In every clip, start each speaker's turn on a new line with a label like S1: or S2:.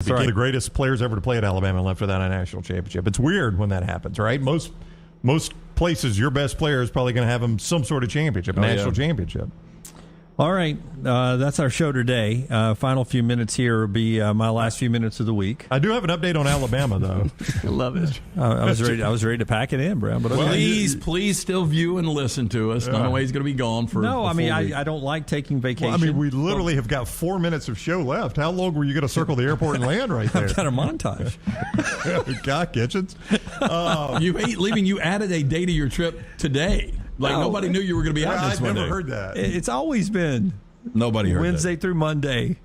S1: became the greatest players ever to play at Alabama and left without a national championship. It's weird when that happens, right? Most places, your best player is probably going to have them some sort of championship, national championship.
S2: All right, that's our show today. Final few minutes here will be my last few minutes of the week.
S1: I do have an update on Alabama, though.
S3: I love it.
S2: I was ready to pack it in, Brown. But
S4: please still view and listen to us. Not away he's going to be gone for.
S2: No, I mean I don't like taking vacation.
S1: Well, I mean, we literally have got 4 minutes of show left. How long were you going to circle the airport and land right there?
S2: I've got a montage.
S1: God, Kitchens.
S4: You added a day to your trip today. Nobody knew you were going to be out this Monday.
S1: I've never heard that.
S2: It's always been
S4: nobody heard
S2: Wednesday through Monday.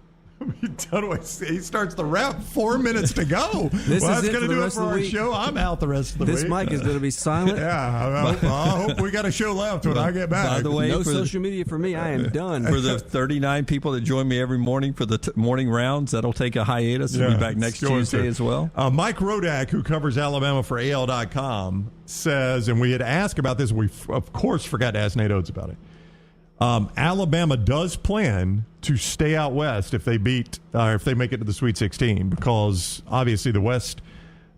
S1: He starts the rap 4 minutes to go. That's going to do it for our show. I'm out the rest of the week.
S3: This mic is going to be silent.
S1: Yeah, I hope we got a show left when I get back.
S2: By the way,
S3: no social media for me. I am done.
S2: For the 39 people that join me every morning for the morning rounds, that'll take a hiatus. We'll be back next Tuesday as well.
S1: Mike Rodak, who covers Alabama for AL.com, says, and we had asked about this, and we, of course, forgot to ask Nate Oates about it. Alabama does plan to stay out west if they if they make it to the Sweet 16, because obviously the West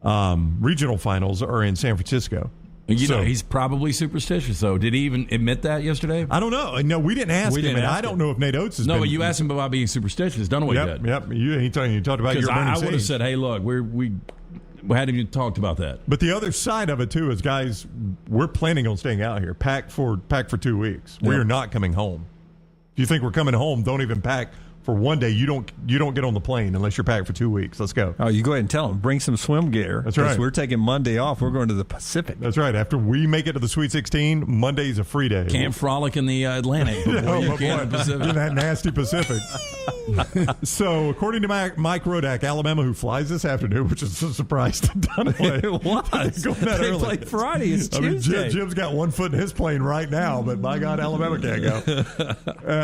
S1: regional finals are in San Francisco.
S4: He's probably superstitious, though. Did he even admit that yesterday?
S1: I don't know. No, we didn't ask him, and I don't know if Nate Oates has been.
S4: No, but you asked him about being superstitious. Don't know what he did.
S1: Yep. You talked about your burning
S4: I would have said, hey, look, we hadn't even talked about that.
S1: But the other side of it, too, is, guys, we're planning on staying out here. Pack for 2 weeks. Yep. We are not coming home. If you think we're coming home, don't even pack for one day. You don't get on the plane unless you're packed for 2 weeks. Let's go.
S2: Oh, you go ahead and tell them. Bring some swim gear.
S1: That's right.
S2: We're taking Monday off. We're going to the Pacific.
S1: That's right. After we make it to the Sweet 16, Monday's a free day.
S4: Can't frolic in the Atlantic before you can in the Pacific.
S1: In that nasty Pacific. So, according to Mike Rodak, Alabama, who flies this afternoon, which is a surprise to Dunaway.
S2: It was. They play Friday. It's Tuesday.
S1: Jim's got one foot in his plane right now, but by God, Alabama can't go.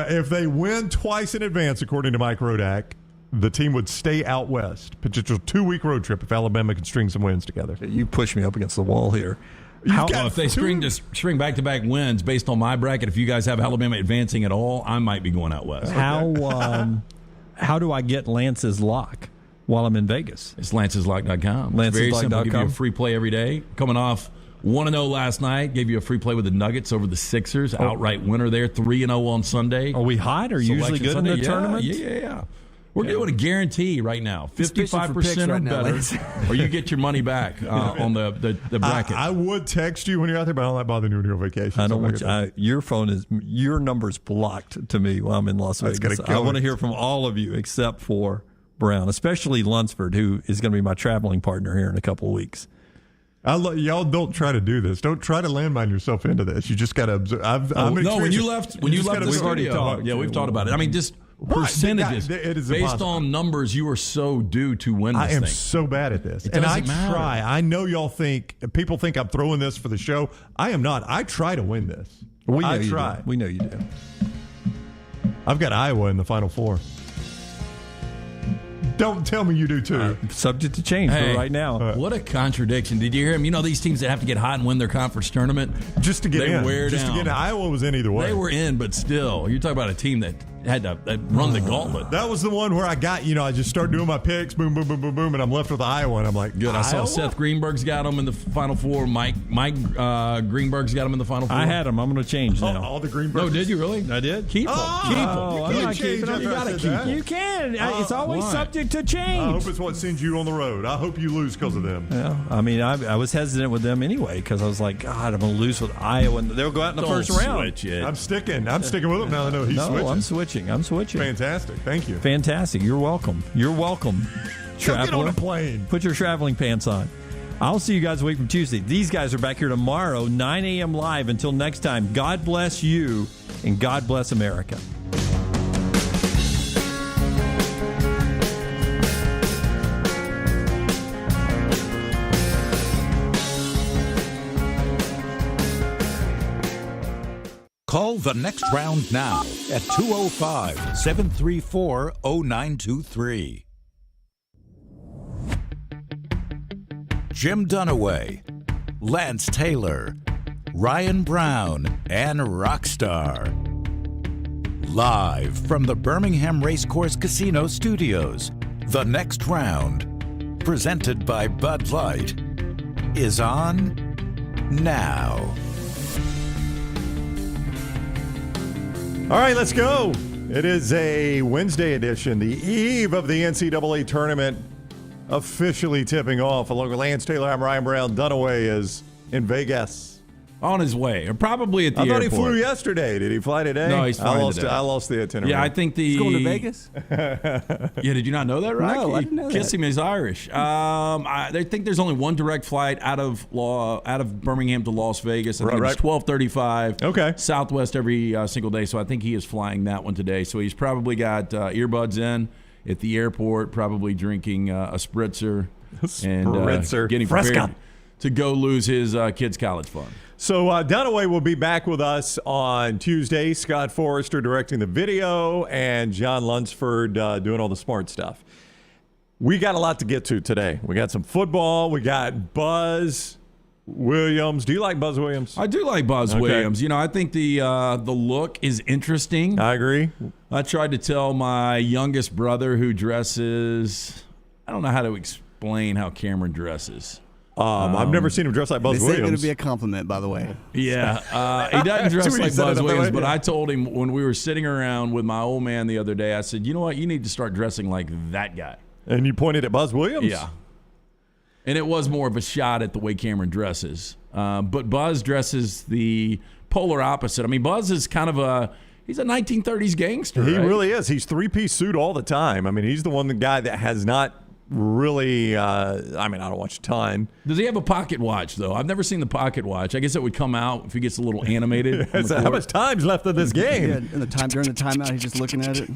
S1: If they win twice in advance, according to Mike Rodak, the team would stay out west. Potential 2-week road trip if Alabama can string some wins together.
S2: You push me up against the wall here.
S4: If they string back-to-back wins based on my bracket, if you guys have Alabama advancing at all, I might be going out west.
S2: How do I get Lance's lock while I'm in Vegas?
S4: It's lanceslock.com.
S2: It's
S4: very simple. Give you a free play every day. Coming off 1-0 last night, gave you a free play with the Nuggets over the Sixers. Outright winner there. 3-0 on Sunday.
S2: Are we hot? Are you usually good in the tournament?
S4: Yeah. We're doing a guarantee right now, 55% or better, or you get your money back on the bracket.
S1: I would text you when you're out there, but I don't like bothering you on your vacation.
S2: I don't want your number's blocked to me while I'm in Las Vegas. I want to hear from all of you except for Brown, especially Lunsford, who is going to be my traveling partner here in a couple of weeks.
S1: Y'all don't try to do this. Don't try to landmine yourself into this. You just got to observe.
S4: When you left the studio, we've talked about it. I mean, just percentages based on numbers. You are so due to win this thing.
S1: I am so bad at this, and I try. I know people think I'm throwing this for the show. I am not. I try to win this. I try.
S2: We know you do.
S1: I've got Iowa in the Final Four. Don't tell me you do too.
S2: Subject to change for right now.
S4: What a contradiction. Did you hear him? You know these teams that have to get hot and win their conference tournament?
S1: Just to get in.
S4: To
S1: get in. Iowa was in either way.
S4: They were in, but still. You're talking about a team that had to run the gauntlet.
S1: That was the one where I got, I just started doing my picks, boom, boom, boom, boom, boom, and I'm left with Iowa, and I'm like,
S4: good. I saw Seth Greenberg's got them in the Final Four. Mike Greenberg's got them in the Final Four.
S2: I had them. I'm going to change now.
S1: All the Greenbergs.
S4: No, did you really?
S2: I did.
S4: Keep them.
S1: I'm not keeping them.
S2: You got to keep them. You can. It's always subject to change.
S1: I hope it's what sends you on the road. I hope you lose because of them.
S2: Yeah. I mean, I was hesitant with them anyway because I was like, God, I'm going to lose with Iowa. And they'll go out in the first round.
S1: I'm sticking with him now. I know he's switching.
S2: I'm switching.
S1: Fantastic. Thank you.
S2: Fantastic. You're welcome. Traveler.
S1: Get on a plane.
S2: Put your traveling pants on. I'll see you guys a week from Tuesday. These guys are back here tomorrow, 9 a.m. live. Until next time, God bless you and God bless America.
S5: Call the next round now at 205-734-0923. Jim Dunaway, Lance Taylor, Ryan Brown, and Rockstar. Live from the Birmingham Racecourse Casino Studios, The next round, presented by Bud Light, is on now.
S1: All right, let's go. It is a Wednesday edition, the eve of the NCAA tournament officially tipping off. Along with Lance Taylor, I'm Ryan Brown. Dunaway is in Vegas.
S4: On his way, or probably at the airport.
S1: I thought he flew yesterday. Did he fly today?
S4: No, he's flying today.
S1: I lost the itinerary.
S4: Yeah, I think
S3: He's going to Vegas?
S4: Yeah, did you not know that, Rocky?
S3: No, I didn't know
S4: Kiss
S3: that.
S4: him, he's Irish. They think there's only one direct flight out of Birmingham to Las Vegas. I think it's 12:35.
S1: Okay.
S4: Southwest every single day, so I think he is flying that one today. So he's probably got earbuds in at the airport, probably drinking a spritzer. And getting prepared to go lose his kids' college fund.
S1: So Dunaway will be back with us on Tuesday. Scott Forrester directing the video and John Lunsford doing all the smart stuff. We got a lot to get to today. We got some football. We got Buzz Williams. Do you like Buzz Williams?
S4: I do like Buzz Williams. You know, I think the look is interesting.
S1: I agree.
S4: I tried to tell my youngest brother who dresses, I don't know how to explain how Cameron dresses.
S1: I've never seen him dress like Buzz
S3: This
S1: Williams.
S3: ain't going to be a compliment, by the way.
S4: Yeah, he doesn't dress like Buzz Williams, but
S1: yeah.
S4: I told him when we were sitting around with my old man the other day, I said, you know what, you need to start dressing like that guy.
S1: And you pointed at Buzz Williams?
S4: Yeah. And it was more of a shot at the way Cameron dresses. But Buzz dresses the polar opposite. I mean, Buzz is kind of he's a 1930s gangster.
S1: He
S4: right?
S1: really is. He's three-piece suit all the time. I mean, he's the guy that has not really, I don't watch a ton.
S4: Does he have a pocket watch, though? I've never seen the pocket watch. I guess it would come out if he gets a little animated.
S1: How much time's left of this game?
S3: Yeah, during the timeout, he's just looking at it.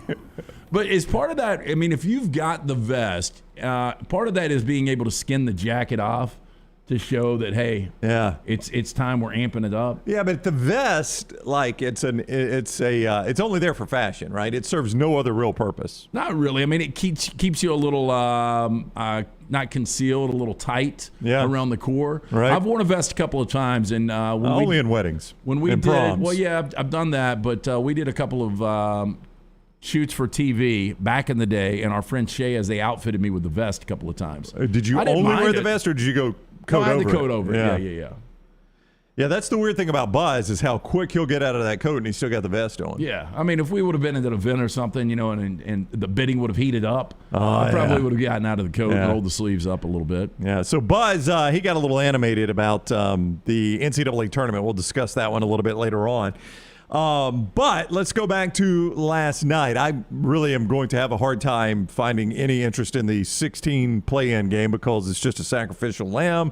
S4: But as part of that, I mean, if you've got the vest, part of that is being able to skin the jacket off to show that, hey,
S1: yeah,
S4: it's time we're amping it up.
S1: Yeah, but the vest, like it's only there for fashion, right? It serves no other real purpose.
S4: Not really. I mean, it keeps you a little not concealed, a little tight around the core.
S1: Right.
S4: I've worn a vest a couple of times, and
S1: only in weddings.
S4: When we
S1: and
S4: did,
S1: proms.
S4: well, yeah, I've done that, but we did a couple of shoots for TV back in the day, and our friend Shay, as they outfitted me with the vest a couple of times.
S1: Did you only wear the vest, or did you go coat over?
S4: I had the coat over it. Yeah.
S1: Yeah, that's the weird thing about Buzz is how quick he'll get out of that coat, and he's still got the vest on.
S4: Yeah, I mean, if we would have been at an event or something, you know, and the bidding would have heated up, I probably would have gotten out of the coat and rolled the sleeves up a little bit.
S1: Yeah, so Buzz, he got a little animated about the NCAA tournament. We'll discuss that one a little bit later on. But let's go back to last night. I really am going to have a hard time finding any interest in the 16 play-in game because it's just a sacrificial lamb.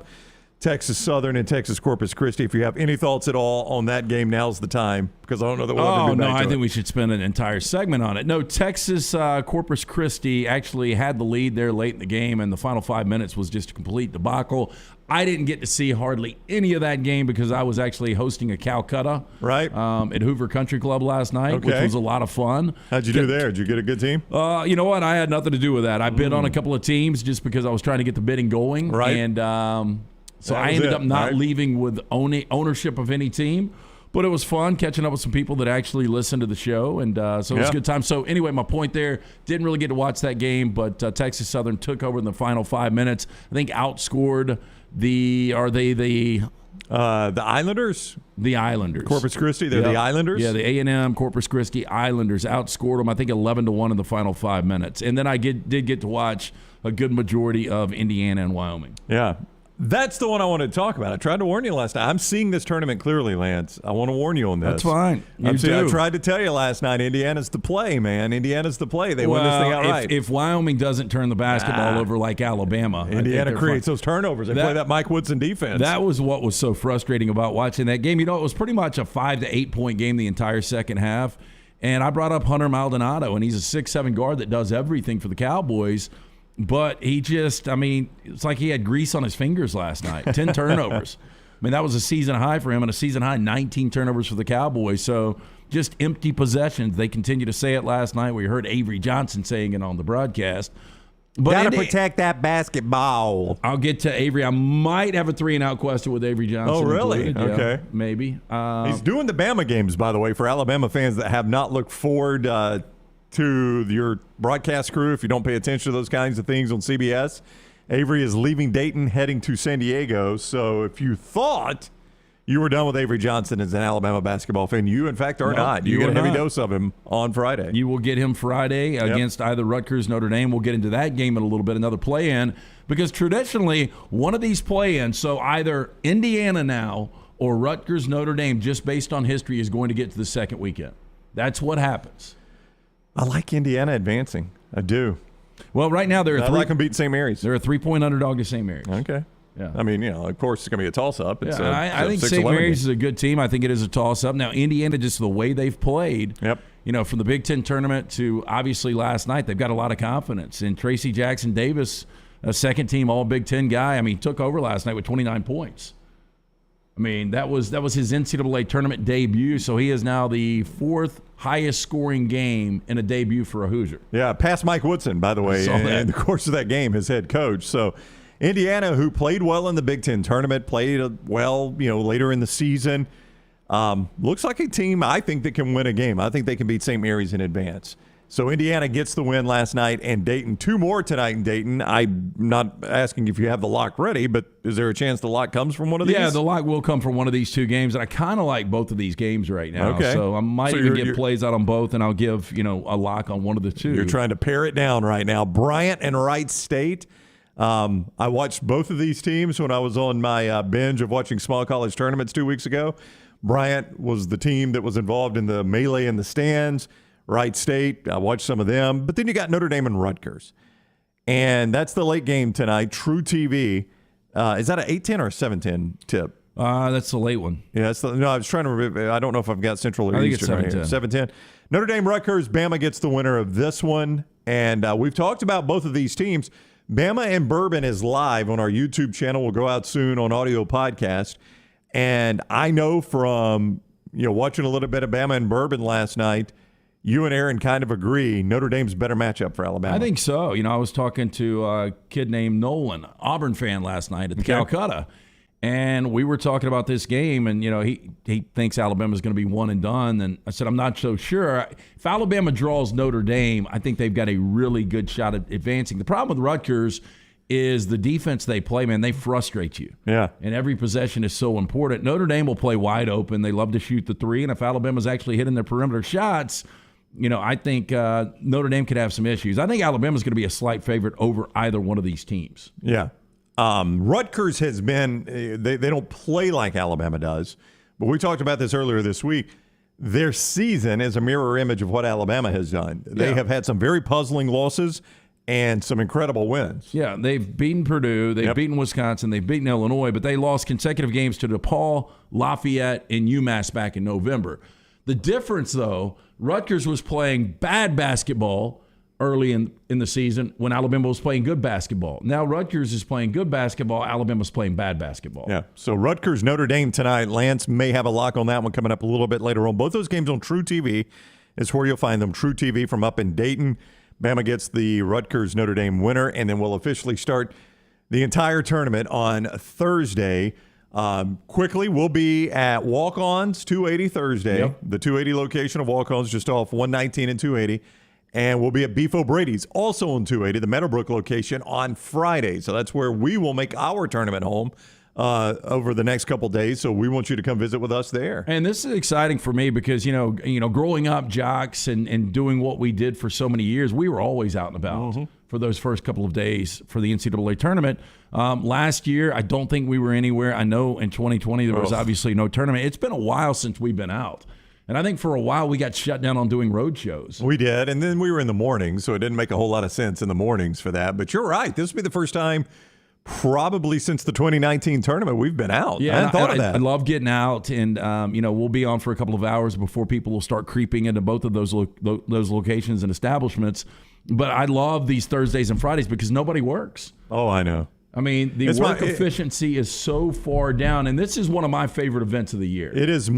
S1: Texas Southern and Texas Corpus Christi. If you have any thoughts at all on that game, now's the time because I don't know that we'll ever be back to
S4: I think we should spend an entire segment on it. No, Texas Corpus Christi actually had the lead there late in the game, and the final 5 minutes was just a complete debacle. I didn't get to see hardly any of that game because I was actually hosting a Calcutta at Hoover Country Club last night, which was a lot of fun.
S1: How'd you do there? Did you get a good team?
S4: You know what? I had nothing to do with that. I bid on a couple of teams just because I was trying to get the bidding going.
S1: Right.
S4: And so I ended up not leaving with ownership of any team. But it was fun catching up with some people that actually listened to the show, and so it was a good time. So anyway, my point there, didn't really get to watch that game, but Texas Southern took over in the final 5 minutes. I think outscored the
S1: Islanders?
S4: The Islanders.
S1: Corpus Christi, they're the Islanders?
S4: Yeah, the A&M Corpus Christi Islanders outscored them, I think 11-1 in the final 5 minutes. And then I did get to watch a good majority of Indiana and Wyoming.
S1: Yeah. That's the one I wanted to talk about. I tried to warn you last night. I'm seeing this tournament clearly, Lance. I want to warn you on this.
S4: That's fine.
S1: I tried to tell you last night, Indiana's the play, man. Indiana's the play. They win this thing outright.
S4: If Wyoming doesn't turn the basketball over like Alabama.
S1: Indiana creates those turnovers. They play that Mike Woodson defense.
S4: That was what was so frustrating about watching that game. You know, it was pretty much a 5 to 8 point game the entire second half. And I brought up Hunter Maldonado, and he's a 6'7" guard that does everything for the Cowboys. But he just, I mean, it's like he had grease on his fingers last night. 10 turnovers. I mean, that was a season high for him, and a season high 19 turnovers for the Cowboys. So just empty possessions. They continue to say it last night. We heard Avery Johnson saying it on the broadcast.
S1: Got to protect that basketball.
S4: I'll get to Avery. I might have a 3-and-out question with Avery Johnson.
S1: Oh, really?
S4: Included. Yeah,
S1: okay.
S4: Maybe.
S1: He's doing the Bama games, by the way, for Alabama fans that have not looked forward to your broadcast crew if you don't pay attention to those kinds of things on CBS. Avery is leaving Dayton, heading to San Diego. So if you thought you were done with Avery Johnson as an Alabama basketball fan, you, in fact, are not. You get a heavy dose of him on Friday.
S4: You will get him Friday against either Rutgers, Notre Dame. We'll get into that game in a little bit, another play-in, because traditionally one of these play-ins, so either Indiana now or Rutgers, Notre Dame, just based on history, is going to get to the second weekend. That's what happens.
S1: I like Indiana advancing. I do.
S4: Well, right now
S1: I like them beating St. Mary's.
S4: They're a 3-point underdog to St. Mary's.
S1: Okay.
S4: Yeah.
S1: I mean, of course, it's going to be a toss-up.
S4: I think St. Mary's is a good team. I think it is a toss-up. Now, Indiana, just the way they've played, from the Big Ten tournament to obviously last night, they've got a lot of confidence. And Tracy Jackson Davis, a second-team All-Big Ten guy, took over last night with 29 points. That was his NCAA tournament debut, so he is now the fourth highest scoring game in a debut for a Hoosier.
S1: Yeah, past Mike Woodson, by the way, in the course of that game, his head coach. So Indiana, who played well in the Big Ten tournament, played well, later in the season, looks like a team I think that can win a game. I think they can beat St. Mary's in advance. So Indiana gets the win last night, and Dayton, 2 more tonight in Dayton. I'm not asking if you have the lock ready, but is there a chance the lock comes from one of these?
S4: Yeah, the lock will come from one of these 2 games, and I kind of like both of these games right now.
S1: Okay.
S4: So I might even get plays out on both, and I'll give a lock on one of the 2.
S1: You're trying to pare it down right now. Bryant and Wright State. I watched both of these teams when I was on my binge of watching small college tournaments 2 weeks ago. Bryant was the team that was involved in the melee in the stands. Wright State, I watched some of them. But then you got Notre Dame and Rutgers. And that's the late game tonight, True TV. Is that an 8-10 or a 7-10 tip?
S4: That's the late one.
S1: Yeah, I was trying to remember. I don't know if I've got Central or Eastern right here. 7-10. Notre Dame, Rutgers, Bama gets the winner of this one. And we've talked about both of these teams. Bama and Bourbon is live on our YouTube channel. Will go out soon on audio podcast. And I know from watching a little bit of Bama and Bourbon last night, you and Aaron kind of agree Notre Dame's a better matchup for Alabama.
S4: I think so. I was talking to a kid named Nolan, Auburn fan, last night at the Calcutta, and we were talking about this game, and he thinks Alabama's going to be one and done. And I said, I'm not so sure. If Alabama draws Notre Dame, I think they've got a really good shot at advancing. The problem with Rutgers is the defense they play, man, they frustrate you.
S1: Yeah.
S4: And every possession is so important. Notre Dame will play wide open. They love to shoot the 3, and if Alabama's actually hitting their perimeter shots, I think Notre Dame could have some issues. I think Alabama's going to be a slight favorite over either one of these teams.
S1: Yeah. Rutgers has been they don't play like Alabama does, but we talked about this earlier this week. Their season is a mirror image of what Alabama has done. They have had some very puzzling losses and some incredible wins.
S4: Yeah, they've beaten Purdue, they've beaten Wisconsin, they've beaten Illinois, but they lost consecutive games to DePaul, Lafayette, and UMass back in November. The difference, though, Rutgers was playing bad basketball early in the season when Alabama was playing good basketball. Now Rutgers is playing good basketball. Alabama's playing bad basketball.
S1: Yeah, so Rutgers, Notre Dame tonight. Lance may have a lock on that one coming up a little bit later on. Both those games on True TV is where you'll find them. True TV from up in Dayton. Bama gets the Rutgers Notre Dame winner, and then we'll officially start the entire tournament on Thursday. Quickly, we'll be at Walk-Ons 280 Thursday, the 280 location of Walk-Ons just off 119 and 280. And we'll be at Beef O'Brady's also on 280, the Meadowbrook location, on Friday. So that's where we will make our tournament home over the next couple days. So we want you to come visit with us there.
S4: And this is exciting for me because, growing up jocks and doing what we did for so many years, we were always out and about for those first couple of days for the NCAA tournament. Last year, I don't think we were anywhere. I know in 2020 there was obviously no tournament. It's been a while since we've been out. And I think for a while we got shut down on doing road shows.
S1: We did, and then we were in the mornings, so it didn't make a whole lot of sense in the mornings for that. But you're right. This will be the first time probably since the 2019 tournament we've been out.
S4: Yeah,
S1: I hadn't thought of that.
S4: I love getting out, and we'll be on for a couple of hours before people will start creeping into both of those locations and establishments. But I love these Thursdays and Fridays because nobody works.
S1: Oh, I know.
S4: I mean, the work efficiency is so far down, and this is one of my favorite events of the year.
S1: It is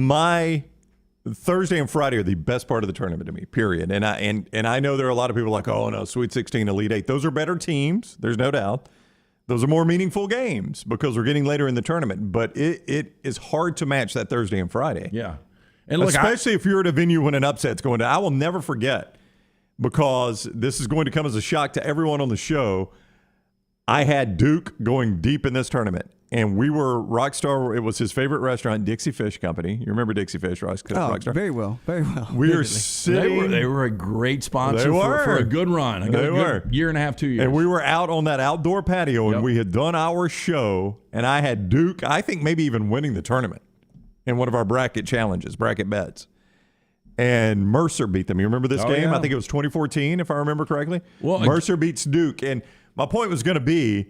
S1: Thursday and Friday are the best part of the tournament to me, period. And I know there are a lot of people like, oh, no, Sweet 16, Elite 8. Those are better teams. There's no doubt. Those are more meaningful games because we're getting later in the tournament. But it is hard to match that Thursday and Friday.
S4: Yeah. And look,
S1: especially if you're at a venue when an upset's going down. I will never forget because this is going to come as a shock to everyone on the show. I had Duke going deep in this tournament, and we were Rockstar. It was his favorite restaurant, Dixie Fish Company. You remember Dixie Fish, right? Rockstar?
S3: Very well. Very well.
S1: We are sitting.
S4: They were a great sponsor for a good run. A good year and a half, 2 years.
S1: And we were out on that outdoor patio, and we had done our show, and I had Duke, I think maybe even winning the tournament in one of our bracket challenges, bracket bets. And Mercer beat them. You remember this game?
S4: Yeah.
S1: I think it was 2014, if I remember correctly.
S4: Well,
S1: Mercer beats Duke. And my point was going to be,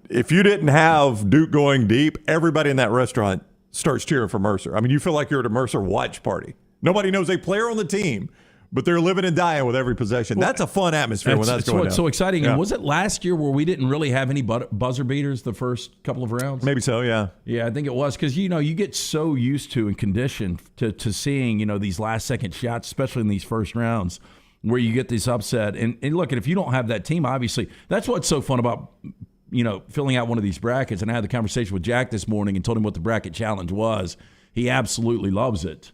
S1: if you didn't have Duke going deep, everybody in that restaurant starts cheering for Mercer. I mean, you feel like you're at a Mercer watch party. Nobody knows a player on the team, but they're living and dying with every possession. That's a fun atmosphere when that's going on.
S4: It's so exciting. And was it last year where we didn't really have any buzzer beaters the first couple of rounds?
S1: Maybe so, yeah.
S4: Yeah, I think it was because, you get so used to and conditioned to seeing, these last-second shots, especially in these first rounds, where you get this upset. And look, if you don't have that team, obviously, that's what's so fun about filling out one of these brackets. And I had the conversation with Jack this morning and told him what the bracket challenge was. He absolutely loves it.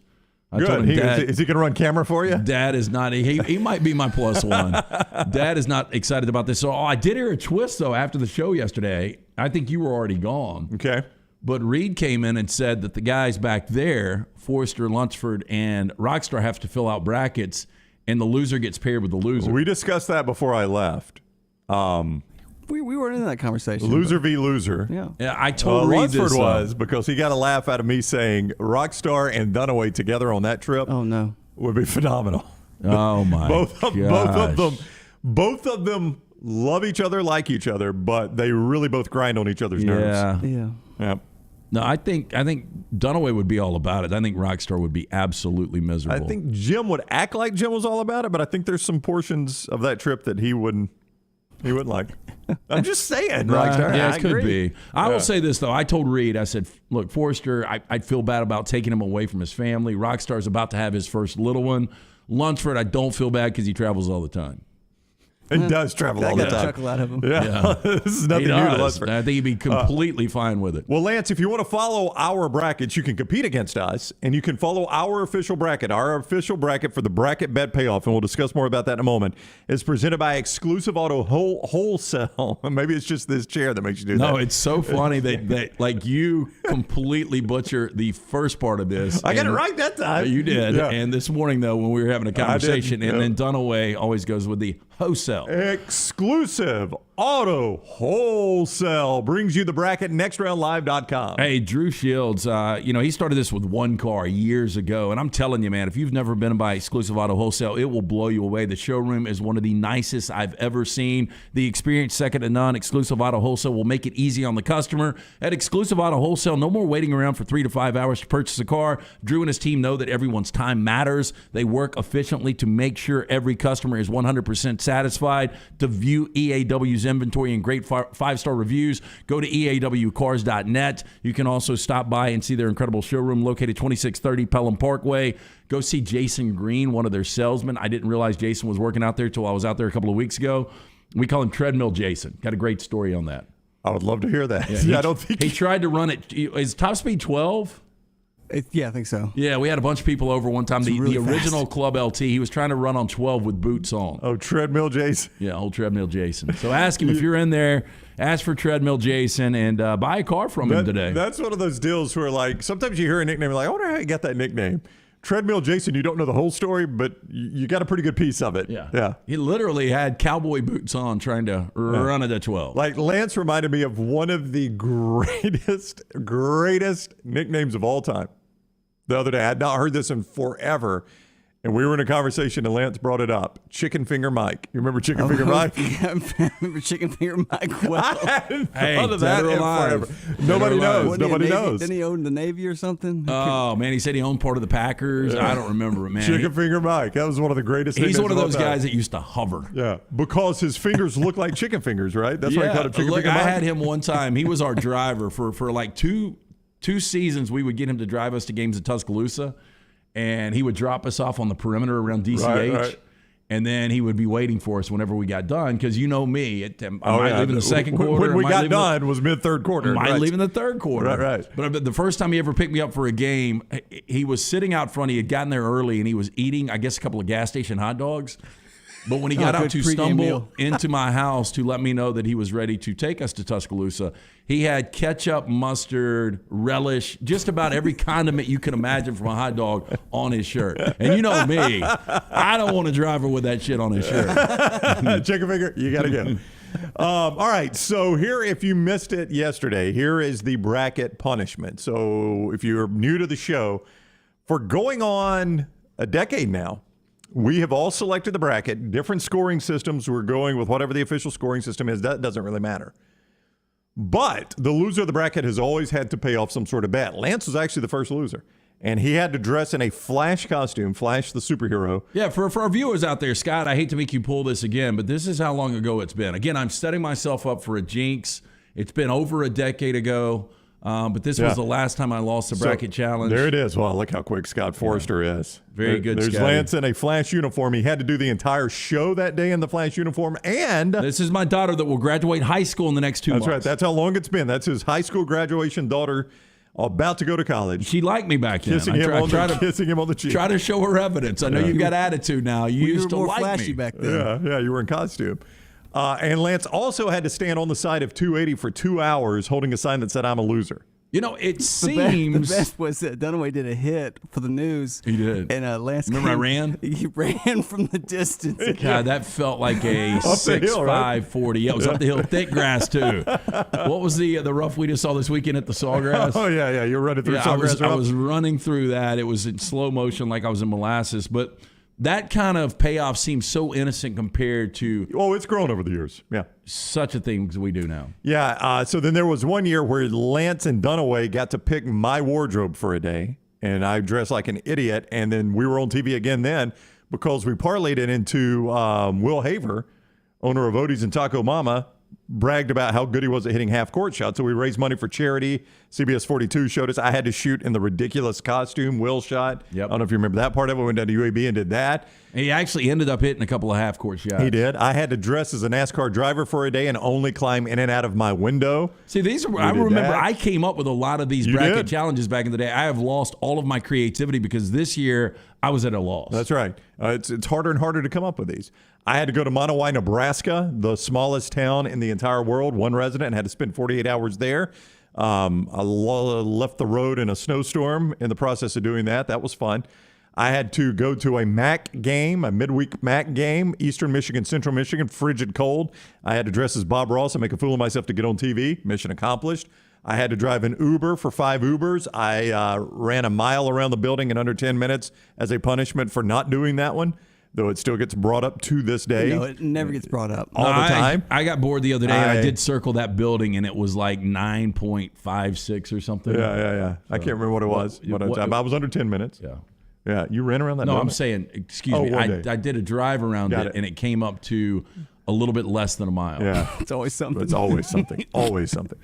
S4: I told him, Dad,
S1: is he going to run camera for you?
S4: Dad is not. He might be my plus one. Dad is not excited about this. So I did hear a twist, though, after the show yesterday. I think you were already gone.
S1: Okay.
S4: But Reed came in and said that the guys back there, Forrester, Lunsford, and Rockstar, have to fill out brackets, and the loser gets paired with the loser.
S1: We discussed that before I left.
S3: We weren't in that conversation.
S1: Loser v. loser.
S3: Yeah.
S4: I told Reed
S1: Lunsford
S4: this
S1: was because he got a laugh out of me saying Rockstar and Dunaway together on that trip.
S3: Oh no,
S1: would be phenomenal.
S4: Oh my!
S1: Both of them love each other, like each other, but they really both grind on each other's nerves.
S3: Yeah.
S4: No, I think Dunaway would be all about it. I think Rockstar would be absolutely miserable.
S1: I think Jim would act like Jim was all about it, but I think there's some portions of that trip that he wouldn't like. I'm just saying, Rockstar.
S4: Yeah, it could be. I will say this, though. I told Reed, I said, look, Forrester, I'd feel bad about taking him away from his family. Rockstar's about to have his first little one. Lunsford, I don't feel bad because he travels all the time.
S1: He does travel all the time.
S3: Chuckle out of him.
S1: Yeah. This is nothing new to Lunsford.
S4: I think he'd be completely fine with it.
S1: Well, Lance, if you want to follow our brackets, you can compete against us, and you can follow our official bracket. Our official bracket for the bracket bet payoff, and we'll discuss more about that in a moment, is presented by Exclusive Auto Wholesale. Maybe it's just this chair that makes you do that.
S4: No, it's so funny that like you completely butcher the first part of this.
S1: I got it right that time.
S4: You did.
S1: Yeah.
S4: And this morning, though, when we were having a conversation, and then Dunaway always goes with the wholesale.
S1: Exclusive Auto Wholesale brings you the bracket, nextroundlive.com.
S4: Hey, Drew Shields, he started this with one car years ago. And I'm telling you, man, if you've never been by Exclusive Auto Wholesale, it will blow you away. The showroom is one of the nicest I've ever seen. The experience second to none. Exclusive Auto Wholesale will make it easy on the customer. At Exclusive Auto Wholesale, no more waiting around for 3 to 5 hours to purchase a car. Drew and his team know that everyone's time matters. They work efficiently to make sure every customer is 100% satisfied. To view EAW's inventory and great 5-star reviews, go to EAWcars.net. You can also stop by and see their incredible showroom located 2630 Pelham Parkway. Go see Jason Green, one of their salesmen. I didn't realize Jason was working out there till I was out there a couple of weeks ago. We call him Treadmill Jason. Got a great story on that.
S1: I would love to hear that.
S4: Yeah,
S1: I don't think
S4: he tried to run it. Is top speed 12?
S3: Yeah, I think so.
S4: Yeah, we had a bunch of people over one time. The original
S3: fast.
S4: Club LT, he was trying to run on 12 with boots on.
S1: Oh, Treadmill Jason.
S4: Yeah, old Treadmill Jason. So ask him if you're in there, ask for Treadmill Jason and buy a car from him today.
S1: That's one of those deals where, like, sometimes you hear a nickname, you're like, I wonder how you got that nickname. Treadmill Jason, you don't know the whole story, but you got a pretty good piece of it.
S4: Yeah. He literally had cowboy boots on trying to run it at 12.
S1: Like, Lance reminded me of one of the greatest nicknames of all time. The other day, I had not heard this in forever, and we were in a conversation, and Lance brought it up. Chicken Finger Mike. You remember Chicken Finger Mike?
S3: Yeah, I remember Chicken Finger Mike well.
S1: I hadn't
S4: Hey,
S1: thought of that
S4: dead or
S1: in
S4: alive.
S1: forever. Nobody knows. Nobody knows.
S3: Didn't he own the Navy or something?
S4: Oh, man, he said he owned part of the Packers. I don't remember it, man.
S1: Chicken Finger Mike. That was one of the greatest
S4: He's
S1: nicknames
S4: one of
S1: all
S4: those
S1: time.
S4: guys that used to hover.
S1: Yeah, because his fingers look like chicken fingers, right? That's why he called him Chicken Finger Mike.
S4: I had him one time. He was our driver for like two seasons. We would get him to drive us to games in Tuscaloosa. And he would drop us off on the perimeter around DCH.
S1: Right.
S4: And then he would be waiting for us whenever we got done, because you know me. I might leave in the second quarter.
S1: When we got done was mid-third quarter.
S4: I might leave in the third quarter.
S1: Right.
S4: But the first time he ever picked me up for a game, he was sitting out front. He had gotten there early, and he was eating, I guess, a couple of gas station hot dogs. But when he got out to stumble into my house to let me know that he was ready to take us to Tuscaloosa, he had ketchup, mustard, relish, just about every condiment you can imagine from a hot dog on his shirt. And you know me, I don't want a driver with that shit on his shirt.
S1: Chicken finger, you got to go. All right, so here, if you missed it yesterday, here is the bracket punishment. So if you're new to the show, for going on a decade now, we have all selected the bracket, different scoring systems. We're going with whatever the official scoring system is. That doesn't really matter. But the loser of the bracket has always had to pay off some sort of bet. Lance was actually the first loser, and he had to dress in a Flash costume, Flash the superhero.
S4: Yeah, for our viewers out there, Scott, I hate to make you pull this again, but this is how long ago it's been. Again, I'm setting myself up for a jinx. It's been over a decade ago. But this was the last time I lost the bracket challenge.
S1: There it is. Well, look how quick Scott Forrester is.
S4: Very good,
S1: There's
S4: Scotty.
S1: Lance in a Flash uniform. He had to do the entire show that day in the Flash uniform. And
S4: this is my daughter that will graduate high school in the next 2 months.
S1: That's right. That's how long it's been. That's his high school graduation daughter about to go to college.
S4: She liked me back then.
S1: Kissing him on the cheek.
S4: Try to show her evidence. I know you've got attitude now. You used to
S3: more
S4: like
S3: flashy
S4: me.
S3: back then.
S1: Yeah, you were in costume. And Lance also had to stand on the side of 280 for 2 hours holding a sign that said, "I'm a loser."
S4: You know, it seems...
S3: The best was that Dunaway did a hit for the news.
S4: He did.
S3: And Lance
S4: Remember I ran?
S3: He ran from the distance.
S4: God, that felt like a 6'5", 40. Yeah, it was up the hill. Thick grass, too. What was the rough we just saw this weekend at the Sawgrass?
S1: Oh, yeah. You were running through Sawgrass.
S4: I was running through that. It was in slow motion like I was in molasses. But that kind of payoff seems so innocent compared to...
S1: Oh, it's grown over the years. Yeah.
S4: Such a thing as we do now.
S1: Yeah. So then there was one year where Lance and Dunaway got to pick my wardrobe for a day, and I dressed like an idiot. And then we were on TV again then because we parlayed it into Will Haver, owner of Odie's and Taco Mama, bragged about how good he was at hitting half-court shots. So we raised money for charity. CBS 42 showed us. I had to shoot in the ridiculous costume Will shot.
S4: Yep.
S1: I don't know if you remember that part of it. Went down to UAB and did that.
S4: And he actually ended up hitting a couple of half-court shots.
S1: He did. I had to dress as a NASCAR driver for a day and only climb in and out of my window.
S4: See, I remember I came up with a lot of these bracket challenges back in the day. I have lost all of my creativity because this year I was at a loss.
S1: That's right. It's harder and harder to come up with these. I had to go to Monowai, Nebraska, the smallest town in the entire world, one resident, and had to spend 48 hours there. I left the road in a snowstorm in the process of doing that. That was fun. I had to go to a MAC game, a midweek MAC game, Eastern Michigan, Central Michigan, frigid cold. I had to dress as Bob Ross and make a fool of myself to get on TV. Mission accomplished. I had to drive an Uber for 5 Ubers. I ran a mile around the building in under 10 minutes as a punishment for not doing that one, though it still gets brought up to this day.
S3: No, it never gets brought up.
S1: All the time.
S4: I got bored the other day, and I did circle that building, and it was like 9.56 or something.
S1: Yeah. So, I can't remember what it was. I was under 10 minutes. Yeah, you ran around that building?
S4: I'm saying, excuse me, I did a drive around it, and it came up to a little bit less than a mile.
S1: Yeah.
S3: It's always something.
S1: It's always something. Always something.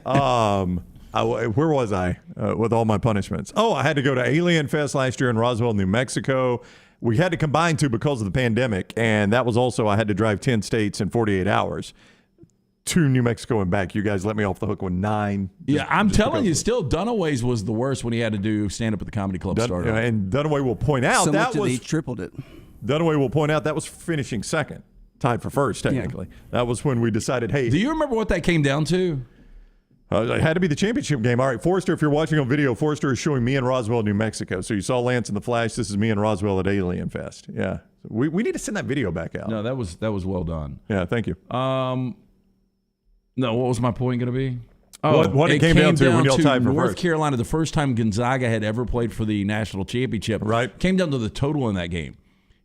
S1: Where was I with all my punishments? Oh, I had to go to Alien Fest last year in Roswell, New Mexico. We had to combine two because of the pandemic, and that was also I had to drive 10 states in 48 hours to New Mexico and back. You guys let me off the hook with 9.
S4: I'm telling you, still Dunaway's was the worst when he had to do stand-up at the Comedy Club startup.
S1: And Dunaway will point out
S3: so
S1: that
S3: he tripled it.
S1: Dunaway will point out that was finishing second, tied for first technically. Yeah. That was when we decided, hey.
S4: Do you remember what that came down to?
S1: It had to be the championship game. All right, Forrester, if you're watching on video, Forrester is showing me in Roswell, New Mexico. So you saw Lance in the Flash. This is me in Roswell at Alien Fest. Yeah. We need to send that video back out.
S4: No, that was well done.
S1: Yeah, thank you.
S4: No, what was my point going to be?
S1: What it came down to when y'all tied for
S4: North
S1: first.
S4: Carolina, the first time Gonzaga had ever played for the national championship.
S1: Right.
S4: Came down to the total in that game.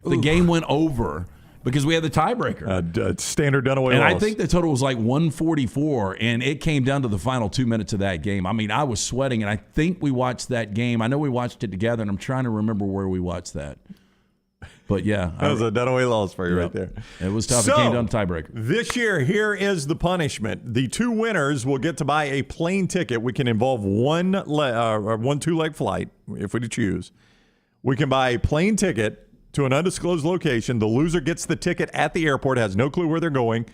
S4: The game went over because we had the tiebreaker.
S1: Standard Dunaway
S4: and
S1: loss.
S4: I think the total was like 144, and it came down to the final 2 minutes of that game. I mean, I was sweating, and I think we watched that game. I know we watched it together, and I'm trying to remember where we watched that. But, yeah.
S1: That was a Dunaway loss for you right there.
S4: It was tough.
S1: So,
S4: it came down to tiebreaker.
S1: This year, here is the punishment. The two winners will get to buy a plane ticket. We can involve one 2-leg flight, if we choose. We can buy a plane ticket to an undisclosed location. The loser gets the ticket at the airport, has no clue where they're going.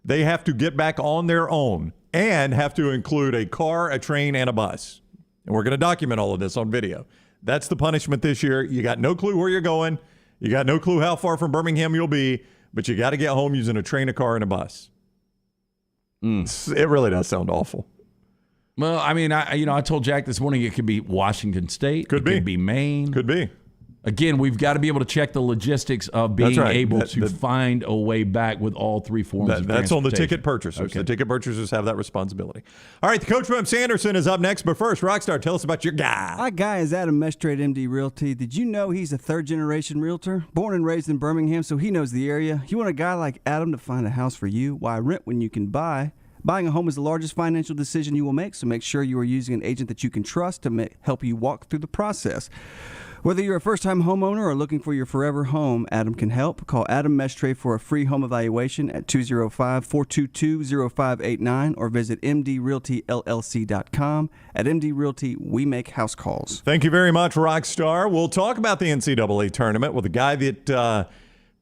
S1: They have to get back on their own and have to include a car, a train, and a bus. And we're going to document all of this on video. That's the punishment this year. You got no clue where you're going. You got no clue how far from Birmingham you'll be, but you got to get home using a train, a car, and a bus. It really does sound awful.
S4: Well, I mean, I told Jack this morning it could be Washington State. Could be Maine.
S1: Could be.
S4: Again, we've got to be able to check the logistics of being able to find a way back with all three forms of transportation.
S1: That's on the ticket purchasers. Okay. The ticket purchasers have that responsibility. All right, the Coach Wimp Sanderson is up next. But first, Rockstar, tell us about your guy.
S3: My guy is Adam Mestrate, MD Realty. Did you know he's a third-generation realtor? Born and raised in Birmingham, so he knows the area. You want a guy like Adam to find a house for you? Why rent when you can buy? Buying a home is the largest financial decision you will make, so make sure you are using an agent that you can trust to help you walk through the process. Whether you're a first-time homeowner or looking for your forever home, Adam can help. Call Adam Mestrate for a free home evaluation at 205-422-0589 or visit mdrealtyllc.com. At MD Realty, we make house calls.
S1: Thank you very much, Rockstar. We'll talk about the NCAA tournament with a guy that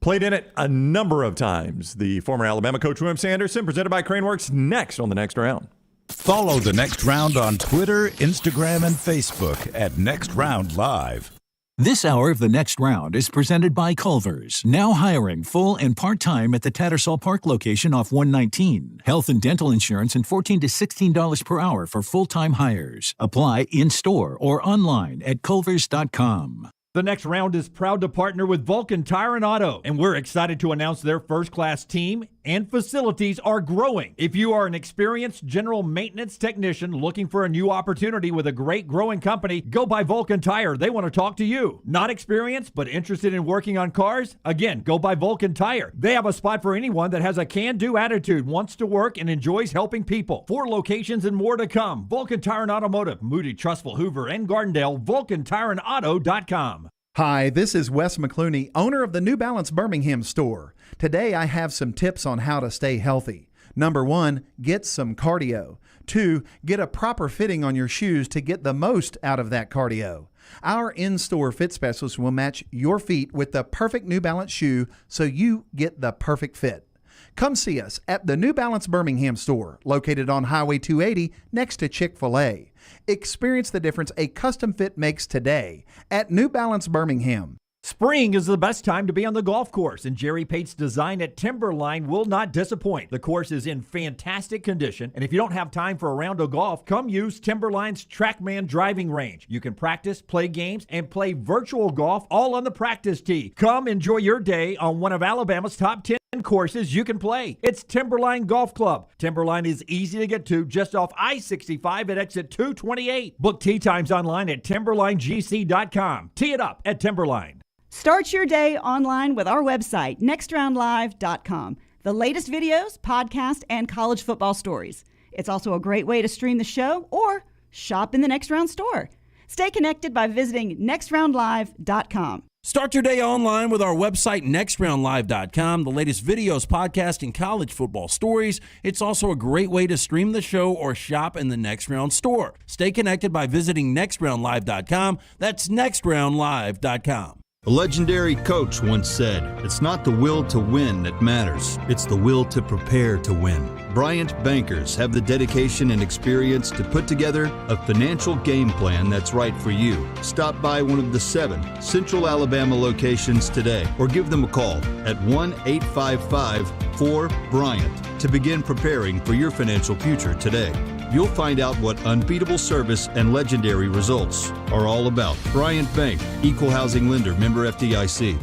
S1: played in it a number of times, the former Alabama coach Wimp Sanderson, presented by Craneworks, next on The Next Round.
S5: Follow The Next Round on Twitter, Instagram, and Facebook at Next Round Live.
S6: This hour of The Next Round is presented by Culver's, now hiring full and part-time at the Tattersall Park location off 119. Health and dental insurance and $14 to $16 per hour for full-time hires. Apply in-store or online at culvers.com.
S7: The Next Round is proud to partner with Vulcan Tire and Auto, and we're excited to announce their first-class team and facilities are growing. If you are an experienced general maintenance technician looking for a new opportunity with a great growing company, go by Vulcan Tire. They want to talk to you. Not experienced, but interested in working on cars? Again, go by Vulcan Tire. They have a spot for anyone that has a can-do attitude, wants to work, and enjoys helping people. 4 locations and more to come. Vulcan Tire and Automotive, Moody, Trustful, Hoover, and Gardendale, VulcanTireandAuto.com.
S8: Hi, this is Wes McClooney, owner of the New Balance Birmingham store. Today I have some tips on how to stay healthy. Number 1, get some cardio. 2, get a proper fitting on your shoes to get the most out of that cardio. Our in-store fit specialist will match your feet with the perfect New Balance shoe so you get the perfect fit. Come see us at the New Balance Birmingham store, located on Highway 280 next to Chick-fil-A. Experience the difference a custom fit makes today at New Balance Birmingham.
S7: Spring is the best time to be on the golf course, and Jerry Pate's design at Timberline will not disappoint. The course is in fantastic condition, and if you don't have time for a round of golf, come use Timberline's TrackMan driving range. You can practice, play games, and play virtual golf all on the practice tee. Come enjoy your day on one of Alabama's top 10 courses you can play. It's Timberline Golf Club. Timberline is easy to get to just off I-65 at exit 228. Book tee times online at timberlinegc.com. Tee it up at Timberline.
S9: Start your day online with our website, nextroundlive.com. The latest videos, podcasts, and college football stories. It's also a great way to stream the show or shop in the Next Round store. Stay connected by visiting nextroundlive.com.
S10: Start your day online with our website, nextroundlive.com. The latest videos, podcasts, and college football stories. It's also a great way to stream the show or shop in the Next Round store. Stay connected by visiting nextroundlive.com. That's nextroundlive.com.
S11: A legendary coach once said, "It's not the will to win that matters. It's the will to prepare to win." Bryant bankers have the dedication and experience to put together a financial game plan that's right for you. Stop by one of the 7 Central Alabama locations today or give them a call at 1-855-4-BRYANT to begin preparing for your financial future today. You'll find out what unbeatable service and legendary results are all about. Bryant Bank, Equal Housing Lender, member FDIC.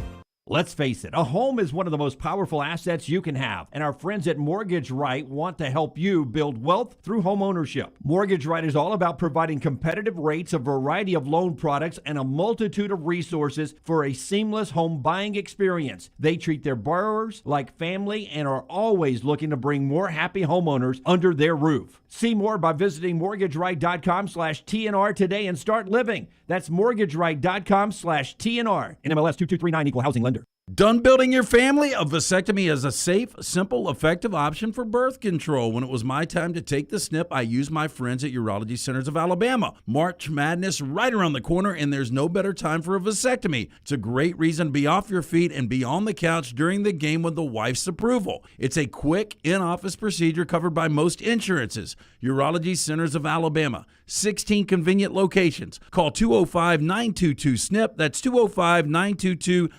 S7: Let's face it, a home is one of the most powerful assets you can have, and our friends at Mortgage Right want to help you build wealth through home ownership. Mortgage Right is all about providing competitive rates, a variety of loan products, and a multitude of resources for a seamless home buying experience. They treat their borrowers like family and are always looking to bring more happy homeowners under their roof. See more by visiting mortgageright.com/TNR today and start living. That's mortgageright.com/TNR. NMLS 2239, Equal Housing Lender.
S10: Done building your family? A vasectomy is a safe, simple, effective option for birth control. When it was my time to take the snip, I used my friends at Urology Centers of Alabama. March Madness right around the corner, and there's no better time for a vasectomy. It's a great reason to be off your feet and be on the couch during the game with the wife's approval. It's a quick, in-office procedure covered by most insurances. Urology Centers of Alabama, 16 convenient locations. Call 205-922-SNP. That's 205-922-7647.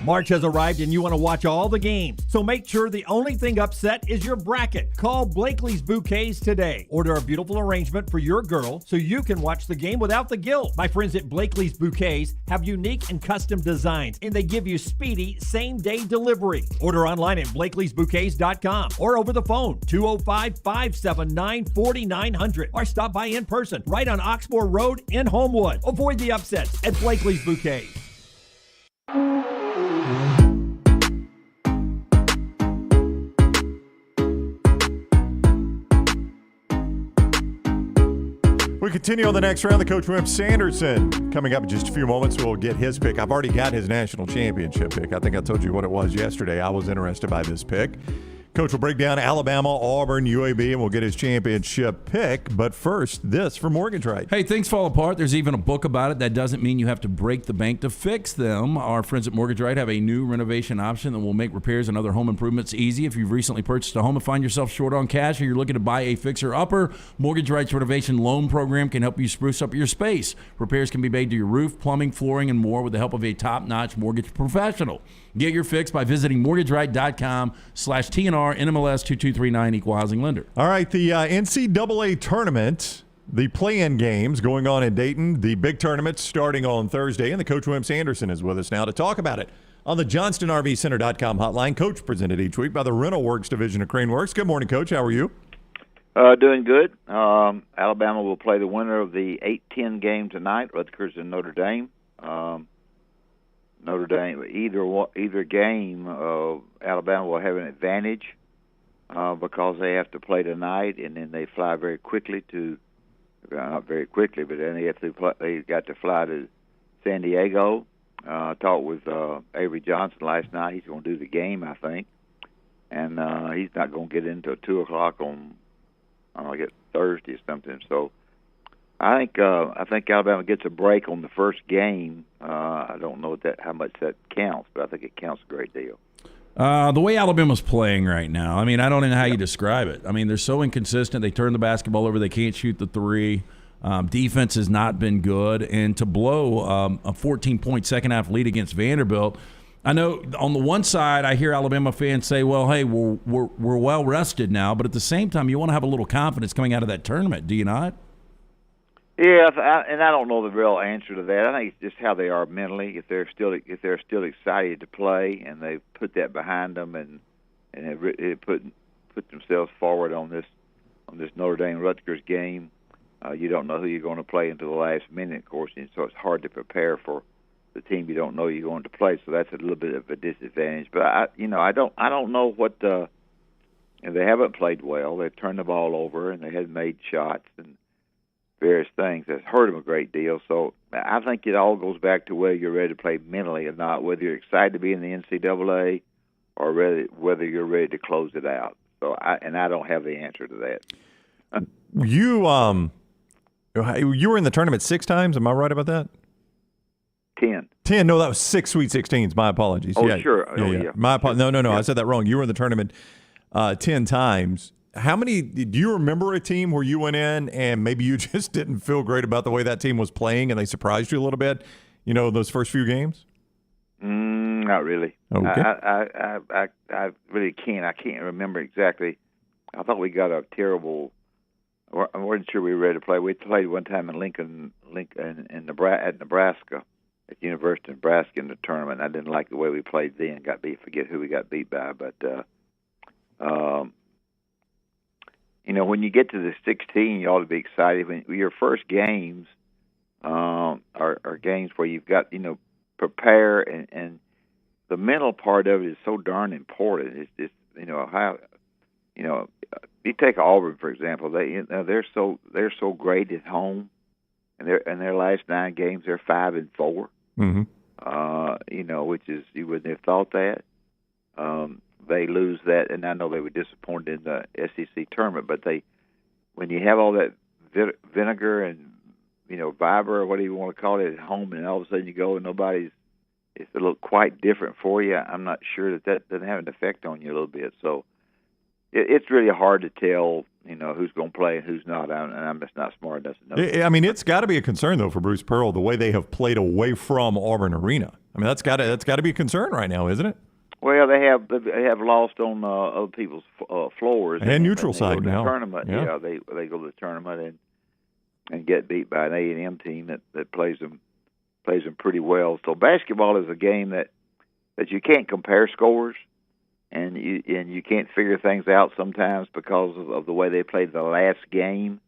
S7: March has arrived and you want to watch all the games. So make sure the only thing upset is your bracket. Call Blakely's Bouquets today. Order a beautiful arrangement for your girl so you can watch the game without the guilt. My friends at Blakely's Bouquets have unique and custom designs, and they give you speedy same-day delivery. Order online at blakeleysbouquets.com or over the phone, 205-579-4900, or stop by in person right on Oxmoor Road in Homewood. Avoid the upsets at Blakely's Bouquets.
S1: We continue on the next round. The coach, Wimp Sanderson, coming up in just a few moments. We'll get his pick. I've already got his national championship pick. I think I told you what it was yesterday. I was interested by this pick. Coach will break down Alabama, Auburn, UAB, and we'll get his championship pick. But first, this for Mortgage Right.
S4: Hey, things fall apart. There's even a book about it. That doesn't mean you have to break the bank to fix them. Our friends at Mortgage Right have a new renovation option that will make repairs and other home improvements easy. If you've recently purchased a home and find yourself short on cash, or you're looking to buy a fixer-upper, Mortgage Right's renovation loan program can help you spruce up your space. Repairs can be made to your roof, plumbing, flooring, and more with the help of a top-notch mortgage professional. Get your fix by visiting mortgageright.com/TNR NMLS 2239 Equal Housing Lender.
S1: All right, the NCAA tournament, the play-in games going on in Dayton, the big tournament starting on Thursday, and the coach Wimp Sanderson is with us now to talk about it on the JohnstonRVCenter.com hotline. Coach, presented each week by the Rental Works division of Crane Works. Good morning, Coach. How are you?
S12: Doing good. Alabama will play the winner of the 8-10 game tonight, Rutgers and Notre Dame. Notre Dame, either game, Alabama will have an advantage because they have to play tonight, and then they fly very quickly to, not very quickly, but then they got to fly to San Diego. I talked with Avery Johnson last night. He's going to do the game, I think, and he's not going to get in until 2 o'clock on, I guess, Thursday or something. So I think Alabama gets a break on the first game. I don't know how much that counts, but I think it counts a great deal.
S4: The way Alabama's playing right now, I mean, I don't know how you describe it. I mean, they're so inconsistent. They turn the basketball over. They can't shoot the three. Defense has not been good. And to blow a 14-point second-half lead against Vanderbilt, I know on the one side I hear Alabama fans say, well, hey, we're well-rested now. But at the same time, you want to have a little confidence coming out of that tournament, do you not?
S12: Yeah, and I don't know the real answer to that. I think it's just how they are mentally. If they're still excited to play and they put that behind them and have put themselves forward on this Notre Dame Rutgers game, you don't know who you're going to play until the last minute, of course, and so it's hard to prepare for the team you don't know you're going to play. So that's a little bit of a disadvantage. But I don't know what they haven't played well. They've turned the ball over and they haven't made shots and various things that's hurt them a great deal. So I think it all goes back to whether you're ready to play mentally or not, whether you're excited to be in the NCAA or whether you're ready to close it out. So I don't have the answer to that.
S1: You were in the tournament 6 times. Am I right about that?
S12: 10.
S1: No, that was 6 Sweet 16s. My apologies.
S12: Oh,
S1: yeah.
S12: Sure.
S1: Yeah. My apologies. No.
S12: Yeah.
S1: I said that wrong. You were in the tournament 10 times. How many do you remember a team where you went in and maybe you just didn't feel great about the way that team was playing and they surprised you a little bit, those first few games?
S12: Not really.
S1: Okay.
S12: I really can't. I can't remember exactly. I thought we got a terrible – I wasn't sure we were ready to play. We played one time in Lincoln at Nebraska, at the University of Nebraska in the tournament. I didn't like the way we played then. Got beat. Forget who we got beat by. But, when you get to the 16, you ought to be excited. When your first games are games where you've got, prepare, and the mental part of it is so darn important. It's just, how, you take Auburn, for example. They're so great at home, and their last 9 games they're 5-4.
S1: Mm-hmm.
S12: which is you wouldn't have thought that. They lose that, and I know they were disappointed in the SEC tournament, but when you have all that vinegar and Viber or whatever you want to call it at home, and all of a sudden you go and it's a little quite different for you. I'm not sure that doesn't have an effect on you a little bit. So it's really hard to tell, who's going to play and who's not. I'm just not smart enough to know.
S1: I mean, it's got to be a concern though for Bruce Pearl the way they have played away from Auburn Arena. I mean, that's got to be a concern right now, isn't it?
S12: Well, they have lost on other people's floors
S1: and neutral side now.
S12: Tournament, yeah, they go to the tournament and get beat by an A&M team that plays them pretty well. So basketball is a game that you can't compare scores, and you can't figure things out sometimes because of the way they played the last game.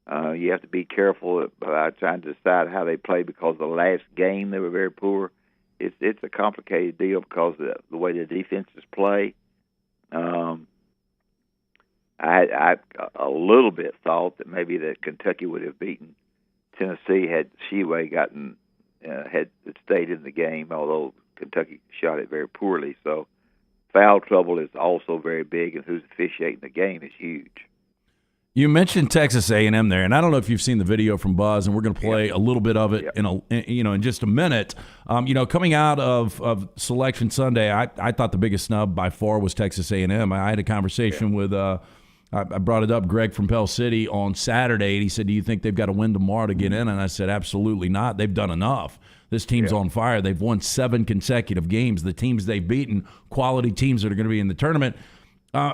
S12: You have to be careful about trying to decide how they play because the last game they were very poor. It's a complicated deal because of the way the defenses play. I a little bit thought that maybe that Kentucky would have beaten Tennessee had Sheway had stayed in the game, although Kentucky shot it very poorly. So foul trouble is also very big, and who's officiating the game is huge.
S4: You mentioned Texas A&M there, and I don't know if you've seen the video from Buzz, and we're going to play a little bit of it in just a minute. Coming out of Selection Sunday, I thought the biggest snub by far was Texas A&M. I had a conversation with I brought it up, Greg from Pell City on Saturday, and he said, "Do you think they've got to win tomorrow to get in?" And I said, "Absolutely not. They've done enough. This team's on fire. They've won 7 consecutive games. The teams they've beaten, quality teams that are going to be in the tournament."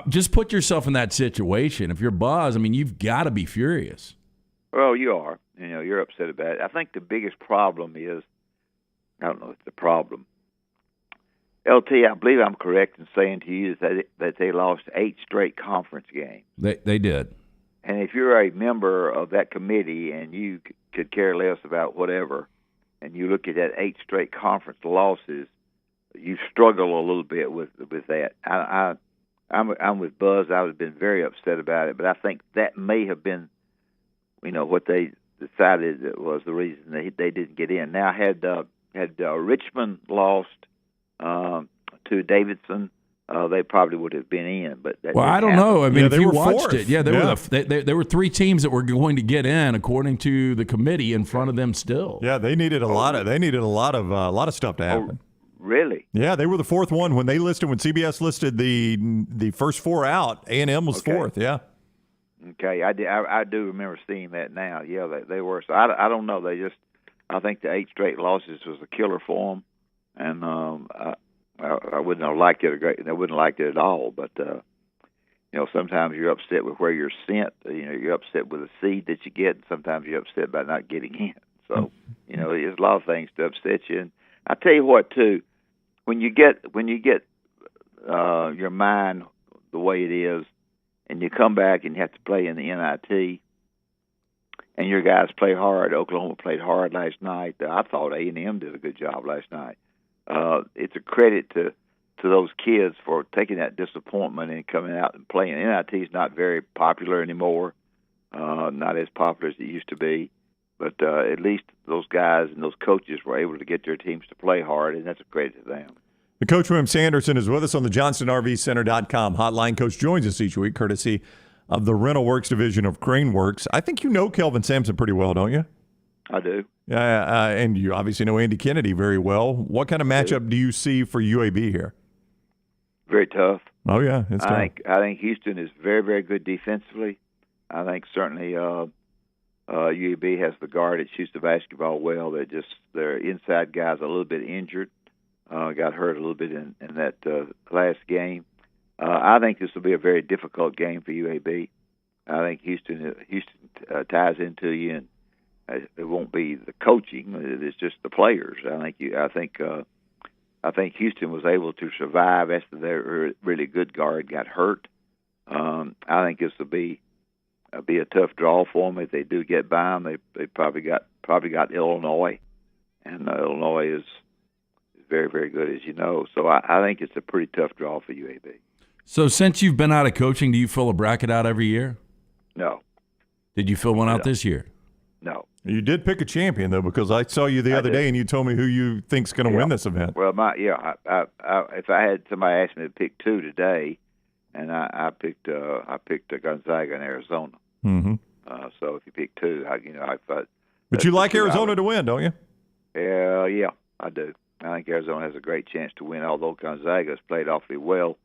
S4: Just put yourself in that situation. If you're Buzz, I mean, you've got to be furious.
S12: Well, you are. You're upset about it. I think the biggest problem is, I don't know if it's the problem. LT, I believe I'm correct in saying to you that they lost 8 straight conference games.
S4: They did.
S12: And if you're a member of that committee and you could care less about whatever, and you look at that 8 straight conference losses, you struggle a little bit with that. I'm with Buzz. I would have been very upset about it, but I think that may have been, what they decided that was the reason they didn't get in. Now, had Richmond lost to Davidson, they probably would have been in. But
S4: I don't know. I mean, if you watched
S1: fourth.
S4: it, there were 3 teams that were going to get in according to the committee in front of them still.
S1: Yeah, they needed a lot of stuff to happen.
S12: Really?
S1: Yeah, they were the 4th one when CBS listed the first 4 out. A&M was 4th. Yeah.
S12: Okay, I do remember seeing that now. Yeah, they were. So I don't know. I think the 8 straight losses was a killer for them, and I wouldn't have liked it. I wouldn't have liked it at all. But sometimes you're upset with where you're sent. You're upset with the seed that you get, and sometimes you're upset by not getting in. So there's a lot of things to upset you. And I tell you what, too. When you get your mind the way it is, and you come back and you have to play in the NIT, and your guys play hard. Oklahoma played hard last night. I thought A&M did a good job last night. It's a credit to those kids for taking that disappointment and coming out and playing. NIT is not very popular anymore, not as popular as it used to be. But at least those guys and those coaches were able to get their teams to play hard, and that's a credit to them.
S1: The Coach Wimp Sanderson is with us on the JohnstonRVCenter.com hotline. Coach joins us each week, courtesy of the Rental Works division of Crane Works. I think you know Kelvin Sampson pretty well, don't you?
S12: I do.
S1: And you obviously know Andy Kennedy very well. What kind of matchup do you see for UAB here?
S12: Very tough.
S1: Oh, yeah. It's tough.
S12: I think Houston is very, very good defensively. I think certainly UAB has the guard that shoots the basketball well. Their inside guy's a little bit injured. Got hurt a little bit in that last game. I think this will be a very difficult game for UAB. I think Houston ties into you, and it won't be the coaching; it's just the players. I think Houston was able to survive after their really good guard got hurt. I think this will be a tough draw for them if they do get by them. They probably got Illinois, and Illinois is very, very good, as you know. So I think it's a pretty tough draw for UAB.
S4: So since you've been out of coaching, do you fill a bracket out every year?
S12: No.
S4: Did you fill one out this year?
S12: No.
S1: You did pick a champion, though, because I saw you the other day and you told me who you think's going to win this event.
S12: Well, if I had somebody ask me to pick two today, and I picked Gonzaga in Arizona.
S1: Mm-hmm.
S12: So if you pick two, I thought.
S1: But you like Arizona to win, don't you?
S12: Yeah, I do. I think Arizona has a great chance to win, although Gonzaga's played awfully well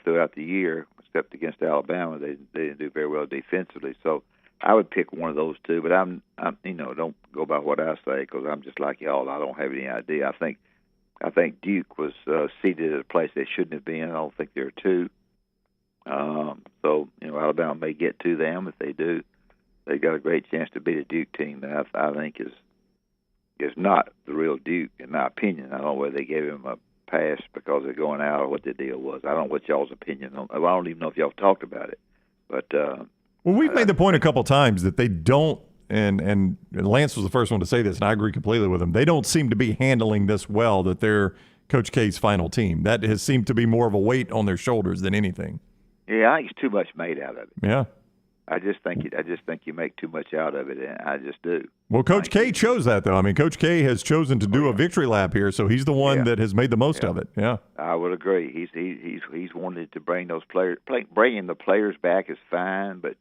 S12: throughout the year, except against Alabama. They didn't do very well defensively. So I would pick one of those two. But I'm don't go by what I say, because I'm just like y'all. I don't have any idea. I think Duke was seated at a place they shouldn't have been. I don't think there are two. So Alabama may get to them. If they do, they got a great chance to beat a Duke team that I think is not the real Duke, in my opinion. I don't know whether they gave him a pass because they're going out or what the deal was. I don't know what y'all's opinion on. I don't even know if y'all talked about it. But
S1: well, we've made the point a couple times that they don't, and Lance was the first one to say this, and I agree completely with him. They don't seem to be handling this well. That they're Coach K's final team. That has seemed to be more of a weight on their shoulders than anything.
S12: Yeah, I think it's too much made out of it.
S1: Yeah.
S12: I just think you make too much out of it, and I just do.
S1: Well, Coach K chose that, though. I mean, Coach K has chosen to do a victory lap here, so he's the one that has made the most of it. Yeah,
S12: I would agree. He's wanted to bring those players. Bringing the players back is fine, but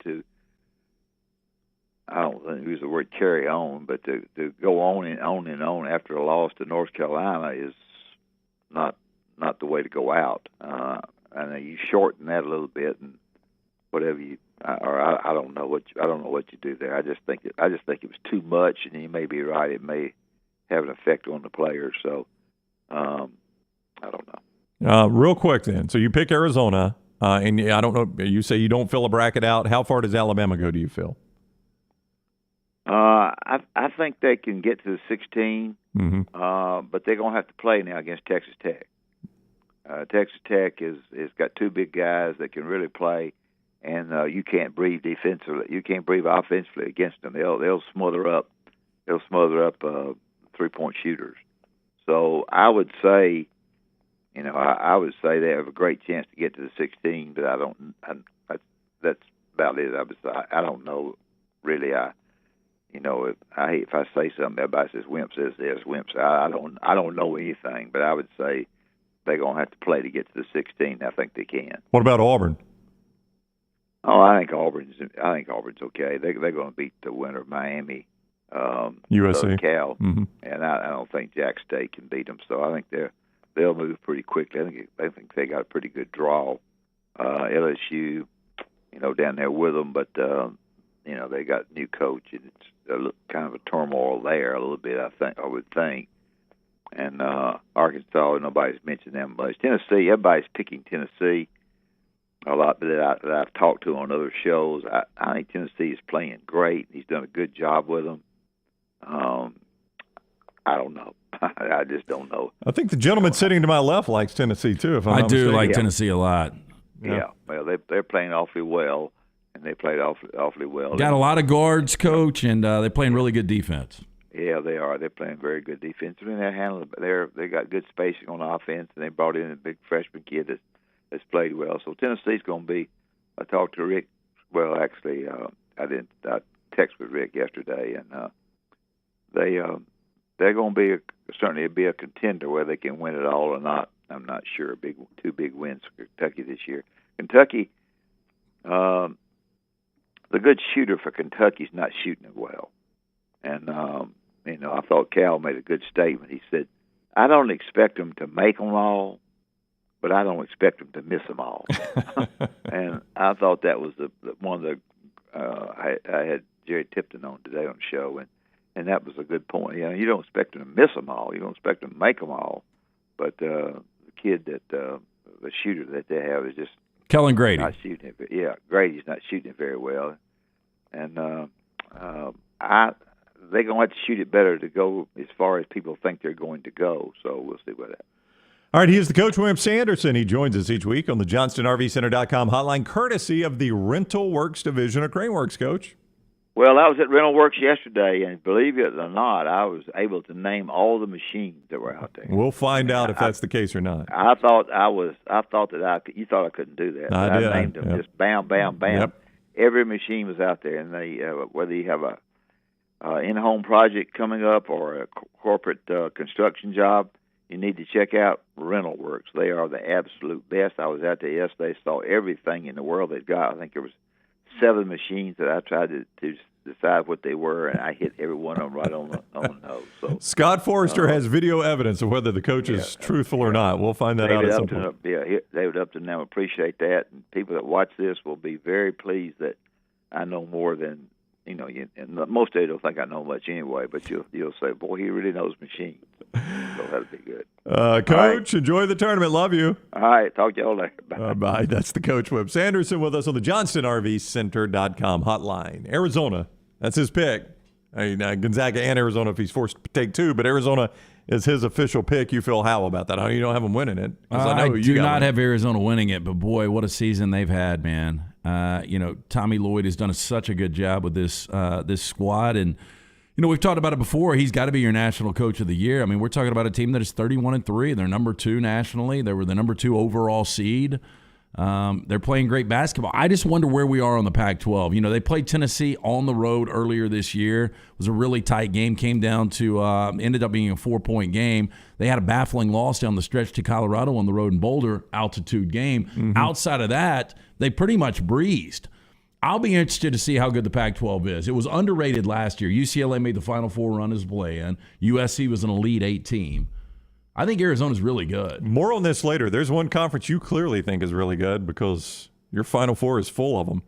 S12: I don't use the word carry on, but to go on and on and on after a loss to North Carolina is not the way to go out. And you shorten that a little bit, and whatever you. I don't know what you do there. I just think it was too much, and you may be right. It may have an effect on the players. So I don't know.
S1: Real quick then. So you pick Arizona, and I don't know. You say you don't fill a bracket out. How far does Alabama go? Do you feel?
S12: I think they can get to the 16, but they're going to have to play now against Texas Tech. Texas Tech is got two big guys that can really play. And you can't breathe defensively. You can't breathe offensively against them. They'll smother up. They'll smother up 3-point shooters. So I would say, I would say they have a great chance to get to the 16. But I don't. That's about it. I don't know really. If I say something, everybody says Wimp says this. Wimp says I don't know anything. But I would say they're gonna have to play to get to the 16. I think they can.
S1: What about Auburn?
S12: Oh, I think Auburn's okay. They're going to beat the winner of Miami,
S1: USC,
S12: Cal,
S1: and
S12: I don't think Jack State can beat them. So I think they'll move pretty quickly. I think they got a pretty good draw. LSU, down there with them, but they got a new coach, and it's kind of a turmoil there a little bit. I would think. And Arkansas, nobody's mentioned them much. Tennessee, everybody's picking Tennessee. A lot that I've talked to on other shows. I think Tennessee is playing great. He's done a good job with them. I don't know. I just don't know.
S1: I think the gentleman sitting to my left likes Tennessee too. If I'm not
S4: do
S1: mistaken.
S4: like Tennessee a lot.
S12: Yeah. Well, they're playing awfully well, and they played awfully well.
S4: Got a lot of guards, Coach, and they're playing really good defense.
S12: Yeah, they are. They're playing very good defense. I mean, they got good spacing on offense, and they brought in a big freshman kid that's played well. So Tennessee's going to be. I talked to Rick. Well, actually, I texted with Rick yesterday, and they're going to certainly be a contender. Whether they can win it all or not, I'm not sure. Two big wins for Kentucky this year. Kentucky, the good shooter for Kentucky's not shooting it well, and I thought Cal made a good statement. He said, "I don't expect them to make them all, but I don't expect them to miss them all." And I thought that was one of the I had Jerry Tipton on today on the show, and that was a good point. You don't expect them to miss them all. You don't expect them to make them all. But the kid the shooter that they have is just
S4: Kellen Grady.
S12: Not shooting it. Yeah, Grady's not shooting it very well, and they're going to have to shoot it better to go as far as people think they're going to go. So we'll see what happens.
S1: All right, he is the coach, Wimp Sanderson. He joins us each week on the JohnstonRVCenter.com hotline, courtesy of the Rental Works division of Crane Works, Coach.
S12: Well, I was at Rental Works yesterday, and believe it or not, I was able to name all the machines that were out there.
S1: We'll find out if that's the case or not.
S12: You thought I couldn't do that.
S1: I did.
S12: I named them just bam, bam, bam.
S1: Yep.
S12: Every machine was out there, and they whether you have a in-home project coming up or a corporate construction job, you need to check out Rental Works. They are the absolute best. I was out there yesterday, saw everything in the world they've got. I think there was 7 machines that I tried to decide what they were, and I hit every one of them right on the nose. So
S1: Scott Forrester has video evidence of whether the coach is truthful or not. We'll find that out at some point.
S12: David Upton, now appreciate that. And people that watch this will be very pleased that I know more than, and most of you don't think I know much anyway, but you'll say, boy, he really knows machines. So that'll be good.
S1: Coach, right. Enjoy the tournament. Love you.
S12: All right. Talk to y'all later. Bye.
S1: Bye. That's the coach, Wimp Sanderson, with us on the JohnstonRVCenter.com hotline. Arizona, that's his pick. Gonzaga and Arizona if he's forced to take 2, but Arizona is his official pick. You feel how about that? You don't have them winning it.
S4: I do not have Arizona winning it, but boy, what a season they've had, man. Tommy Lloyd has done such a good job with this squad, and we've talked about it before. He's got to be your national coach of the year. I mean, we're talking about a team that is 31-3. They're number 2 nationally. They were the number 2 overall seed. They're playing great basketball. I just wonder where we are on the Pac-12. They played Tennessee on the road earlier this year. It was a really tight game. Came down to ended up being a 4-point game. They had a baffling loss down the stretch to Colorado on the road in Boulder, altitude game. Mm-hmm. Outside of that, they pretty much breezed. I'll be interested to see how good the Pac-12 is. It was underrated last year. UCLA made the Final Four run as a play-in. USC was an Elite 8 team. I think Arizona's really good.
S1: More on this later. There's one conference you clearly think is really good because your Final Four is full of them.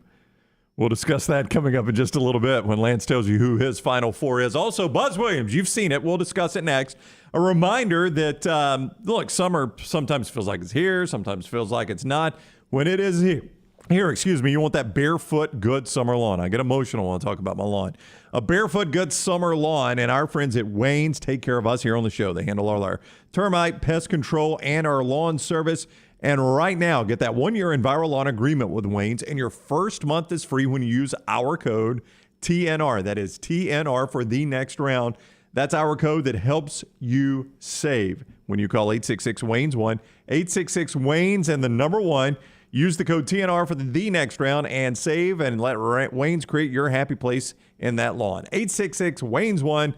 S1: We'll discuss that coming up in just a little bit when Lance tells you who his Final Four is. Also, Buzz Williams, you've seen it. We'll discuss it next. A reminder that, look, summer sometimes feels like it's here, sometimes feels like it's not. When it is here, you want that barefoot good summer lawn. I get emotional when I talk about my lawn. A barefoot good summer lawn, and our friends at Wayne's take care of us here on the show. They handle all our termite, pest control, and our lawn service. And right now, get that 1-year EnviroLawn agreement with Wayne's, and your first month is free when you use our code TNR. That is TNR for the next round. That's our code that helps you save when you call 866-WAYNES-1. 866-WAYNES and the number 1. Use the code TNR for the next round and save and let Wayne's create your happy place in that lawn. 866-WAYNES-1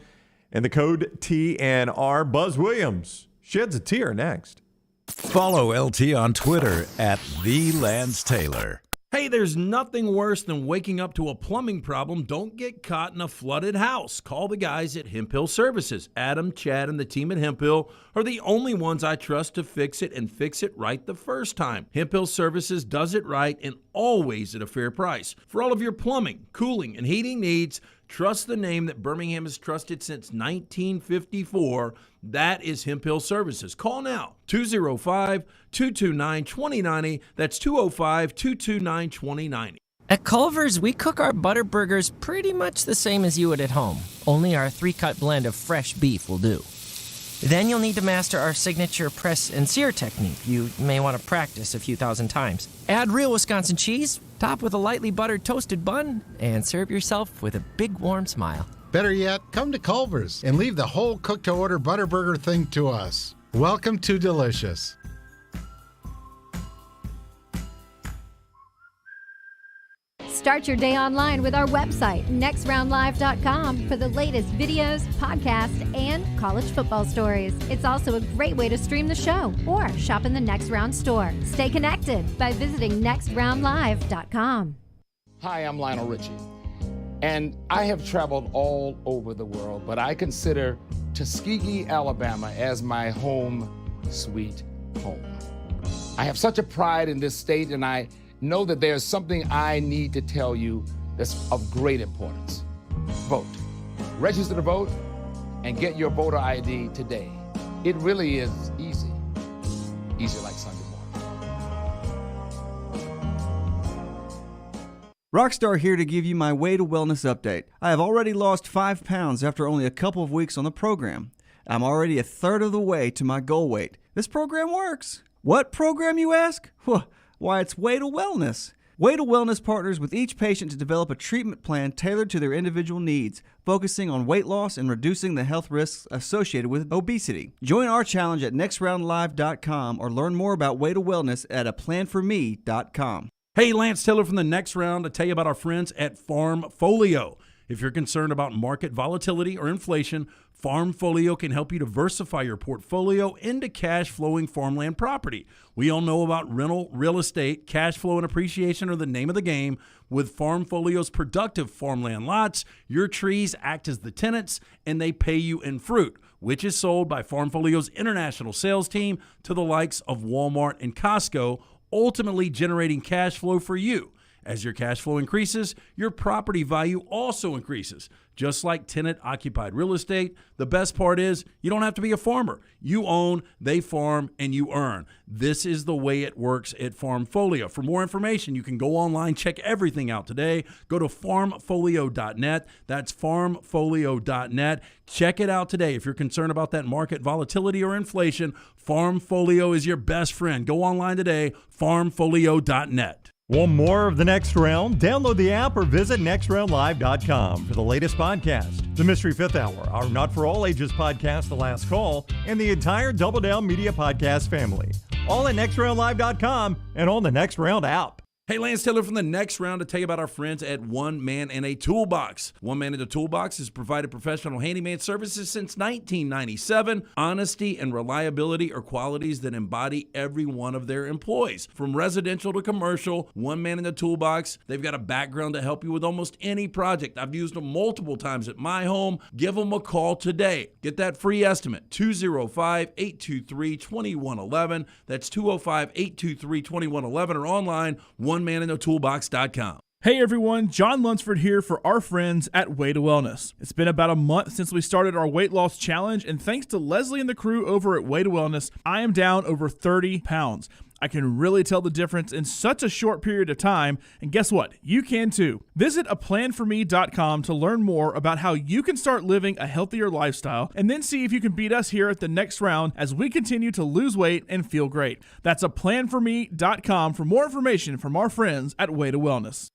S1: and the code TNR. Buzz Williams sheds a tear next.
S5: Follow LT on Twitter at @TheLanceTaylor.
S10: Hey, there's nothing worse than waking up to a plumbing problem. Don't get caught in a flooded house. Call the guys at Hemp Hill Services. Adam, Chad, and the team at Hemp Hill are the only ones I trust to fix it and fix it right the first time. Hemp Hill Services does it right and always at a fair price. For all of your plumbing, cooling, and heating needs, trust the name that Birmingham has trusted since 1954. That is Hemp Hill Services. Call now, 205-229-2090. That's 205-229-2090.
S13: At Culver's, we cook our butter burgers pretty much the same as you would at home. Only our 3-cut blend of fresh beef will do. Then you'll need to master our signature press and sear technique. You may want to practice a few thousand times. Add real Wisconsin cheese, top with a lightly buttered toasted bun, and serve yourself with a big warm smile.
S14: Better yet, come to Culver's and leave the whole cook-to-order butter burger thing to us. Welcome to Delicious.
S15: Start your day online with our website, nextroundlive.com, for the latest videos, podcasts, and college football stories. It's also a great way to stream the show or shop in the Next Round store. Stay connected by visiting nextroundlive.com.
S16: Hi, I'm Lionel Richie, and I have traveled all over the world, but I consider Tuskegee, Alabama as my home sweet home. I have such a pride in this state, and I know that there's something I need to tell you that's of great importance. Vote. Register to vote and get your voter ID today. It really is easy. Easy like Sunday morning.
S3: Rockstar here to give you my Way to Wellness update. I have already lost 5 pounds after only a couple of weeks on the program. I'm already a third of the way to my goal weight. This program works. What program, you ask? Why, it's Way to Wellness. Way to Wellness partners with each patient to develop a treatment plan tailored to their individual needs, focusing on weight loss and reducing the health risks associated with obesity. Join our challenge at nextroundlive.com or learn more about Way to Wellness at aplanforme.com.
S10: Hey, Lance Taylor from the Next Round to tell you about our friends at Farm Folio. If you're concerned about market volatility or inflation, Farmfolio can help you diversify your portfolio into cash-flowing farmland property. We all know about rental real estate. Cash flow and appreciation are the name of the game. With Farmfolio's productive farmland lots, your trees act as the tenants, and they pay you in fruit, which is sold by Farmfolio's international sales team to the likes of Walmart and Costco, ultimately generating cash flow for you. As your cash flow increases, your property value also increases. Just like tenant-occupied real estate, the best part is you don't have to be a farmer. You own, they farm, and you earn. This is the way it works at Farmfolio. For more information, you can go online, check everything out today. Go to farmfolio.net. That's farmfolio.net. Check it out today. If you're concerned about that market volatility or inflation, Farmfolio is your best friend. Go online today, farmfolio.net.
S1: Want more of The Next Round? Download the app or visit nextroundlive.com for the latest podcast, The Mystery Fifth Hour, our Not For All Ages podcast, The Last Call, and the entire Double Down Media podcast family. All at nextroundlive.com and on the Next Round app.
S10: Hey, Lance Taylor from the Next Round to tell you about our friends at One Man and a Toolbox. One Man and a Toolbox has provided professional handyman services since 1997. Honesty and reliability are qualities that embody every one of their employees. From residential to commercial, One Man and a Toolbox, they've got a background to help you with almost any project. I've used them multiple times at my home. Give them a call today. Get that free estimate, 205-823-2111. That's 205-823-2111 or online, OneManInAToolbox.com.
S17: Hey everyone, John Lunsford here for our friends at Way to Wellness. It's been about a month since we started our weight loss challenge, and thanks to Leslie and the crew over at Way to Wellness, I am down over 30 pounds. I can really tell the difference in such a short period of time, and guess what? You can too. Visit aplanforme.com to learn more about how you can start living a healthier lifestyle, and then see if you can beat us here at the Next Round as we continue to lose weight and feel great. That's aplanforme.com for more information from our friends at Way to Wellness.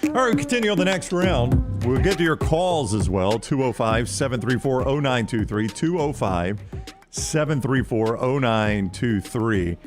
S1: All right, we continue on the Next Round. We'll get to your calls as well. 205-734-0923. 205-734-0923.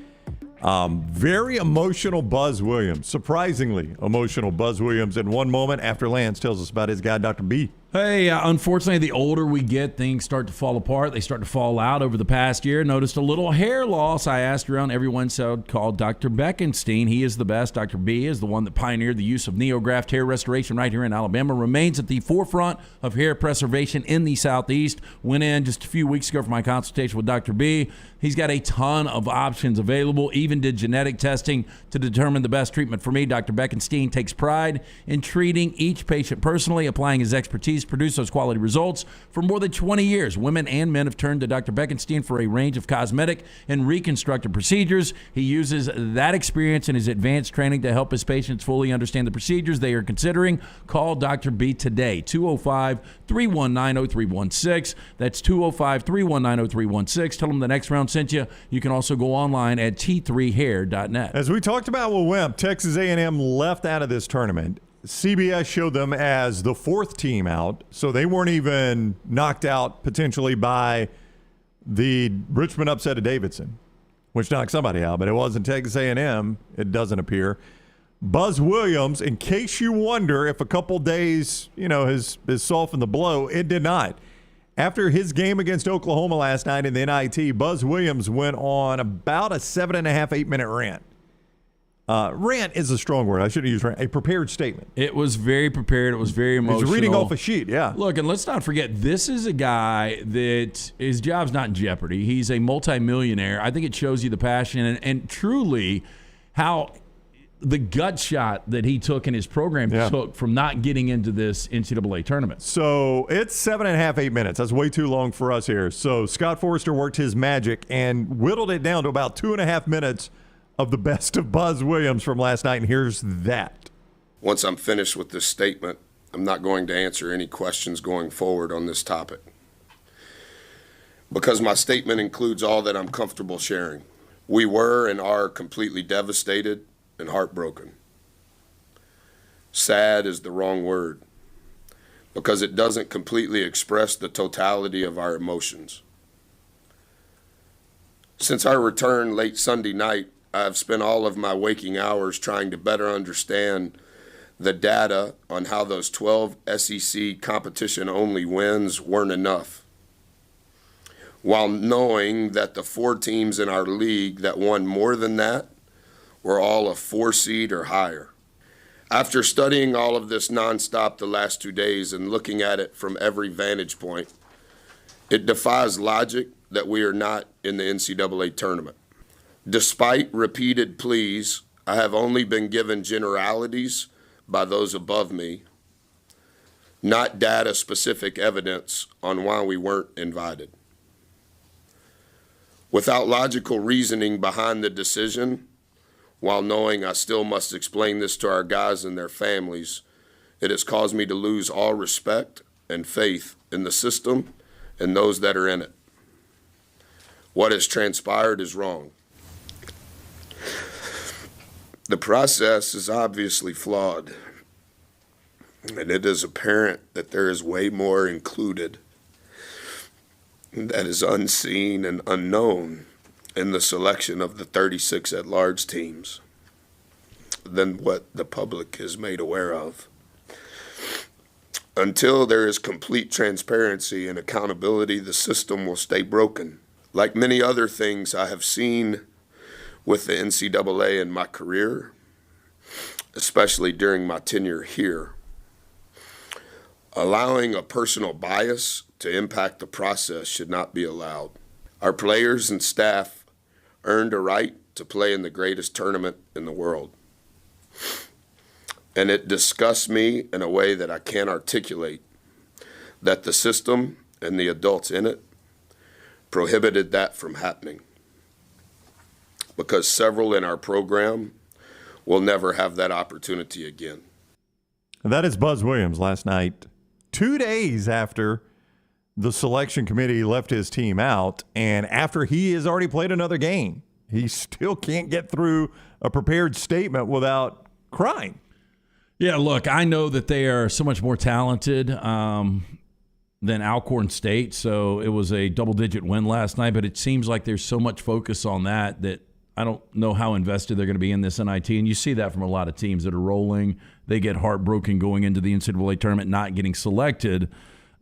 S1: Very emotional Buzz Williams. Surprisingly emotional Buzz Williams in one moment after Lance tells us about his guy, Dr. B.
S4: Hey, unfortunately, the older we get, things start to fall apart. They start to fall out over the past year. Noticed a little hair loss. I asked around. Everyone said called Dr. Beckenstein. He is the best. Dr. B is the one that pioneered the use of NeoGraft hair restoration right here in Alabama. Remains at the forefront of hair preservation in the Southeast. Went in just a few weeks ago for my consultation with Dr. B. He's got a ton of options available, even did genetic testing to determine the best treatment for me. Dr. Beckenstein takes pride in treating each patient personally, applying his expertise, produce those quality results. For more than 20 years, women and men have turned to Dr. Beckenstein for a range of cosmetic and reconstructive procedures. He uses that experience and his advanced training to help his patients fully understand the procedures they are considering. Call Dr. B today, 205-319-0316. That's 205-319-0316. Tell him the Next Round sent you. You can also go online at t3hair.net.
S1: As we talked about with Wimp, Texas A&M left out of this tournament. CBS showed them as the fourth team out, so they weren't even knocked out potentially by the Richmond upset of Davidson, which knocked somebody out, but it wasn't Texas A&M, it doesn't appear. Buzz Williams, in case you wonder if a couple days, has softened the blow, it did not. After his game against Oklahoma last night in the NIT, Buzz Williams went on about a 7.5, 8-minute rant. Rant is a strong word. I shouldn't use rant. A prepared statement.
S4: It was very prepared. It was very emotional.
S1: He's reading off a sheet, yeah.
S4: Look, and let's not forget, this is a guy that his job's not in jeopardy. He's a multimillionaire. I think it shows you the passion and truly how the gut shot that he took in his program took from not getting into this NCAA tournament.
S1: So it's 7.5, 8 minutes. That's way too long for us here. So Scott Forrester worked his magic and whittled it down to about 2.5 minutes of the best of Buzz Williams from last night, and here's that.
S18: Once I'm finished with this statement, I'm not going to answer any questions going forward on this topic, because my statement includes all that I'm comfortable sharing. We were and are completely devastated and heartbroken. Sad is the wrong word, because it doesn't completely express the totality of our emotions. Since our return late Sunday night, I have spent all of my waking hours trying to better understand the data on how those 12 SEC competition-only wins weren't enough, while knowing that the 4 teams in our league that won more than that were all a 4 seed or higher. After studying all of this nonstop the last 2 days and looking at it from every vantage point, it defies logic that we are not in the NCAA tournament. Despite repeated pleas, I have only been given generalities by those above me, not data-specific evidence on why we weren't invited. Without logical reasoning behind the decision, while knowing I still must explain this to our guys and their families, it has caused me to lose all respect and faith in the system and those that are in it. What has transpired is wrong. The process is obviously flawed, and it is apparent that there is way more included that is unseen and unknown in the selection of the 36 at-large teams than what the public is made aware of. Until there is complete transparency and accountability, the system will stay broken. Like many other things I have seen with the NCAA in my career, especially during my tenure here, allowing a personal bias to impact the process should not be allowed. Our players and staff earned a right to play in the greatest tournament in the world. And it disgusts me in a way that I can't articulate that the system and the adults in it prohibited that from happening, because several in our program will never have that opportunity again.
S1: That is Buzz Williams last night, 2 days after the selection committee left his team out, and after he has already played another game. He still can't get through a prepared statement without crying.
S4: Yeah, look, I know that they are so much more talented than Alcorn State, so it was a double-digit win last night, but it seems like there's so much focus on that I don't know how invested they're going to be in this NIT, and you see that from a lot of teams that are rolling. They get heartbroken going into the NCAA tournament, not getting selected.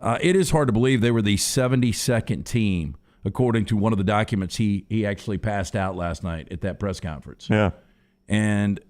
S4: It is hard to believe they were the 72nd team, according to one of the documents he actually passed out last night at that press conference.
S1: Yeah.
S4: And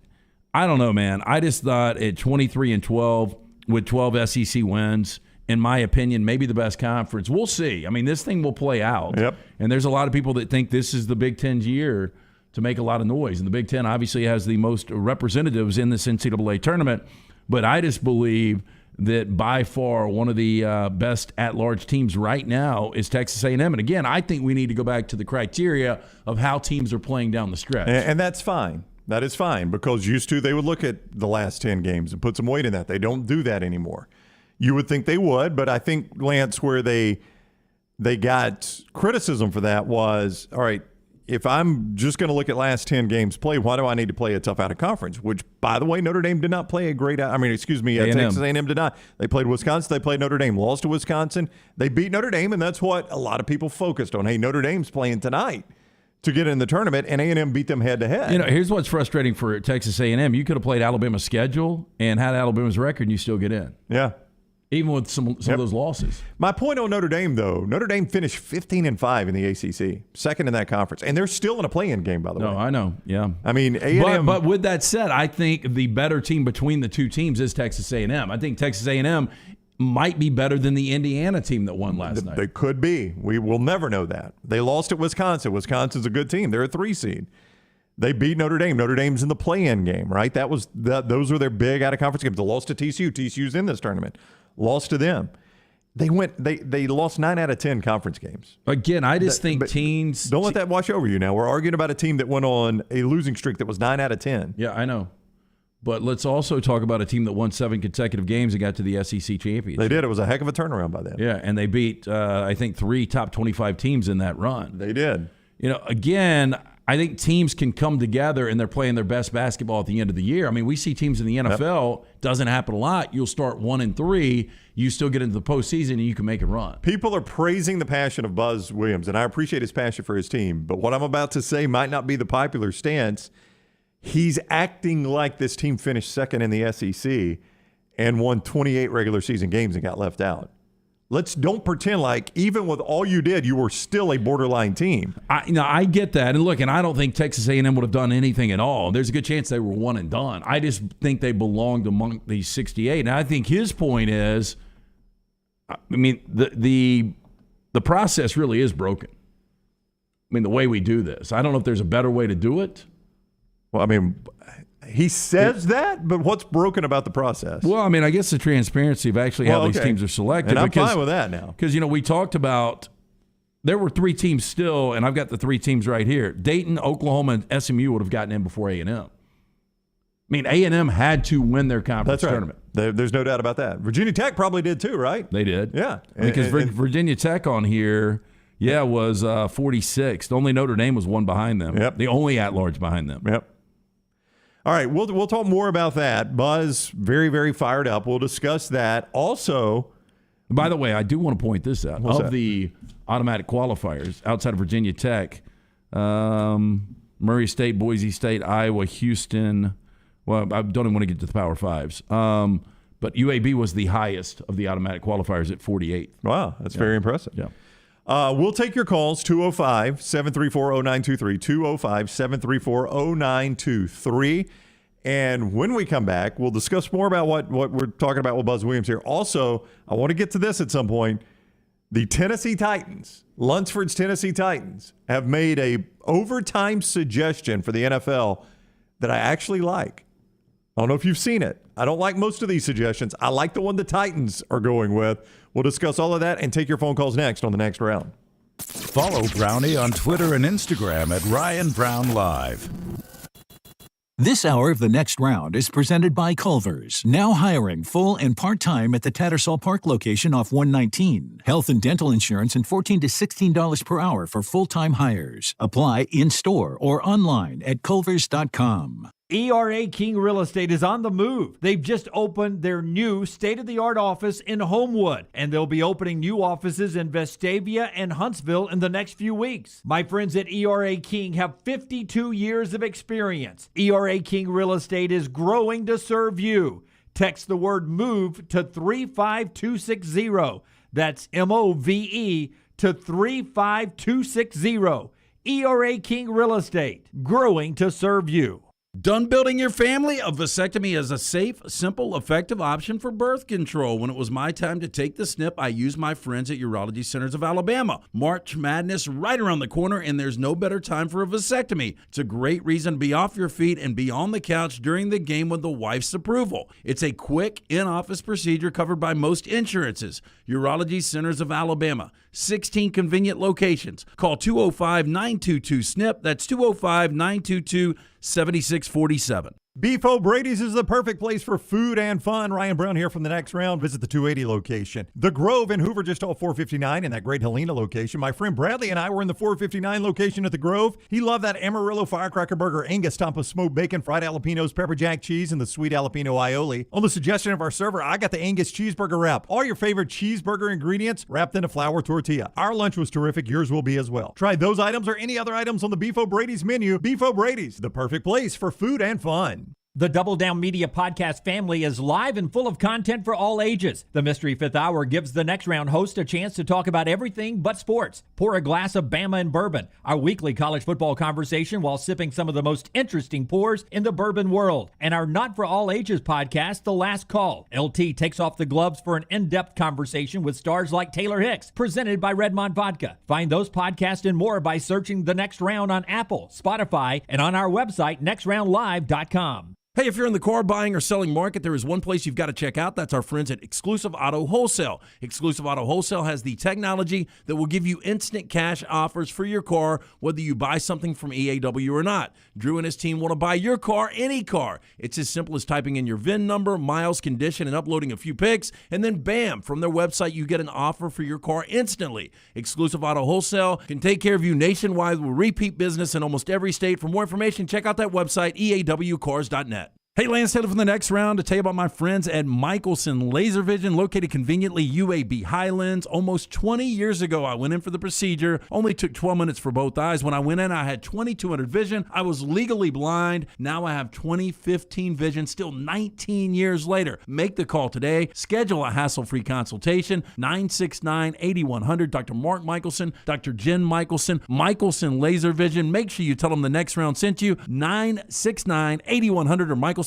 S4: I don't know, man. I just thought at 23-12 with 12 SEC wins, in my opinion, maybe the best conference. We'll see. I mean, this thing will play out.
S1: Yep.
S4: And there's a lot of people that think this is the Big Ten's year to make a lot of noise. And the Big Ten obviously has the most representatives in this NCAA tournament. But I just believe that by far one of the best at-large teams right now is Texas A&M. And again, I think we need to go back to the criteria of how teams are playing down the stretch.
S1: And that's fine. That is fine, because used to they would look at the last 10 games and put some weight in that. They don't do that anymore. You would think they would, but I think, Lance, where they got criticism for that was, all right, if I'm just going to look at last 10 games played, why do I need to play a tough out-of-conference? Which, by the way, Notre Dame did not play a great – Texas A&M did not. They played Wisconsin. They played Notre Dame. Lost to Wisconsin. They beat Notre Dame, and that's what a lot of people focused on. Hey, Notre Dame's playing tonight to get in the tournament, and A&M beat them head-to-head.
S4: You know, here's what's frustrating for Texas A&M. You could have played Alabama's schedule and had Alabama's record, and you still get in.
S1: Yeah.
S4: Even with some of those losses.
S1: My point on Notre Dame, though, Notre Dame finished 15-5 in the ACC, second in that conference, and they're still in a play-in game, by the way.
S4: No, I know. Yeah.
S1: I mean, A&M.
S4: But with that said, I think the better team between the two teams is Texas A&M. I think Texas A&M might be better than the Indiana team that won last night.
S1: They could be. We will never know that. They lost at Wisconsin. Wisconsin's a good team. They're a 3 seed. They beat Notre Dame. Notre Dame's in the play-in game, right? Those were their big out-of-conference games. They lost to TCU. TCU's in this tournament. Lost to them. They lost 9 out of 10 conference games.
S4: Again, I just think teams.
S1: Don't let that wash over you now. We're arguing about a team that went on a losing streak that was 9 out of 10.
S4: Yeah, I know. But let's also talk about a team that won 7 consecutive games and got to the SEC championship.
S1: They did. It was a heck of a turnaround by them.
S4: Yeah, and they beat, I think, 3 top 25 teams in that run.
S1: They did.
S4: You know, again, I think teams can come together and they're playing their best basketball at the end of the year. I mean, we see teams in the NFL, doesn't happen a lot. You'll start 1-3, you still get into the postseason and you can make a run.
S1: People are praising the passion of Buzz Williams, and I appreciate his passion for his team. But what I'm about to say might not be the popular stance. He's acting like this team finished second in the SEC and won 28 regular season games and got left out. Don't pretend like even with all you did, you were still a borderline team.
S4: I get that. And look, and I don't think Texas A&M would have done anything at all. There's a good chance they were one and done. I just think they belonged among these 68. And I think his point is, I mean, the process really is broken. I mean, the way we do this. I don't know if there's a better way to do it.
S1: Well, I mean, he says that, but what's broken about the process?
S4: Well, I mean, I guess the transparency of actually how these teams are selected.
S1: And I'm fine with that now.
S4: Because, we talked about there were 3 teams still, and I've got the 3 teams right here. Dayton, Oklahoma, and SMU would have gotten in before A&M. I mean, A&M had to win their conference tournament.
S1: There's no doubt about that. Virginia Tech probably did too, right?
S4: They did.
S1: Yeah.
S4: Because Virginia Tech on here, was 46. Only Notre Dame was one behind them.
S1: Yep.
S4: The only at-large behind them.
S1: Yep. All right, we'll talk more about that. Buzz, very, very fired up. We'll discuss that. Also,
S4: by the way, I do want to point this out. Of the automatic qualifiers outside of Virginia Tech, Murray State, Boise State, Iowa, Houston. Well, I don't even want to get to the Power Fives. But UAB was the highest of the automatic qualifiers at 48.
S1: Wow, that's very impressive.
S4: Yeah.
S1: We'll take your calls, 205-734-0923, 205-734-0923. And when we come back, we'll discuss more about what we're talking about with Buzz Williams here. Also, I want to get to this at some point. The Tennessee Titans, Lunsford's Tennessee Titans, have made a overtime suggestion for the NFL that I actually like. I don't know if you've seen it. I don't like most of these suggestions. I like the one the Titans are going with. We'll discuss all of that and take your phone calls next on the next round.
S5: Follow Brownie on Twitter and Instagram at Ryan Brown Live.
S6: This hour of the next round is presented by Culver's, now hiring full and part-time at the Tattersall Park location off 119. Health and dental insurance and $14 to $16 per hour for full-time hires. Apply in-store or online at culvers.com.
S7: ERA King Real Estate is on the move. They've just opened their new state-of-the-art office in Homewood, and they'll be opening new offices in Vestavia and Huntsville in the next few weeks. My friends at ERA King have 52 years of experience. ERA King Real Estate is growing to serve you. Text the word MOVE to 35260. That's MOVE to 35260. ERA King Real Estate, growing to serve you.
S10: Done building your family? A vasectomy is a safe, simple, effective option for birth control. When it was my time to take the snip, I used my friends at Urology Centers of Alabama. March Madness right around the corner, and there's no better time for a vasectomy. It's a great reason to be off your feet and be on the couch during the game with the wife's approval. It's a quick, in-office procedure covered by most insurances. Urology Centers of Alabama, 16 convenient locations. Call 205-922-SNP. That's 205-922-7647.
S1: Beef O'Brady's is the perfect place for food and fun. Ryan Brown here from the next round. Visit the 280 location. The Grove in Hoover, just off 459 in that great Helena location. My friend Bradley and I were in the 459 location at the Grove. He loved that Amarillo Firecracker Burger, Angus Tampa smoked bacon, fried jalapenos, pepper jack cheese, and the sweet jalapeno aioli. On the suggestion of our server, I got the Angus cheeseburger wrap. All your favorite cheeseburger ingredients wrapped in a flour tortilla. Our lunch was terrific. Yours will be as well. Try those items or any other items on the Beef O'Brady's menu. Beef O'Brady's, the perfect place for food and fun.
S7: The Double Down Media podcast family is live and full of content for all ages. The Mystery Fifth Hour gives the next round host a chance to talk about everything but sports. Pour a glass of Bama and bourbon, our weekly college football conversation while sipping some of the most interesting pours in the bourbon world. And our Not For All Ages podcast, The Last Call. LT takes off the gloves for an in-depth conversation with stars like Taylor Hicks, presented by Redmond Vodka. Find those podcasts and more by searching The Next Round on Apple, Spotify, and on our website, nextroundlive.com.
S10: Hey, if you're in the car buying or selling market, there is one place you've got to check out. That's our friends at Exclusive Auto Wholesale. Exclusive Auto Wholesale has the technology that will give you instant cash offers for your car, whether you buy something from EAW or not. Drew and his team want to buy your car, any car. It's as simple as typing in your VIN number, miles, condition, and uploading a few pics, and then bam, from their website, you get an offer for your car instantly. Exclusive Auto Wholesale can take care of you nationwide with repeat business in almost every state. For more information, check out that website, eawcars.net. Hey, Lance Taylor from the next round to tell you about my friends at Michelson Laser Vision, located conveniently UAB Highlands. Almost 20 years ago, I went in for the procedure. Only took 12 minutes for both eyes. When I went in, I had 2200 vision. I was legally blind. Now I have 20/15 vision, still 19 years later. Make the call today. Schedule a hassle-free consultation, 969-8100. Dr. Mark Michelson, Dr. Jen Michelson, Michelson Laser Vision. Make sure you tell them the next round sent you, 969-8100 or MichelsonLaserVision.com.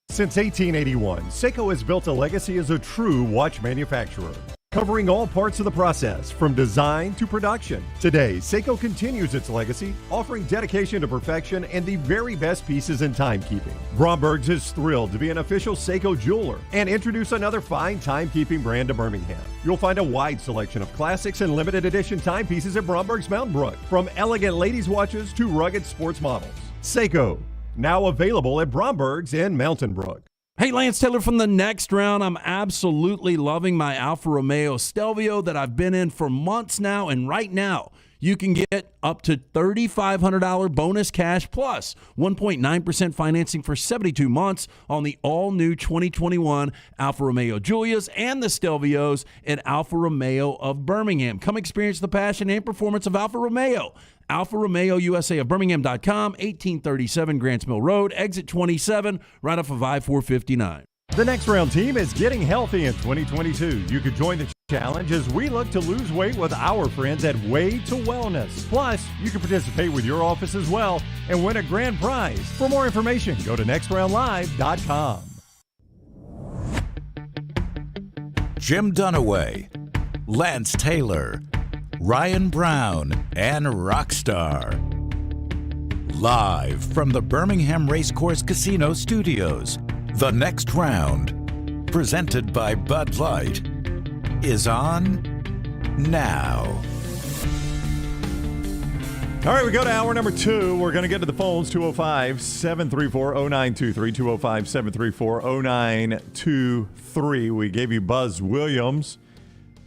S19: Since 1881, Seiko has built a legacy as a true watch manufacturer, covering all parts of the process from design to production. Today, Seiko continues its legacy, offering dedication to perfection and the very best pieces in timekeeping. Bromberg's is thrilled to be an official Seiko jeweler and introduce another fine timekeeping brand to Birmingham. You'll find a wide selection of classics and limited edition timepieces at Bromberg's Mountain Brook, from elegant ladies' watches to rugged sports models. Seiko, now available at Bromberg's in Mountain Brook.
S10: Hey, Lance Taylor from the next round. I'm absolutely loving my Alfa Romeo Stelvio that I've been in for months now, and right now you can get up to $3,500 bonus cash plus 1.9% financing for 72 months on the all-new 2021 Alfa Romeo Giulias and the Stelvios at Alfa Romeo of Birmingham. Come experience the passion and performance of Alfa Romeo. Alfa Romeo USA of Birmingham.com, 1837 Grants Mill Road, exit 27, right off of I-459.
S19: The next round team is getting healthy in 2022. You could join the challenge as we look to lose weight with our friends at Way to Wellness. Plus, you can participate with your office as well and win a grand prize. For more information, go to nextroundlive.com.
S5: Jim Dunaway, Lance Taylor, Ryan Brown, and Rockstar. Live from the Birmingham Racecourse Casino Studios, the next round, presented by Bud Light, is on now.
S19: All right, we go to hour number 2. We're going to get to the phones, 205-734-0923, 205-734-0923. We gave you Buzz Williams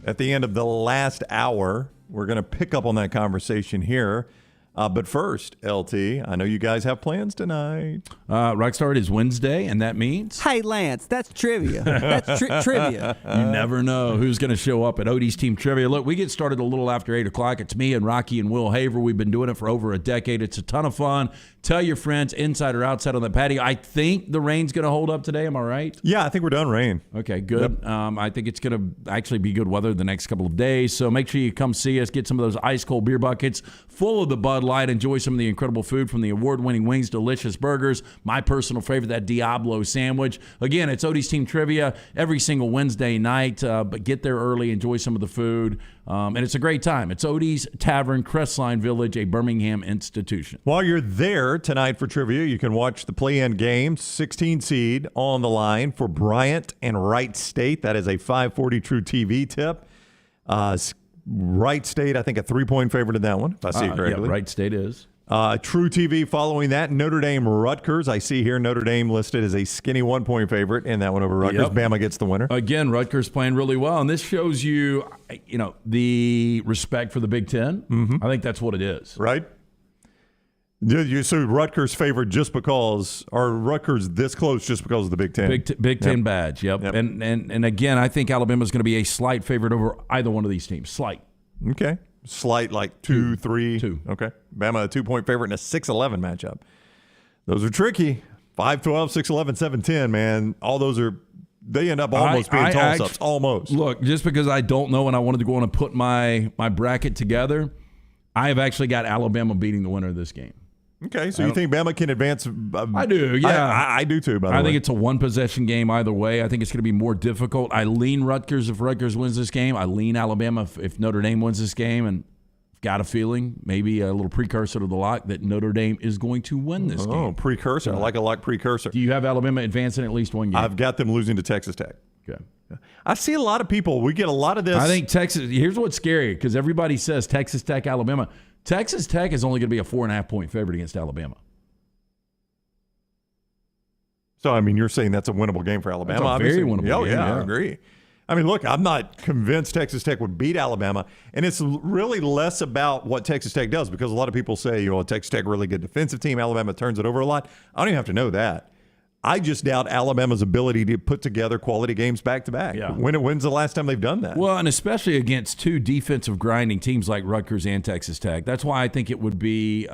S19: at the end of the last hour. We're going to pick up on that conversation here. But first, LT, I know you guys have plans tonight.
S4: Rockstar, it is Wednesday, and that means?
S3: Hey, Lance, that's trivia. That's trivia.
S4: You never know who's going to show up at Odie's Team Trivia. Look, we get started a little after 8 o'clock. It's me and Rocky and Will Haver. We've been doing it for over a decade. It's a ton of fun. Tell your friends, inside or outside on the patio. I think the rain's going to hold up today. Am I right?
S19: Yeah, I think we're done rain.
S4: Okay, good. Yep. I think it's going to actually be good weather the next couple of days. So make sure you come see us. Get some of those ice-cold beer buckets full of the Bud Light. Enjoy some of the incredible food from the award-winning wings, delicious burgers. My personal favorite, that Diablo sandwich. Again, it's Odie's Team Trivia every single Wednesday night. But get there early. Enjoy some of the food. And it's a great time. It's Odie's Tavern, Crestline Village, a Birmingham institution.
S19: While you're there tonight for trivia, you can watch the play-in game, 16 seed on the line for Bryant and Wright State. That is a 540 True TV tip. Wright State, I think, a 3-point favorite in that one, if I see it correctly.
S4: Yeah, Wright State is.
S19: True TV following that, Notre Dame Rutgers. I see here Notre Dame listed as a skinny 1-point favorite in that one over Rutgers. Yep. Bama gets the winner.
S4: Again, Rutgers playing really well, and this shows you, the respect for the Big Ten.
S19: Mm-hmm.
S4: I think that's what it is.
S19: Right? So Rutgers favored just because, or Rutgers this close just because of the Big Ten?
S4: Big Ten badge, yep. And again, I think Alabama's going to be a slight favorite over either one of these teams. Slight.
S19: Okay. Slight, like 2, 3.
S4: 2.
S19: Okay. Bama, a 2-point favorite in a 6-11 matchup. Those are tricky. 5-12, 6-11, 7-10, man. All those are, they end up almost being toss-ups. Almost.
S4: Look, just because I don't know and I wanted to go on and put my bracket together, I have actually got Alabama beating the winner of this game.
S19: Okay, so you think Bama can advance?
S4: I do, yeah.
S19: I do too, by the way.
S4: I think it's a one-possession game either way. I think it's going to be more difficult. I lean Rutgers if Rutgers wins this game. I lean Alabama if Notre Dame wins this game. And got a feeling, maybe a little precursor to the lock, that Notre Dame is going to win this game.
S1: Oh, precursor. I like a lock precursor.
S4: Do you have Alabama advancing at least one game?
S1: I've got them losing to Texas Tech.
S4: Okay.
S1: I see a lot of people. We get a lot of this.
S4: I think Texas. Here's what's scary, because everybody says Texas Tech, Alabama. Texas Tech is only going to be a 4.5-point favorite against Alabama.
S1: So, I mean, you're saying that's a winnable game for Alabama?
S4: That's a very winnable game.
S1: Yeah, I agree. I mean, look, I'm not convinced Texas Tech would beat Alabama, and it's really less about what Texas Tech does, because a lot of people say, Texas Tech really good defensive team. Alabama turns it over a lot. I don't even have to know that. I just doubt Alabama's ability to put together quality games back-to-back.
S4: Yeah.
S1: When's the last time they've done that?
S4: Well, and especially against two defensive grinding teams like Rutgers and Texas Tech. That's why I think it would be,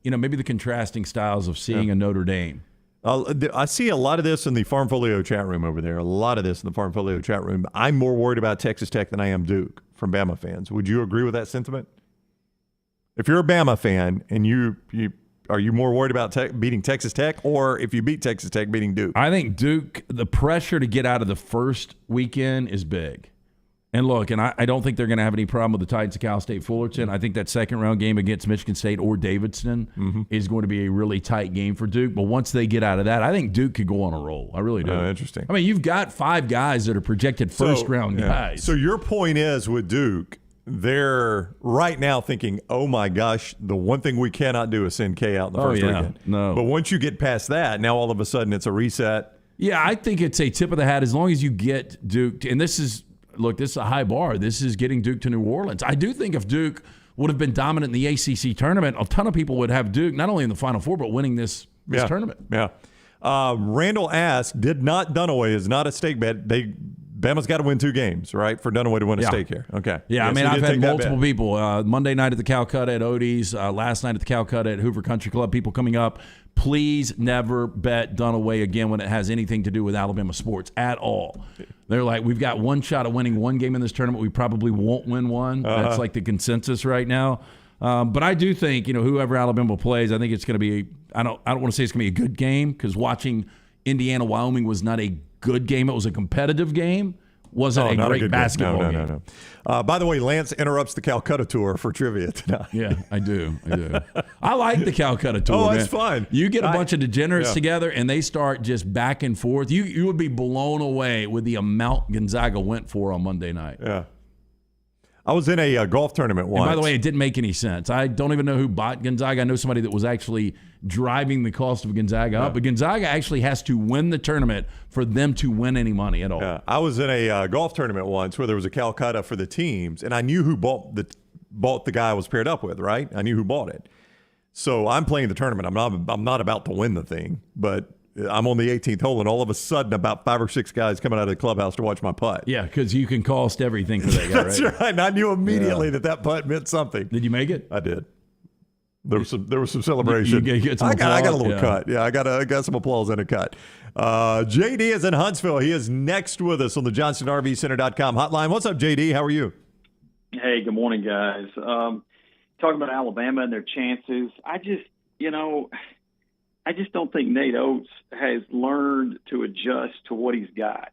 S4: maybe the contrasting styles of seeing a Notre Dame.
S1: I see a lot of this in the Farmfolio chat room over there. A lot of this in the Farmfolio chat room. I'm more worried about Texas Tech than I am Duke from Bama fans. Would you agree with that sentiment? If you're a Bama fan and are you more worried about beating Texas Tech, or if you beat Texas Tech, beating Duke?
S4: I think Duke, the pressure to get out of the first weekend is big. And look, I don't think they're going to have any problem with the Titans of Cal State Fullerton. I think that second-round game against Michigan State or Davidson is going to be a really tight game for Duke. But once they get out of that, I think Duke could go on a roll. I really do.
S1: Interesting.
S4: I mean, you've got 5 guys that are projected first-round guys.
S1: So your point is, with Duke, they're right now thinking, oh, my gosh, the one thing we cannot do is send K out in the first weekend.
S4: No.
S1: But once you get past that, now all of a sudden it's a reset.
S4: Yeah, I think it's a tip of the hat as long as you get Duke. And this is a high bar. This is getting Duke to New Orleans. I do think if Duke would have been dominant in the ACC tournament, a ton of people would have Duke not only in the Final Four, but winning this tournament.
S1: Yeah. Randall asked, Dunaway is not a stake bet. Bama's got to win 2 games, right, for Dunaway to win a stake here. Okay.
S4: Yeah, I mean, I've had multiple people. Monday night at the Calcutta at Odie's, last night at the Calcutta at Hoover Country Club, people coming up. Please never bet Dunaway again when it has anything to do with Alabama sports at all. They're like, we've got one shot of winning one game in this tournament. We probably won't win one. That's like the consensus right now. But I do think, whoever Alabama plays, I think it's going to be I don't want to say it's going to be a good game, because watching Indiana-Wyoming was not a good game. It was a competitive game. Wasn't a great basketball game.
S1: No. By the way, Lance interrupts the Calcutta tour for trivia tonight.
S4: Yeah, I do. I like the Calcutta tour.
S1: Oh, that's fun.
S4: You get a bunch of degenerates together, and they start just back and forth. You would be blown away with the amount Gonzaga went for on Monday night.
S1: Yeah. I was in a golf tournament once.
S4: And by the way, it didn't make any sense. I don't even know who bought Gonzaga. I know somebody that was actually driving the cost of Gonzaga up. But Gonzaga actually has to win the tournament for them to win any money at all.
S1: Yeah. I was in a golf tournament once where there was a Calcutta for the teams, and I knew who bought the guy I was paired up with, right? I knew who bought it. So I'm playing the tournament. I'm not about to win the thing, but I'm on the 18th hole, and all of a sudden, about 5 or 6 guys coming out of the clubhouse to watch my putt.
S4: Yeah, because you can cost everything for that guy,
S1: That's right. And I knew immediately that putt meant something.
S4: Did you make it?
S1: I did. There was some celebration.
S4: You get some
S1: I got a little
S4: yeah.
S1: cut. Yeah, I got some applause and a cut. JD is in Huntsville. He is next with us on the JohnstonRVCenter.com hotline. What's up, JD? How are you?
S20: Hey, good morning, guys. Talking about Alabama and their chances, I just don't think Nate Oates has learned to adjust to what he's got.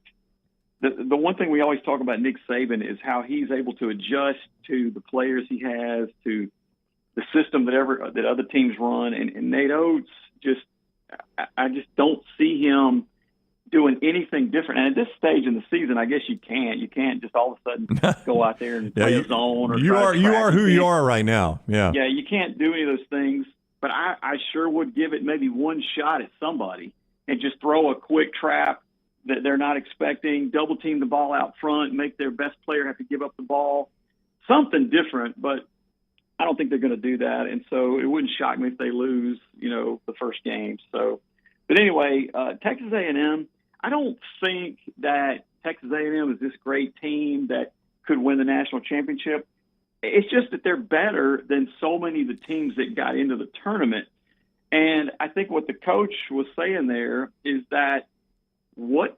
S20: The one thing we always talk about Nick Saban is how he's able to adjust to the players he has, to the system that other teams run. And Nate Oates, I just don't see him doing anything different. And at this stage in the season, I guess you can't just all of a sudden go out there and play a zone. Or
S1: you are who you are right now. Yeah.
S20: Yeah, you can't do any of those things. But I sure would give it maybe one shot at somebody and just throw a quick trap that they're not expecting, double team the ball out front, make their best player have to give up the ball. Something different, but I don't think they're going to do that. And so it wouldn't shock me if they lose, the first game. So, but anyway, Texas A&M, I don't think that Texas A&M is this great team that could win the national championship. It's just that they're better than so many of the teams that got into the tournament. And I think what the coach was saying there is that what's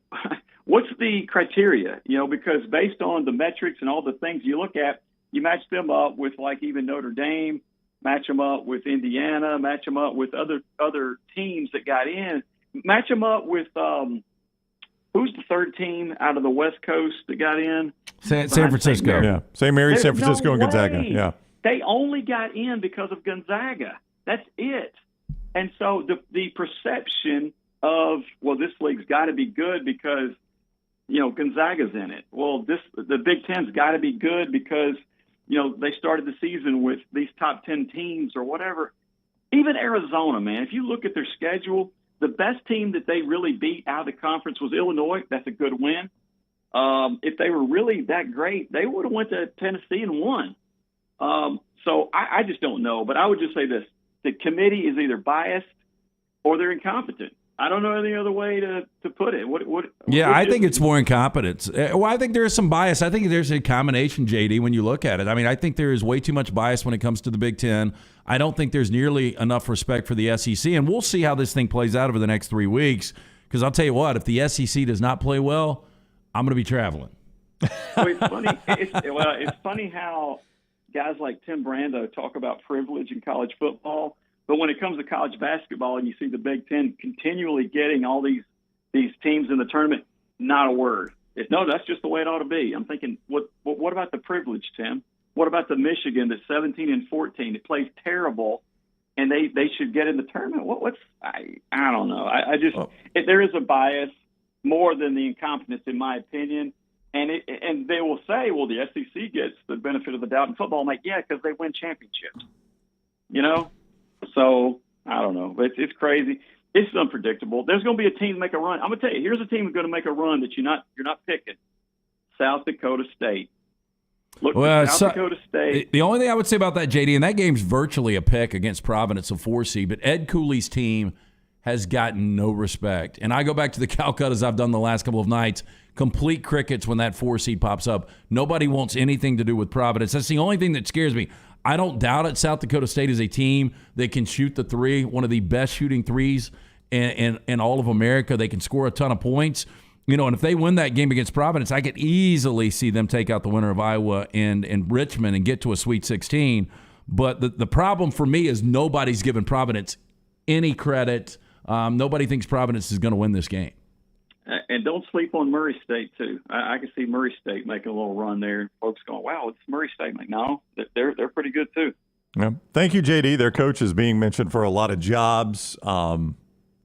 S20: the criteria? Because based on the metrics and all the things you look at, you match them up with like even Notre Dame, match them up with Indiana, match them up with other teams that got in, match them up with who's the third team out of the West Coast that got in?
S4: San Francisco.
S1: Yeah. St. Mary's, San Francisco, and Gonzaga. Yeah.
S20: They only got in because of Gonzaga. That's it. And so the perception of, well, this league's got to be good because, Gonzaga's in it. Well, the Big Ten's got to be good because, they started the season with these top 10 teams or whatever. Even Arizona, man, if you look at their schedule, the best team that they really beat out of the conference was Illinois. That's a good win. If they were really that great, they would have went to Tennessee and won. So I just don't know. But I would just say this. The committee is either biased or they're incompetent. I don't know any other way to put it.
S4: I think it's more incompetence. Well, I think there is some bias. I think there's a combination, JD, when you look at it. I mean, I think there is way too much bias when it comes to the Big Ten. I don't think there's nearly enough respect for the SEC. And we'll see how this thing plays out over the next 3 weeks. Because I'll tell you what, if the SEC does not play well, I'm going to be traveling.
S20: Well, it's funny. It's funny how guys like Tim Brando talk about privilege in college football. But when it comes to college basketball and you see the Big Ten continually getting all these teams in the tournament, not a word. No, that's just the way it ought to be. I'm thinking, what about the privilege, Tim? What about the Michigan that's 17-14? It plays terrible, and they should get in the tournament. I don't know. There is a bias more than the incompetence, in my opinion. And they will say, well, the SEC gets the benefit of the doubt in football. I'm like, yeah, because they win championships. So I don't know. It's crazy. It's unpredictable. There's going to be a team make a run. I'm going to tell you, here's a team that's going to make a run that you're not picking. South Dakota State. Look, South Dakota State.
S4: The only thing I would say about that, JD, and that game's virtually a pick against Providence, a 4 seed, but Ed Cooley's team has gotten no respect. And I go back to the Calcuttas I've done the last couple of nights. Complete crickets when that 4 seed pops up. Nobody wants anything to do with Providence. That's the only thing that scares me. I don't doubt it. South Dakota State is a team that can shoot the three, one of the best shooting threes in all of America. They can score a ton of points. And if they win that game against Providence, I could easily see them take out the winner of Iowa and Richmond and get to a Sweet 16. But the problem for me is nobody's giving Providence any credit. Nobody thinks Providence is going to win this game.
S20: And don't sleep on Murray State, too. I can see Murray State making a little run there. Folks going, wow, it's Murray State. Like, no, they're pretty good, too.
S1: Yeah. Thank you, JD. Their coach is being mentioned for a lot of jobs, some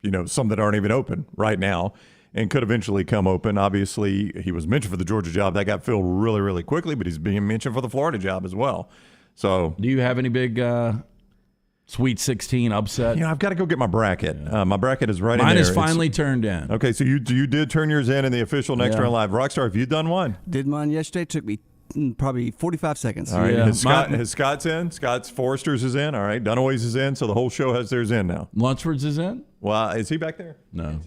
S1: that aren't even open right now and could eventually come open. Obviously, he was mentioned for the Georgia job. That got filled really, really quickly, but he's being mentioned for the Florida job as well. So,
S4: do you have any big Sweet 16 upset?
S1: I've got to go get my bracket. My bracket is right in there.
S4: Mine is finally turned in.
S1: Okay, so you did turn yours in the official Next Round Live. Rockstar, have you done one?
S3: Did mine yesterday. Took me probably 45 seconds.
S1: All right. Yeah. Has Scott's in? Scott's Forrester's is in. All right. Dunaway's is in. So the whole show has theirs in now.
S4: Lunsford's is in?
S1: Well, is he back there?
S4: No.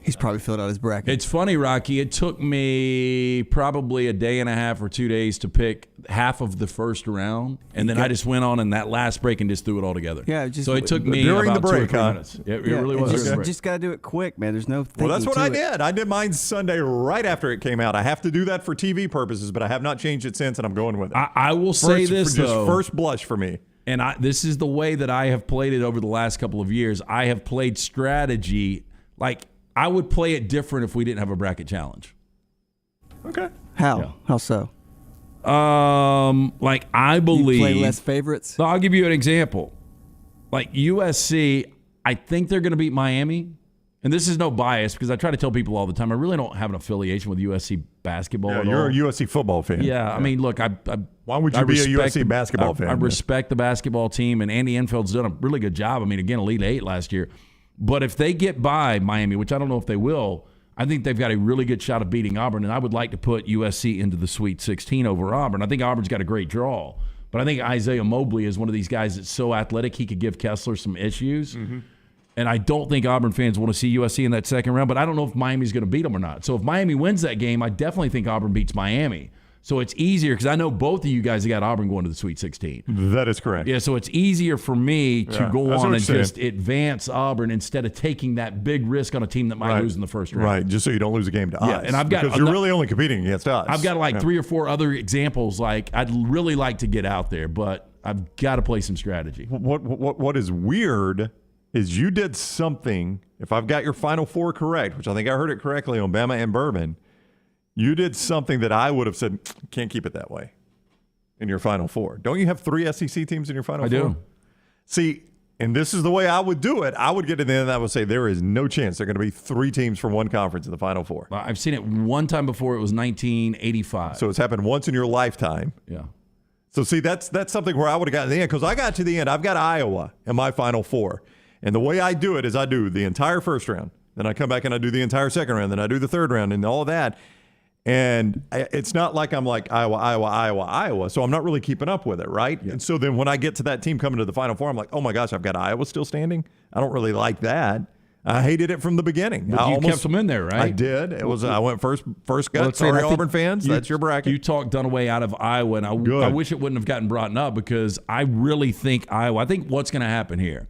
S3: He's probably filled out his bracket.
S4: It's funny, Rocky. It took me probably a day and a half or 2 days to pick half of the first round, and then I just went on in that last break and just threw it all together.
S3: Yeah,
S4: so it took me
S1: during
S4: about
S1: the break,
S4: 2 or 3 minutes. It really was.
S3: You just got to do it quick, man. There's no thinking.
S1: Well, that's what I did. I did mine Sunday right after it came out. I have to do that for TV purposes, but I have not changed it since, and I'm going with it.
S4: I will say this, though.
S1: First blush for me.
S4: And this is the way that I have played it over the last couple of years. I have played strategy like – I would play it different if we didn't have a bracket challenge.
S1: Okay.
S3: How?
S4: Yeah.
S3: How so?
S4: Like I believe
S3: you play less favorites.
S4: So I'll give you an example. Like USC, I think they're going to beat Miami, and this is no bias because I try to tell people all the time I really don't have an affiliation with USC basketball.
S1: Yeah,
S4: at
S1: you're
S4: all.
S1: a USC football fan.
S4: Yeah, I mean, look,
S1: why would you be a USC basketball fan?
S4: I respect the basketball team, and Andy Enfield's done a really good job. I mean, again, Elite Eight last year. But if they get by Miami, which I don't know if they will, I think they've got a really good shot of beating Auburn, and I would like to put USC into the Sweet 16 over Auburn. I think Auburn's got a great draw, but I think Isaiah Mobley is one of these guys that's so athletic he could give Kessler some issues. Mm-hmm. And I don't think Auburn fans want to see USC in that second round, but I don't know if Miami's going to beat them or not. So if Miami wins that game, I definitely think Auburn beats Miami. So it's easier because I know both of you guys have got Auburn going to the Sweet 16.
S1: That is correct.
S4: Yeah, so it's easier for me to go on and just advance Auburn instead of taking that big risk on a team that might lose in the first round.
S1: Right, just so you don't lose a game to us.
S4: Yeah, and I've got
S1: because you're really only competing against us.
S4: I've got like 3 or 4 other examples. Like I'd really like to get out there, but I've got to play some strategy.
S1: What is weird is you did something. If I've got your Final Four correct, which I think I heard it correctly on Bama and Bourbon. You did something that I would have said, can't keep it that way. in your Final Four. Don't you have 3 SEC teams in your Final Four?
S4: I do.
S1: See, and this is the way I would do it. I would get to the end and I would say there is no chance there are going to be 3 teams from one conference in the Final Four.
S4: I've seen it one time before. It was 1985.
S1: So it's happened once in your lifetime.
S4: Yeah.
S1: So, see, that's something where I would have gotten to the end because I got to the end. I've got Iowa in my Final Four. And the way I do it is I do the entire first round. Then I come back and I do the entire second round. Then I do the third round and all of that. And it's not like I'm like Iowa. So I'm not really keeping up with it, right? Yeah. And so then when I get to that team coming to the Final Four, I'm like, oh, my gosh, I've got Iowa still standing? I don't really like that. I hated it from the beginning.
S4: But you kept them in there, right?
S1: I did. I went first gut. Sorry, Auburn fans. That's your bracket.
S4: You talked Dunaway out of Iowa, and I wish it wouldn't have gotten brought up because I really think Iowa. I think what's going to happen here,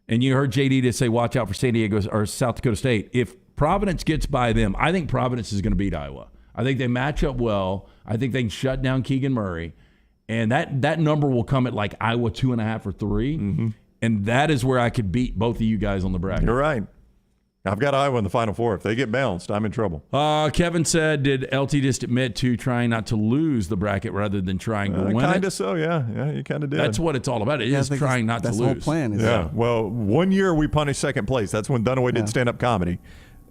S4: and you heard JD to say watch out for San Diego or South Dakota State. If Providence gets by them, I think Providence is going to beat Iowa. I think they match up well. I think they can shut down Keegan Murray, and that number will come at like Iowa 2.5 or 3. Mm-hmm. And that is where I could beat both of you guys on the bracket.
S1: You're right. I've got Iowa in the Final Four. If they get bounced, I'm in trouble.
S4: Kevin said, did LT just admit to trying not to lose the bracket rather than trying to win it?
S1: Kind of so, yeah. Yeah, you kind of did.
S4: That's what it's all about. It is trying not to lose.
S3: That's the whole plan.
S1: Yeah. Well, one year we punished second place. That's when Dunaway did stand-up comedy.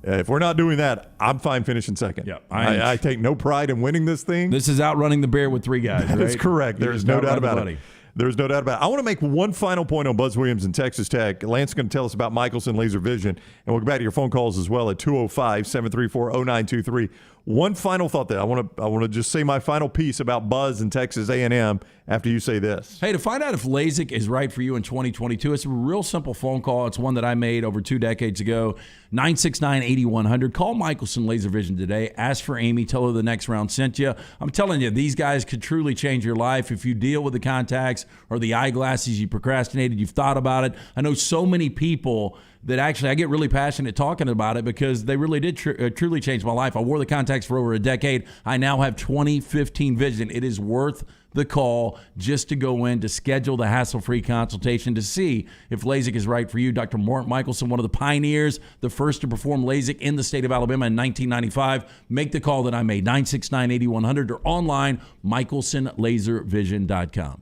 S1: If we're not doing that, I'm fine finishing second.
S4: Yep.
S1: I take no pride in winning this thing.
S4: This is outrunning the bear with 3 guys, right?
S1: That's correct. There's no doubt about it. There's no doubt about it. I want to make one final point on Buzz Williams and Texas Tech. Lance is going to tell us about Michelson Laser Vision, and we'll get back to your phone calls as well at 205-734-0923. One final thought there. I want to just say my final piece about Buzz and Texas A&M after you say this.
S4: Hey, to find out if LASIK is right for you in 2022, it's a real simple phone call. It's one that I made over 2 decades ago. 969-8100. Call Michelson Laser Vision today. Ask for Amy. Tell her the next round sent you. I'm telling you, these guys could truly change your life if you deal with the contacts or the eyeglasses. You procrastinated. You've thought about it. I know so many people that actually I get really passionate talking about it because they really did truly change my life. I wore the contacts for over a decade. I now have 20/15 vision. It is worth the call just to go in to schedule the hassle-free consultation to see if LASIK is right for you. Dr. Mort Michelson, one of the pioneers, the first to perform LASIK in the state of Alabama in 1995. Make the call that I made, 969-8100 or online, michelsonlaservision.com.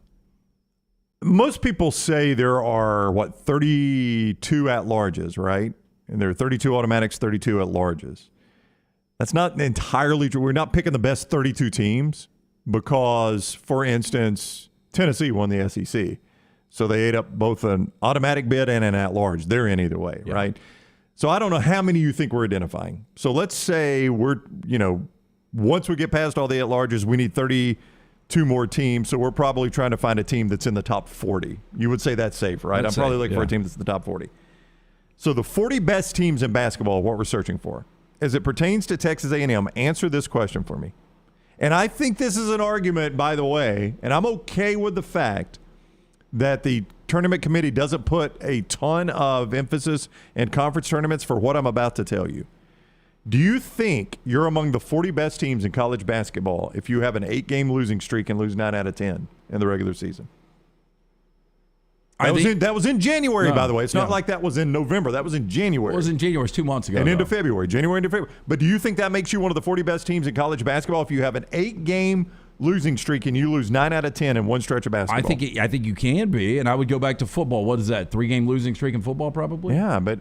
S1: Most people say there are, 32 at-larges, right? And there are 32 automatics, 32 at-larges. That's not entirely true. We're not picking the best 32 teams because, for instance, Tennessee won the SEC. So they ate up both an automatic bid and an at-large. They're in either way, right? So I don't know how many you think we're identifying. So let's say we're, once we get past all the at-larges, we need 32 more teams, so we're probably trying to find a team that's in the top 40. You would say that's safe, right? I'm probably looking for a team that's in the top 40. So the 40 best teams in basketball, what we're searching for. As it pertains to Texas A&M, answer this question for me. And I think this is an argument, by the way, and I'm okay with the fact that the tournament committee doesn't put a ton of emphasis in conference tournaments for what I'm about to tell you. Do you think you're among the 40 best teams in college basketball if you have an 8-game losing streak and lose 9 out of 10 in the regular season? That was in January, by the way. It's not like that was in November. That was in January.
S4: It was in January. It was 2 months ago.
S1: And into February. January into February. But do you think that makes you one of the 40 best teams in college basketball if you have an 8-game losing streak and you lose 9 out of 10 in one stretch of basketball?
S4: I think you can be, and I would go back to football. What is that, 3-game losing streak in football probably?
S1: Yeah, but,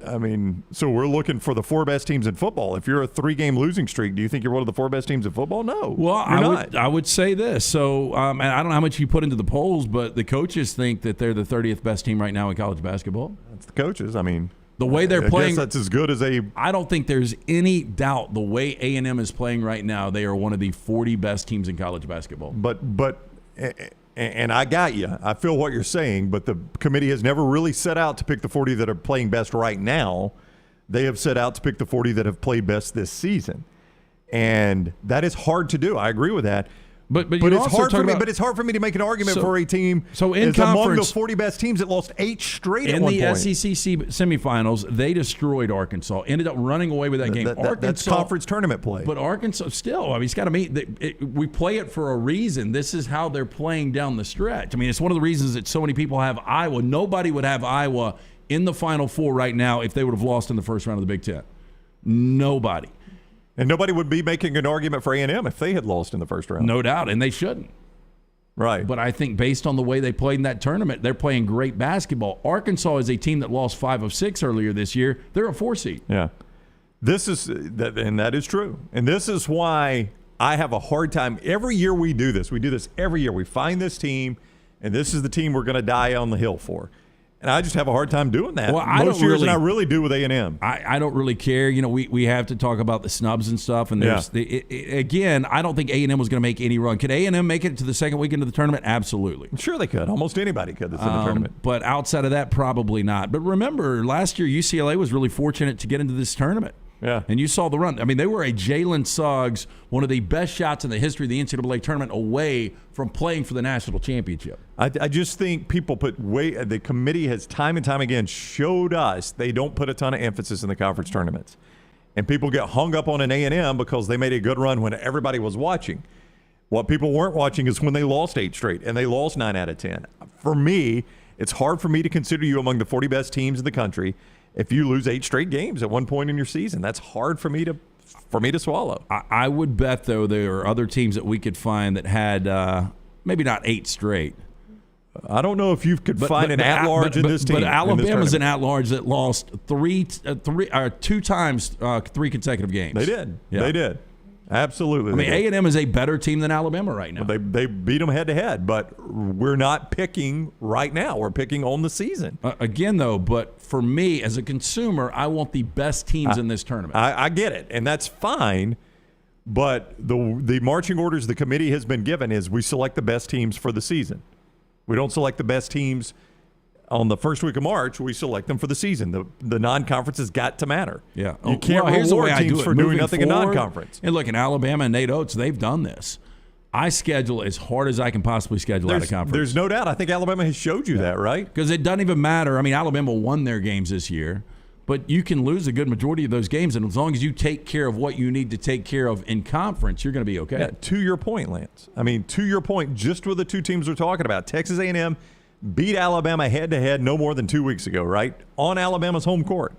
S1: so we're looking for the 4 best teams in football. If you're a 3-game losing streak, do you think you're one of the 4 best teams in football? No,
S4: well, I would say this. So, and I don't know how much you put into the polls, but the coaches think that they're the 30th best team right now in college basketball.
S1: That's the coaches.
S4: The way they're playing,
S1: that's as good as
S4: I don't think there's any doubt the way A&M is playing right now, they are one of the 40 best teams in college basketball.
S1: But and I got you. I feel what you're saying, but the committee has never really set out to pick the 40 that are playing best right now. They have set out to pick the 40 that have played best this season. And that is hard to do. I agree with that.
S4: But
S1: it's hard for me. But it's hard for me to make an argument for a team.
S4: So in
S1: is among the 40 best teams that lost 8 straight at one point.
S4: In the SEC semifinals, they destroyed Arkansas. Ended up running away with that game.
S1: That's conference tournament play.
S4: But Arkansas still. It's got to meet. We play it for a reason. This is how they're playing down the stretch. It's one of the reasons that so many people have Iowa. Nobody would have Iowa in the Final Four right now if they would have lost in the first round of the Big Ten. Nobody.
S1: And nobody would be making an argument for A&M if they had lost in the first round.
S4: No doubt, and they shouldn't.
S1: Right.
S4: But I think based on the way they played in that tournament, they're playing great basketball. Arkansas is a team that lost 5 of 6 earlier this year. They're a 4 seed.
S1: Yeah. And that is true. And this is why I have a hard time. Every year we do this. We do this every year. We find this team, and this is the team we're going to die on the hill for. And I just have a hard time doing that.
S4: Well,
S1: Most years, and I really do with A&M.
S4: I don't really care. You know, we have to talk about the snubs and stuff. And there's again, I don't think A&M was going to make any run. Could A&M make it to the second weekend of the tournament? Absolutely.
S1: Sure they could. Almost anybody could that's in the tournament.
S4: But outside of that, probably not. But remember, last year UCLA was really fortunate to get into this tournament.
S1: Yeah.
S4: And you saw the run. I mean, they were a Jalen Suggs, one of the best shots in the history of the NCAA tournament, away from playing for the national championship.
S1: I just think people the committee has time and time again showed us they don't put a ton of emphasis in the conference tournaments. And people get hung up on an A&M because they made a good run when everybody was watching. What people weren't watching is when they lost 8 straight, and they lost 9 out of 10. For me, it's hard for me to consider you among the 40 best teams in the country if you lose 8 straight games at one point in your season. That's hard for me to swallow.
S4: I would bet, though, there are other teams that we could find that had maybe not 8 straight.
S1: I don't know if you could find an at-large in this team.
S4: But Alabama's an at-large that lost 2 times 3 consecutive games.
S1: They did.
S4: Yeah.
S1: They did. Absolutely.
S4: I mean, A&M is a better team than Alabama right now.
S1: Well, they beat them head-to-head, but we're not picking right now. We're picking on the season.
S4: Again, though, but for me as a consumer, I want the best teams in this tournament.
S1: I get it, and that's fine. But the marching orders the committee has been given is we select the best teams for the season. We don't select the best teams on the first week of March. We select them for the season. The non-conference has got to matter.
S4: Yeah.
S1: You can't reward teams for doing nothing in non-conference.
S4: And look, in Alabama and Nate Oates, they've done this. I schedule as hard as I can possibly schedule out of conference.
S1: There's no doubt. I think Alabama has showed you that, right?
S4: Because it doesn't even matter. I mean, Alabama won their games this year, but you can lose a good majority of those games, and as long as you take care of what you need to take care of in conference, you're going to be okay.
S1: Yeah, to your point, Lance. I mean, to your point, just with the 2 teams we're talking about, Texas A&M beat Alabama head-to-head no more than 2 weeks ago, right? On Alabama's home court.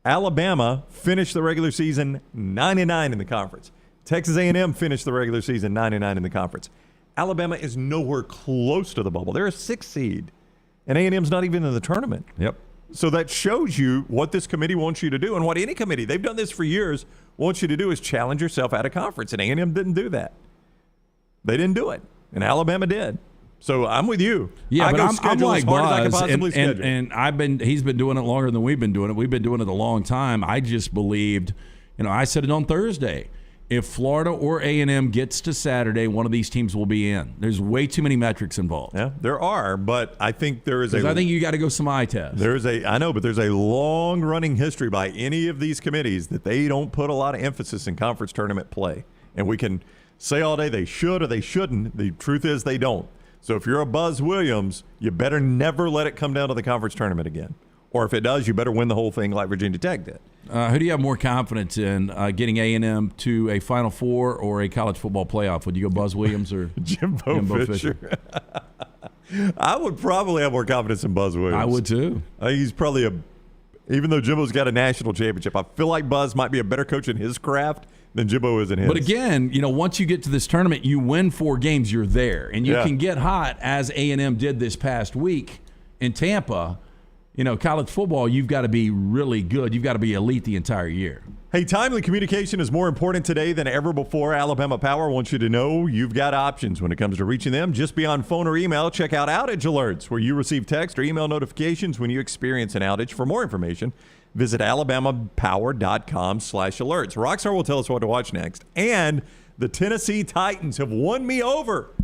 S1: Alabama finished the regular season 9-9 in the conference. Texas A&M finished the regular season 9-9 in the conference. Alabama is nowhere close to the bubble. They're a 6th seed, and A&M's not even in the tournament.
S4: Yep.
S1: So that shows you what this committee wants you to do, and what any committee, they've done this for years, wants you to do is challenge yourself out of conference, and A&M didn't do that. They didn't do it, and Alabama did. So I'm with you.
S4: Yeah,
S1: I
S4: but
S1: go
S4: I'm
S1: schedule
S4: like
S1: as hard as I can
S4: Buzz,
S1: possibly schedule.
S4: and he's been doing it longer than we've been doing it. We've been doing it a long time. I just believed, I said it on Thursday. If Florida or A&M gets to Saturday, one of these teams will be in. There's way too many metrics involved.
S1: Yeah, there are, but I think there is
S4: I think you got to go some eye tests.
S1: I know, but there's a long-running history by any of these committees that they don't put a lot of emphasis in conference tournament play. And we can say all day they should or they shouldn't. The truth is they don't. So if you're a Buzz Williams, you better never let it come down to the conference tournament again. Or if it does, you better win the whole thing like Virginia Tech did.
S4: Who do you have more confidence in, getting A&M to a Final Four or a college football playoff? Would you go Buzz Williams or
S1: Jimbo Fisher? I would probably have more confidence in Buzz Williams.
S4: I would too.
S1: I think he's probably even though Jimbo's got a national championship, I feel like Buzz might be a better coach in his craft than Jimbo is in his.
S4: But again, once you get to this tournament, you win 4 games, you're there. And you can get hot, as A&M did this past week in Tampa. College football, you've got to be really good. You've got to be elite the entire year.
S1: Hey, timely communication is more important today than ever before. Alabama Power wants you to know you've got options when it comes to reaching them. Just beyond phone or email, check out Outage Alerts, where you receive text or email notifications when you experience an outage. For more information, visit alabamapower.com/alerts. Rockstar will tell us what to watch next. And the Tennessee Titans have won me over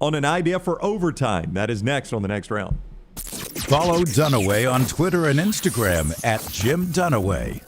S1: on an idea for overtime. That is next on the next round.
S5: Follow Dunaway on Twitter and Instagram @JimDunaway.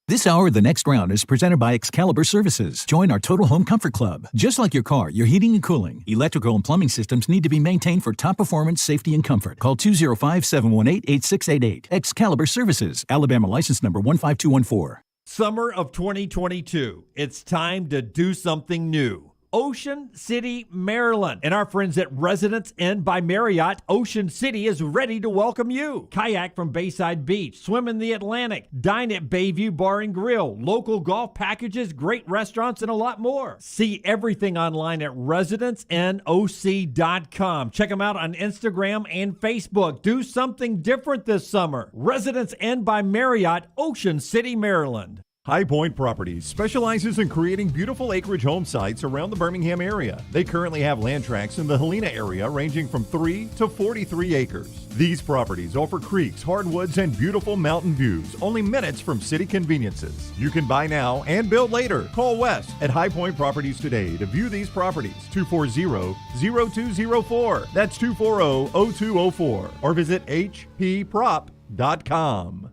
S6: This hour of The Next Round is presented by Excalibur Services. Join our Total Home Comfort Club. Just like your car, your heating and cooling, electrical and plumbing systems need to be maintained for top performance, safety, and comfort. Call 205-718-8688. Excalibur Services. Alabama license number 15214.
S7: Summer of 2022. It's time to do something new. Ocean City, Maryland. And our friends at Residence Inn by Marriott, Ocean City is ready to welcome you. Kayak from Bayside Beach, swim in the Atlantic, dine at Bayview Bar and Grill, local golf packages, great restaurants, and a lot more. See everything online at residencenoc.com. Check them out on Instagram and Facebook. Do something different this summer. Residence Inn by Marriott, Ocean City, Maryland.
S1: High Point Properties specializes in creating beautiful acreage home sites around the Birmingham area. They currently have land tracts in the Helena area ranging from 3 to 43 acres. These properties offer creeks, hardwoods, and beautiful mountain views, only minutes from city conveniences. You can buy now and build later. Call Wes at High Point Properties today to view these properties. 240-0204. That's 240-0204. Or visit hpprop.com.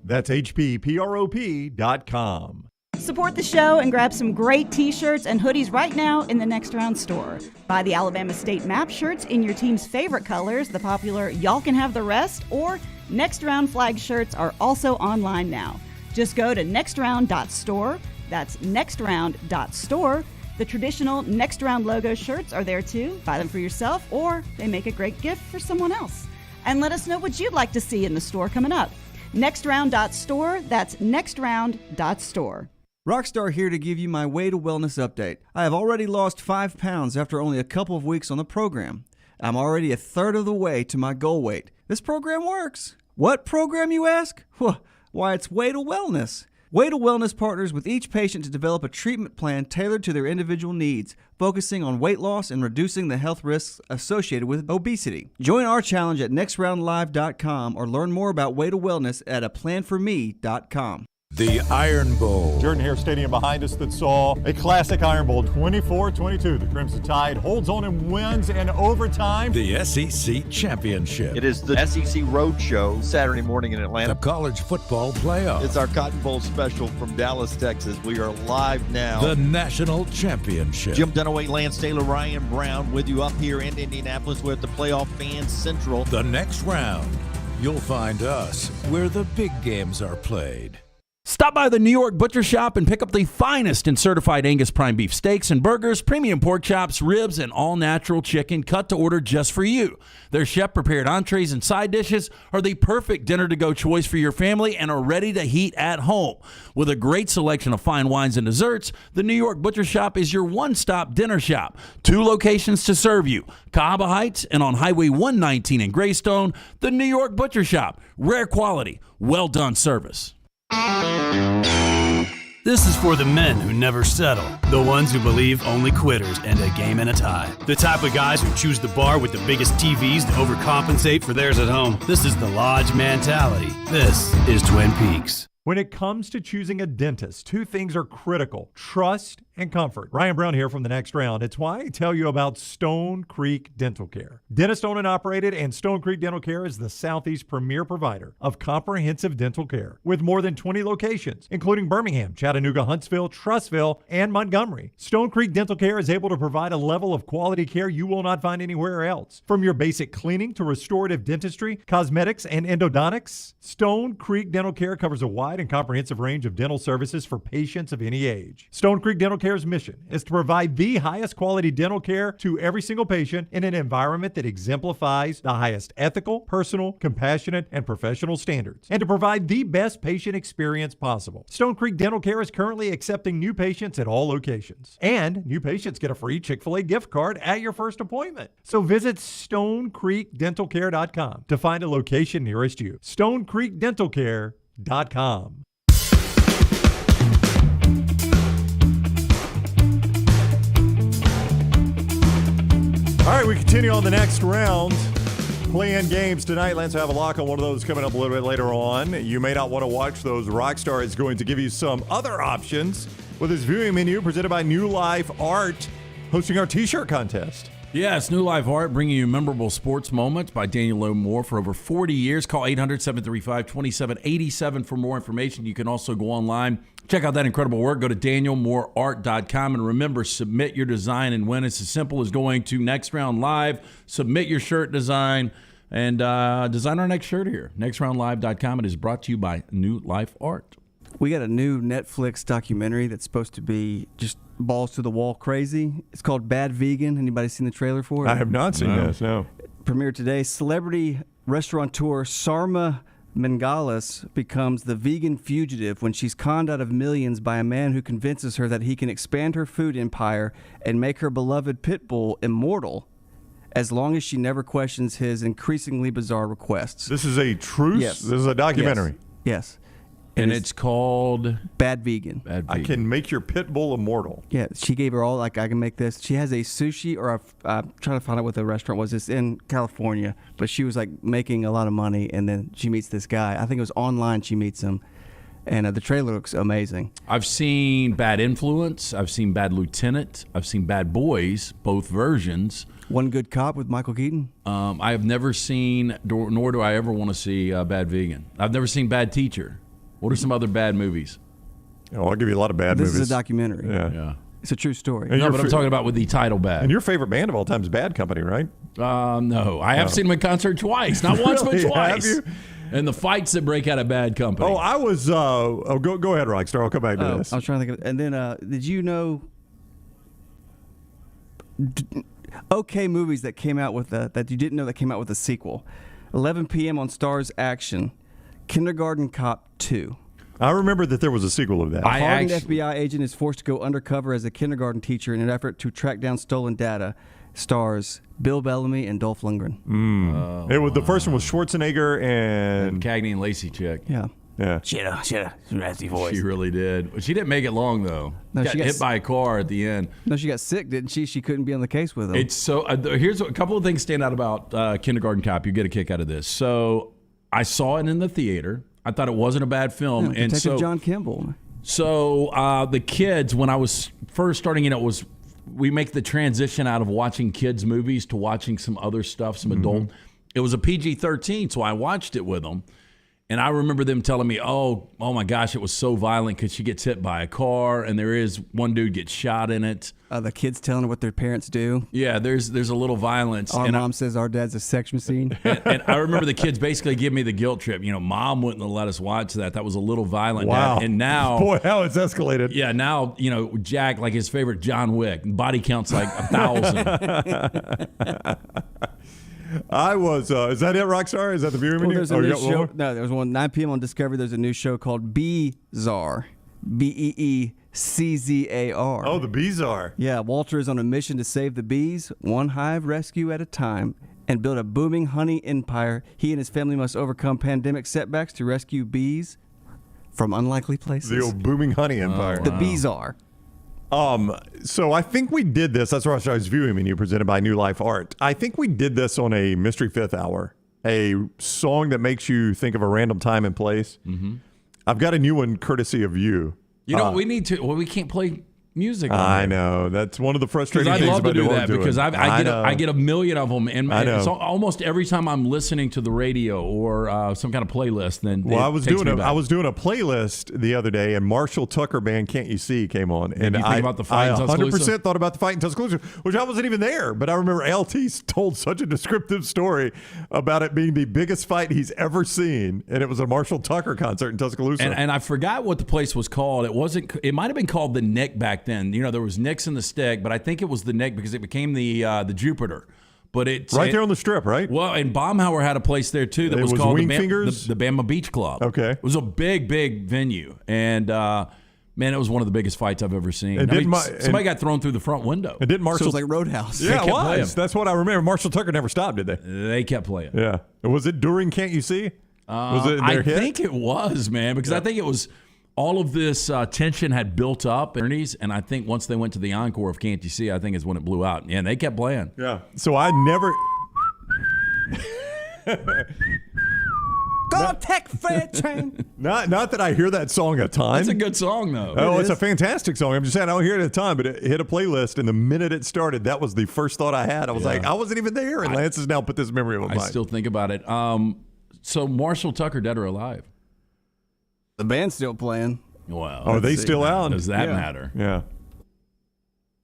S1: That's hpprop.com.
S9: Support the show and grab some great t-shirts and hoodies right now in the Next Round store. Buy the Alabama State Map shirts in your team's favorite colors, the popular Y'all Can Have the Rest, or Next Round flag shirts are also online now. Just go to nextround.store. That's nextround.store. The traditional Next Round logo shirts are there too. Buy them for yourself, or they make a great gift for someone else. And let us know what you'd like to see in the store coming up. Nextround.store, that's nextround.store.
S3: Rockstar here to give you my Way to Wellness update. I have already lost 5 pounds after only a couple of weeks on the program. I'm already a third of the way to my goal weight. This program works. What program, you ask? Why, it's Way to Wellness. Way to Wellness partners with each patient to develop a treatment plan tailored to their individual needs, focusing on weight loss and reducing the health risks associated with obesity. Join our challenge at nextroundlive.com or learn more about Way to Wellness at aplanforme.com.
S5: The Iron Bowl.
S1: Jordan-Hare Stadium behind us that saw a classic Iron Bowl, 24-22. The Crimson Tide holds on and wins in overtime.
S5: The SEC Championship.
S21: It is the SEC Roadshow Saturday morning in Atlanta.
S5: The College Football Playoff.
S21: It's our Cotton Bowl special from Dallas, Texas. We are live now.
S5: The National Championship.
S21: Jim Dunaway, Lance Taylor, Ryan Brown with you up here in Indianapolis with the Playoff Fans Central.
S5: The next round. You'll find us where the big games are played.
S10: Stop by the New York Butcher Shop and pick up the finest in certified Angus prime beef steaks and burgers, premium pork chops, ribs, and all-natural chicken cut to order just for you. Their chef-prepared entrees and side dishes are the perfect dinner-to-go choice for your family and are ready to heat at home. With a great selection of fine wines and desserts, the New York Butcher Shop is your one-stop dinner shop. 2 locations to serve you, Cahaba Heights and on Highway 119 in Greystone. The New York Butcher Shop, rare quality, well-done service.
S22: This is for the men who never settle, the ones who believe only quitters end a game in a tie, the type of guys who choose the bar with the biggest TVs to overcompensate for theirs at home. This is the Lodge mentality. This is Twin Peaks.
S1: When it comes to choosing a dentist, 2 things are critical: trust and comfort. Ryan Brown here from The Next Round. It's why I tell you about Stone Creek Dental Care. Dentist owned and operated, and Stone Creek Dental Care is the Southeast premier provider of comprehensive dental care with more than 20 locations, including Birmingham, Chattanooga, Huntsville, Trussville, and Montgomery. Stone Creek Dental Care is able to provide a level of quality care you will not find anywhere else. From your basic cleaning to restorative dentistry, cosmetics, and endodontics, Stone Creek Dental Care covers a wide and comprehensive range of dental services for patients of any age. Stone Creek Dental Care's mission is to provide the highest quality dental care to every single patient in an environment that exemplifies the highest ethical, personal, compassionate, and professional standards, and to provide the best patient experience possible. Stone Creek Dental Care is currently accepting new patients at all locations, and new patients get a free Chick-fil-A gift card at your first appointment. So visit StoneCreekDentalCare.com to find a location nearest you. StoneCreekDentalCare.com. All right, we continue on The Next Round. Playing games tonight. Lance, I have a lock on one of those coming up a little bit later on. You may not want to watch those. Rockstar is going to give you some other options with his viewing menu presented by New Life Art, hosting our T-shirt contest.
S4: Yes, New Life Art, bringing you memorable sports moments by Daniel O'Moore for over 40 years. Call 800-735-2787 for more information. You can also go online, check out that incredible work. Go to danielmooreart.com. And remember, submit your design and win. It's as simple as going to Next Round Live, submit your shirt design, and design our next shirt here. NextRoundLive.com. It is brought to you by New Life Art.
S3: We got a new Netflix documentary that's supposed to be just balls to the wall crazy. It's called Bad Vegan. Anybody seen the trailer for it?
S1: I have not seen this, no.
S3: Premiered today. Celebrity restaurateur Sarma Mangalis becomes the vegan fugitive when she's conned out of millions by a man who convinces her that he can expand her food empire and make her beloved pit bull immortal as long as she never questions his increasingly bizarre requests.
S1: This is a truce?
S3: Yes.
S1: This is a documentary?
S3: Yes.
S4: And it's called
S3: Bad Vegan.
S4: Bad
S1: I
S4: Vegan.
S1: can make your pit bull immortal.
S3: Yeah, she gave her all, like, I can make this. She has a sushi, or I'm trying to find out what the restaurant was. It's in California, but she was, like, making a lot of money, and then she meets this guy. I think it was online she meets him, and the trailer looks amazing.
S4: I've seen Bad Influence. I've seen Bad Lieutenant. I've seen Bad Boys, both versions.
S3: One Good Cop with Michael Keaton?
S4: I have never seen, nor do I ever want to see Bad Vegan. I've never seen Bad Teacher. What are some other bad movies?
S1: Oh, I'll give you a lot of bad movies.
S3: This is a documentary.
S1: Yeah.
S3: It's a true story.
S1: And
S4: No, but I'm talking about with the title Bad.
S1: And your favorite band of all time is Bad Company, right?
S4: No. I have seen them in concert twice. Not once, but
S1: Really?
S4: twice.
S1: Have you?
S4: And the fights that break out of Bad Company.
S1: Oh, I was. Go ahead, Rockstar. I'll come back to this.
S3: I was trying to think of, and then did you know? Okay, movies that came out with that you didn't know that came out with a sequel. 11 p.m. on Stars Action, Kindergarten Cop 2.
S1: I remember that there was a sequel of that.
S3: A hardened FBI agent is forced to go undercover as a kindergarten teacher in an effort to track down stolen data. Stars Bill Bellamy and Dolph Lundgren.
S1: It was the first one was Schwarzenegger and
S4: Cagney and Lacey chick.
S3: Yeah.
S1: Yeah.
S3: Shit, raspy voice.
S4: She really did. But she didn't make it long, though.
S3: No,
S4: Got
S3: she got
S4: hit by a car at the end.
S3: No, she got sick, didn't she? She couldn't be on the case with him.
S4: It's so. Here's a couple of things stand out about Kindergarten Cop. You get a kick out of this. So I saw it in the theater. I thought it wasn't a bad film.
S3: Yeah,
S4: and
S3: Detective
S4: so,
S3: John Kimball.
S4: So the kids, when I was first starting in it, was we make the transition out of watching kids' movies to watching some other stuff, some adult. It was a PG-13, so I watched it with them. And I remember them telling me, oh my gosh, it was so violent because she gets hit by a car, and there is one dude gets shot in it.
S3: The kids telling her what their parents do.
S4: Yeah, there's a little violence.
S3: Our mom says our dad's a sex machine.
S4: And I remember the kids basically give me the guilt trip. You know, Mom wouldn't have let us watch that. That was a little violent.
S1: Wow.
S4: Dad. And now,
S1: boy, how it's escalated.
S4: Yeah, now Jack, like his favorite John Wick, body count's like 1,000.
S1: I was. Is that it, Rockstar? Is that the viewing menu?
S3: There's a new show. No, there was one 9 p.m. on Discovery. There's a new show called Beezar. Beeccazar.
S1: Oh, the Beezar.
S3: Yeah, Walter is on a mission to save the bees, one hive rescue at a time, and build a booming honey empire. He and his family must overcome pandemic setbacks to rescue bees from unlikely places.
S1: The old booming honey empire.
S3: The Beezar.
S1: So I think we did this. That's Rockstar's viewing menu presented by New Life Art. I think we did this on a Mystery Fifth Hour, a song that makes you think of a random time and place. Mm-hmm. I've got a new one courtesy of you.
S4: You know, we need to. Well, we can't play music.
S1: I know. That's one of the frustrating
S4: I'd
S1: things
S4: love
S1: about
S4: to do
S1: what
S4: that
S1: we're
S4: because
S1: doing.
S4: I get a million of them, and
S1: I know.
S4: it's almost every time I'm listening to the radio or some kind of playlist. Then
S1: I was doing a playlist the other day, and Marshall Tucker Band "Can't You See" came on, and
S4: you think about the fight in Tuscaloosa?
S1: 100% thought about the fight in Tuscaloosa, which I wasn't even there. But I remember LT told such a descriptive story about it being the biggest fight he's ever seen, and it was a Marshall Tucker concert in Tuscaloosa.
S4: And I forgot what the place was called. It wasn't. It might have been called the Nick back then. You know, there was Nick's and the Stick, but I think it was the Nick because it became the Jupiter. But it's
S1: right there on the Strip, right?
S4: Well, and Baumhauer had a place there too that was called the Bama Beach Club.
S1: Okay, it
S4: was a big venue, and man, it was one of the biggest fights I've ever seen. Somebody got thrown through the front window.
S1: And didn't Marshall?
S3: So it was like Roadhouse.
S1: Yeah, it was. That's what I remember. Marshall Tucker never stopped, did they?
S4: They kept playing.
S1: Yeah. Was it during Can't You See? Was it their hit?
S4: I think it was, man, because I think it was. All of this tension had built up, and I think once they went to the encore of Can't You See, I think is when it blew out. Yeah, and they kept playing.
S1: Yeah. So I never.
S3: Go Tech Freight Train.
S1: Not that I hear that song a ton.
S4: It's a good song, though.
S1: Oh, it's a fantastic song. I'm just saying I don't hear it a ton, but it hit a playlist, and the minute it started, that was the first thought I had. I was like, I wasn't even there, and Lance has now put this memory in my mind.
S4: I still think about it. So Marshall Tucker, dead or alive?
S3: The band's still playing.
S4: Well,
S1: are they still out?
S4: Does that matter?
S1: Yeah.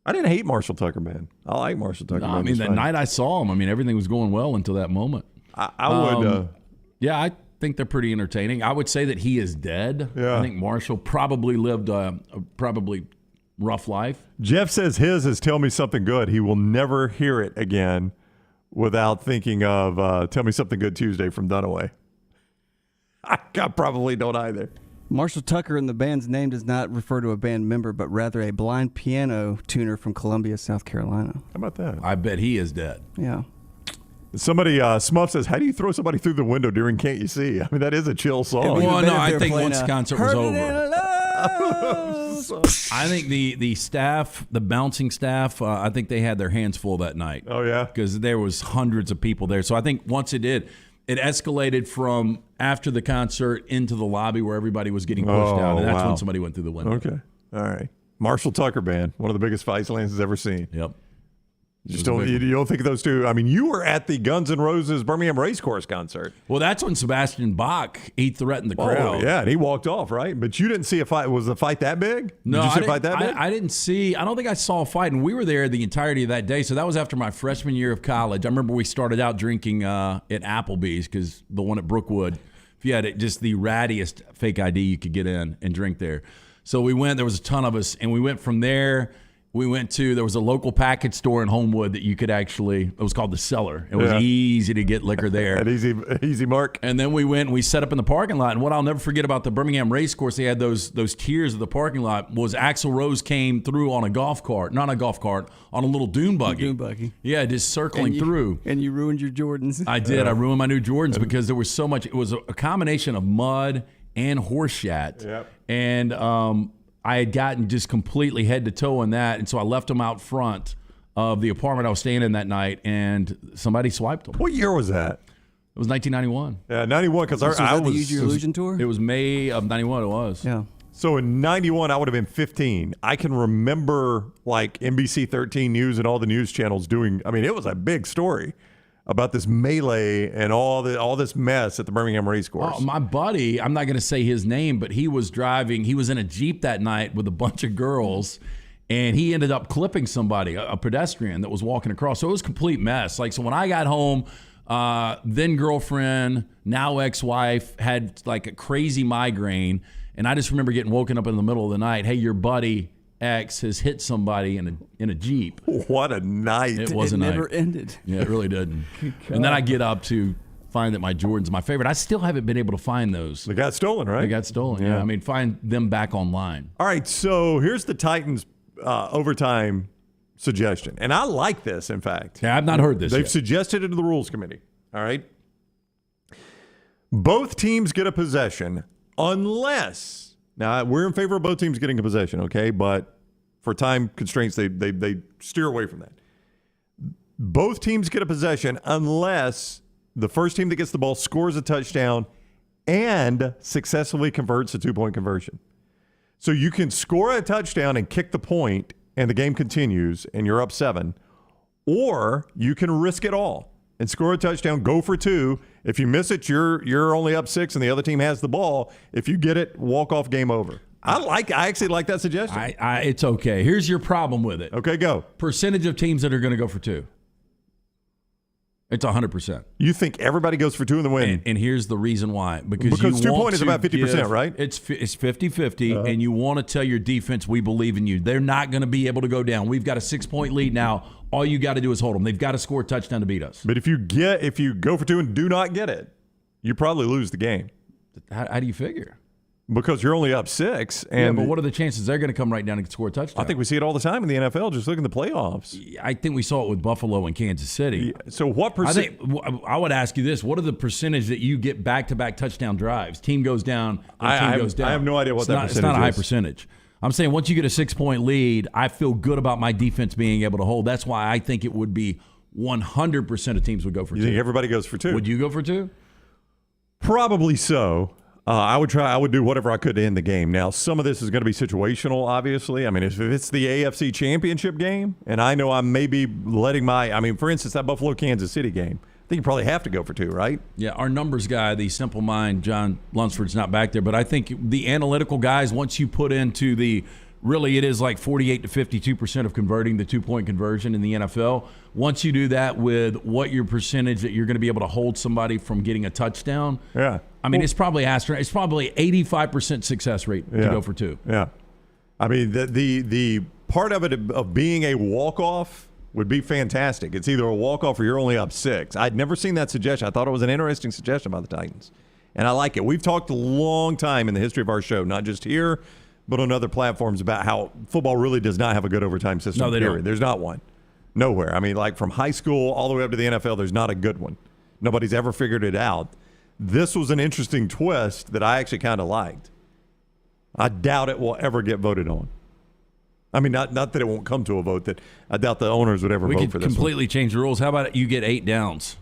S1: I didn't hate Marshall Tucker, man. I like Marshall Tucker.
S4: I mean, that night I saw him, everything was going well until that moment.
S1: I would.
S4: Yeah, think they're pretty entertaining. I would say that he is dead.
S1: Yeah.
S4: I think Marshall probably lived a probably rough life.
S1: Jeff says his is Tell Me Something Good. He will never hear it again without thinking of Tell Me Something Good Tuesday from Dunaway. I probably don't either.
S3: Marshall Tucker in the band's name does not refer to a band member, but rather a blind piano tuner from Columbia, South Carolina.
S1: How about that?
S4: I bet he is dead.
S3: Yeah.
S1: Somebody, Smuff says, how do you throw somebody through the window during Can't You See? I mean, that is a chill song.
S4: Well, no, I think once the concert was over. I think the staff, the bouncing staff, I think they had their hands full that night.
S1: Oh, yeah?
S4: Because there was hundreds of people there. So I think once it did, it escalated from after the concert into the lobby where everybody was getting pushed out. And that's when somebody went through the window.
S1: Okay. All right. Marshall Tucker Band, one of the biggest fights Lance has ever seen.
S4: Yep.
S1: You don't think those two? I mean, you were at the Guns N' Roses Birmingham Racecourse concert.
S4: Well, that's when Sebastian Bach threatened the crowd.
S1: Oh, yeah, and he walked off, right? But you didn't see a fight. Was the fight that big?
S4: No,
S1: Did you see a fight that big?
S4: I didn't see. I don't think I saw a fight, and we were there the entirety of that day. So that was after my freshman year of college. I remember we started out drinking at Applebee's, because the one at Brookwood, if you had just the rattiest fake ID you could get in and drink there. So we went. There was a ton of us, and we went from there. There was a local package store in Homewood that you could it was called The Cellar. It was easy to get liquor there.
S1: An easy mark.
S4: And then we went and we set up in the parking lot. And what I'll never forget about the Birmingham Racecourse, they had those tiers of the parking lot, was Axl Rose came through on a golf cart, not a golf cart, on a little dune buggy. Yeah, just circling through.
S3: And you ruined your Jordans.
S4: I did. I ruined my new Jordans because there was so much. It was a combination of mud and horse shat.
S1: Yep.
S4: And I had gotten just completely head to toe in that, and so I left them out front of the apartment I was staying in that night, and somebody swiped them.
S1: What year was that?
S4: It was 1991.
S1: Yeah, 91, because I was...
S3: Use Your Illusion tour?
S4: It was May of 91, it was.
S3: Yeah.
S1: So in 91, I would have been 15. I can remember, like, NBC 13 News and all the news channels doing... I mean, it was a big story about this melee and all this mess at the Birmingham Racecourse.
S4: Oh, my buddy, I'm not going to say his name, but he was driving. He was in a Jeep that night with a bunch of girls, and he ended up clipping somebody, a pedestrian that was walking across. So it was a complete mess. Like, so when I got home, then girlfriend, now ex-wife, had like a crazy migraine, and I just remember getting woken up in the middle of the night. Hey, your buddy X has hit somebody in a Jeep.
S1: What a night.
S4: It was a night.
S3: It never ended.
S4: Yeah, it really didn't. And then I get up to find that my Jordan's my favorite. I still haven't been able to find those.
S1: They got stolen, right?
S4: They got stolen, yeah. I mean, find them back online.
S1: All right, so here's the Titans overtime suggestion. And I like this, in fact.
S4: Yeah, I've not heard this
S1: They've
S4: yet.
S1: suggested it to the Rules Committee. All right? Both teams get a possession unless... Now, we're in favor of both teams getting a possession, okay? But for time constraints, they steer away from that. Both teams get a possession unless the first team that gets the ball scores a touchdown and successfully converts a two-point conversion. So you can score a touchdown and kick the point, and the game continues, and you're up 7. Or you can risk it all and score a touchdown, go for 2. If you miss it, you're only up 6, and the other team has the ball. If you get it, walk off, game over. I actually like that suggestion.
S4: It's okay. Here's your problem with it.
S1: Okay, go.
S4: Percentage of teams that are going to go for 2. It's 100%.
S1: You think everybody goes for 2 in the win?
S4: And here's the reason why. Because
S1: 2-point is about 50%, right?
S4: It's 50-50, and you want to tell your defense, we believe in you. They're not going to be able to go down. We've got a 6-point lead now. All you got to do is hold them. They've got to score a touchdown to beat us.
S1: But if you go for 2 and do not get it, you probably lose the game.
S4: How do you figure?
S1: Because you're only up 6. And
S4: but what are the chances they're going to come right down and score a touchdown?
S1: I think we see it all the time in the NFL. Just look at the playoffs.
S4: I think we saw it with Buffalo and Kansas City.
S1: So what percent?
S4: I would ask you this. What are the percentage that you get back-to-back touchdown drives? Team goes down, team goes down.
S1: I have no idea what that percentage is.
S4: It's not a high percentage. I'm saying once you get a 6-point lead, I feel good about my defense being able to hold. That's why I think it would be 100% of teams would go for 2.
S1: You think everybody goes for 2?
S4: Would you go for 2?
S1: Probably so. I would do whatever I could to end the game. Now, some of this is going to be situational, obviously. I mean, if it's the AFC Championship game, and I know I may be letting for instance, that Buffalo-Kansas City game, I think you probably have to go for 2, right?
S4: Yeah, our numbers guy, the simple mind, John Lunsford's not back there, but I think the analytical guys, once you put into the really it is like 48 to 52% of converting the 2-point conversion in the NFL. Once you do that with what your percentage that you're going to be able to hold somebody from getting a touchdown, I mean, it's probably 85% success rate to go for 2.
S1: Yeah. I mean, the part of it of being a walk-off would be fantastic. It's either a walk-off or you're only up 6. I'd never seen that suggestion. I thought it was an interesting suggestion by the Titans. And I like it. We've talked a long time in the history of our show, not just here, but on other platforms, about how football really does not have a good overtime system.
S4: No, they don't.
S1: There's not one. Nowhere. I mean, like from high school all the way up to the NFL, there's not a good one. Nobody's ever figured it out. This was an interesting twist that I actually kind of liked. I doubt it will ever get voted on. I mean, not that it won't come to a vote. That I doubt the owners would ever vote for this.
S4: We could completely change the rules. How about you get 8 downs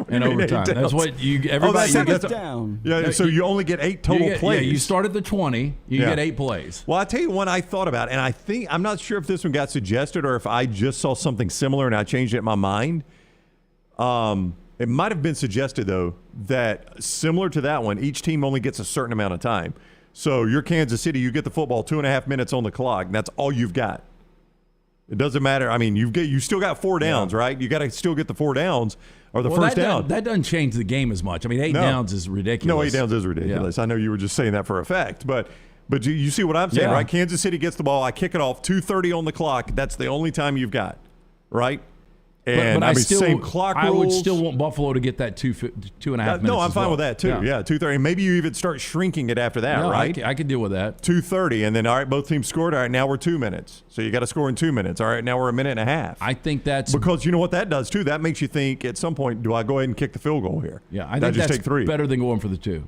S4: in overtime? That's what everybody gets
S1: down. Yeah, so you only get 8 total plays.
S4: Yeah, you start at the 20. You get 8 plays.
S1: Well, I'll tell you one I thought about, and I'm not sure if this one got suggested or if I just saw something similar and I changed it in my mind. It might have been suggested, though, that similar to that one, each team only gets a certain amount of time. So you're Kansas City, you get the football 2.5 minutes on the clock, and that's all you've got. It doesn't matter. I mean, you still got 4 downs, right? You got to still get the 4 downs or the first down.
S4: That doesn't change the game as much. I mean, 8 downs is ridiculous.
S1: No, 8 downs is ridiculous.
S4: Yeah.
S1: I know you were just saying that for effect, but you see what I'm saying, right? Kansas City gets the ball, I kick it off, 2:30 on the clock. That's the only time you've got, right? And
S4: but I mean,
S1: same clock rules.
S4: I would still want Buffalo to get that 2.5 minutes.
S1: No, I'm fine with that too. Yeah, 2:30. Maybe you even start shrinking it after that, right?
S4: I could deal with that.
S1: 2:30, and then all right, both teams scored. All right, now we're 2 minutes. So you got to score in 2 minutes. All right, now we're a minute and a half.
S4: I think that's
S1: because you know what that does too. That makes you think at some point, do I go ahead and kick the field goal here?
S4: Yeah, I think
S1: just
S4: that's
S1: take 3.
S4: better than going for the 2.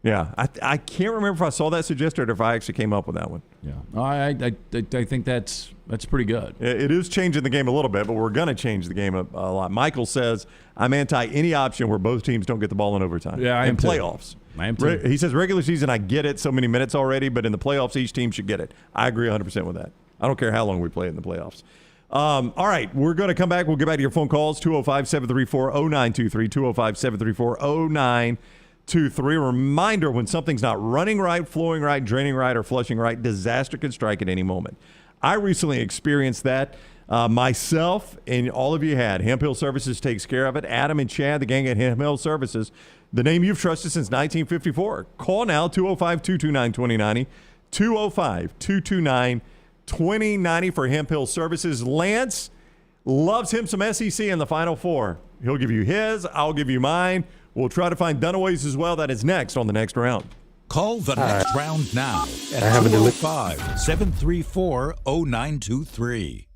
S1: Yeah, I can't remember if I saw that suggested or if I actually came up with that one.
S4: Yeah, I think that's pretty good.
S1: It is changing the game a little bit, but we're going to change the game a lot. Michael says, I'm anti any option where both teams don't get the ball in overtime.
S4: Yeah, I am
S1: in playoffs.
S4: I am too.
S1: He says regular season, I get it, so many minutes already, but in the playoffs, each team should get it. I agree 100% with that. I don't care how long we play it in the playoffs. All right, we're going to come back. We'll get back to your phone calls, 205-734-0923, 205-734-0923. 2-3. Reminder, when something's not running right, flowing right, draining right, or flushing right, disaster can strike at any moment. I recently experienced that myself, and all of you had. Hemp Hill Services takes care of it. Adam and Chad, the gang at Hemp Hill Services, the name you've trusted since 1954. Call now, 205-229-2090, 205-229-2090 for Hemp Hill Services. Lance loves him some SEC in the Final Four. He'll give you his, I'll give you mine. We'll try to find Dunaway's as well. That is next on the next round.
S5: Call the next round now at 205-734-0923.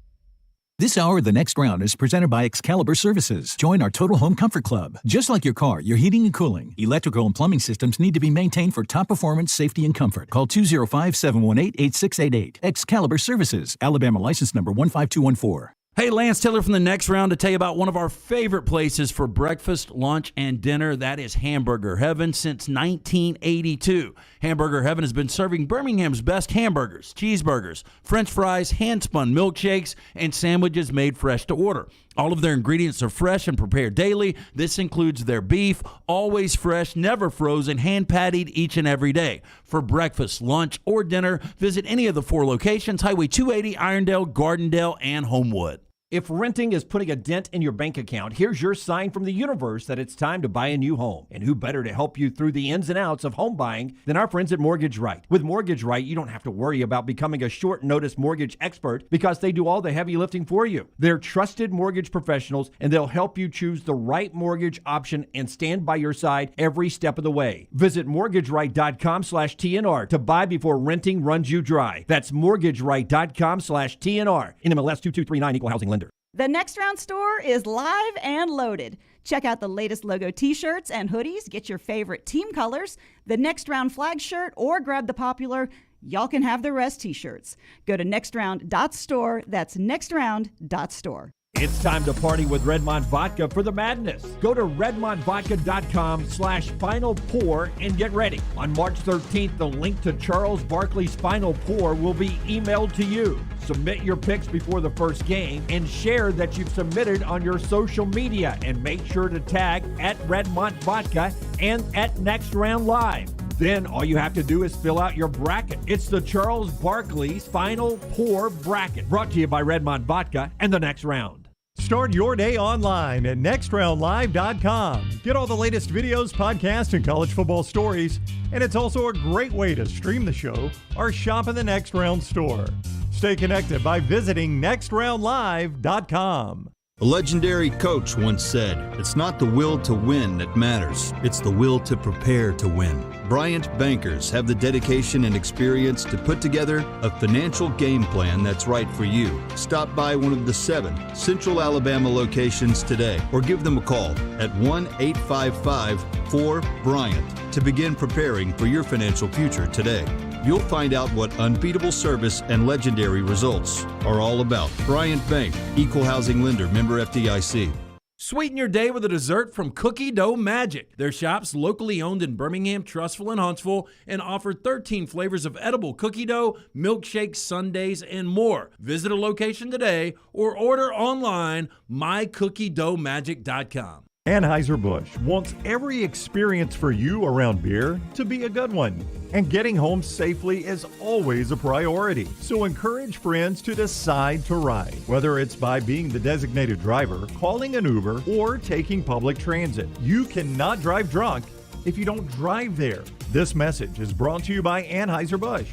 S6: This hour of The Next Round is presented by Excalibur Services. Join our Total Home Comfort Club. Just like your car, your heating and cooling, electrical and plumbing systems need to be maintained for top performance, safety, and comfort. Call 205-718-8688. Excalibur Services, Alabama license number 15214.
S10: Hey, Lance Taylor from The Next Round to tell you about one of our favorite places for breakfast, lunch, and dinner. That is Hamburger Heaven since 1982. Hamburger Heaven has been serving Birmingham's best hamburgers, cheeseburgers, French fries, hand-spun milkshakes, and sandwiches made fresh to order. All of their ingredients are fresh and prepared daily. This includes their beef, always fresh, never frozen, hand-pattied each and every day. For breakfast, lunch, or dinner, visit any of the 4 locations, Highway 280, Irondale, Gardendale, and Homewood.
S7: If renting is putting a dent in your bank account, here's your sign from the universe that it's time to buy a new home. And who better to help you through the ins and outs of home buying than our friends at Mortgage Right. With Mortgage Right, you don't have to worry about becoming a short notice mortgage expert because they do all the heavy lifting for you. They're trusted mortgage professionals, and they'll help you choose the right mortgage option and stand by your side every step of the way. Visit mortgageright.com/TNR to buy before renting runs you dry. That's mortgageright.com/TNR. NMLS 2239, Equal Housing Lender.
S9: The Next Round store is live and loaded. Check out the latest logo t-shirts and hoodies. Get your favorite team colors, the Next Round flag shirt, or grab the popular Y'all Can Have the Rest t-shirts. Go to nextround.store. That's nextround.store.
S7: It's time to party with Redmond Vodka for the madness. Go to redmondvodka.com/Final Pour and get ready. On March 13th, the link to Charles Barkley's Final Pour will be emailed to you. Submit your picks before the first game and share that you've submitted on your social media, and make sure to tag at Redmond Vodka and at Next Round Live. Then all you have to do is fill out your bracket. It's the Charles Barkley's Final Four Bracket, brought to you by Redmond Vodka and The Next Round.
S1: Start your day online at nextroundlive.com. Get all the latest videos, podcasts, and college football stories. And it's also a great way to stream the show or shop in the Next Round store. Stay connected by visiting nextroundlive.com.
S11: A legendary coach once said, "It's not the will to win that matters, it's the will to prepare to win." Bryant bankers have the dedication and experience to put together a financial game plan that's right for you. Stop by one of the 7 Central Alabama locations today or give them a call at 1-855-4-BRYANT to begin preparing for your financial future today. You'll find out what unbeatable service and legendary results are all about. Bryant Bank, Equal Housing Lender, member FDIC.
S10: Sweeten your day with a dessert from Cookie Dough Magic. Their shop's locally owned in Birmingham, Trussville, and Huntsville, and offer 13 flavors of edible cookie dough, milkshakes, sundaes, and more. Visit a location today or order online mycookiedoughmagic.com.
S1: Anheuser-Busch wants every experience for you around beer to be a good one. And getting home safely is always a priority. So encourage friends to decide to ride, whether it's by being the designated driver, calling an Uber, or taking public transit. You cannot drive drunk if you don't drive there. This message is brought to you by Anheuser-Busch,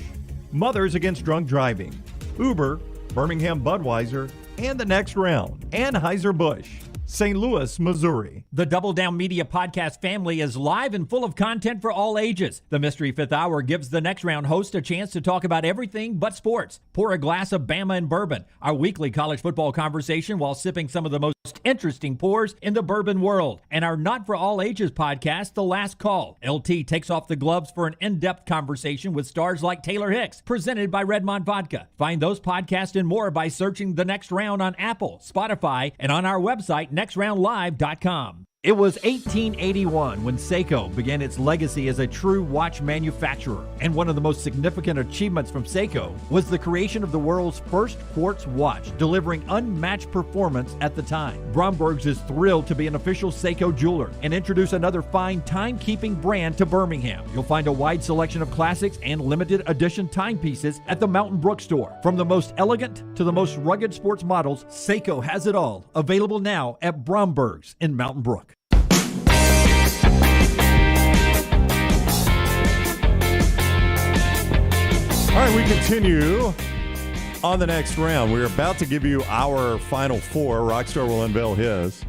S1: Mothers Against Drunk Driving, Uber, Birmingham Budweiser, and The Next Round. Anheuser-Busch, St. Louis, Missouri.
S7: The Double Down Media podcast family is live and full of content for all ages. The Mystery Fifth Hour gives the Next Round host a chance to talk about everything but sports. Pour a glass of Bama and bourbon, our weekly college football conversation while sipping some of the most interesting pours in the bourbon world. And our Not For All Ages podcast, The Last Call. LT takes off the gloves for an in-depth conversation with stars like Taylor Hicks, presented by Redmond Vodka. Find those podcasts and more by searching The Next Round on Apple, Spotify, and on our website, nextroundlive.com. It was 1881 when Seiko began its legacy as a true watch manufacturer. And one of the most significant achievements from Seiko was the creation of the world's first quartz watch, delivering unmatched performance at the time. Bromberg's is thrilled to be an official Seiko jeweler and introduce another fine timekeeping brand to Birmingham. You'll find a wide selection of classics and limited edition timepieces at the Mountain Brook store. From the most elegant to the most rugged sports models, Seiko has it all. Available now at Bromberg's in Mountain Brook.
S1: All right, we continue on The Next Round. We're about to give you our Final Four. Rockstar will unveil his.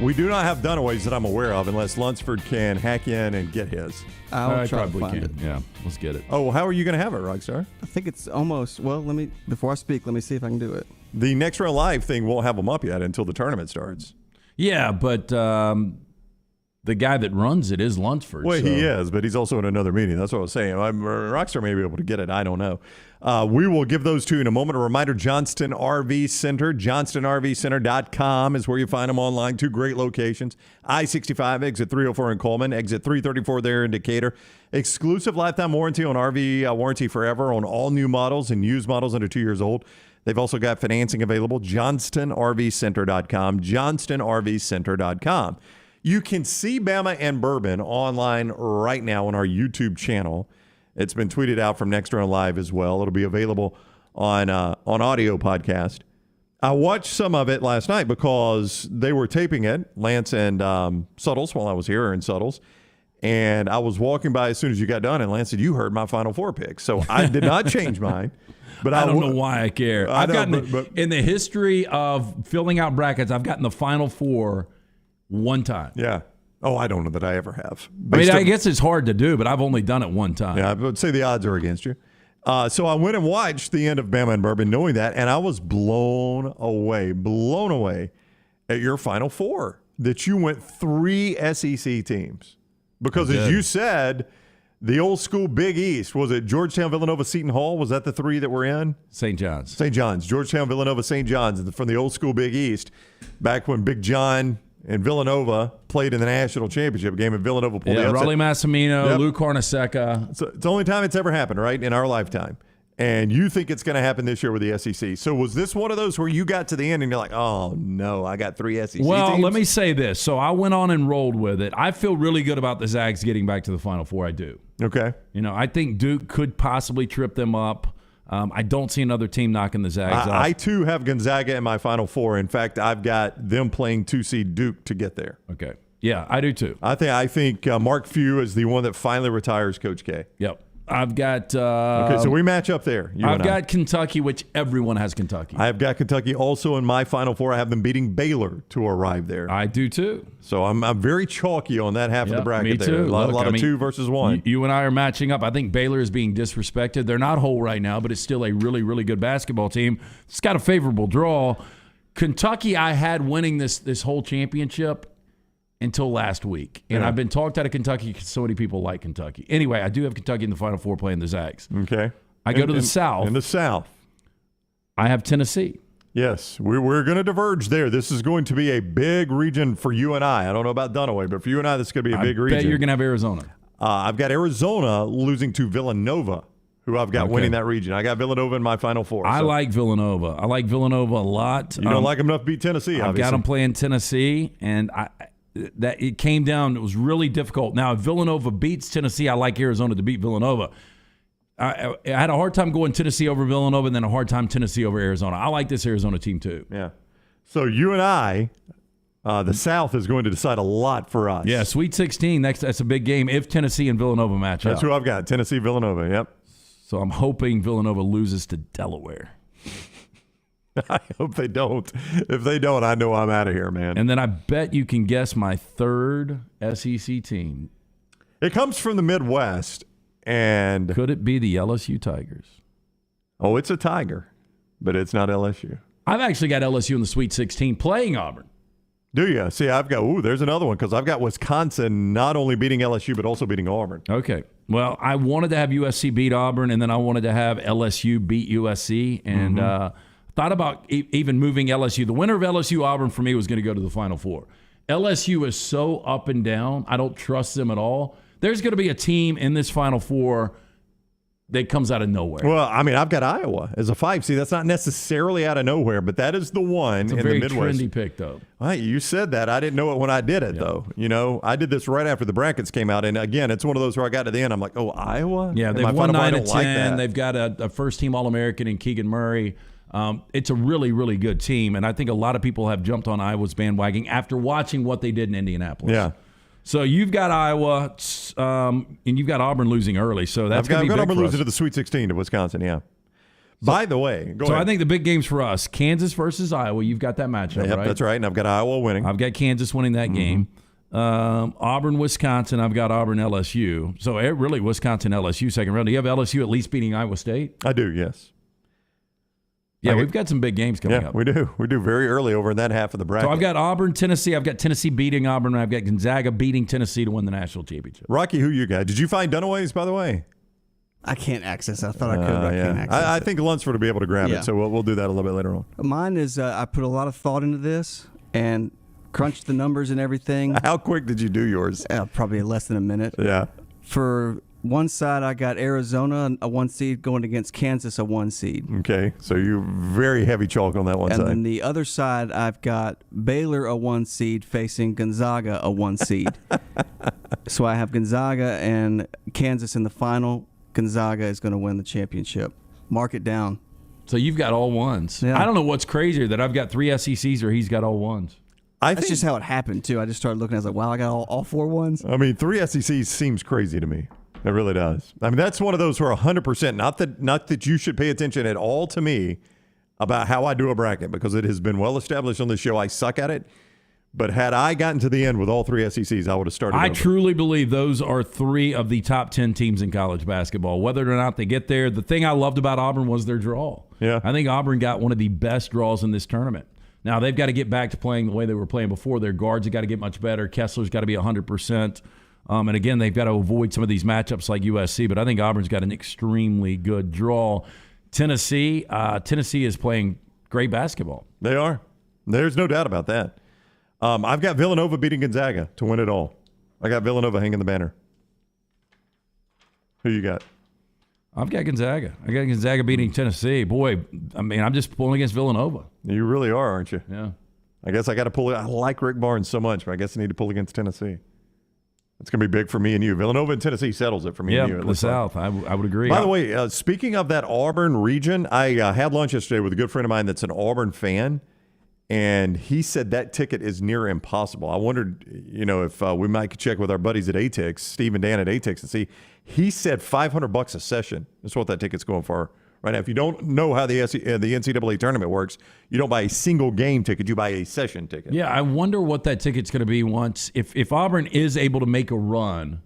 S1: We do not have Dunaways that I'm aware of unless Lunsford can hack in and get his.
S3: I'll try to
S4: probably
S3: find
S4: can.
S3: it.
S4: Yeah, let's get it.
S1: Oh, how are you going to have it, Rockstar?
S3: I think it's almost, well, before I speak, let me see if I can do it.
S1: The Next Round Live thing won't have them up yet until the tournament starts.
S4: Yeah, but the guy that runs it is Lunsford.
S1: Well,
S4: so.
S1: he is, but he's also in another meeting. That's what I was saying. Rockstar may be able to get it. I don't know. We will give those to you in a moment. A reminder, Johnston RV Center, johnstonrvcenter.com is where you find them online. 2 great locations. I-65, exit 304 in Coleman, exit 334 there in Decatur. Exclusive lifetime warranty on RV warranty forever on all new models and used models under 2 years old. They've also got financing available. johnstonrvcenter.com, johnstonrvcenter.com. You can see Bama and Bourbon online right now on our YouTube channel. It's been tweeted out from Next Round Live as well. It'll be available on audio podcast. I watched some of it last night because they were taping it, Lance and Suttles, while I was here in Suttles. And I was walking by as soon as you got done, and Lance said, "You heard my Final Four pick." So I did not change mine. But
S4: I don't know why I care. In the history of filling out brackets, I've gotten the Final Four one time.
S1: Yeah. Oh, I don't know that I ever have.
S4: I guess it's hard to do, but I've only done it one time.
S1: Yeah, I would say the odds are against you. So I went and watched the end of Bama and Bourbon knowing that, and I was blown away at your Final Four, that you went 3 SEC teams. Because as you said, the old school Big East, was it Georgetown, Villanova, Seton Hall? Was that the 3 that were in?
S4: St. John's.
S1: St. John's. Georgetown, Villanova, St. John's from the old school Big East, back when Big John and Villanova played in the national championship game, and Villanova pulled the upset.
S4: Raleigh Massimino, Lou Carnesecca.
S1: So it's the only time it's ever happened, right, in our lifetime. and you think it's going to happen this year with the SEC. So was this one of those where you got to the end and you're like, oh, no, I got 3 SEC
S4: Well,
S1: teams?
S4: let me say this. So I went on and rolled with it. I feel really good about the Zags getting back to the Final Four. I do.
S1: Okay.
S4: I think Duke could possibly trip them up. I don't see another team knocking the Zags up.
S1: I, too, have Gonzaga in my Final Four. In fact, I've got them playing 2-seed Duke to get there.
S4: Okay. Yeah, I do too.
S1: I think Mark Few is the one that finally retires Coach K.
S4: Yep. I've got
S1: okay, so we match up there.
S4: I've got Kentucky, which everyone has Kentucky.
S1: I've got Kentucky also in my Final Four. I have them beating Baylor to arrive there.
S4: I do too.
S1: So I'm very chalky on that half of the bracket
S4: me
S1: there.
S4: too.
S1: A lot of 2 versus 1.
S4: You and I are matching up. I think Baylor is being disrespected. They're not whole right now, but it's still a really, really good basketball team. It's got a favorable draw. Kentucky, I had winning this whole championship until last week. And I've been talked out of Kentucky because so many people like Kentucky. Anyway, I do have Kentucky in the Final Four playing the Zags.
S1: Okay.
S4: I go to the South.
S1: In the South.
S4: I have Tennessee.
S1: Yes, we're going to diverge there. This is going to be a big region for you and I. I don't know about Dunaway, but for you and I, this is going to be a big region.
S4: I bet you're going to have Arizona.
S1: I've got Arizona losing to Villanova, who I've got winning that region. I got Villanova in my Final Four.
S4: I like Villanova. I like Villanova a lot.
S1: You don't like them enough to beat Tennessee,
S4: I've
S1: obviously.
S4: got them playing Tennessee, and that it came down. It was really difficult. Now, if Villanova beats Tennessee, I like Arizona to beat Villanova. I had a hard time going Tennessee over Villanova, and then a hard time Tennessee over Arizona. I like this Arizona team too.
S1: Yeah. So you and I, the South is going to decide a lot for us.
S4: Yeah, Sweet 16. That's a big game if Tennessee and Villanova match up.
S1: That's who I've got. Tennessee, Villanova. Yep.
S4: So I'm hoping Villanova loses to Delaware.
S1: I hope they don't. If they don't, I know I'm out of here, man.
S4: And then I bet you can guess my third SEC team.
S1: It comes from the Midwest, and
S4: could it be the LSU Tigers?
S1: Oh, it's a Tiger, but it's not LSU.
S4: I've actually got LSU in the Sweet 16 playing Auburn.
S1: Do you? See, I've got, there's another one because I've got Wisconsin not only beating LSU, but also beating Auburn.
S4: Okay. Well, I wanted to have USC beat Auburn, and then I wanted to have LSU beat USC, and thought about even moving LSU. The winner of LSU Auburn for me was going to go to the Final Four. LSU is so up and down. I don't trust them at all. There's going to be a team in this Final Four that comes out of nowhere.
S1: Well, I mean, I've got Iowa as a 5. See, that's not necessarily out of nowhere, but that is the one
S4: it's a
S1: in
S4: very
S1: the Midwest.
S4: Trendy pick, though.
S1: Well, you said that. I didn't know it when I did it, though. You know, I did this right after the brackets came out, and again, it's one of those where I got to the end, I'm like, oh, Iowa?
S4: Yeah, they've won 9 and 10. They've got a first-team All-American in Keegan Murray. It's a really, really good team, and I think a lot of people have jumped on Iowa's bandwagon after watching what they did in Indianapolis.
S1: Yeah.
S4: So you've got Iowa, and you've got Auburn losing early. So that's going to be big
S1: Auburn
S4: for us.
S1: losing to the Sweet 16 to Wisconsin, yeah. By the way, go ahead.
S4: I think the big games for us, Kansas versus Iowa, you've got that matchup,
S1: Yep,
S4: right?
S1: that's right, and I've got Iowa winning.
S4: I've got Kansas winning that game. Auburn, Wisconsin, I've got Auburn, LSU. So really Wisconsin, LSU second round. Do you have LSU at least beating Iowa State?
S1: I do, yes.
S4: Yeah, we've got some big games coming up.
S1: We do. We do very early over in that half of the bracket.
S4: So I've got Auburn, Tennessee. I've got Tennessee beating Auburn, and I've got Gonzaga beating Tennessee to win the national championship.
S1: Rocky, who you got? Did you find Dunaway's, by the way?
S3: I can't access it. I thought I could, but I can't access
S1: I
S3: it.
S1: think Lunsford will be able to grab it, so we'll do that a little bit later on.
S3: Mine is I put a lot of thought into this and crunched the numbers and everything.
S1: How quick did you do yours?
S3: Probably less than a minute.
S1: Yeah.
S3: For one side, I got Arizona, a 1 seed, going against Kansas, a 1 seed.
S1: Okay, so you're very heavy chalk on that one side.
S3: And then the other side, I've got Baylor, a 1 seed, facing Gonzaga, a 1 seed. So I have Gonzaga and Kansas in the final. Gonzaga is going to win the championship. Mark it down.
S4: So you've got all ones.
S3: Yeah.
S4: I don't know what's crazier, that I've got 3 SECs or he's got all ones.
S3: That's just how it happened, too. I just started looking. I was like, wow, I got all 4 ones.
S1: I mean, 3 SECs seems crazy to me. It really does. I mean, that's one of those where 100%, not that you should pay attention at all to me about how I do a bracket, because it has been well established on this show I suck at it. But had I gotten to the end with all 3 SECs, I would have started
S4: I
S1: over.
S4: truly believe those are 3 of the top 10 teams in college basketball. Whether or not they get there, the thing I loved about Auburn was their draw.
S1: Yeah.
S4: I think Auburn got one of the best draws in this tournament. Now, they've got to get back to playing the way they were playing before. Their guards have got to get much better. Kessler's got to be 100%. And again, they've got to avoid some of these matchups like USC, but I think Auburn's got an extremely good draw. Tennessee is playing great basketball.
S1: They are. There's no doubt about that. I've got Villanova beating Gonzaga to win it all. I got Villanova hanging the banner. Who you got?
S4: I've got Gonzaga. I got Gonzaga beating Tennessee. Boy, I mean, I'm just pulling against Villanova.
S1: You really are, aren't you?
S4: Yeah.
S1: I guess I got to pull it. I like Rick Barnes so much, but I guess I need to pull against Tennessee. It's going to be big for me and you. Villanova and Tennessee settles it for me and you.
S4: The South. I would agree.
S1: By the way, speaking of that Auburn region, I had lunch yesterday with a good friend of mine that's an Auburn fan, and he said that ticket is near impossible. I wondered, if we might check with our buddies at ATIX, Steve and Dan at ATIX, and see. He said $500 a session. That's what that ticket's going for right now. If you don't know how the NCAA tournament works, you don't buy a single game ticket. You buy a session ticket.
S4: Yeah, I wonder what that ticket's going to be once. If Auburn is able to make a run,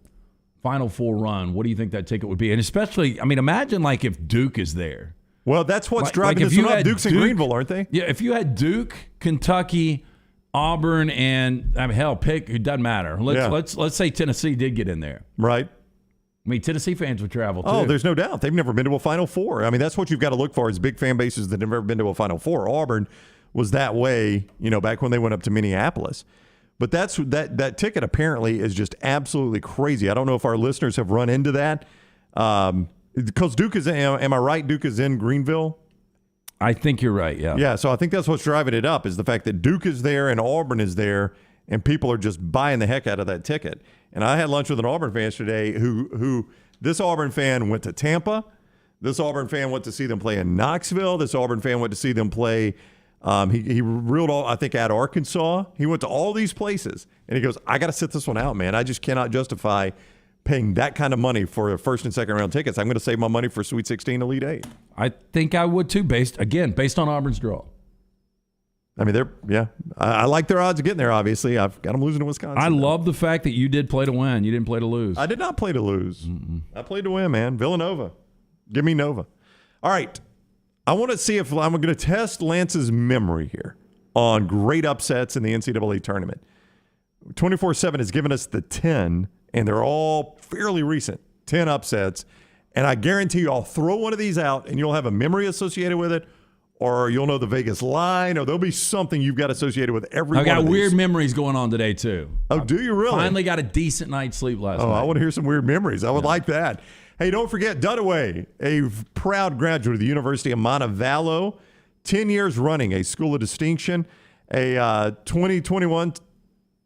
S4: Final Four run, what do you think that ticket would be? And especially, I mean, imagine like if Duke is there.
S1: Well, that's what's driving this one up. Duke's in Greenville, aren't they?
S4: Yeah, if you had Duke, Kentucky, Auburn, and pick, it doesn't matter. Let's say Tennessee did get in there.
S1: Right.
S4: I mean, Tennessee fans would travel, too.
S1: Oh, there's no doubt. They've never been to a Final Four. I mean, that's what you've got to look for is big fan bases that have never been to a Final Four. Auburn was that way, back when they went up to Minneapolis. But that ticket apparently is just absolutely crazy. I don't know if our listeners have run into that. Because Duke is, am I right, Duke is in Greenville?
S4: I think you're right, yeah.
S1: Yeah, so I think that's what's driving it up is the fact that Duke is there and Auburn is there, and people are just buying the heck out of that ticket. And I had lunch with an Auburn fan yesterday who this Auburn fan went to Tampa. This Auburn fan went to see them play in Knoxville. This Auburn fan went to see them play. He reeled all, I think, at Arkansas. He went to all these places. And he goes, I got to sit this one out, man. I just cannot justify paying that kind of money for first and second round tickets. I'm going to save my money for Sweet 16, Elite 8.
S4: I think I would too, based on Auburn's draw.
S1: I mean, I like their odds of getting there, obviously. I've got them losing to Wisconsin.
S4: I love the fact that you did play to win. You didn't play to lose.
S1: I did not play to lose. I played to win, man. Villanova. Give me Nova. All right. I want to see if I'm going to test Lance's memory here on great upsets in the NCAA tournament. 24/7 has given us the 10, and they're all fairly recent, 10 upsets. And I guarantee you I'll throw one of these out, and you'll have a memory associated with it, or you'll know the Vegas line, or there'll be something you've got associated with every one of these.
S4: I got weird memories going on today, too.
S1: Oh, do you really?
S4: Finally got a decent night's sleep last night.
S1: Oh, I want to hear some weird memories. I would like that. Hey, don't forget, Dunaway, a proud graduate of the University of Montevallo, 10 years running, a school of distinction, a 2021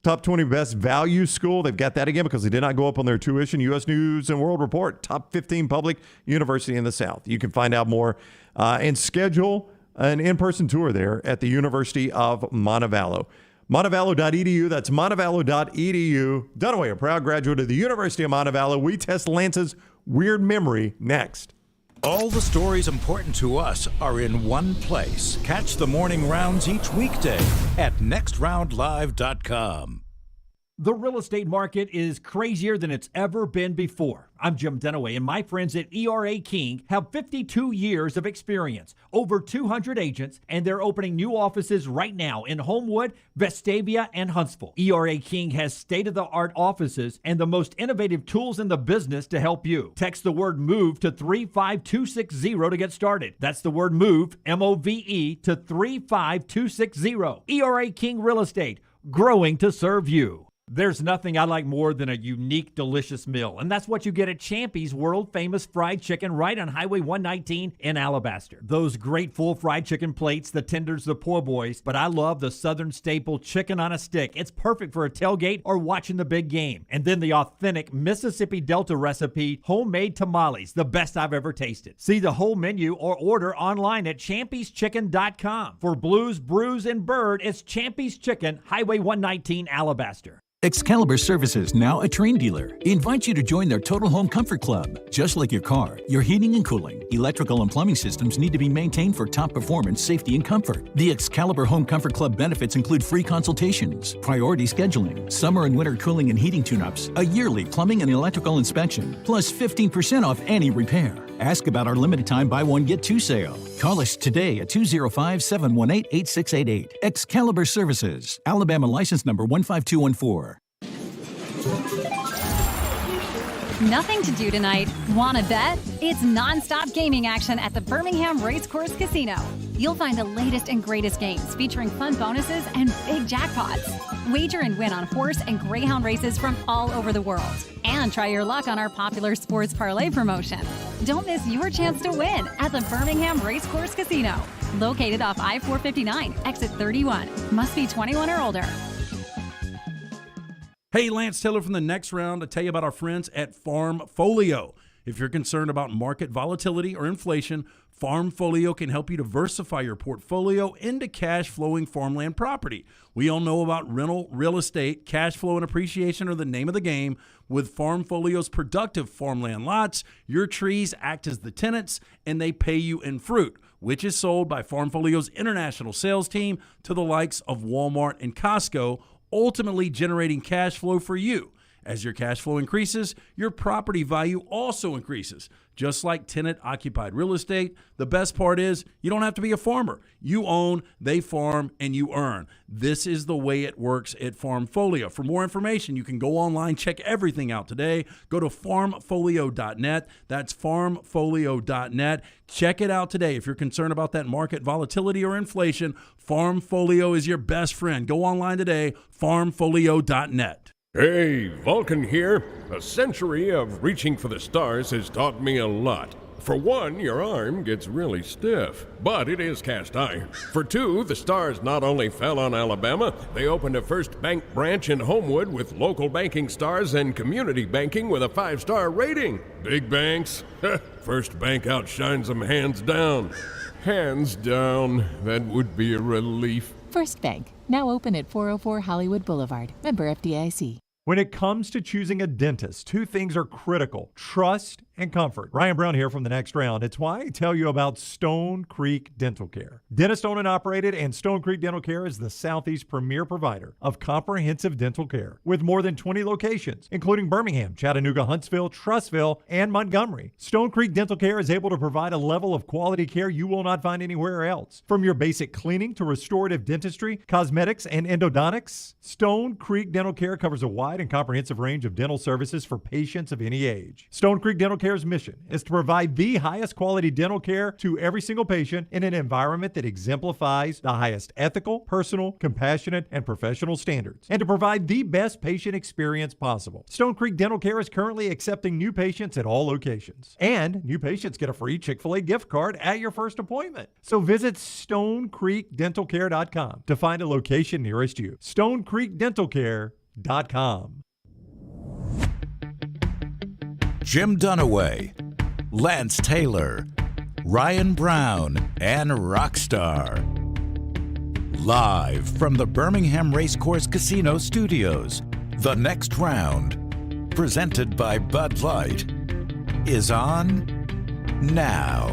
S1: top 20 best value school. They've got that again because they did not go up on their tuition. U.S. News and World Report, top 15 public university in the South. You can find out more and schedule an in-person tour there at the University of Montevallo. Montevallo.edu. That's montevallo.edu. Dunaway, a proud graduate of the University of Montevallo. We test Lance's weird memory next.
S5: All the stories important to us are in one place. Catch the morning rounds each weekday at nextroundlive.com.
S7: The real estate market is crazier than it's ever been before. I'm Jim Dunaway, and my friends at ERA King have 52 years of experience, over 200 agents, and they're opening new offices right now in Homewood, Vestavia, and Huntsville. ERA King has state-of-the-art offices and the most innovative tools in the business to help you. Text the word MOVE to 35260 to get started. That's the word MOVE, M-O-V-E, to 35260. ERA King Real Estate, growing to serve you. There's nothing I like more than a unique, delicious meal, and that's what you get at Champy's world-famous fried chicken right on Highway 119 in Alabaster. Those great full fried chicken plates, the tenders, the po' boys, but I love the Southern staple chicken on a stick. It's perfect for a tailgate or watching the big game. And then the authentic Mississippi Delta recipe, homemade tamales, the best I've ever tasted. See the whole menu or order online at champyschicken.com. For Blues, Brews, and Bird, it's Champy's Chicken, Highway 119, Alabaster.
S6: Excalibur Services, now a Train dealer, invites you to join their Total Home Comfort Club. Just like your car, your heating and cooling, electrical and plumbing systems need to be maintained for top performance, safety, and comfort. The Excalibur Home Comfort Club benefits include free consultations, priority scheduling, summer and winter cooling and heating tune-ups, a yearly plumbing and electrical inspection, plus 15% off any repair. Ask about our limited time buy one, get two sale. Call us today at 205-718-8688. Excalibur Services, Alabama license number 15214.
S2: Nothing to do tonight? Wanna bet? It's non-stop gaming action at the Birmingham Racecourse Casino. You'll find the latest and greatest games featuring fun bonuses and big jackpots. Wager and win on horse and greyhound races from all over the world. And try your luck on our popular sports parlay promotion. Don't miss your chance to win at the Birmingham Racecourse Casino. Located off I-459, exit 31. Must be 21 or older.
S10: Hey, Lance Taylor from the Next Round to tell you about our friends at Farmfolio. If you're concerned about market volatility or inflation, Farmfolio can help you diversify your portfolio into cash-flowing farmland property. We all know about rental real estate. Cash flow and appreciation are the name of the game. With Farmfolio's productive farmland lots, your trees act as the tenants, and they pay you in fruit, which is sold by Farmfolio's international sales team to the likes of Walmart and Costco, ultimately generating cash flow for you. As your cash flow increases, your property value also increases. Just like tenant-occupied real estate, the best part is you don't have to be a farmer. You own, they farm, and you earn. This is the way it works at Farmfolio. For more information, you can go online, check everything out today. Go to farmfolio.net. That's farmfolio.net. Check it out today. If you're concerned about that market volatility or inflation, Farmfolio is your best friend. Go online today, farmfolio.net.
S8: Hey, Vulcan here. A century of reaching for the stars has taught me a lot. For one, your arm gets really stiff, but it is cast iron. For two, the stars not only fell on Alabama, they opened a First Bank branch in Homewood with local banking stars and community banking with a 5-star rating. Big banks? First Bank outshines them hands down. Hands down. That would be a relief.
S12: First Bank, now open at 404 Hollywood Boulevard. Member FDIC.
S19: When it comes to choosing a dentist, two things are critical: trust and comfort. Ryan Brown here from The Next Round. It's why I tell you about Stone Creek Dental Care. Dentist owned and operated, and Stone Creek Dental Care is the Southeast premier provider of comprehensive dental care with more than 20 locations, including Birmingham, Chattanooga, Huntsville, Trussville, and Montgomery. Stone Creek Dental Care is able to provide a level of quality care you will not find anywhere else. From your basic cleaning to restorative dentistry, cosmetics, and endodontics, Stone Creek Dental Care covers a wide and comprehensive range of dental services for patients of any age. Stone Creek Dental Care's mission is to provide the highest quality dental care to every single patient in an environment that exemplifies the highest ethical, personal, compassionate, and professional standards, and to provide the best patient experience possible. Stone Creek Dental Care is currently accepting new patients at all locations, and new patients get a free Chick-fil-A gift card at your first appointment. So visit StoneCreekDentalCare.com to find a location nearest you. StoneCreekDentalCare.com.
S5: Jim Dunaway, Lance Taylor, Ryan Brown, and Rockstar. Live from the Birmingham Racecourse Casino Studios, The Next Round, presented by Bud Light, is on now.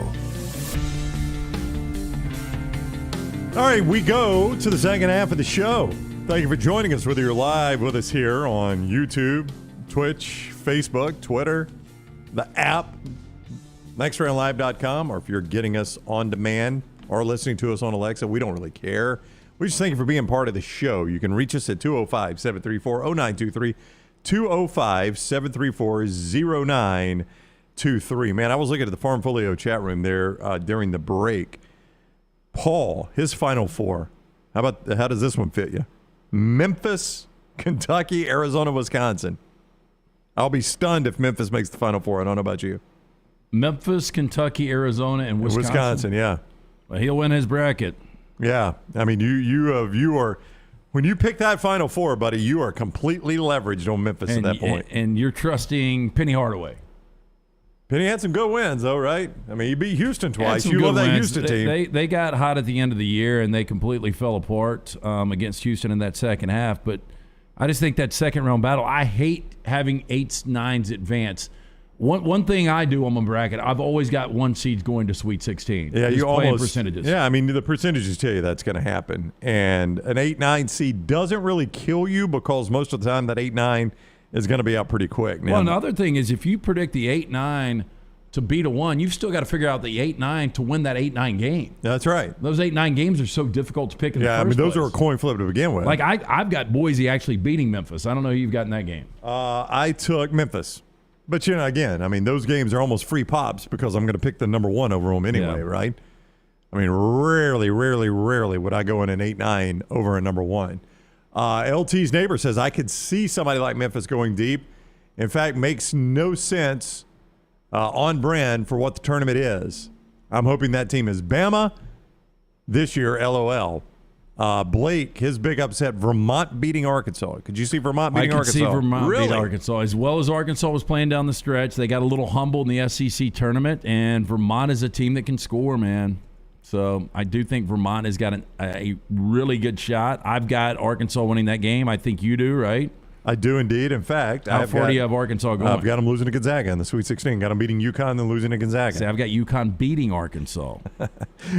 S1: All right, we go to the second half of the show. Thank you for joining us, whether you're live with us here on YouTube, Twitch, Facebook, Twitter, the app, nextroundlive.com, or if you're getting us on demand or listening to us on Alexa, we don't really care. We just thank you for being part of the show. You can reach us at 205-734-0923, 205-734-0923. Man, I was looking at the Farmfolio chat room there during the break. Paul, his Final Four. How does this one fit you? Memphis, Kentucky, Arizona, Wisconsin. I'll be stunned if Memphis makes the Final Four. I don't know about you.
S4: Memphis, Kentucky, Arizona, and Wisconsin.
S1: Wisconsin, yeah.
S4: Well, he'll win his bracket.
S1: Yeah. I mean, you are when you pick that Final Four, buddy, you are completely leveraged on Memphis at that point.
S4: And you're trusting Penny Hardaway.
S1: Penny had some good wins, though, right? I mean, he beat Houston twice. You love that Houston team.
S4: They got hot at the end of the year, and they completely fell apart against Houston in that second half. But I just think that second-round battle, I hate having 8s, 9s advance. One thing I do on my bracket, I've always got 1 seeds going to Sweet 16.
S1: Yeah, you almost
S4: percentages.
S1: Yeah, I mean the percentages tell you that's going to happen, and an 8-9 seed doesn't really kill you because most of the time that 8-9 is going to be out pretty quick. Now,
S4: well, another thing is if you predict the 8-9 to beat a 1, you've still got to figure out the 8-9 to win that 8-9 game.
S1: That's right.
S4: Those 8-9 games are so difficult to pick in the first place.
S1: Those are a coin flip to begin with.
S4: Like I've got Boise actually beating Memphis. I don't know who you've got in that game.
S1: I took Memphis. But, again, I mean, those games are almost free pops because I'm going to pick the number 1 over them anyway, right? I mean, rarely would I go in an 8-9 over a number 1. LT's neighbor says, I could see somebody like Memphis going deep. In fact, makes no sense on brand for what the tournament is. I'm hoping that team is Bama this year, LOL. Blake, his big upset, Vermont beating Arkansas. Could you see Vermont beating Arkansas?
S4: I could see Vermont
S1: really?
S4: beat Arkansas. As well as Arkansas was playing down the stretch, they got a little humble in the SEC tournament, and Vermont is a team that can score, man. So I do think Vermont has got a really good shot. I've got Arkansas winning that game. I think you do, right?
S1: I do indeed. In fact,
S4: how far do you have Arkansas going?
S1: I've got them losing to Gonzaga in the Sweet 16. Got them beating UConn, then losing to Gonzaga.
S4: See, I've got UConn beating Arkansas.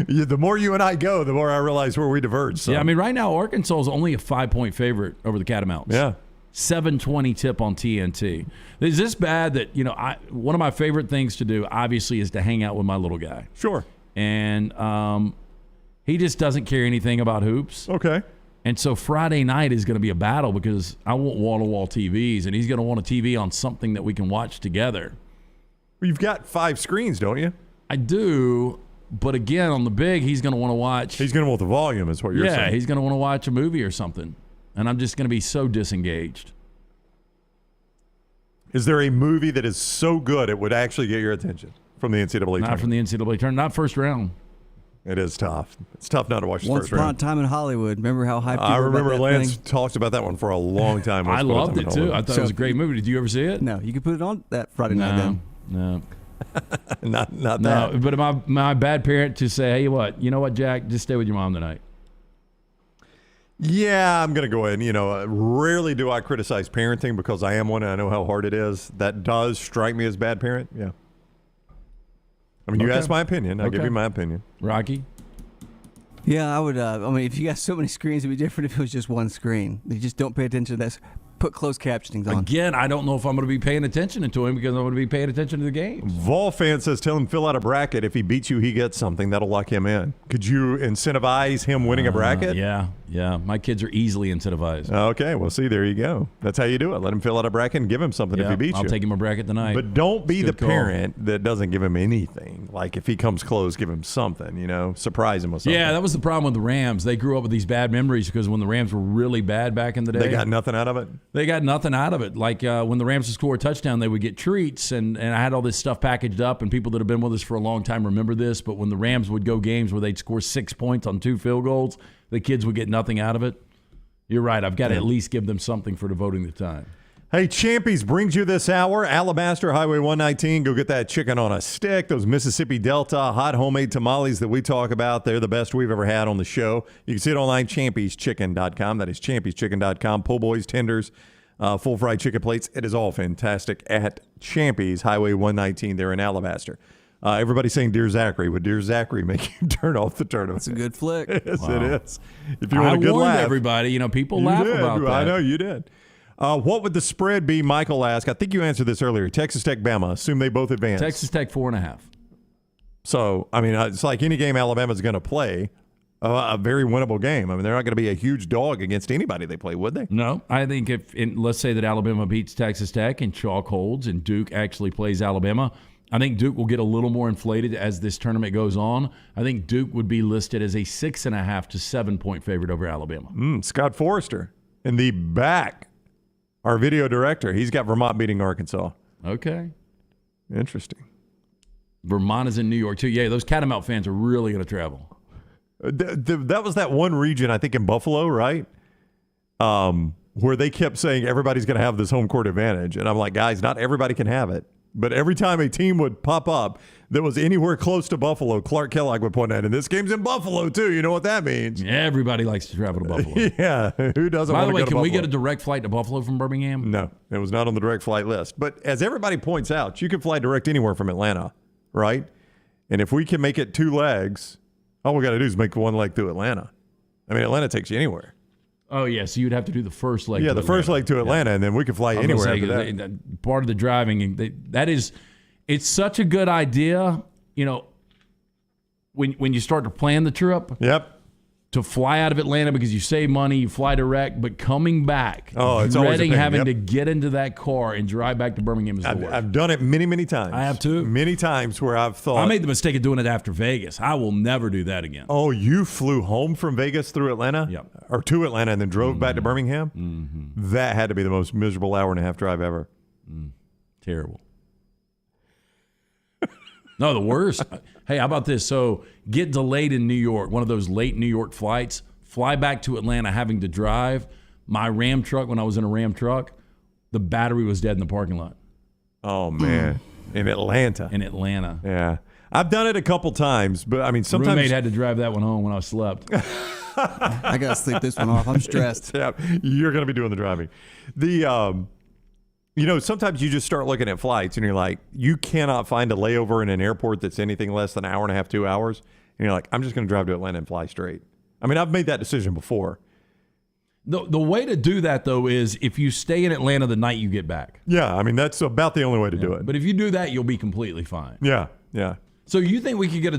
S1: The more you and I go, the more I realize where we diverge. So.
S4: Yeah, I mean, right now Arkansas is only a 5-point favorite over the Catamounts.
S1: Yeah.
S4: 7:20 tip on TNT. Is this bad that, one of my favorite things to do, obviously, is to hang out with my little guy.
S1: Sure.
S4: And he just doesn't care anything about hoops.
S1: Okay.
S4: And so Friday night is going to be a battle because I want wall-to-wall TVs, and he's going to want a TV on something that we can watch together.
S1: Well, you've got 5 screens, don't you?
S4: I do, but again, on the big, he's going to want to watch.
S1: He's going to want the volume is what you're saying.
S4: Yeah, he's going to want to watch a movie or something, and I'm just going to be so disengaged.
S1: Is there a movie that is so good it would actually get your attention from the NCAA tournament?
S4: Not from the NCAA tournament, not first round.
S1: It is tough. It's tough not to watch the
S3: Once
S1: first
S3: upon a
S1: round.
S3: time in Hollywood. Remember how hyped you
S1: I
S3: were
S1: remember
S3: about that
S1: Lance
S3: thing?
S1: talked about that one for a long time.
S4: I loved it, too. I thought it was a great movie. Did you ever see it?
S3: No. You could put it on that Friday night then.
S4: No.
S1: not that.
S4: No, but am I a bad parent to say, hey, you know what, Jack, just stay with your mom tonight?
S1: Yeah, I'm going to go ahead. Rarely do I criticize parenting because I am one and I know how hard it is. That does strike me as bad parent. Yeah. I mean, you asked my opinion. I'll give you my opinion.
S4: Rocky?
S3: Yeah, I would. If you got so many screens, it'd be different if it was just one screen. You just don't pay attention to that. Put closed captioning on.
S4: Again, I don't know if I'm going to be paying attention to him because I'm going to be paying attention to the game.
S1: Vol fan says, tell him fill out a bracket. If he beats you, he gets something. That'll lock him in. Could you incentivize him winning a bracket?
S4: Yeah. My kids are easily incentivized.
S1: Okay, well, see, there you go. That's how you do it. Let him fill out a bracket and give him something if he beats you.
S4: I'll take him a bracket tonight.
S1: But don't be the
S4: Good call.
S1: parent that doesn't give him anything. Like if he comes close, give him something, surprise him with something.
S4: Yeah, that was the problem with the Rams. They grew up with these bad memories because when the Rams were really bad back in the day.
S1: They got nothing out of it?
S4: They got nothing out of it. Like when the Rams would score a touchdown, they would get treats, and I had all this stuff packaged up, and people that have been with us for a long time remember this, but when the Rams would go games where they'd score 6 points on 2 field goals, the kids would get nothing out of it. You're right. I've got to at least give them something for devoting the time.
S1: Hey, Champies brings you this hour. Alabaster Highway 119. Go get that chicken on a stick. Those Mississippi Delta hot homemade tamales that we talk about. They're the best we've ever had on the show. You can see it online, champieschicken.com. That is champieschicken.com. Po' boys, tenders, full fried chicken plates. It is all fantastic at Champies Highway 119 there in Alabaster. Everybody's saying Dear Zachary. Would Dear Zachary make you turn off the tournament?
S3: It's a good flick.
S1: Yes,
S4: Wow.
S1: it is. If you want a good
S4: warned
S1: laugh.
S4: everybody. People
S1: You
S4: laugh
S1: did.
S4: about that.
S1: I know you did. What would the spread be? Michael asked. I think you answered this earlier. Texas Tech, Bama. Assume they both advance.
S4: Texas Tech 4.5.
S1: So, it's like any game Alabama's going to play, a very winnable game. They're not going to be a huge dog against anybody they play, would they?
S4: No. I think let's say that Alabama beats Texas Tech and chalk holds and Duke actually plays Alabama, I think Duke will get a little more inflated as this tournament goes on. I think Duke would be listed as a 6.5 to 7 point favorite over Alabama.
S1: Scott Forrester in the back. Our video director, he's got Vermont beating Arkansas.
S4: Okay.
S1: Interesting.
S4: Vermont is in New York, too. Yeah, those Catamount fans are really going to travel.
S1: That was that one region, I think, in Buffalo, right? Where they kept saying everybody's going to have this home court advantage. And I'm like, guys, not everybody can have it. But every time a team would pop up that was anywhere close to Buffalo, Clark Kellogg would point out, and this game's in Buffalo, too. You know what that means?
S4: Yeah, everybody likes to travel to Buffalo.
S1: Yeah, who doesn't
S4: By
S1: want to
S4: the way,
S1: go to
S4: can we
S1: Buffalo?
S4: get a direct flight to Buffalo from Birmingham?
S1: No, it was not on the direct flight list. But as everybody points out, you can fly direct anywhere from Atlanta, right? And if we can make it 2 legs, all we got to do is make 1 leg through Atlanta. Atlanta takes you anywhere.
S4: Oh, yeah, so you'd have to do the first leg.
S1: Yeah,
S4: to
S1: the first leg to Atlanta, and then we can fly anywhere after that.
S4: Part of the driving, that is, it's such a good idea, when you start to plan the trip.
S1: Yep.
S4: To fly out of Atlanta because you save money, you fly direct, but coming back,
S1: it's always a
S4: dreading
S1: pain.
S4: having
S1: Yep.
S4: to get into that car and drive back to Birmingham is the worst.
S1: I've done it many, many times.
S4: I have too.
S1: Many times where I've thought.
S4: I made the mistake of doing it after Vegas. I will never do that again.
S1: Oh, you flew home from Vegas through Atlanta?
S4: Yep.
S1: Or to Atlanta and then drove back to Birmingham? Mm-hmm. That had to be the most miserable hour and a half drive ever.
S4: Terrible. No, the worst. Hey, how about this? So get delayed in New York, one of those late New York flights, fly back to Atlanta having to drive. My Ram truck, when I was in a Ram truck, the battery was dead in the parking lot.
S1: Oh, man. In Atlanta.
S4: In Atlanta.
S1: Yeah. I've done it a couple times, but I mean, sometimes.
S4: Roommate had to drive that one home when I slept.
S3: I got to sleep this one off. I'm stressed.
S1: Yeah, you're going to be doing the driving. Sometimes you just start looking at flights and you're like, you cannot find a layover in an airport that's anything less than an hour and a half, 2 hours. And you're like, I'm just going to drive to Atlanta and fly straight. I mean, I've made that decision before.
S4: The way to do that, though, is if you stay in Atlanta the night you get back.
S1: Yeah, I mean, that's about the only way to do it.
S4: But if you do that, you'll be completely fine.
S1: Yeah.
S4: So you think we could get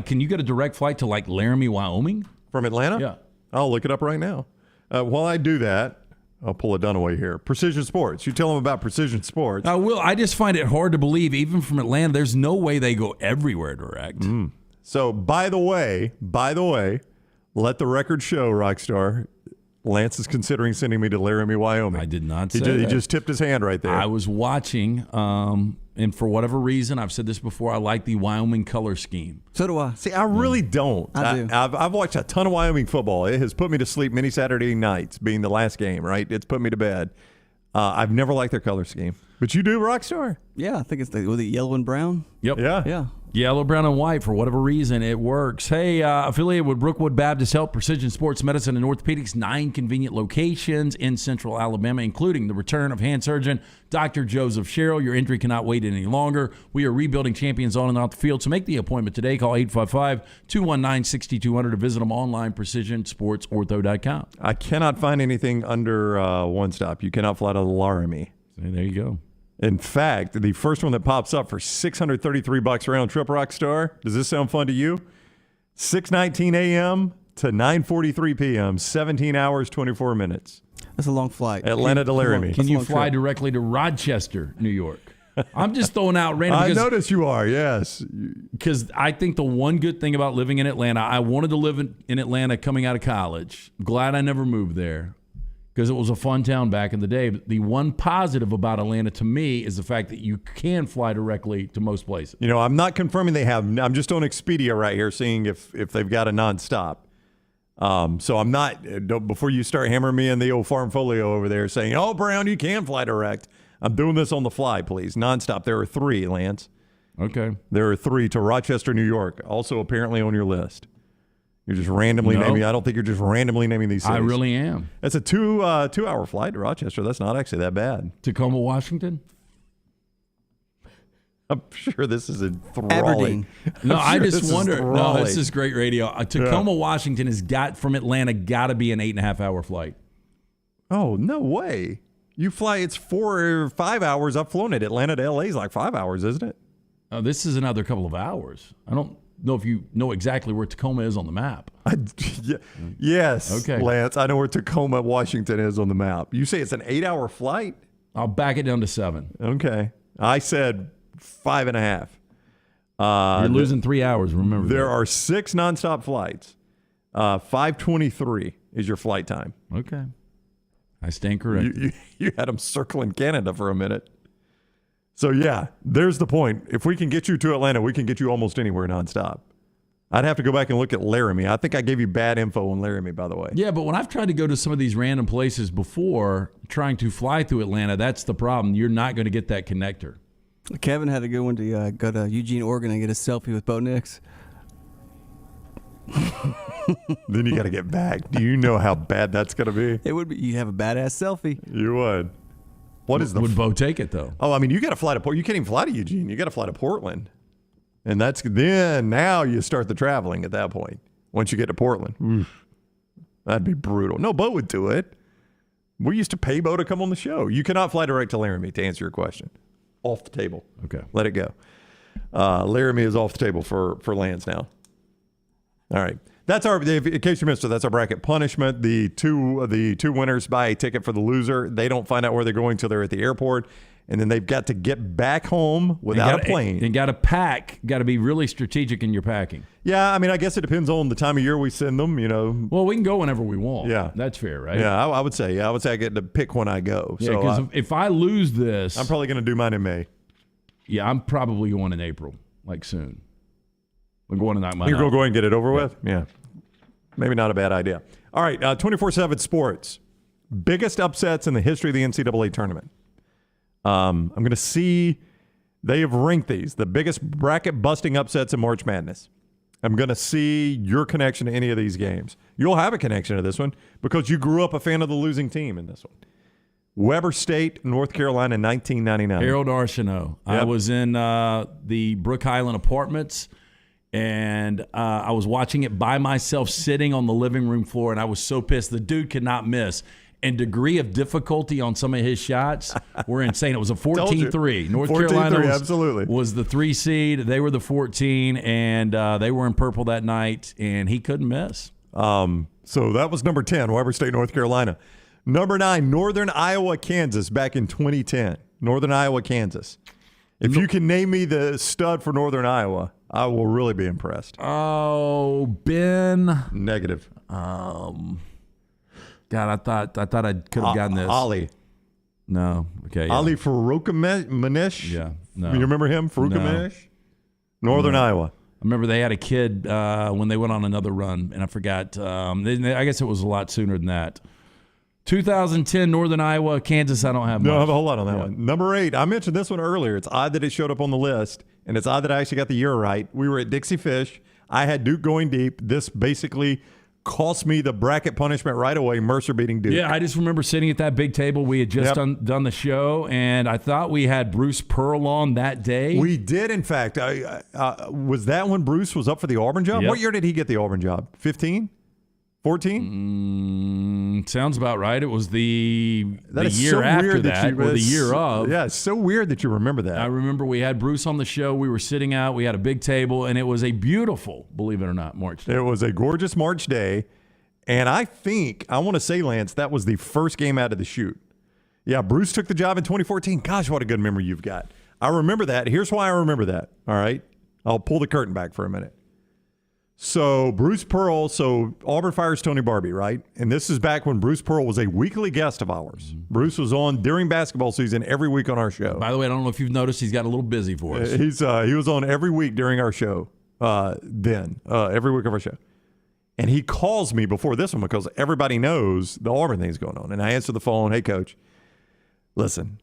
S4: can you get a direct flight to like Laramie, Wyoming?
S1: From Atlanta?
S4: Yeah.
S1: I'll look it up right now. While I do that, I'll pull a Dunaway here. Precision Sports. You tell them about Precision Sports.
S4: I will. I just find it hard to believe, even from Atlanta, there's no way they go everywhere direct.
S1: So, by the way, let the record show, Rockstar, Lance is considering sending me to Laramie, Wyoming.
S4: I did not say that.
S1: He just tipped his hand right there.
S4: I was watching, and for whatever reason, I've said this before, I like the Wyoming color scheme.
S3: So do I.
S1: See, I really don't.
S3: I do.
S1: I've watched a ton of Wyoming football. It has put me to sleep many Saturday nights, being the last game, right? It's put me to bed. I've never liked their color scheme. But you do, Rockstar?
S3: Yeah, I think it's the yellow and brown.
S4: Yep.
S3: Yeah.
S4: Yellow, brown, and white. For whatever reason, it works. Hey, affiliated with Brookwood Baptist Health, Precision Sports Medicine and Orthopedics, 9 convenient locations in central Alabama, including the return of hand surgeon Dr. Joseph Sherrill. Your injury cannot wait any longer. We are rebuilding champions on and off the field. So make the appointment today. Call 855-219-6200 to visit them online, precisionsportsortho.com.
S1: I cannot find anything under one stop. You cannot fly to Laramie.
S4: There you go.
S1: In fact, the first one that pops up for $633 round trip, Rockstar, does this sound fun to you? 6:19 a.m. to 9:43 p.m., 17 hours, 24 minutes.
S3: That's a long flight.
S1: Atlanta to Laramie.
S4: Can you fly directly to Rochester, New York? I'm just throwing out random.
S1: I notice you are, yes.
S4: Because I think the one good thing about living in Atlanta, I wanted to live in Atlanta coming out of college. Glad I never moved there, because it was a fun town back in the day. But the one positive about Atlanta to me is the fact that you can fly directly to most places.
S1: You know, I'm not confirming they have. I'm just on Expedia right here seeing if they've got a nonstop. So I'm not, before you start hammering me in the old farm folio over there saying, oh, Brown, you can fly direct. I'm doing this on the fly, please. Nonstop. There are 3, Lance.
S4: Okay.
S1: There are 3 to Rochester, New York, also apparently on your list. You're just randomly naming. I don't think you're just randomly naming these cities.
S4: I really am.
S1: That's a 2-hour flight to Rochester. That's not actually that bad.
S4: Tacoma, Washington?
S1: I'm sure this is enthralling.
S3: Aberdeen.
S4: No, I just wonder. No, this is great radio. Tacoma, Washington has got from Atlanta got to be an 8.5-hour flight.
S1: Oh, no way. You fly, it's 4 or 5 hours. I've flown it. Atlanta to LA is like 5 hours, isn't it?
S4: Oh, this is another couple of hours. I don't know if you know exactly where Tacoma is on the map.
S1: Yes,
S4: okay.
S1: Lance, I know where Tacoma, Washington is on the map. You say it's an 8-hour flight?
S4: I'll back it down to 7.
S1: Okay. I said 5.5.
S4: You're losing 3 hours, remember
S1: There
S4: that.
S1: are 6 nonstop flights. 5:23 is your flight time.
S4: Okay. I stand corrected.
S1: You had them circling Canada for a minute. So, yeah, there's the point. If we can get you to Atlanta, we can get you almost anywhere nonstop. I'd have to go back and look at Laramie. I think I gave you bad info on Laramie, by the way.
S4: Yeah, but when I've tried to go to some of these random places before, trying to fly through Atlanta, that's the problem. You're not going to get that connector.
S3: Kevin had to go to Eugene, Oregon and get a selfie with Bo Nix.
S1: Then you got to get back. Do you know how bad that's going to be?
S3: It would be. You'd have a badass selfie.
S1: You would.
S4: Would Bo take it, though?
S1: Oh, I mean, you got to fly to Portland. You can't even fly to Eugene. You got to fly to Portland. And now you start the traveling at that point. Once you get to Portland. Oof. That'd be brutal. No, Bo would do it. We used to pay Bo to come on the show. You cannot fly direct to Laramie, to answer your question. Off the table.
S4: Okay.
S1: Let it go. Laramie is off the table for Lance now. All right. That's our, in case you missed it, that's our bracket punishment. The two winners buy a ticket for the loser. They don't find out where they're going until they're at the airport. And then they've got to get back home without a plane.
S4: And got to pack. Got to be really strategic in your packing.
S1: Yeah, I mean, I guess it depends on the time of year we send them, you know.
S4: Well, we can go whenever we want.
S1: Yeah.
S4: That's fair, right?
S1: Yeah, I would say. I get to pick when I go.
S4: Yeah, because if I lose this.
S1: I'm probably going to do mine in May.
S4: Yeah, I'm probably going in April. like soon. I'm going to knock mine
S1: You're going
S4: out.
S1: to go ahead and get it over with? Yeah. Maybe not a bad idea. All right, 24/7 Sports. Biggest upsets in the history of the NCAA tournament. I'm going to see, they have ranked these, the biggest bracket-busting upsets in March Madness. I'm going to see your connection to any of these games. You'll have a connection to this one because you grew up a fan of the losing team in this one. Weber State, North Carolina, 1999.
S4: Harold Arsenault.
S1: Yep.
S4: I was in the Brook Highland Apartments, and I was watching it by myself sitting on the living room floor, and I was so pissed. The dude could not miss. And degree of difficulty on some of his shots were insane. It was a 14-3. North Carolina was the 3 seed. They were the 14, and they were in purple that night, and he couldn't miss.
S1: So that was number 10, Weber State, North Carolina. Number 9, Northern Iowa, Kansas, back in 2010. Northern Iowa, Kansas. If you can name me the stud for Northern Iowa, I will really be impressed.
S4: Oh, Ben.
S1: Negative.
S4: God, I thought I could have gotten this.
S1: Ali.
S4: No. Okay. Yeah.
S1: Ali Faroukhamenish.
S4: Yeah. No.
S1: You remember him? Faroukhamenish? Northern Iowa.
S4: I remember they had a kid when they went on another run, and I forgot. I guess it was a lot sooner than that. 2010, Northern Iowa, Kansas, I don't have much.
S1: No, I have a whole lot on that one. Number 8, I mentioned this one earlier. It's odd that it showed up on the list, and it's odd that I actually got the year right. We were at Dixie Fish. I had Duke going deep. This basically cost me the bracket punishment right away, Mercer beating Duke.
S4: Yeah, I just remember sitting at that big table. We had just done the show, and I thought we had Bruce Pearl on that day.
S1: We did, in fact. Was that when Bruce was up for the Auburn job?
S4: Yep.
S1: What year did he get the Auburn job? 15? 14?
S4: Sounds about right. It was the year
S1: so
S4: after
S1: weird
S4: that, or the year of.
S1: Yeah, it's so weird that you remember that.
S4: I remember we had Bruce on the show. We were sitting out. We had a big table, and it was a beautiful, believe it or not, March day.
S1: It was a gorgeous March day, and I want to say, Lance, that was the first game out of the chute. Yeah, Bruce took the job in 2014. Gosh, what a good memory you've got. I remember that. Here's why I remember that, all right? I'll pull the curtain back for a minute. So Bruce Pearl, Auburn fires Tony Barbie, right? And this is back when Bruce Pearl was a weekly guest of ours. Mm-hmm. Bruce was on during basketball season every week on our show.
S4: By the way, I don't know if you've noticed, he's got a little busy for us.
S1: He was on every week during our show every week of our show. And he calls me before this one because everybody knows the Auburn thing's going on. And I answer the phone, hey, Coach, listen,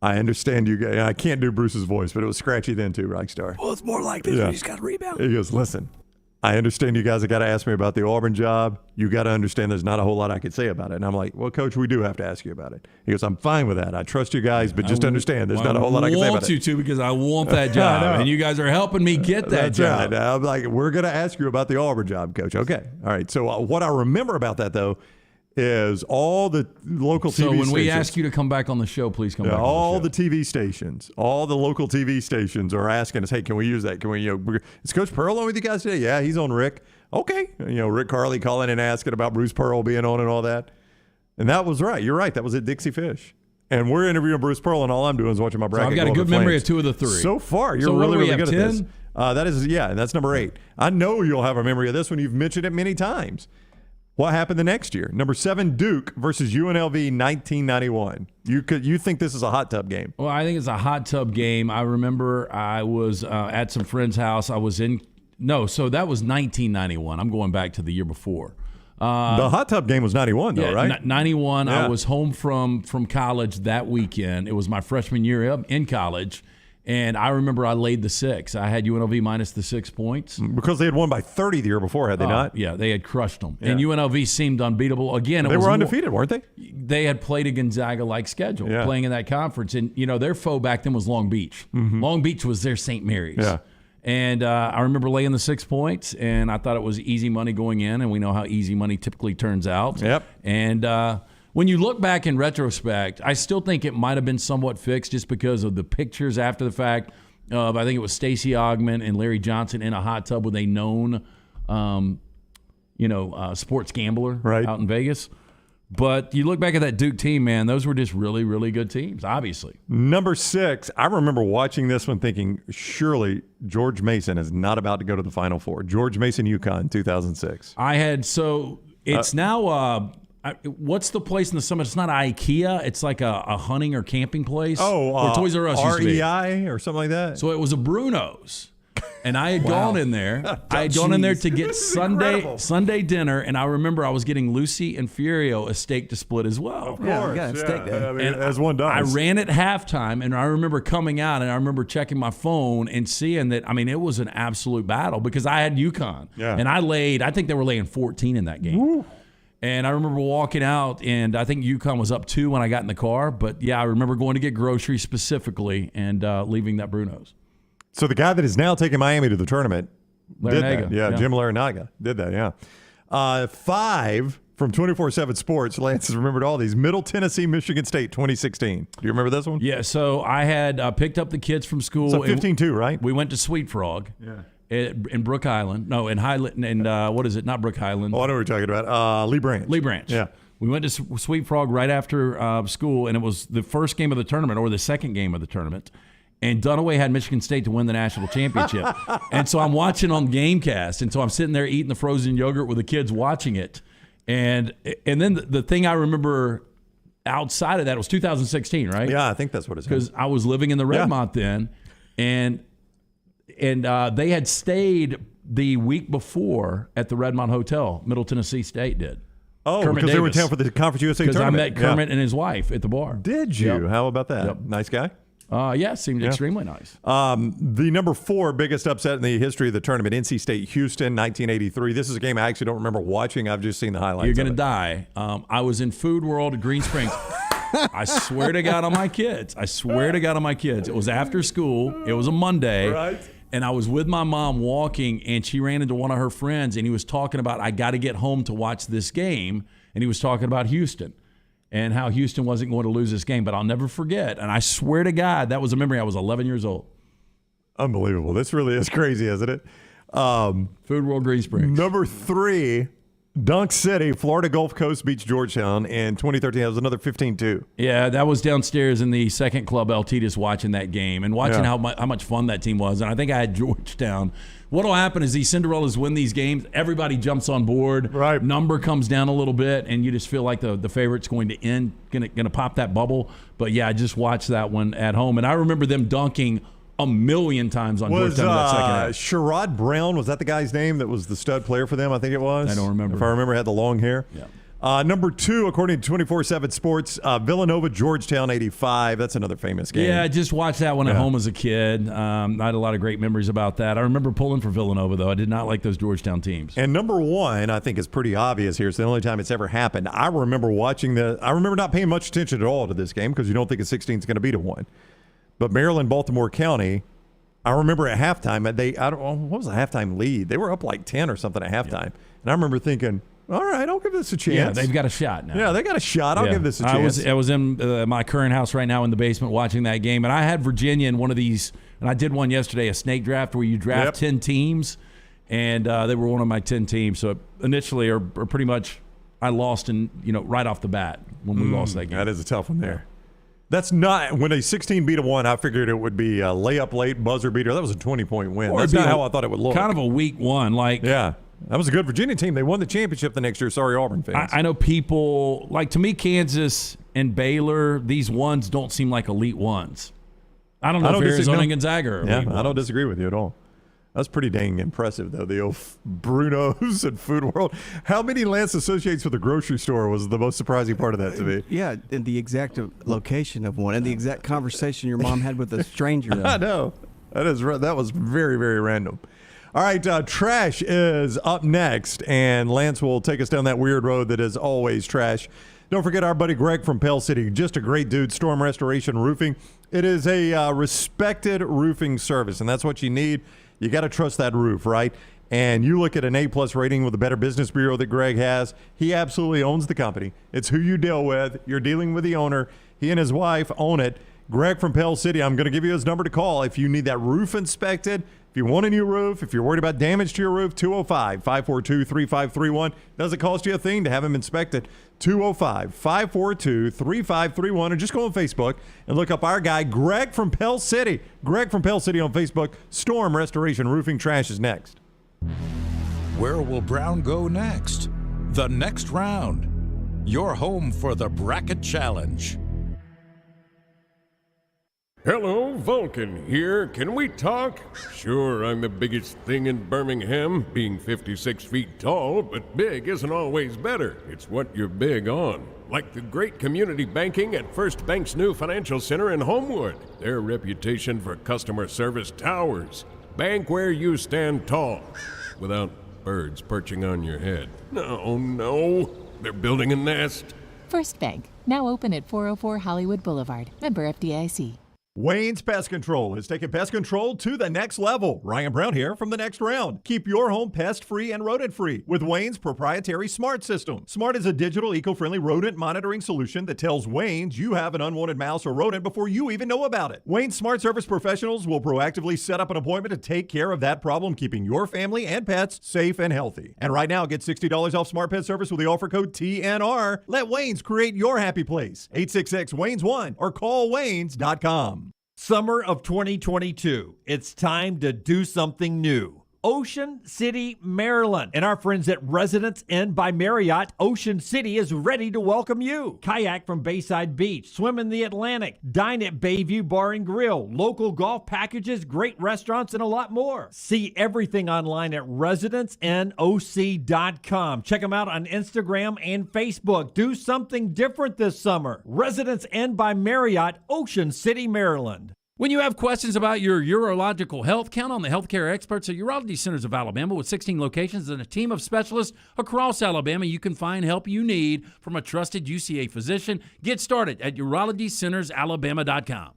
S1: I understand you guys. I can't do Bruce's voice, but it was scratchy then too, Reichstar.
S13: Well, it's more like this when he's got a rebound.
S1: He goes, listen, I understand you guys have got to ask me about the Auburn job. You got to understand there's not a whole lot I could say about it. And I'm like, well, Coach, we do have to ask you about it. He goes, I'm fine with that. I trust you guys, but just understand there's not a whole lot I can say about it.
S4: I want you to because I want that job, and you guys are helping me get that job.
S1: Right. I'm like, we're going to ask you about the Auburn job, Coach. Okay. All right. So what I remember about that, though, is all the local TV stations.
S4: So when we ask you to come back on the show, please come back
S1: all
S4: on the show.
S1: the TV stations, all the local TV stations are asking us, hey, can we use that? Can we, is Coach Pearl on with you guys today? Yeah, he's on Rick. Okay. Rick Carley calling and asking about Bruce Pearl being on and all that. And that was right. You're right. That was at Dixie Fish. And we're interviewing Bruce Pearl, and all I'm doing is watching my bracket.
S4: So I've got a good memory of 2 of the 3.
S1: So far, you're really good at this. That is, and that's number 8. I know you'll have a memory of this one. You've mentioned it many times. What happened the next year? Number 7, Duke versus UNLV, 1991. You think this is a hot tub game?
S4: Well, I think it's a hot tub game. I remember I was at some friend's house. So that was 1991. I'm going back to the year before.
S1: The hot tub game was 91, though, right?
S4: 91. Yeah. I was home from college that weekend. It was my freshman year in college. And I remember I laid the 6. I had UNLV minus the 6 points.
S1: Because they had won by 30 the year before, had they not?
S4: Yeah, they had crushed them. Yeah. And UNLV seemed unbeatable. Again,
S1: they were undefeated, weren't they?
S4: They had played a Gonzaga-like schedule playing in that conference. And, their foe back then was Long Beach. Mm-hmm. Long Beach was their St. Mary's.
S1: Yeah.
S4: And I remember laying the 6 points, and I thought it was easy money going in, and we know how easy money typically turns out.
S1: Yep.
S4: And when you look back in retrospect, I still think it might have been somewhat fixed just because of the pictures after the fact of, I think it was Stacey Ogman and Larry Johnson in a hot tub with a known, sports gambler out in Vegas. But you look back at that Duke team, man, those were just really, really good teams, obviously.
S1: Number 6, I remember watching this one thinking, surely George Mason is not about to go to the Final Four. George Mason, UConn, 2006.
S4: It's now what's the place in the Summit? It's not IKEA. It's like a hunting or camping place.
S1: Oh,
S4: or Toys R Us used to be.
S1: REI or something like that.
S4: So it was a Bruno's. And I had gone in there. I had gone in there to get Sunday dinner, and I remember I was getting Lucy and Furio a steak to split as well.
S1: Of course, steak day. I mean, as one does.
S4: I ran at halftime, and I remember coming out, and I remember checking my phone and seeing that. I mean, it was an absolute battle because I had UConn, and I think they were laying 14 in that game. Woo. And I remember walking out, and I think UConn was up 2 when I got in the car. But yeah, I remember going to get groceries specifically and leaving that Bruno's.
S1: So the guy that is now taking Miami to the tournament did that. Yeah, Jim Larinaga did that, yeah. 5 from 24/7 Sports. Lance has remembered all these. Middle Tennessee, Michigan State, 2016. Do you remember this one?
S4: Yeah, so I had picked up the kids from school.
S1: So 15-2, right?
S4: We went to Sweet Frog.
S1: Yeah.
S4: In Brook Island. No, in Highland. And what is it? Not Brook Island.
S1: Oh, I know what you're talking about. Lee Branch.
S4: Lee Branch.
S1: Yeah.
S4: We went to Sweet Frog right after school, and it was the first game of the tournament or the second game of the tournament. And Dunaway had Michigan State to win the national championship. And so I'm watching on Gamecast. And so I'm sitting there eating the frozen yogurt with the kids watching it. And then the thing I remember outside of that was 2016, right?
S1: Yeah, I think that's what it's
S4: because I was living in the Redmont then. And they had stayed the week before at the Redmont Hotel. Middle Tennessee State did.
S1: Oh, because they were in town for the Conference USA tournament.
S4: Because I met Kermit and his wife at the bar.
S1: Did you? Yep. How about that?
S4: Yep.
S1: Nice guy?
S4: Yeah, seemed extremely nice.
S1: The number 4 biggest upset in the history of the tournament, NC State, Houston, 1983. This is a game I actually don't remember watching. I've just seen the highlights.
S4: You're going to die. I was in Food World at Green Springs. I swear to God on my kids. It was after school. It was a Monday.
S1: Right.
S4: And I was with my mom walking, and she ran into one of her friends, and he was talking about, I got to get home to watch this game. And he was talking about Houston and how Houston wasn't going to lose this game. But I'll never forget, and I swear to God, that was a memory. I was 11 years old.
S1: Unbelievable. This really is crazy, isn't it?
S4: Food World Green Springs.
S1: Number 3, Dunk City, Florida Gulf Coast beats Georgetown in 2013. That was another 15-2.
S4: Yeah, that was downstairs in the second club El Titus watching that game and watching how much fun that team was. And I think I had Georgetown. What will happen is these Cinderellas win these games. Everybody jumps on board.
S1: Right.
S4: Number comes down a little bit, and you just feel like the favorite's going to end, going to pop that bubble. But, yeah, I just watched that one at home. And I remember them dunking a million times on Georgetown in that second half.
S1: Sherrod Brown, was that the guy's name that was the stud player for them? I think it was.
S4: I don't remember.
S1: If I remember, had the long hair.
S4: Yeah.
S1: Number 2, according to 24/7 Sports, Villanova, Georgetown, 85. That's another famous game.
S4: Yeah, I just watched that one at home as a kid. I had a lot of great memories about that. I remember pulling for Villanova, though. I did not like those Georgetown teams.
S1: And number 1, I think is pretty obvious here. It's the only time it's ever happened. I remember I remember not paying much attention at all to this game because you don't think a 16 is going to beat a 1. But Maryland, Baltimore County, I remember at halftime, what was the halftime lead? They were up like 10 or something at halftime. And I remember thinking, all right, I'll give this a chance.
S4: Yeah, they've got a shot now.
S1: Yeah, they got a shot. I'll give this a chance.
S4: I was in my current house right now in the basement watching that game, and I had Virginia in one of these, and I did one yesterday, a snake draft where you draft 10 teams, and they were one of my 10 teams. So initially, or pretty much, I lost right off the bat when we lost that game.
S1: That is a tough one there. That's not, when a 16 beat a 1, I figured it would be a layup late, buzzer beater. That was a 20-point win.
S4: Or
S1: that's not how I thought it would look.
S4: Kind of a weak one.
S1: Yeah. That was a good Virginia team. They won the championship the next year. Sorry, Auburn fans.
S4: I know people, to me, Kansas and Baylor, these ones don't seem like elite ones. I don't know if Arizona and Gonzaga are elite ones.
S1: I don't disagree with you at all. That's pretty dang impressive, though, the old Bruno's and Food World. How many Lance associates with the grocery store was the most surprising part of that to me?
S3: Yeah, and the exact location of one and the exact conversation your mom had with a stranger.
S1: I know. That was very, very random. All right, trash is up next, and Lance will take us down that weird road that is always trash. Don't forget our buddy Greg from Pell City, just a great dude, Storm Restoration Roofing. It is a respected roofing service, and that's what you need. You got to trust that roof, right? And you look at an A-plus rating with the Better Business Bureau that Greg has. He absolutely owns the company. It's who you deal with. You're dealing with the owner. He and his wife own it. Greg from Pell City, I'm going to give you his number to call if you need that roof inspected. If you want a new roof, if you're worried about damage to your roof, 205-542-3531. Doesn't cost you a thing to have him inspected. 205-542-3531. Or just go on Facebook and look up our guy, Greg from Pell City. Greg from Pell City on Facebook. Storm Restoration Roofing. Trash is next.
S5: Where will Brown go next? The next round. Your home for the Bracket Challenge.
S8: Hello, Vulcan here. Can we talk? Sure, I'm the biggest thing in Birmingham, being 56 feet tall, but big isn't always better. It's what you're big on. Like the great community banking at First Bank's new financial center in Homewood. Their reputation for customer service towers. Bank where you stand tall, without birds perching on your head. No, they're building a nest.
S12: First Bank, now open at 404 Hollywood Boulevard. Member FDIC.
S1: Wayne's Pest Control is taking pest control to the next level. Ryan Brown here from The Next Round. Keep your home pest-free and rodent-free with Wayne's proprietary Smart System. Smart is a digital, eco-friendly rodent monitoring solution that tells Wayne's you have an unwanted mouse or rodent before you even know about it. Wayne's Smart Service professionals will proactively set up an appointment to take care of that problem, keeping your family and pets safe and healthy. And right now, get $60 off Smart Pet Service with the offer code TNR. Let Wayne's create your happy place. 866-WAYNES1 or call Waynes.com.
S7: Summer of 2022. It's time to do something new. Ocean City, Maryland. And our friends at Residence Inn by Marriott, Ocean City is ready to welcome you. Kayak from Bayside Beach, swim in the Atlantic, dine at Bayview Bar and Grill, local golf packages, great restaurants, and a lot more. See everything online at residenceinnoc.com. Check them out on Instagram and Facebook. Do something different this summer. Residence Inn by Marriott, Ocean City, Maryland.
S4: When you have questions about your urological health, count on the healthcare experts at Urology Centers of Alabama. With 16 locations and a team of specialists across Alabama, you can find help you need from a trusted UCA physician. Get started at urologycentersalabama.com.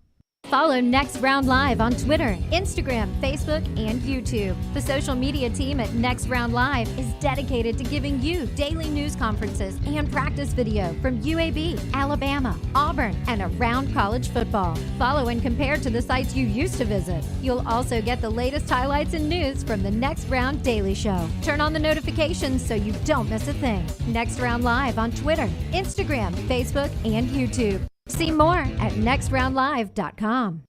S14: Follow Next Round Live on Twitter, Instagram, Facebook, and YouTube. The social media team at Next Round Live is dedicated to giving you daily news conferences and practice video from UAB, Alabama, Auburn, and around college football. Follow and compare to the sites you used to visit. You'll also get the latest highlights and news from the Next Round Daily Show. Turn on the notifications so you don't miss a thing. Next Round Live on Twitter, Instagram, Facebook, and YouTube. See more at nextroundlive.com.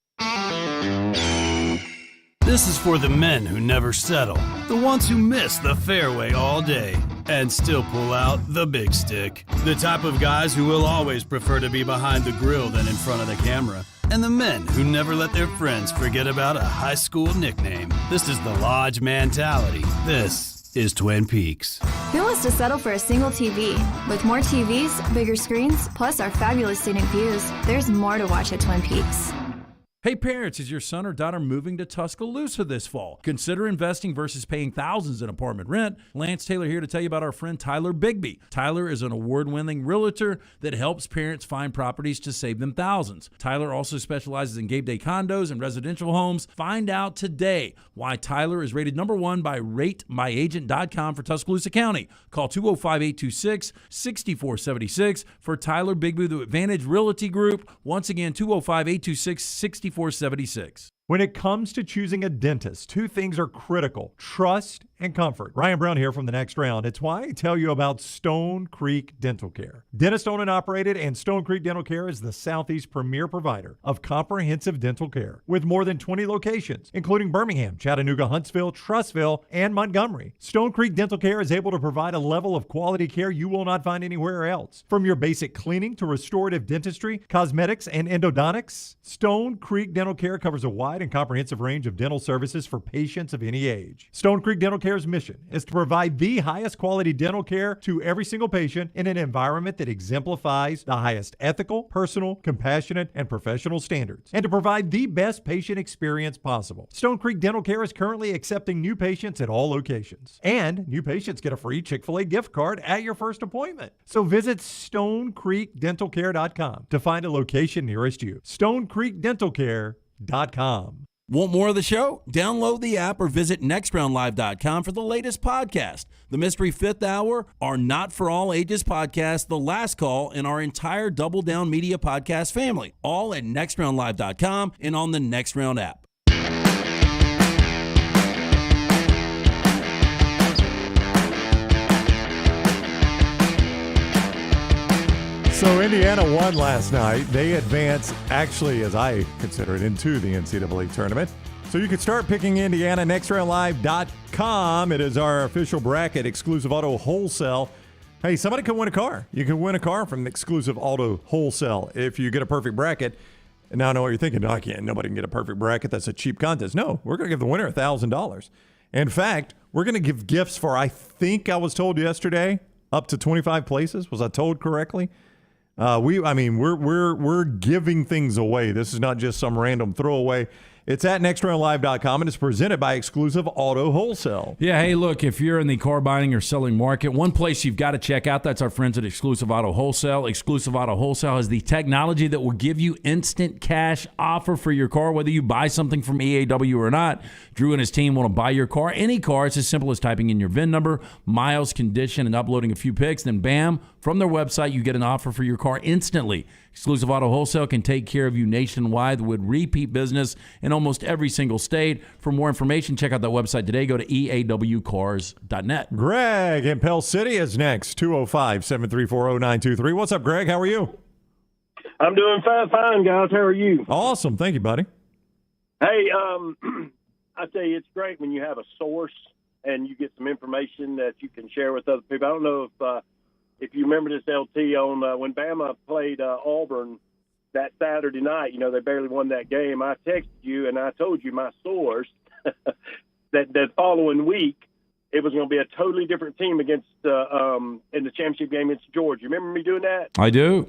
S22: This is for the men who never settle, the ones who miss the fairway all day and still pull out the big stick, the type of guys who will always prefer to be behind the grill than in front of the camera, and the men who never let their friends forget about a high school nickname. This is the Lodge mentality. This is Twin Peaks.
S15: Who wants to settle for a single TV? With more TVs, bigger screens, plus our fabulous scenic views, there's more to watch at Twin Peaks.
S4: Hey parents, is your son or daughter moving to Tuscaloosa this fall? Consider investing versus paying thousands in apartment rent. Lance Taylor here to tell you about our friend Tyler Bigby. Tyler is an award-winning realtor that helps parents find properties to save them thousands. Tyler also specializes in game day condos and residential homes. Find out today why Tyler is rated #1 by RateMyAgent.com for Tuscaloosa County. Call 205-826-6476 for Tyler Bigby, the Advantage Realty Group. Once again, 205-826-6476. 476.
S1: When it comes to choosing a dentist, two things are critical: trust and comfort. Ryan Brown here from The Next Round. It's why I tell you about Stone Creek Dental Care. Dentist owned and operated, and Stone Creek Dental Care is the Southeast premier provider of comprehensive dental care with more than 20 locations, including Birmingham, Chattanooga, Huntsville, Trussville, and Montgomery. Stone Creek Dental Care is able to provide a level of quality care you will not find anywhere else. From your basic cleaning to restorative dentistry, cosmetics, and endodontics, Stone Creek Dental Care covers a wide and comprehensive range of dental services for patients of any age. Stone Creek Dental Care's mission is to provide the highest quality dental care to every single patient in an environment that exemplifies the highest ethical, personal, compassionate, and professional standards, and to provide the best patient experience possible. Stone Creek Dental Care is currently accepting new patients at all locations, and new patients get a free Chick-fil-A gift card at your first appointment. So visit StoneCreekDentalCare.com to find a location nearest you. StoneCreekDentalCare.com.
S10: Want more of the show? Download the app or visit nextroundlive.com for the latest podcast. The Mystery Fifth Hour, our Not For All Ages podcast, The Last Call, and our entire Double Down Media podcast family. All at nextroundlive.com and on the Next Round app.
S1: So Indiana won last night. They advance, actually, as I consider it, into the NCAA tournament. So you can start picking Indiana, nextroundlive.com. It is our official bracket, Exclusive Auto Wholesale. Hey, somebody can win a car. You can win a car from Exclusive Auto Wholesale if you get a perfect bracket. And now I know what you're thinking. No, nobody can get a perfect bracket. That's a cheap contest. No, we're going to give the winner $1,000. In fact, we're going to give gifts for, I think I was told yesterday, up to 25 places. Was I told correctly? We're giving things away. This is not just some random throwaway. It's at nextroundlive.com, and it's presented by Exclusive Auto Wholesale.
S4: Yeah, hey, look, if you're in the car buying or selling market, one place you've got to check out, that's our friends at Exclusive Auto Wholesale. Exclusive Auto Wholesale has the technology that will give you instant cash offer for your car, whether you buy something from EAW or not. Drew and his team want to buy your car, any car. It's as simple as typing in your VIN number, miles, condition, and uploading a few pics. Then, bam, from their website, you get an offer for your car instantly. Exclusive Auto Wholesale can take care of you nationwide with repeat business in almost every single state. For more information, check out that website today. Go to eawcars.net.
S1: Greg in Pell City is next, 205-734-0923. What's up, Greg? How are you?
S16: I'm doing fine, guys. How are you?
S1: Awesome. Thank you, buddy.
S16: Hey, I tell you, it's great when you have a source and you get some information that you can share with other people. I don't know if you remember this, LT, on when Bama played Auburn that Saturday night. You know, they barely won that game. I texted you, and I told you my source that following week it was going to be a totally different team against in the championship game against Georgia. You remember me doing that?
S4: I do.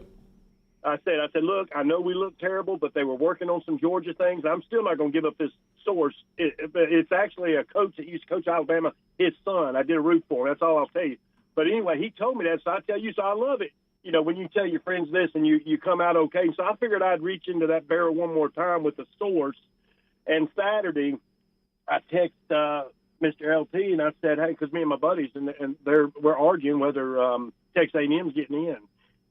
S16: I said, look, I know we look terrible, but they were working on some Georgia things. I'm still not going to give up this source. It's actually a coach that used to coach Alabama, his son. I did a root for him. That's all I'll tell you. But anyway, he told me that, so I tell you, so I love it. You know, when you tell your friends this and you come out okay. So I figured I'd reach into that barrel one more time with the source. And Saturday, I text Mr. LT, and I said, hey, because me and my buddies, and we're arguing whether Texas A&M's getting in.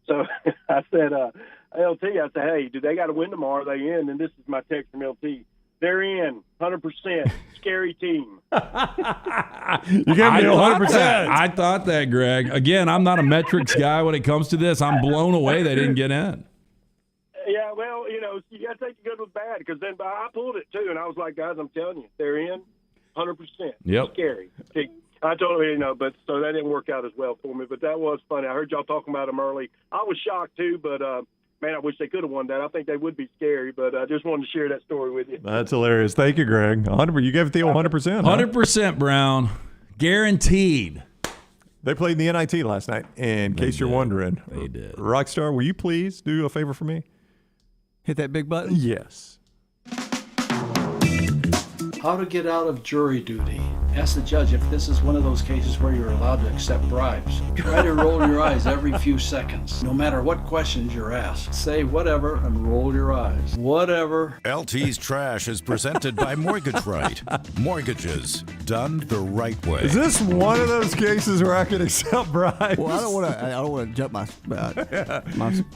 S16: So I said, LT, I said, hey, do they got to win tomorrow? Are they in? And this is my text from LT. They're in, 100%. Scary team.
S1: You gave me 100%.
S4: I thought that, Greg. Again, I'm not a metrics guy when it comes to this. I'm blown away they didn't get in.
S16: Yeah, well, you know, you got to take the good with bad, because then I pulled it, too, and I was like, guys, I'm telling you, they're in, 100%.
S4: Yep.
S16: Scary. I totally but so that didn't work out as well for me, but that was funny. I heard y'all talking about them early. I was shocked, too, but man, I wish they could have won that. I think they would be scary, but I just wanted to share that story with you.
S1: That's hilarious. Thank you, Greg. 100%. You gave it the 100%.
S4: 100%, Brown. Guaranteed.
S1: They played in the NIT last night, in case you're wondering.
S4: They did.
S1: Rockstar, will you please do a favor for me?
S3: Hit that big button?
S1: Yes.
S17: How to get out of jury duty. Ask the judge if this is one of those cases where you're allowed to accept bribes. Try to roll your eyes every few seconds, no matter what questions you're asked. Say whatever and roll your eyes. Whatever.
S5: LT's Trash is presented by Mortgage Right. Mortgages done the right way.
S1: Is this one of those cases where I could accept bribes?
S3: Well, I don't want to jump my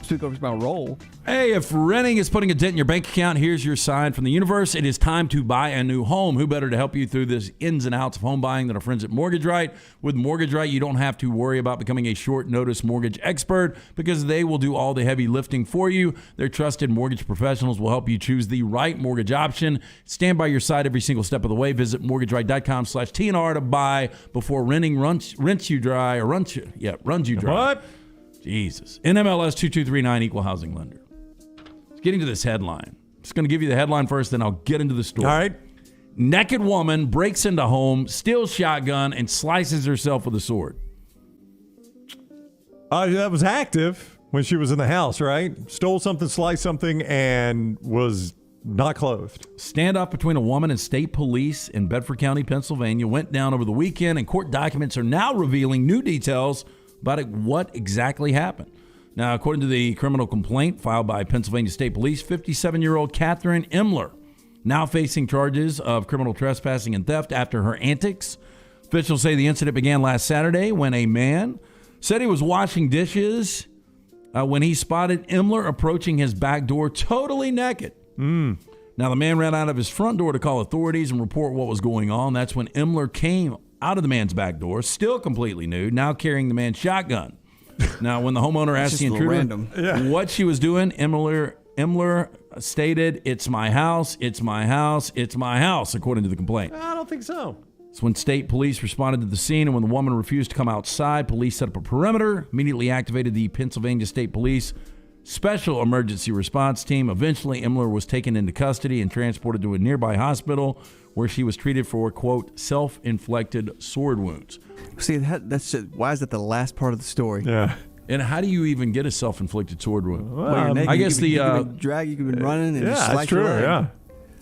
S3: stick over my roll.
S4: Hey, if renting is putting a dent in your bank account, here's your sign from the universe. It is time to buy a new home. Who better to help you through this ins and outs of home buying than our friends at Mortgage Right? With Mortgage Right, you don't have to worry about becoming a short notice mortgage expert, because they will do all the heavy lifting for you. Their trusted mortgage professionals will help you choose the right mortgage option. Stand by your side every single step of the way. Visit mortgageright.com/TNR to buy before renting runs you dry. What? Jesus. NMLS 2239, equal housing lender. Let's get into this headline. I'm just going to give you the headline first, then I'll get into the story.
S1: All right.
S4: Naked woman breaks into home, steals shotgun, and slices herself with a sword.
S1: That was active when she was in the house, right? Stole something, sliced something, and was not clothed.
S4: Standoff between a woman and state police in Bedford County, Pennsylvania went down over the weekend, and court documents are now revealing new details about what exactly happened. Now, according to the criminal complaint filed by Pennsylvania State Police, 57-year-old Catherine Imler now facing charges of criminal trespassing and theft after her antics. Officials say the incident began last Saturday when a man said he was washing dishes when he spotted Imler approaching his back door totally naked. Now, the man ran out of his front door to call authorities and report what was going on. That's when Imler came out of the man's back door, still completely nude, now carrying the man's shotgun. Now, when the homeowner asked the intruder what she was doing, Imler stated, "It's my house, it's my house, it's my house," according to the complaint.
S1: I don't think so.
S4: It's when state police responded to the scene, and when the woman refused to come outside, police set up a perimeter, immediately activated the Pennsylvania State Police special emergency response team. Eventually, Imler was taken into custody and transported to a nearby hospital where she was treated for, quote, self-inflicted sword wounds.
S3: See, that's just, why is that the last part of the story?
S1: Yeah.
S4: And how do you even get a self-inflicted sword wound?
S3: Well,
S4: I guess
S3: you could drag, you could be running and just
S1: that's
S3: slice
S1: true.
S3: your leg.
S1: Yeah.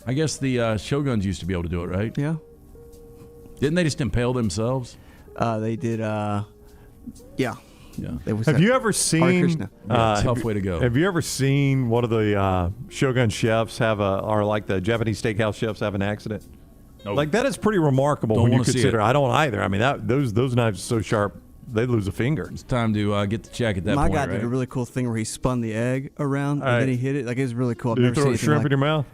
S4: I guess the Shoguns used to be able to do it, right?
S3: Yeah.
S4: Didn't they just impale themselves?
S3: They did. Yeah.
S4: Yeah.
S1: Have you ever seen?
S4: Tough way to go.
S1: Have you ever seen one of the Shogun chefs or like the Japanese steakhouse chefs have an accident?
S4: Nope.
S1: Like that is pretty remarkable
S4: Don't
S1: when you
S4: wanna see
S1: consider.
S4: it.
S1: I don't either. I mean, those knives are so sharp they'd lose a finger.
S4: It's time to get the check at that
S3: My
S4: point.
S3: guy
S4: right?
S3: did a really cool thing where he spun the egg around
S1: Right.
S3: and then he hit it. Like it was really cool. I've
S1: Did you
S3: never
S1: throw
S3: seen
S1: a
S3: anything
S1: shrimp
S3: like
S1: in your mouth?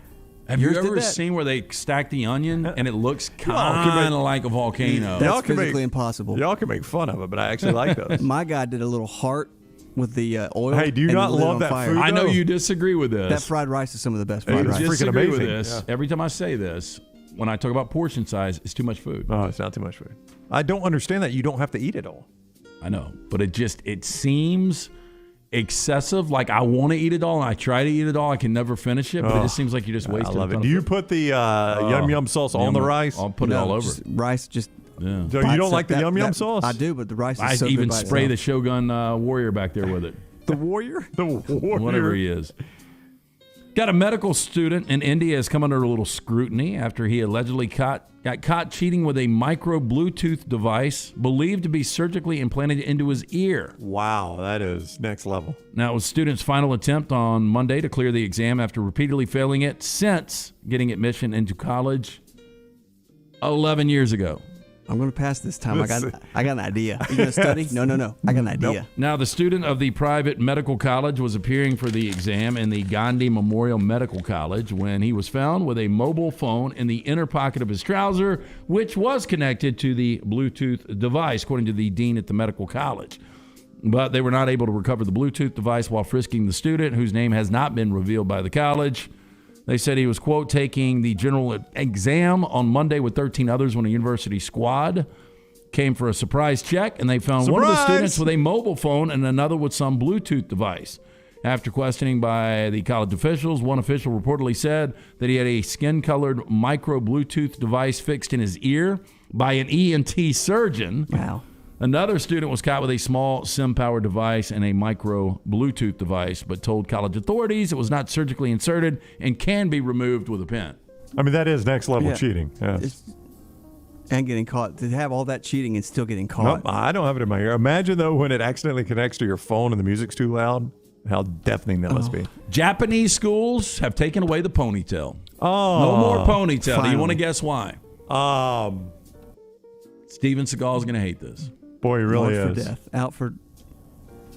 S4: Have you
S3: Yours did
S4: ever
S3: that?
S4: seen where they stack the onion and it looks
S1: can
S4: kind
S1: make-
S4: of like a volcano?
S3: That's physically impossible.
S1: Y'all can make fun of it, but I actually like those.
S3: My guy did a little heart with the oil.
S1: Hey, do you
S3: and
S1: not
S3: lit it
S1: love
S3: on
S1: that
S3: fire.
S1: food?
S4: I know
S1: though?
S4: you disagree with this.
S3: That fried rice is some of the best
S1: It
S3: fried
S1: is
S3: rice.
S1: freaking
S4: disagree with
S1: amazing.
S4: this.
S1: Yeah.
S4: Every time I say this, when I talk about portion size, it's too much food.
S1: Oh, it's not too much food. I don't understand that. You don't have to eat it all.
S4: I know, but it seems excessive. Like I want to eat it all, and I try to eat it all. I can never finish it, but it just seems like you just wasted.
S1: I love
S4: a ton
S1: it.
S4: of
S1: Do you
S4: food.
S1: put the yum yum sauce on the rice?
S4: I'll put it all over.
S3: Rice just.
S4: Yeah.
S1: So you don't like the yum yum sauce?
S3: I do, but the rice is
S4: I
S3: so
S4: even
S3: good by
S4: spray the
S3: itself.
S4: Shogun warrior back there with it.
S3: The warrior?
S1: The warrior.
S4: Whatever he is. Got a medical student in India has come under a little scrutiny after he allegedly got caught cheating with a micro Bluetooth device believed to be surgically implanted into his ear.
S1: Wow, that is next level.
S4: Now, it was student's final attempt on Monday to clear the exam after repeatedly failing it since getting admission into college 11 years ago.
S3: I'm going to pass this time. I got an idea. You going to study? No. I got an idea.
S1: Nope.
S4: Now, the student of the private medical college was appearing for the exam in the Gandhi Memorial Medical College when he was found with a mobile phone in the inner pocket of his trouser, which was connected to the Bluetooth device, according to the dean at the medical college. But they were not able to recover the Bluetooth device while frisking the student, whose name has not been revealed by the college. They said he was, quote, taking the general exam on Monday with 13 others when a university squad came for a surprise check, and they found one of the students with a mobile phone and another with some Bluetooth device. After questioning by the college officials, one official reportedly said that he had a skin-colored micro Bluetooth device fixed in his ear by an ENT surgeon.
S3: Wow.
S4: Another student was caught with a small SIM-powered device and a micro Bluetooth device, but told college authorities it was not surgically inserted and can be removed with a pen.
S1: I mean, that is next level cheating. Yeah.
S3: And getting caught. To have all that cheating and still getting caught.
S1: Nope, I don't have it in my ear. Imagine, though, when it accidentally connects to your phone and the music's too loud, how deafening that must be.
S4: Japanese schools have taken away the ponytail.
S1: Oh.
S4: No more ponytail. Do you
S3: finally.
S4: want to guess why? Steven Seagal is going to hate this.
S1: Boy, he really
S3: Marked
S1: is.
S3: for death.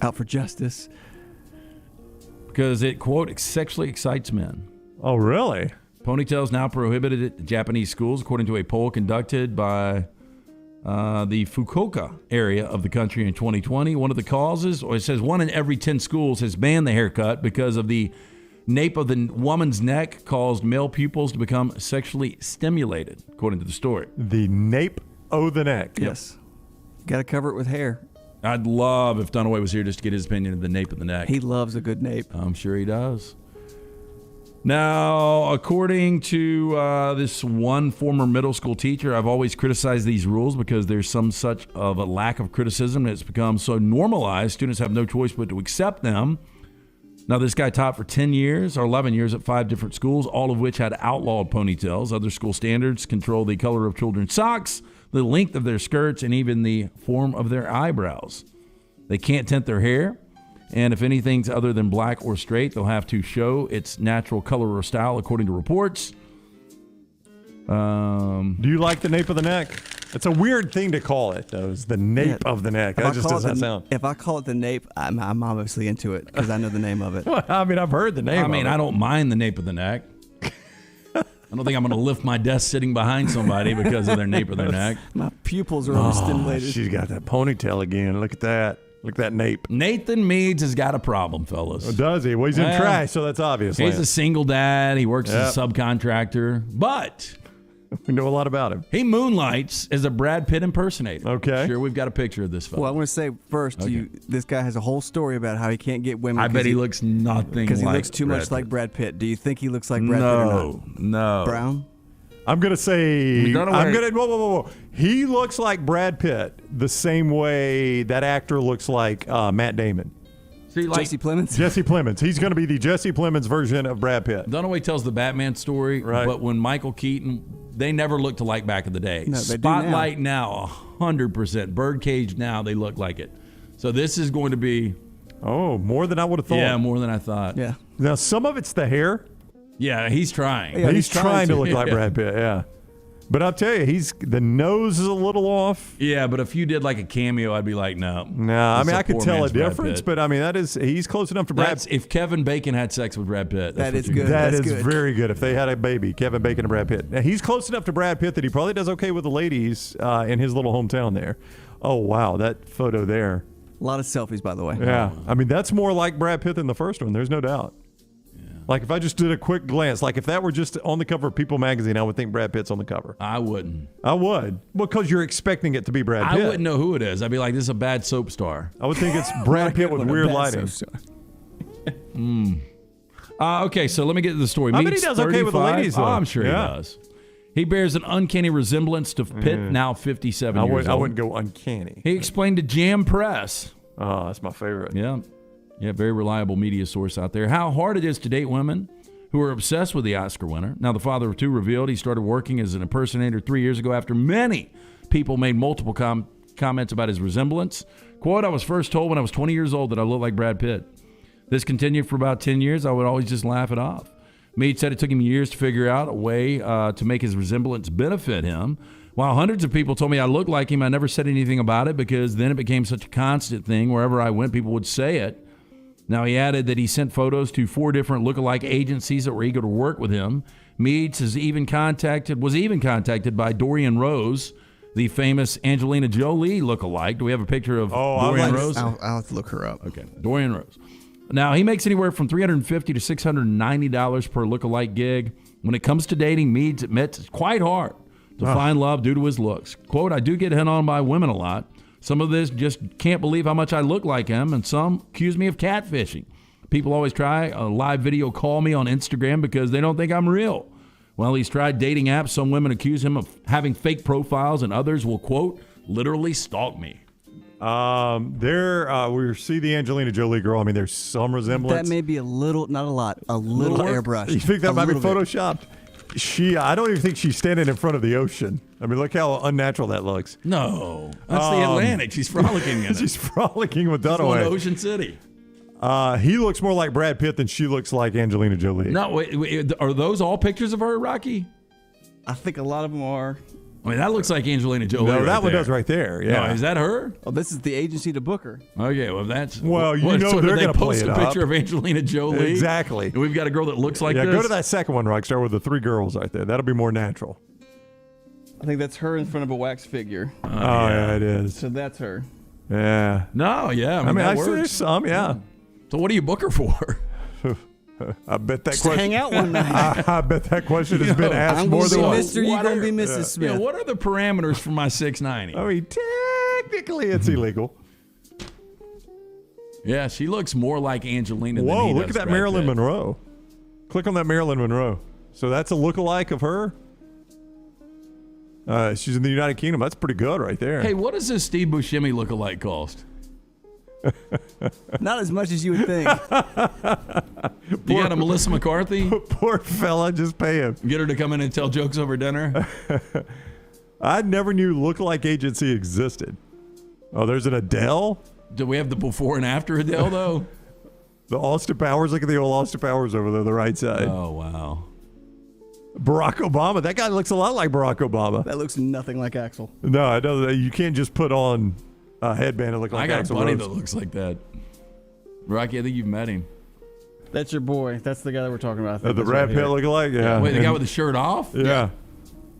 S3: Out for justice.
S4: Because it, quote, sexually excites men.
S1: Oh, really?
S4: Ponytails now prohibited at Japanese schools, according to a poll conducted by the Fukuoka area of the country in 2020. One of the causes, or it says 1 in every 10 schools has banned the haircut because of the nape of the woman's neck caused male pupils to become sexually stimulated, according to the story.
S1: The nape of the neck.
S3: Yes. Got to cover it with hair.
S4: I'd love if Dunaway was here just to get his opinion of the nape of the neck.
S3: He loves a good nape.
S4: I'm sure he does. Now, according to this one former middle school teacher, I've always criticized these rules because there's some such of a lack of criticism. It's become so normalized, students have no choice but to accept them. Now, this guy taught for 10 years or 11 years at 5 different schools, all of which had outlawed ponytails. Other school standards control the color of children's socks, the length of their skirts, and even the form of their eyebrows. They can't tint their hair. And if anything's other than black or straight, they'll have to show its natural color or style, according to reports.
S1: Do you like the nape of the neck? It's a weird thing to call it, though. It's the nape of the neck. That just doesn't sound.
S3: If I call it the nape, I'm obviously into it because I know the name of it.
S1: Well, I mean, I've heard the name.
S4: I mean, I don't mind the nape of the neck. I don't think I'm going to lift my desk sitting behind somebody because of their nape of their neck.
S3: My pupils are overstimulated.
S1: She's got that ponytail again. Look at that. Look at that nape.
S4: Nathan Meads has got a problem, fellas.
S1: Oh, does he? Well, he's in trash, so that's obvious.
S4: He's a single dad. He works as a
S1: Yep.
S4: subcontractor. But
S1: We know a lot about him.
S4: He moonlights as a Brad Pitt impersonator.
S1: Okay.
S4: Sure, we've got a picture of this fellow.
S3: Well, I want to say first, this guy has a whole story about how he can't get women.
S4: I bet he looks nothing
S3: because he
S4: like
S3: looks too
S4: Brad
S3: much
S4: Pitt.
S3: like Brad Pitt. Do you think he looks like Brad Pitt or not?
S4: No.
S3: Brown?
S1: I'm going to say,
S4: whoa.
S1: He looks like Brad Pitt the same way that actor looks like Matt Damon.
S4: See, like
S3: Jesse Plemons?
S1: Jesse Plemons. He's going to be the Jesse Plemons version of Brad Pitt.
S4: Dunaway tells the Batman story,
S1: Right.
S4: but when Michael Keaton, they never looked alike back in the day.
S3: No, they do now.
S4: Spotlight now, 100%. Birdcage now, they look like it. So this is going to be...
S1: Oh, more than I would have thought.
S4: Yeah, more than I thought.
S3: Yeah.
S1: Now, some of it's the hair.
S4: Yeah, he's trying.
S3: Yeah,
S1: he's trying to look like
S4: Yeah.
S1: Brad Pitt, yeah. But I'll tell you, the nose is a little off.
S4: Yeah, but if you did like a cameo, I'd be like, no.
S1: No, I mean, I could tell a
S4: Brad
S1: difference,
S4: Pitt.
S1: but I mean, he's close enough to Brad
S4: That's if Kevin Bacon had sex with Brad Pitt.
S3: That is
S4: what you
S3: good.
S1: That
S3: That's
S1: is
S3: good.
S1: very good. If they had a baby, Kevin Bacon and Brad Pitt. Now, he's close enough to Brad Pitt that he probably does okay with the ladies in his little hometown there. Oh, wow, that photo there.
S3: A lot of selfies, by the way.
S1: Yeah. I mean, that's more like Brad Pitt than the first one. There's no doubt. Like, if I just did a quick glance, like if that were just on the cover of People magazine, I would think Brad Pitt's on the cover.
S4: I wouldn't.
S1: I would. Because you're expecting it to be Brad
S4: I
S1: Pitt.
S4: wouldn't know who it is. I'd be like, this is a bad soap star.
S1: I would think it's Brad Pitt with weird lighting.
S4: Okay, so let me get to the story.
S1: I bet he
S4: Meets
S1: does okay with the
S4: 35.
S1: ladies, though.
S4: Oh, I'm sure
S1: Yeah.
S4: he does. He bears an uncanny resemblance to Pitt, now 57 years
S1: I
S4: old.
S1: wouldn't go uncanny.
S4: He explained to Jam Press.
S1: Oh, that's my favorite.
S4: Yeah, very reliable media source out there. How hard it is to date women who are obsessed with the Oscar winner. Now, the father of two revealed he started working as an impersonator 3 years ago after many people made multiple comments about his resemblance. Quote, I was first told when I was 20 years old that I looked like Brad Pitt. This continued for about 10 years. I would always just laugh it off. Meade said it took him years to figure out a way to make his resemblance benefit him. While hundreds of people told me I looked like him, I never said anything about it because then it became such a constant thing. Wherever I went, people would say it. Now, he added that he sent photos to 4 different lookalike agencies that were eager to work with him. Meade was even contacted by Dorian Rose, the famous Angelina Jolie lookalike. Do we have a picture of Dorian Rose?
S3: I'll have to look her up.
S4: Okay, Dorian Rose. Now, he makes anywhere from $350 to $690 per lookalike gig. When it comes to dating, Meade admits it's quite hard to find love due to his looks. Quote, I do get hit on by women a lot. Some of this just can't believe how much I look like him, and some accuse me of catfishing. People always try a live video call me on Instagram because they don't think I'm real. Well, he's tried dating apps. Some women accuse him of having fake profiles, and others will, quote, literally stalk me.
S1: We see the Angelina Jolie girl. I mean, there's some resemblance.
S3: That may be a little, not a lot, a little airbrush.
S1: You think that might be photoshopped? I don't even think she's standing in front of the ocean. I mean, look how unnatural that looks.
S4: No, that's the Atlantic. She's frolicking in it.
S1: She's frolicking with
S4: She's going
S1: Dunaway.
S4: to Ocean City.
S1: He looks more like Brad Pitt than she looks like Angelina Jolie.
S4: No, wait, are those all pictures of her, Rocky?
S3: I think a lot of them are.
S4: I mean, that looks like Angelina Jolie.
S1: No,
S4: right
S1: that one
S4: there.
S1: does right there. Yeah,
S4: No, is that her?
S3: Oh, this is the agency to book her.
S4: Okay, well, that's...
S1: Well, you know
S4: so
S1: they're
S4: they
S1: going to play
S4: post
S1: it
S4: a
S1: up.
S4: picture of Angelina Jolie.
S1: Exactly.
S4: And we've got a girl that looks like this.
S1: Go to that second one, Rockstar, with the 3 girls right there. That'll be more natural.
S3: I think that's her in front of a wax figure.
S1: Oh, yeah, it is.
S3: So that's her.
S1: Yeah.
S4: No, yeah. I mean,
S1: I
S4: that
S1: see
S4: works.
S1: there's some, yeah.
S4: So what do you book her for?
S1: I bet that
S3: Just
S1: question.
S3: hang out one night.
S1: I bet that question has been asked more than once.
S3: Mr. You're going to be Mrs. Smith.
S4: Yeah, what are the parameters for my 690?
S1: I mean, technically it's illegal.
S4: Yeah, she looks more like Angelina
S1: Whoa,
S4: than he
S1: look
S4: does
S1: at that
S4: Brad
S1: Marilyn
S4: Pitt.
S1: Monroe. Click on that Marilyn Monroe. So that's a lookalike of her? She's in the United Kingdom. That's pretty good right there.
S4: Hey, what does this Steve Buscemi lookalike cost?
S3: Not as much as you would think.
S4: You got a Melissa McCarthy?
S1: Poor fella, just pay him.
S4: Get her to come in and tell jokes over dinner?
S1: I never knew lookalike agency existed. Oh, there's an Adele?
S4: Do we have the before and after Adele, though?
S1: The Austin Powers. Look at the old Austin Powers over there, the right side.
S4: Oh, wow.
S1: Barack Obama. That guy looks a lot like Barack Obama.
S3: That looks nothing like Axel.
S1: No, I know that you can't just put on a headband and look like
S4: I got
S1: Axl
S4: a buddy
S1: Rose.
S4: that looks like that. Rocky, I think you've met him.
S3: That's your boy. That's the guy that we're talking about. I think
S1: The
S3: that's
S1: Brad
S3: right
S1: Pitt
S3: here.
S1: lookalike? Yeah.
S4: Wait, the guy with the shirt off?
S1: Yeah.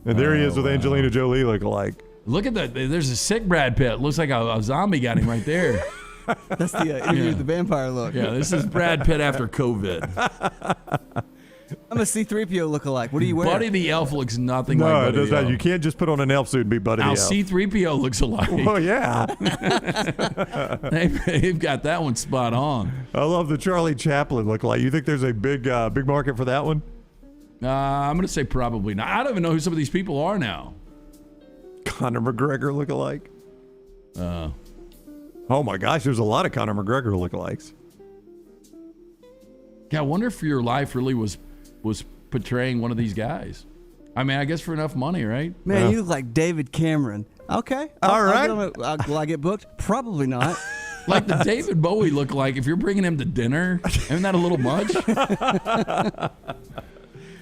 S1: And there he is with
S4: wow.
S1: Angelina Jolie lookalike.
S4: Look at that. There's a sick Brad Pitt. Looks like a zombie got him right there.
S3: That's the interview with the vampire look.
S4: Yeah, this is Brad Pitt after COVID.
S3: I'm a C-3PO lookalike. What do you wear?
S4: Buddy the Elf looks nothing
S1: No,
S4: like
S1: it
S4: Buddy
S1: does
S4: the
S1: not.
S4: Elf.
S1: You can't just put on an elf suit and be Buddy
S4: Now
S1: the Elf.
S4: C-3PO looks alike.
S1: Well, yeah.
S4: They've got that one spot on.
S1: I love the Charlie Chaplin lookalike. You think there's a big market for that one?
S4: I'm going to say probably not. I don't even know who some of these people are now.
S1: Conor McGregor lookalike. Oh my gosh, there's a lot of Conor McGregor lookalikes.
S4: Yeah, I wonder if your life really was portraying one of these guys. I mean, I guess for enough money, right?
S3: Man, you look like David Cameron. Okay.
S1: All right.
S3: Will I get booked? Probably not.
S4: Like the David Bowie look like if you're bringing him to dinner, isn't that a little much?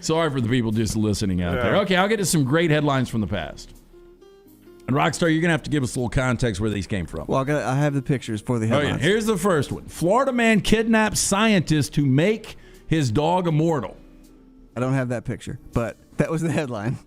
S4: Sorry for the people just listening out there. Okay, I'll get to some great headlines from the past. And Rockstar, you're going to have to give us a little context where these came from.
S3: Well, I have the pictures for the headlines.
S4: Oh, yeah. Here's the first one. Florida man kidnaps scientist to make his dog immortal.
S3: I don't have that picture, but that was the headline.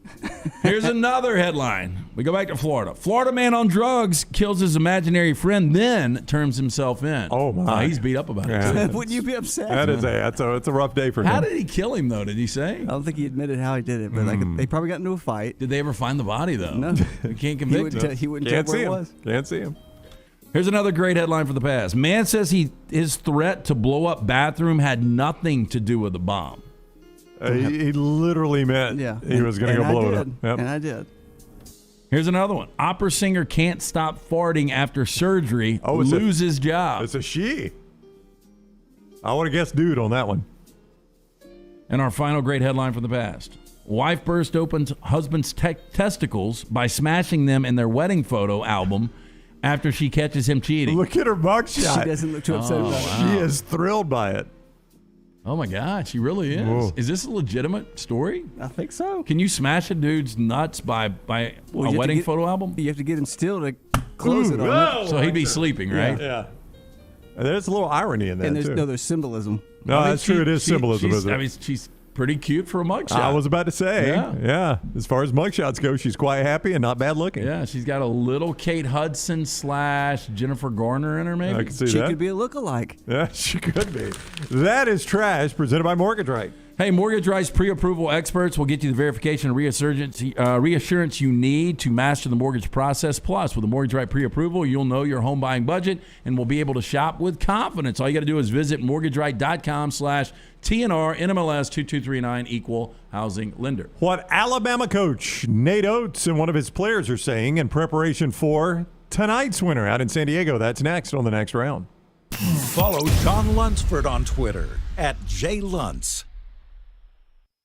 S4: Here's another headline. We go back to Florida. Florida man on drugs kills his imaginary friend, then turns himself in.
S1: Oh, my.
S4: He's beat up about it.
S3: Wouldn't you be upset?
S1: It's a rough day for him.
S4: How did he kill him, though? Did he say?
S3: I don't think he admitted how he did it, but they probably got into a fight.
S4: Did they ever find the body, though?
S3: No.
S4: You can't convict him.
S3: He wouldn't tell where it was.
S1: Can't see him.
S4: Here's another great headline for the past. Man says his threat to blow up bathroom had nothing to do with the bomb.
S1: He literally meant he was going to go blow it up. Yep.
S3: And I did.
S4: Here's another one. Opera singer can't stop farting after surgery, loses job.
S1: It's a she. I want to guess dude on that one.
S4: And our final great headline from the past. Wife burst open husband's testicles by smashing them in their wedding photo album after she catches him cheating.
S1: Look at her mugshot.
S3: She doesn't look too upset about it.
S1: She is thrilled by it.
S4: Oh, my God. She really is.
S1: Whoa.
S4: Is this a legitimate story?
S3: I think so.
S4: Can you smash a dude's nuts by a wedding photo album?
S3: You have to get him still to close it on it.
S4: So he'd be sleeping, right?
S1: Yeah. And there's a little irony in that,
S3: And
S1: too.
S3: there's symbolism.
S1: No, that's true. It is symbolism, isn't it?
S4: I mean, she's pretty cute for a mugshot.
S1: I was about to say,
S4: Yeah.
S1: As far as mugshots go, she's quite happy and not bad looking.
S4: Yeah, she's got a little Kate Hudson / Jennifer Garner in her, maybe.
S1: I can see
S3: She
S1: that.
S3: could be a lookalike.
S1: Yeah, she could be. That is trash, presented by Mortgage Right.
S4: Hey, Mortgage Right's pre-approval experts will get you the verification and reassurance you need to master the mortgage process. Plus, with the Mortgage Right pre-approval, you'll know your home buying budget and will be able to shop with confidence. All you got to do is visit mortgageright.com/TNR NMLS 2239 equal housing lender.
S1: What Alabama coach Nate Oates and one of his players are saying in preparation for tonight's winner out in San Diego. That's next on the next round.
S5: Follow John Lunsford on Twitter @JLuntz.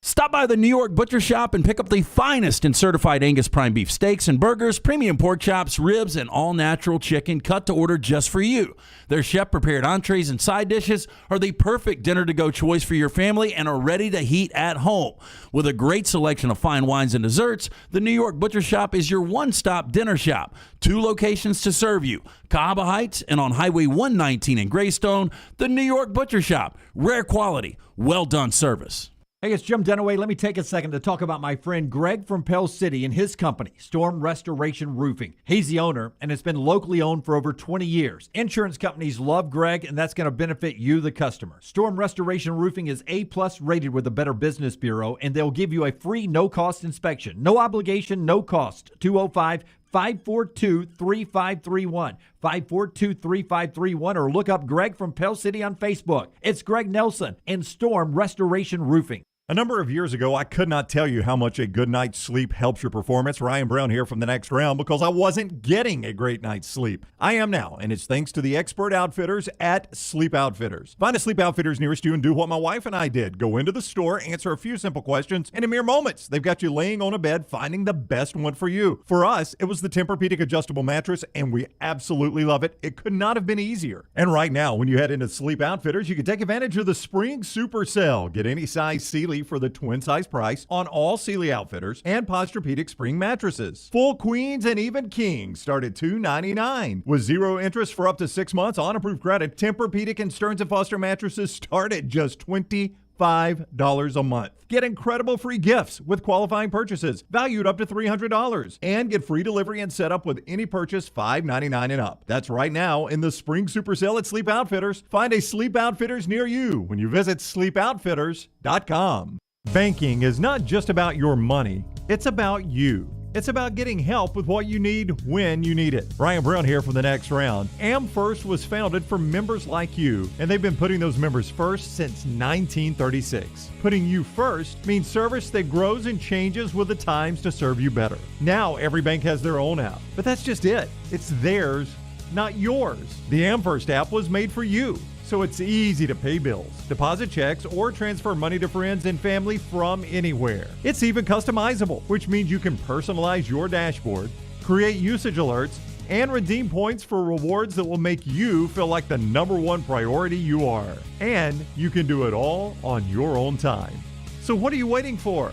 S10: Stop by the New York Butcher Shop and pick up the finest in certified Angus prime beef steaks and burgers, premium pork chops, ribs, and all-natural chicken cut to order just for you. Their chef-prepared entrees and side dishes are the perfect dinner-to-go choice for your family and are ready to heat at home. With a great selection of fine wines and desserts, the New York Butcher Shop is your one-stop dinner shop. 2 locations to serve you, Cahaba Heights and on Highway 119 in Greystone. The New York Butcher Shop. Rare quality, well-done service.
S7: Hey, it's Jim Dunaway. Let me take a second to talk about my friend Greg from Pell City and his company, Storm Restoration Roofing. He's the owner, and it's been locally owned for over 20 years. Insurance companies love Greg, and that's going to benefit you, the customer. Storm Restoration Roofing is A+ rated with the Better Business Bureau, and they'll give you a free no-cost inspection. No obligation, no cost. 205-542-3531. 542-3531, or look up Greg from Pell City on Facebook. It's Greg Nelson and Storm Restoration Roofing.
S1: A number of years ago, I could not tell you how much a good night's sleep helps your performance. Ryan Brown here from the next round because I wasn't getting a great night's sleep. I am now, and it's thanks to the expert outfitters at Sleep Outfitters. Find a Sleep Outfitters nearest you and do what my wife and I did. Go into the store, answer a few simple questions, and in mere moments, they've got you laying on a bed, finding the best one for you. For us, it was the Tempur-Pedic adjustable mattress, and we absolutely love it. It could not have been easier. And right now, when you head into Sleep Outfitters, you can take advantage of the Spring Super Sale. Get any size Sealy for the twin size price on all Sealy Outfitters and Posturepedic spring mattresses. Full queens and even kings start at $299 with 0 interest for up to 6 months on approved credit. Tempur-Pedic and Stearns & Foster mattresses start at just $25 a month. Get incredible free gifts with qualifying purchases valued up to $300 and get free delivery and setup with any purchase $599 and up. That's right now in the Spring Super Sale at Sleep Outfitters. Find a Sleep Outfitters near you when you visit sleepoutfitters.com.
S19: Banking is not just about your money, it's about you. It's about getting help with what you need when you need it. Ryan Brown here from The Next Round. AmFirst was founded for members like you, and they've been putting those members first since 1936. Putting you first means service that grows and changes with the times to serve you better. Now every bank has their own app, but that's just it. It's theirs, not yours. The AmFirst app was made for you, so it's easy to pay bills, deposit checks, or transfer money to friends and family from anywhere. It's even customizable, which means you can personalize your dashboard, create usage alerts, and redeem points for rewards that will make you feel like the number one priority you are. And you can do it all on your own time. So what are you waiting for?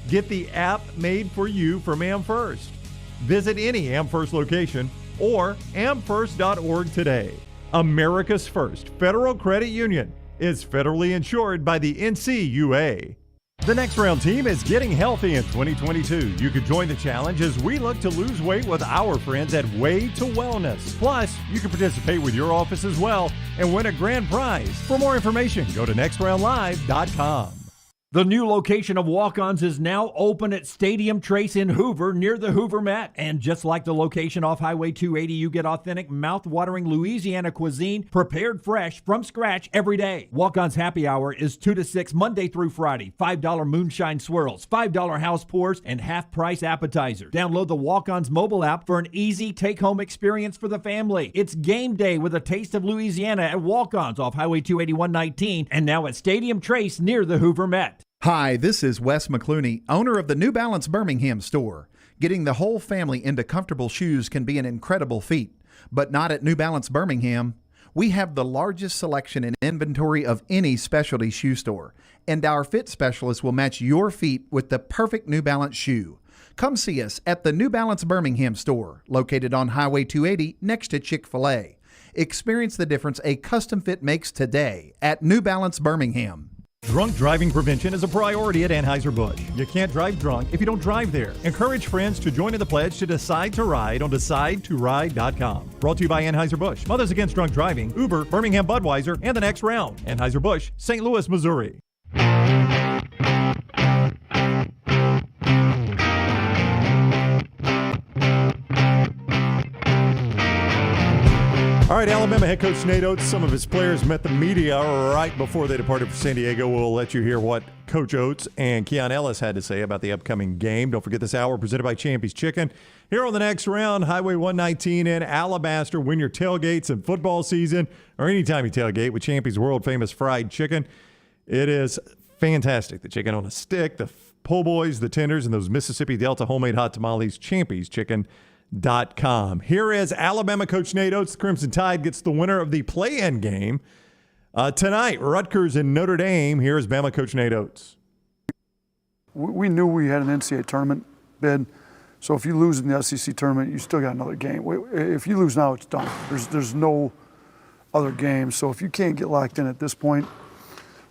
S19: Get the app made for you from AmFirst. Visit any AmFirst location or amfirst.org today. America's first federal credit union is federally insured by the NCUA. The Next Round team is getting healthy in 2022. You could join the challenge as we look to lose weight with our friends at Way to Wellness. Plus, you can participate with your office as well and win a grand prize. For more information, go to nextroundlive.com.
S7: The new location of Walk-Ons is now open at Stadium Trace in Hoover near the Hoover Met. And just like the location off Highway 280, you get authentic, mouth-watering Louisiana cuisine prepared fresh from scratch every day. Walk-Ons happy hour is 2 to 6 Monday through Friday. $5 moonshine swirls, $5 house pours, and half-price appetizers. Download the Walk-Ons mobile app for an easy take-home experience for the family. It's game day with a taste of Louisiana at Walk-Ons off Highway 281-19 and now at Stadium Trace near the Hoover Met.
S18: Hi, this is Wes McClooney, owner of the New Balance Birmingham store. Getting the whole family into comfortable shoes can be an incredible feat, but not at New Balance Birmingham. We have the largest selection and inventory of any specialty shoe store, and our fit specialists will match your feet with the perfect New Balance shoe. Come see us at the New Balance Birmingham store, located on Highway 280 next to Chick-fil-A. Experience the difference a custom fit makes today at New Balance Birmingham.
S19: Drunk driving prevention is a priority at Anheuser-Busch. You can't drive drunk if you don't drive there. Encourage friends to join in the pledge to Decide to Ride on DecideToRide.com. Brought to you by Anheuser-Busch, Mothers Against Drunk Driving, Uber, Birmingham Budweiser, and The Next Round. Anheuser-Busch, St. Louis, Missouri. All right, Alabama head coach Nate Oates, some of his players met the media right before they departed for San Diego. We'll let you hear what Coach Oates and Keon Ellis had to say about the upcoming game. Don't forget this hour presented by Champy's Chicken. Here on The Next Round, Highway 119 in Alabaster. Win your tailgates in football season or anytime you tailgate with Champy's world-famous fried chicken. It is fantastic. The chicken on a stick, the po' boys, the tenders, and those Mississippi Delta homemade hot tamales. Champy's Chicken. Here is Alabama coach Nate Oates. The Crimson Tide gets the winner of the play-in game tonight. Rutgers and Notre Dame. Here is Bama coach Nate Oates.
S20: We knew we had an NCAA tournament bid, so if you lose in the SEC tournament, you still got another game. If you lose now, it's done. There's no other game. So if you can't get locked in at this point,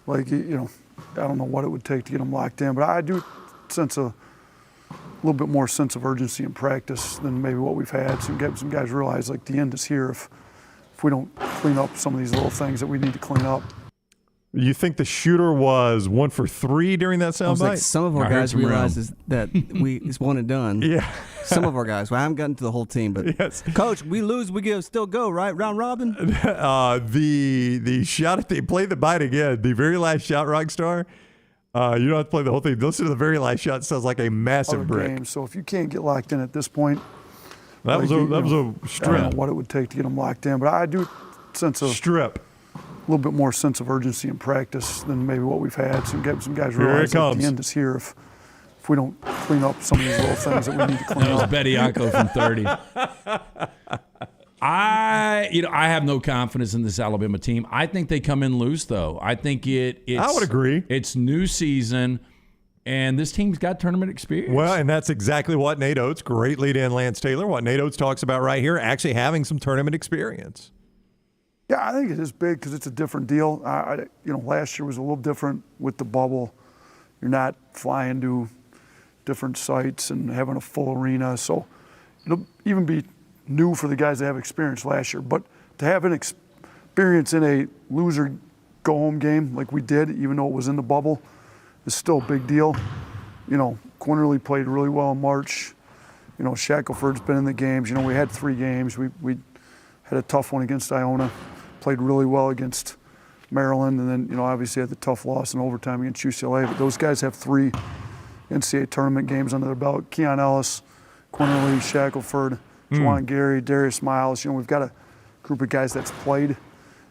S20: like, I don't know what it would take to get them locked in, but I do sense a little bit more sense of urgency in practice than maybe what we've had. So some guys realize like the end is here if we don't clean up some of these little things that we need to clean up.
S1: You think the shooter was 1 for 3 during that soundbite?
S3: Like some of our guys realize that it's one and done.
S1: Yeah.
S3: Some of our guys. Well, I haven't gotten to the whole team, but
S1: yes.
S3: Coach, we lose, we still go, right? Round robin?
S1: The shot, if they play the bite again, the very last shot, Rockstar, you don't have to play the whole thing. Listen to the very last shot. It sounds like a massive
S20: other
S1: brick.
S20: Game. So if you can't get locked in at this point,
S1: that was a strip.
S20: I don't know what it would take to get them locked in, but I do sense a
S1: strip.
S20: A little bit more sense of urgency in practice than maybe what we've had. Some guys realize that the end is here if we don't clean up some of these little things that we need to clean up.
S4: That was Bediako from 30. I have no confidence in this Alabama team. I think they come in loose, though. I think I
S1: would agree.
S4: It's new season, and this team's got tournament experience.
S1: Well, and that's exactly what Nate Oates, great lead in Lance Taylor, what Nate Oates talks about right here, actually having some tournament experience.
S20: Yeah, I think it is big because it's a different deal. Last year was a little different with the bubble. You're not flying to different sites and having a full arena, so it'll even be new for the guys that have experience last year. But to have an experience in a loser go-home game like we did, even though it was in the bubble, is still a big deal. You know, Quinterly played really well in March. You know, Shackelford's been in the games. You know, we had 3 games. We had a tough one against Iona, played really well against Maryland, and then, you know, obviously had the tough loss in overtime against UCLA. But those guys have 3 NCAA tournament games under their belt. Keon Ellis, Quinterly, Shackelford, Juwan Gary, Darius Miles. You know, we've got a group of guys that's played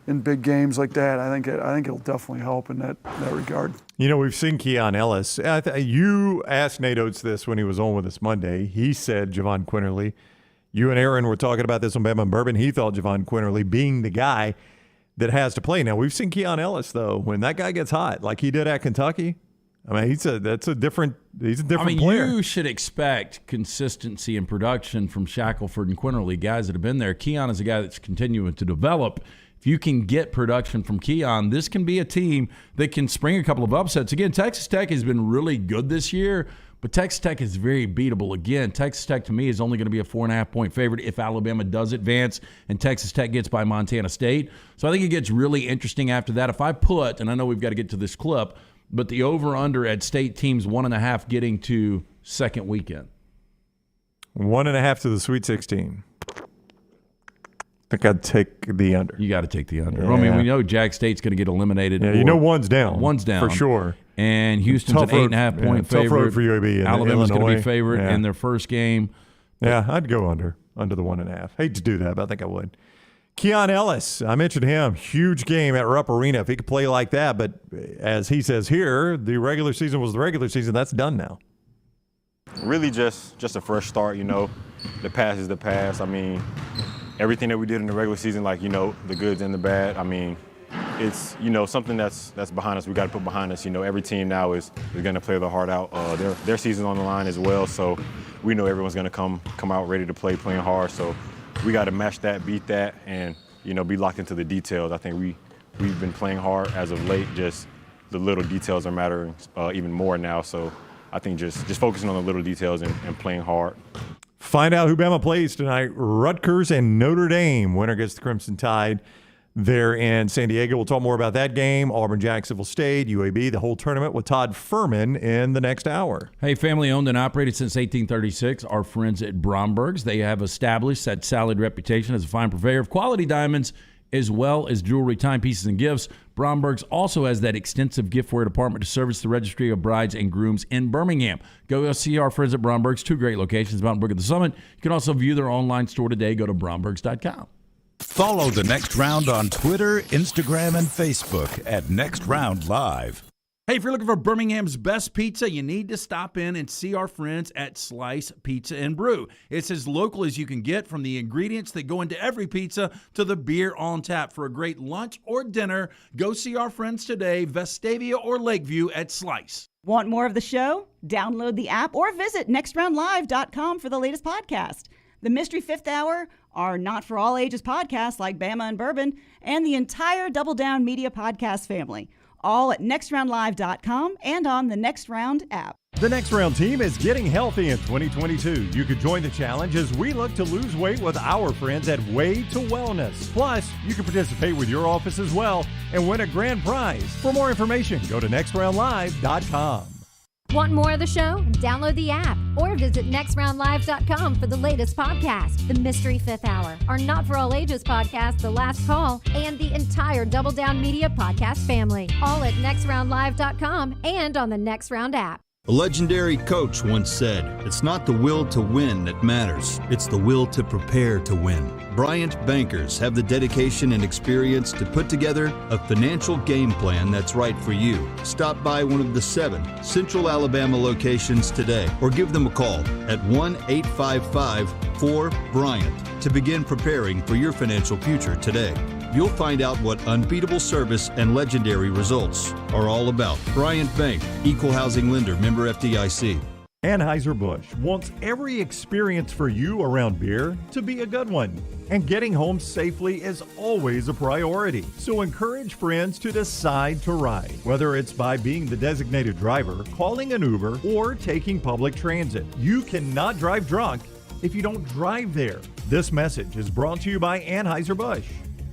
S20: in big games like that. I think it'll definitely help in that regard.
S1: You know, we've seen Keon Ellis. You asked Nate Oates this when he was on with us Monday. He said Javon Quinterly. You and Aaron were talking about this on Bama and Bourbon. He thought Javon Quinterly being the guy that has to play. Now, we've seen Keon Ellis, though, when that guy gets hot, like he did at Kentucky. I mean, he's a different player.
S4: You should expect consistency and production from Shackelford and Quinterly, guys that have been there. Keon is a guy that's continuing to develop. If you can get production from Keon, this can be a team that can spring a couple of upsets. Again, Texas Tech has been really good this year, but Texas Tech is very beatable. Again, Texas Tech to me is only going to be a 4.5-point favorite if Alabama does advance and Texas Tech gets by Montana State. So I think it gets really interesting after that. If I put, and I know we've got to get to this clip, but the over-under at state teams 1.5 getting to second weekend.
S1: 1.5 to the Sweet 16. I think I'd take the under.
S4: You got to take the under.
S1: Yeah.
S4: Well, I mean, we know Jack State's going to get eliminated.
S1: Yeah, you know one's down.
S4: One's down.
S1: For sure.
S4: And Houston's an 8.5-point favorite.
S1: Tough road for UAB.
S4: Alabama's going to be favorite
S1: in
S4: their first game.
S1: Yeah, I'd go under the 1.5. Hate to do that, but I think I would. Keon Ellis, I mentioned him. Huge game at Rupp Arena. If he could play like that, but as he says here, the regular season was the regular season. That's done now.
S9: Really just a fresh start, you know. The past is the past. I mean, everything that we did in the regular season, like, you know, the goods and the bad, I mean, it's, you know, something that's behind us. We got to put behind us. You know, every team now is going to play their heart out. Their season's on the line as well, so we know everyone's going to come out ready to play, playing hard. So we got to match that, beat that, and, you know, be locked into the details. I think we've been playing hard as of late. Just the little details are mattering even more now. So I think just focusing on the little details and playing hard.
S1: Find out who Bama plays tonight. Rutgers and Notre Dame. Winner gets the Crimson Tide there in San Diego. We'll talk more about that game. Auburn, Jacksonville State, UAB, the whole tournament with Todd Fuhrman in the next hour.
S4: Hey, family owned and operated since 1836. Our friends at Bromberg's. They have established that solid reputation as a fine purveyor of quality diamonds as well as jewelry, timepieces, and gifts. Bromberg's also has that extensive giftware department to service the registry of brides and grooms in Birmingham. Go see our friends at Bromberg's. 2 great locations, Mountain Brook at the Summit. You can also view their online store today. Go to brombergs.com.
S5: Follow The Next Round on Twitter, Instagram, and Facebook at Next Round Live.
S10: Hey, if you're looking for Birmingham's best pizza, you need to stop in and see our friends at Slice Pizza and Brew. It's as local as you can get, from the ingredients that go into every pizza to the beer on tap. For a great lunch or dinner, go see our friends today, Vestavia or Lakeview at Slice.
S21: Want more of the show? Download the app or visit nextroundlive.com for the latest podcast. The Mystery Fifth Hour, our not-for-all-ages podcast like Bama and Bourbon, and the entire Double Down Media podcast family. All at nextroundlive.com and on the Next Round app.
S19: The Next Round team is getting healthy in 2022. You could join the challenge as we look to lose weight with our friends at Way to Wellness. Plus, you can participate with your office as well and win a grand prize. For more information, go to nextroundlive.com.
S14: Want more of the show? Download the app or visit nextroundlive.com for the latest podcast, The Mystery Fifth Hour, our Not For All Ages podcast, The Last Call, and the entire Double Down Media podcast family. All at nextroundlive.com and on the Next Round app.
S11: A legendary coach once said, "It's not the will to win that matters, it's the will to prepare to win." Bryant bankers have the dedication and experience to put together a financial game plan that's right for you. Stop by one of the 7 Central Alabama locations today or give them a call at 1-855-4-BRYANT to begin preparing for your financial future today. You'll find out what unbeatable service and legendary results are all about. Bryant Bank, Equal Housing Lender, member FDIC.
S19: Anheuser-Busch wants every experience for you around beer to be a good one. And getting home safely is always a priority. So encourage friends to decide to ride, whether it's by being the designated driver, calling an Uber, or taking public transit. You cannot drive drunk if you don't drive there. This message is brought to you by Anheuser-Busch,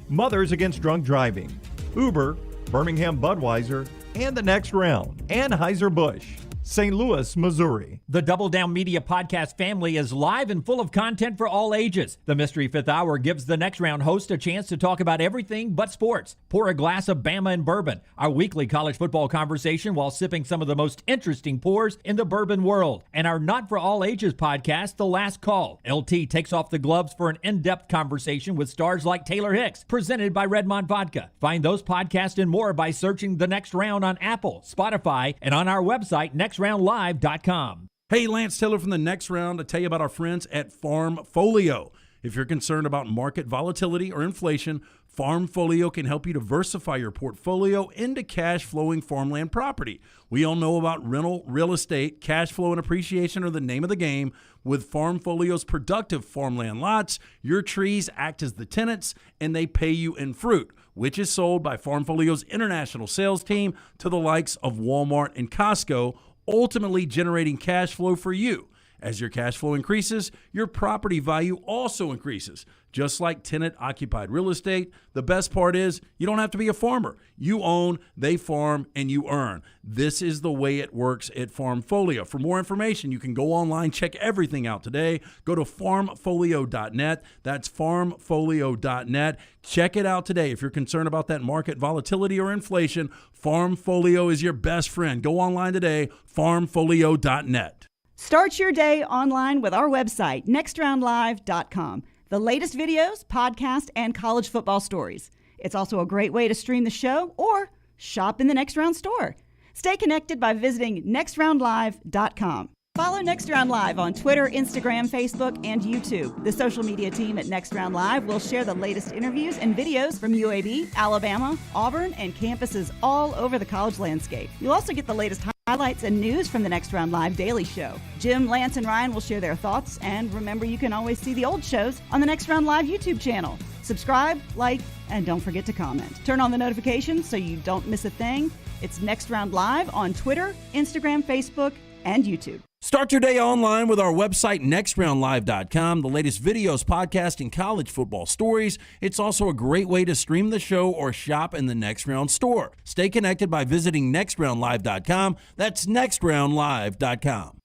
S19: Mothers Against Drunk Driving, Uber, Birmingham Budweiser, and The Next Round, Anheuser-Busch, St. Louis, Missouri.
S7: The Double Down Media podcast family is live and full of content for all ages. The Mystery Fifth Hour gives the Next Round host a chance to talk about everything but sports. Pour a glass of Bama and bourbon, our weekly college football conversation while sipping some of the most interesting pours in the bourbon world. And our Not For All Ages podcast, The Last Call. LT takes off the gloves for an in-depth conversation with stars like Taylor Hicks, presented by Redmont Vodka. Find those podcasts and more by searching The Next Round on Apple, Spotify, and on our website, nextroundlive.com.
S10: Hey, Lance Taylor from the Next Round to tell you about our friends at Farmfolio. If you're concerned about market volatility or inflation, Farmfolio can help you diversify your portfolio into cash-flowing farmland property. We all know about rental real estate. Cash flow and appreciation are the name of the game. With Farmfolio's productive farmland lots, your trees act as the tenants, and they pay you in fruit, which is sold by Farmfolio's international sales team to the likes of Walmart and Costco, ultimately generating cash flow for you. As your cash flow increases, your property value also increases. Just like tenant-occupied real estate, the best part is you don't have to be a farmer. You own, they farm, and you earn. This is the way it works at Farmfolio. For more information, you can go online, check everything out today. Go to farmfolio.net. That's farmfolio.net. Check it out today. If you're concerned about that market volatility or inflation, Farmfolio is your best friend. Go online today, farmfolio.net.
S21: Start your day online with our website, nextroundlive.com. The latest videos, podcasts, and college football stories. It's also a great way to stream the show or shop in the Next Round store. Stay connected by visiting nextroundlive.com. Follow Next Round Live on Twitter, Instagram, Facebook, and YouTube. The social media team at Next Round Live will share the latest interviews and videos from UAB, Alabama, Auburn, and campuses all over the college landscape. You'll also get the latest highlights and news from the Next Round Live Daily Show. Jim, Lance, and Ryan will share their thoughts. And remember, you can always see the old shows on the Next Round Live YouTube channel. Subscribe, like, and don't forget to comment. Turn on the notifications so you don't miss a thing. It's Next Round Live on Twitter, Instagram, Facebook, and YouTube.
S10: Start your day online with our website, nextroundlive.com. The latest videos, podcasts, and college football stories. It's also a great way to stream the show or shop in the Next Round store. Stay connected by visiting nextroundlive.com. That's nextroundlive.com.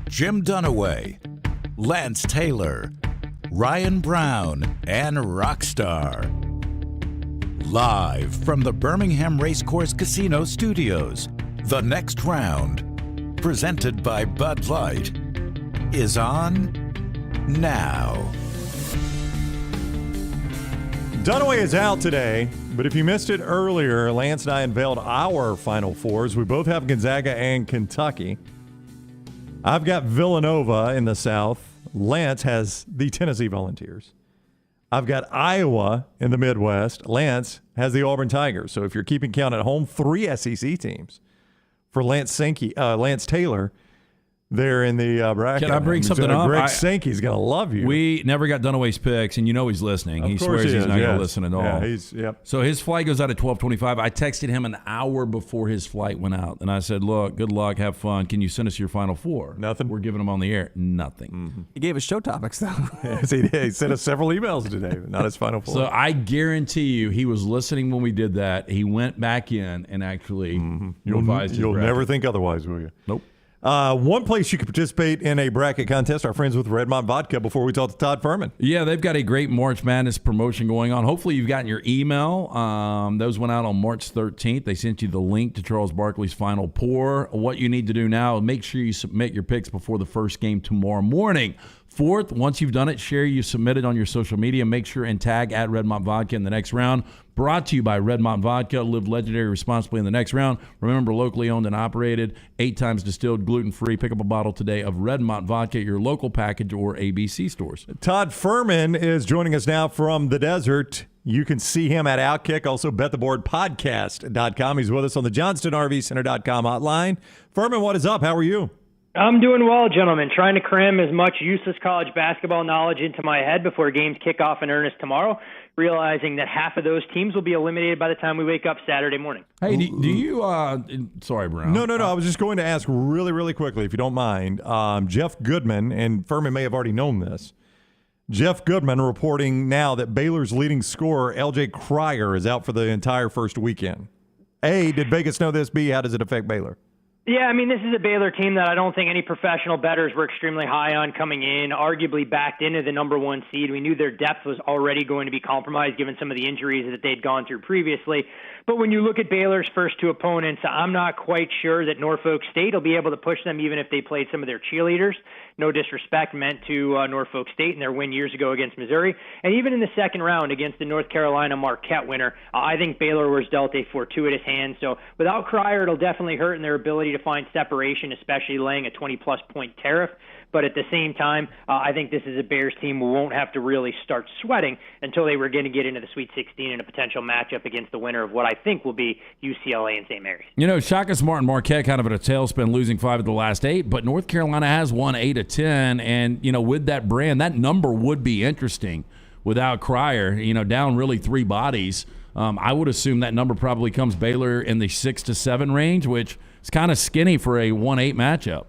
S5: Jim Dunaway, Lance Taylor, Ryan Brown, and Rockstar. Live from the Birmingham Racecourse Casino Studios, The Next Round, presented by Bud Light, is on now.
S1: Dunaway is out today, but if you missed it earlier, Lance and I unveiled our Final Fours. We both have Gonzaga and Kentucky. I've got Villanova in the South. Lance has the Tennessee Volunteers. I've got Iowa in the Midwest. Lance has the Auburn Tigers. So if you're keeping count at home, 3 SEC teams for Lance Taylor there in the bracket.
S4: Can I bring something up?
S1: Greg Sankey's going to love you.
S4: We never got Dunaway's picks, and you know he's listening. He swears he's not going to listen at all.
S1: Yeah,
S4: So his flight goes out at 12:25. I texted him an hour before his flight went out, and I said, look, good luck, have fun. Can you send us your Final Four?
S1: Nothing.
S4: We're giving them on the air. Nothing.
S1: Mm-hmm.
S3: He gave us show topics, though.
S1: Yes, he did. He sent us several emails today, but not his Final Four.
S4: So I guarantee you he was listening when we did that. He went back in and actually revised his
S1: You'll
S4: bracket.
S1: never think otherwise, will you?
S4: Nope.
S1: One place you could participate in a bracket contest, our friends with Redmont Vodka, before we talk to Todd Fuhrman.
S4: Yeah, they've got a great March Madness promotion going on. Hopefully you've gotten your email. Those went out on March 13th. They sent you the link to Charles Barkley's Final Pour. What you need to do now is make sure you submit your picks before the first game tomorrow morning. Fourth, once you've done it, share you submit it on your social media. Make sure and tag at Redmont Vodka in the next round. Brought to you by Redmont Vodka. Live legendary responsibly in the next round. Remember, locally owned and operated, 8 times distilled, gluten-free. Pick up a bottle today of Redmont Vodka at your local package or ABC stores.
S1: Todd Fuhrman is joining us now from the desert. You can see him at Outkick, also bettheboardpodcast.com. He's with us on the JohnstonRVCenter.com hotline. Fuhrman, what is up? How are you?
S2: I'm doing well, gentlemen. Trying to cram as much useless college basketball knowledge into my head before games kick off in earnest tomorrow, realizing that half of those teams will be eliminated by the time we wake up Saturday morning.
S4: Hey, do you sorry, Brown.
S1: No. I was just going to ask really, really quickly, if you don't mind. Jeff Goodman, and Fuhrman may have already known this, Jeff Goodman reporting now that Baylor's leading scorer, L.J. Cryer, is out for the entire first weekend. A, did Vegas know this? B, how does it affect Baylor?
S2: Yeah, I mean, this is a Baylor team that I don't think any professional bettors were extremely high on coming in, arguably backed into the number one seed. We knew their depth was already going to be compromised given some of the injuries that they'd gone through previously. But when you look at Baylor's first two opponents, I'm not quite sure that Norfolk State will be able to push them even if they played some of their cheerleaders. No disrespect meant to Norfolk State and their win years ago against Missouri. And even in the second round against the North Carolina Marquette winner, I think Baylor was dealt a fortuitous hand. So without Cryer, it'll definitely hurt in their ability to find separation, especially laying a 20-plus point tariff. But at the same time, I think this is a Bears team who won't have to really start sweating until they were going to get into the Sweet 16 in a potential matchup against the winner of what I think will be UCLA and St. Mary's.
S4: You know, Shaka Smart and Marquette kind of in a tailspin, losing 5 of the last 8, but North Carolina has won 8 of 10, and, you know, with that brand, that number would be interesting without Cryer, you know, down really 3 bodies. I would assume that number probably comes Baylor in the 6 to 7 range, which is kind of skinny for a 1-8 matchup.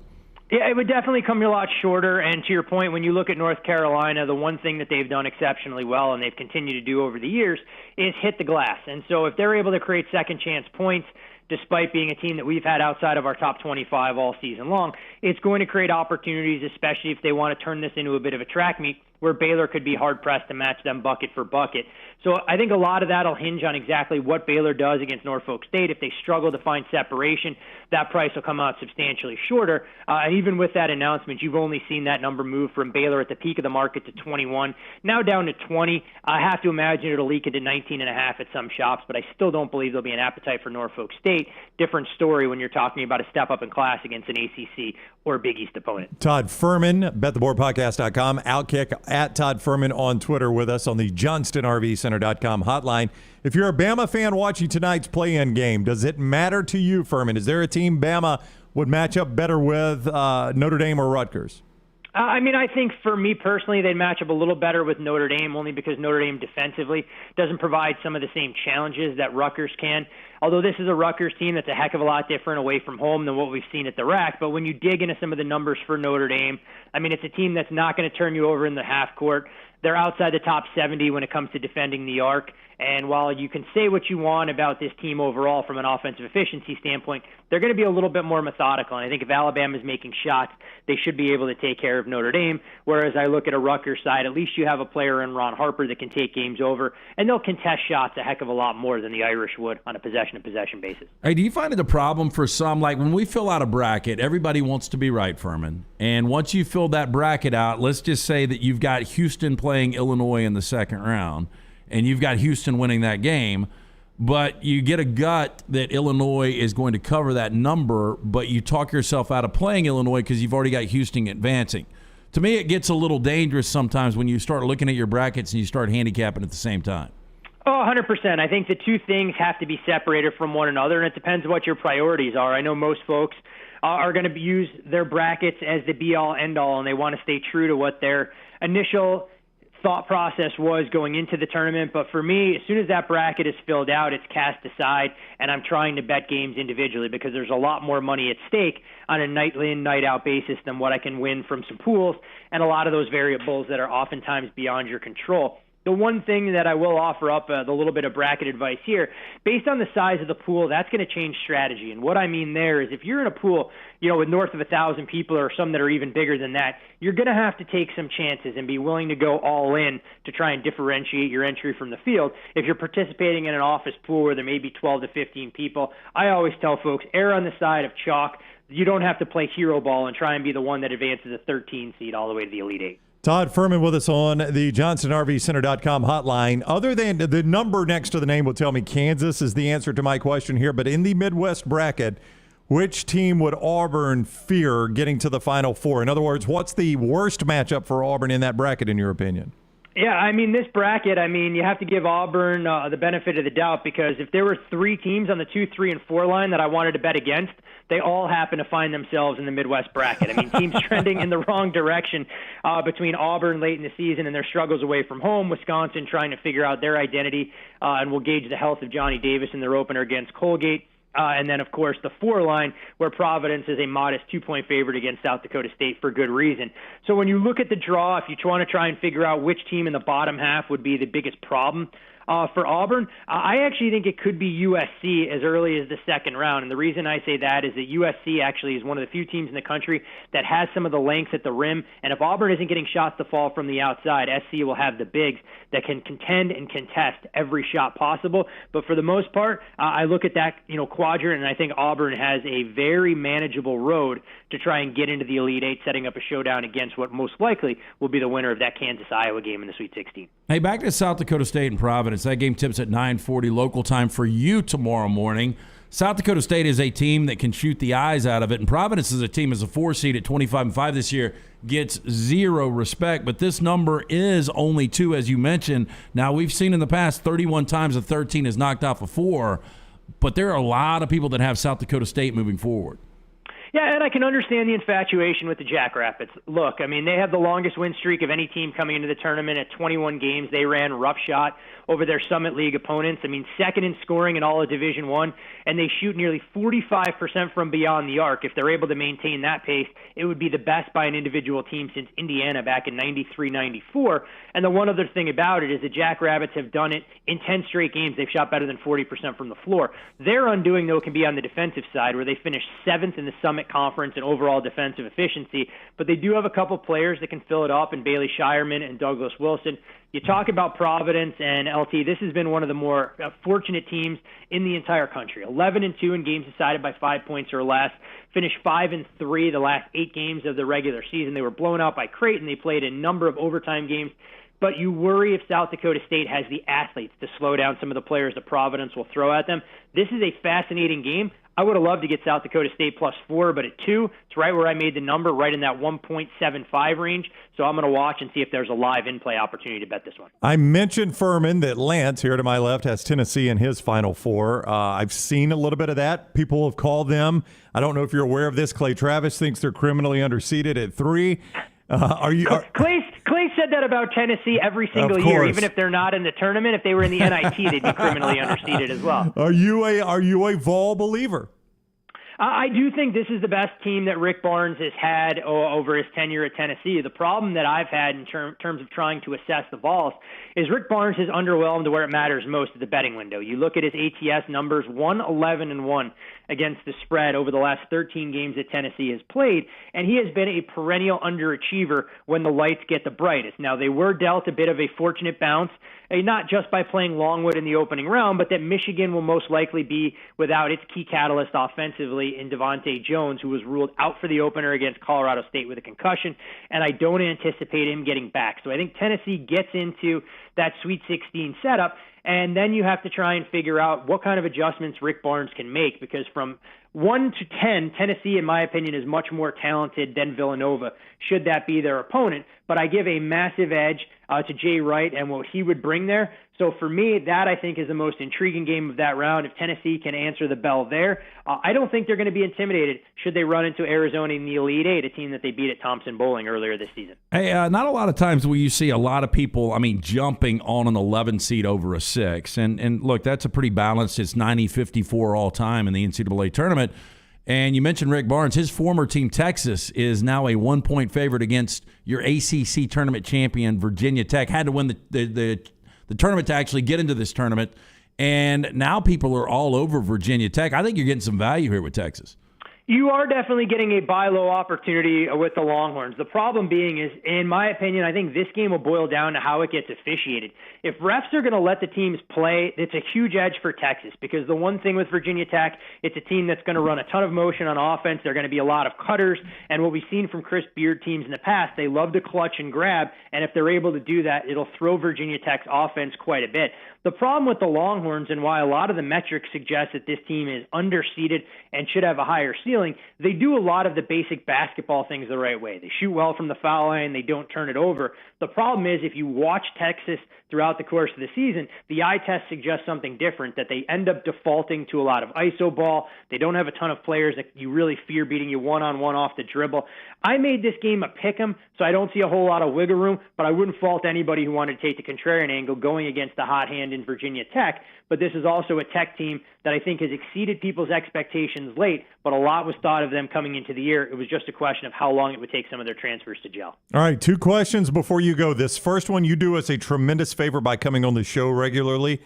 S2: Yeah, it would definitely come a lot shorter. And to your point, when you look at North Carolina, the one thing that they've done exceptionally well and they've continued to do over the years is hit the glass. And so if they're able to create second chance points, despite being a team that we've had outside of our top 25 all season long, it's going to create opportunities, especially if they want to turn this into a bit of a track meet where Baylor could be hard-pressed to match them bucket for bucket. So I think a lot of that will hinge on exactly what Baylor does against Norfolk State. If they struggle to find separation, that price will come out substantially shorter. And even with that announcement, you've only seen that number move from Baylor at the peak of the market to 21, now down to 20. I have to imagine it'll leak into 19.5 at some shops, but I still don't believe there'll be an appetite for Norfolk State. Different story when you're talking about a step up in class against an ACC or Big East opponent.
S1: Todd Fuhrman, BetTheBoardPodcast.com, Outkick at Todd Fuhrman on Twitter with us on the JohnstonRVCenter.com hotline. If you're a Bama fan watching tonight's play-in game, does it matter to you, Fuhrman? Is there a team Bama would match up better with, Notre Dame or Rutgers?
S2: I mean, I think for me personally, they'd match up a little better with Notre Dame, only because Notre Dame defensively doesn't provide some of the same challenges that Rutgers can. Although this is a Rutgers team that's a heck of a lot different away from home than what we've seen at the RAC. But when you dig into some of the numbers for Notre Dame, I mean, it's a team that's not going to turn you over in the half court. They're outside the top 70 when it comes to defending the arc. And while you can say what you want about this team overall from an offensive efficiency standpoint, they're going to be a little bit more methodical. And I think if Alabama's making shots, they should be able to take care of Notre Dame. Whereas I look at a Rutgers side, at least you have a player in Ron Harper that can take games over, and they'll contest shots a heck of a lot more than the Irish would on a possession-to-possession basis.
S4: Hey, do you find it a problem for some, like when we fill out a bracket, everybody wants to be right, Fuhrman. And once you fill that bracket out, let's just say that you've got Houston playing Illinois in the second round, and you've got Houston winning that game, but you get a gut that Illinois is going to cover that number, but you talk yourself out of playing Illinois because you've already got Houston advancing. To me, it gets a little dangerous sometimes when you start looking at your brackets and you start handicapping at the same time.
S2: Oh, 100%. I think the two things have to be separated from one another, and it depends what your priorities are. I know most folks are going to use their brackets as the be-all, end-all, and they want to stay true to what their initial thought process was going into the tournament. But for me, as soon as that bracket is filled out, it's cast aside, and I'm trying to bet games individually because there's a lot more money at stake on a night-in, night-out basis than what I can win from some pools and a lot of those variables that are oftentimes beyond your control. The one thing that I will offer up, the little bit of bracket advice here, based on the size of the pool, that's going to change strategy. And what I mean there is if you're in a pool, you know, with north of 1,000 people or some that are even bigger than that, you're going to have to take some chances and be willing to go all in to try and differentiate your entry from the field. If you're participating in an office pool where there may be 12 to 15 people, I always tell folks, err on the side of chalk. You don't have to play hero ball and try and be the one that advances a 13 seed all the way to the Elite Eight.
S1: Todd Fuhrman with us on the JohnstonRVCenter.com hotline. Other than the number next to the name will tell me Kansas is the answer to my question here, but in the Midwest bracket, which team would Auburn fear getting to the Final Four? In other words, what's the worst matchup for Auburn in that bracket, in your opinion?
S2: Yeah, I mean, this bracket, you have to give Auburn the benefit of the doubt because if there were 3 teams on the 2, 3, and 4 line that I wanted to bet against, they all happen to find themselves in the Midwest bracket. I mean, teams trending in the wrong direction between Auburn late in the season and their struggles away from home, Wisconsin trying to figure out their identity, and we'll gauge the health of Johnny Davis in their opener against Colgate. And then, of course, the 4 line, where Providence is a modest 2-point favorite against South Dakota State for good reason. So when you look at the draw, if you want to try and figure out which team in the bottom half would be the biggest problem for Auburn, I actually think it could be USC as early as the second round. And the reason I say that is that USC actually is one of the few teams in the country that has some of the length at the rim. And if Auburn isn't getting shots to fall from the outside, SC will have the bigs that can contend and contest every shot possible. But for the most part, I look at that quadrant, and I think Auburn has a very manageable road to try and get into the Elite Eight, setting up a showdown against what most likely will be the winner of that Kansas-Iowa game in the Sweet 16.
S4: Hey, back to South Dakota State and Providence. That game tips at 9:40 local time for you tomorrow morning. South Dakota State is a team that can shoot the eyes out of it, and Providence is a team as a 4 seed at 25-5 this year gets zero respect, but this number is only 2, as you mentioned. Now, we've seen in the past 31 times a 13 is knocked off a 4, but there are a lot of people that have South Dakota State moving forward.
S2: Yeah, and I can understand the infatuation with the Jackrabbits. Look, I mean, they have the longest win streak of any team coming into the tournament at 21 games. They ran roughshod over their Summit League opponents. I mean, second in scoring in all of Division I, and they shoot nearly 45% from beyond the arc. If they're able to maintain that pace, it would be the best by an individual team since Indiana back in 93-94. And the one other thing about it is the Jackrabbits have done it in 10 straight games. They've shot better than 40% from the floor. Their undoing, though, can be on the defensive side, where they finished 7th in the Summit Conference in overall defensive efficiency, but they do have a couple players that can fill it up in Bailey Shireman and Douglas Wilson. You talk about Providence and LT, this has been one of the more fortunate teams in the entire country. 11-2 in games decided by 5 points or less, finished 5-3 the last 8 games of the regular season. They were blown out by Creighton. They played a number of overtime games. But you worry if South Dakota State has the athletes to slow down some of the players that Providence will throw at them. This is a fascinating game. I would have loved to get South Dakota State +4, but at 2, it's right where I made the number, right in that 1.75 range. So I'm going to watch and see if there's a live in-play opportunity to bet this one.
S1: I mentioned, Fuhrman, that Lance, here to my left, has Tennessee in his Final Four. I've seen a little bit of that. People have called them. I don't know if you're aware of this. Clay Travis thinks they're criminally underseeded at 3.
S2: Clay said that about Tennessee every single year, even if they're not in the tournament. If they were in the NIT, they'd be criminally underseeded as well.
S1: Are you a Vol believer?
S2: I do think this is the best team that Rick Barnes has had over his tenure at Tennessee. The problem that I've had in terms of trying to assess the Vols is Rick Barnes has underwhelmed to where it matters most at the betting window. You look at his ATS numbers, 1-11-1 against the spread over the last 13 games that Tennessee has played, and he has been a perennial underachiever when the lights get the brightest. Now, they were dealt a bit of a fortunate bounce, not just by playing Longwood in the opening round, but that Michigan will most likely be without its key catalyst offensively in Devontae Jones, who was ruled out for the opener against Colorado State with a concussion, and I don't anticipate him getting back. So I think Tennessee gets into that Sweet 16 setup, and then you have to try and figure out what kind of adjustments Rick Barnes can make, because from 1 to 10, Tennessee, in my opinion, is much more talented than Villanova, should that be their opponent. But I give a massive edge to Jay Wright and what he would bring there. So for me, that I think is the most intriguing game of that round. If Tennessee can answer the bell there, I don't think they're going to be intimidated should they run into Arizona in the Elite Eight, a team that they beat at Thompson Bowling earlier this season.
S4: Hey, not a lot of times will you see a lot of people, jumping on an 11 seed over a 6. And look, that's a pretty balanced. It's 90-54 all time in the NCAA tournament. And you mentioned Rick Barnes. His former team, Texas, is now a 1-point favorite against your ACC tournament champion, Virginia Tech. Had to win the tournament to actually get into this tournament. And now people are all over Virginia Tech. I think you're getting some value here with Texas.
S2: You are definitely getting a buy low opportunity with the Longhorns. The problem being is, in my opinion, I think this game will boil down to how it gets officiated. If refs are going to let the teams play, it's a huge edge for Texas, because the one thing with Virginia Tech, it's a team that's going to run a ton of motion on offense. There are going to be a lot of cutters, and what we've seen from Chris Beard teams in the past, they love to clutch and grab, and if they're able to do that, it'll throw Virginia Tech's offense quite a bit. The problem with the Longhorns, and why a lot of the metrics suggest that this team is underseeded and should have a higher ceiling, ceiling, they do a lot of the basic basketball things the right way. They shoot well from the foul line. They don't turn it over. The problem is if you watch Texas throughout the course of the season, the eye test suggests something different, that they end up defaulting to a lot of iso ball. They don't have a ton of players that you really fear beating you one-on-one off the dribble. I made this game a pick'em, so I don't see a whole lot of wiggle room, but I wouldn't fault anybody who wanted to take the contrarian angle going against the hot hand in Virginia Tech. But this is also a Tech team that I think has exceeded people's expectations late, but a lot was thought of them coming into the year. It was just a question of how long it would take some of their transfers to gel.
S1: All right, 2 questions before you go. This first one, you do us a tremendous favor by coming on the show regularly.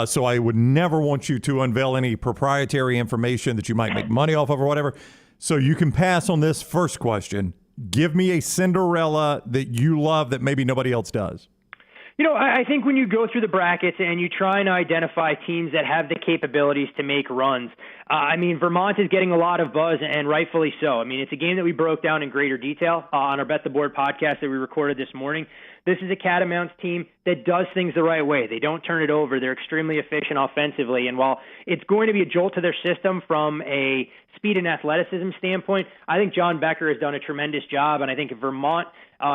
S1: So I would never want you to unveil any proprietary information that you might make money off of or whatever. So you can pass on this first question. Give me a Cinderella that you love that maybe nobody else does.
S2: You know, I think when you go through the brackets and you try and identify teams that have the capabilities to make runs, I mean, Vermont is getting a lot of buzz, and rightfully so. I mean, it's a game that we broke down in greater detail on our Bet the Board podcast that we recorded this morning. This is a Catamounts team that does things the right way. They don't turn it over. They're extremely efficient offensively. And while it's going to be a jolt to their system from a speed and athleticism standpoint, I think John Becker has done a tremendous job. And I think Vermont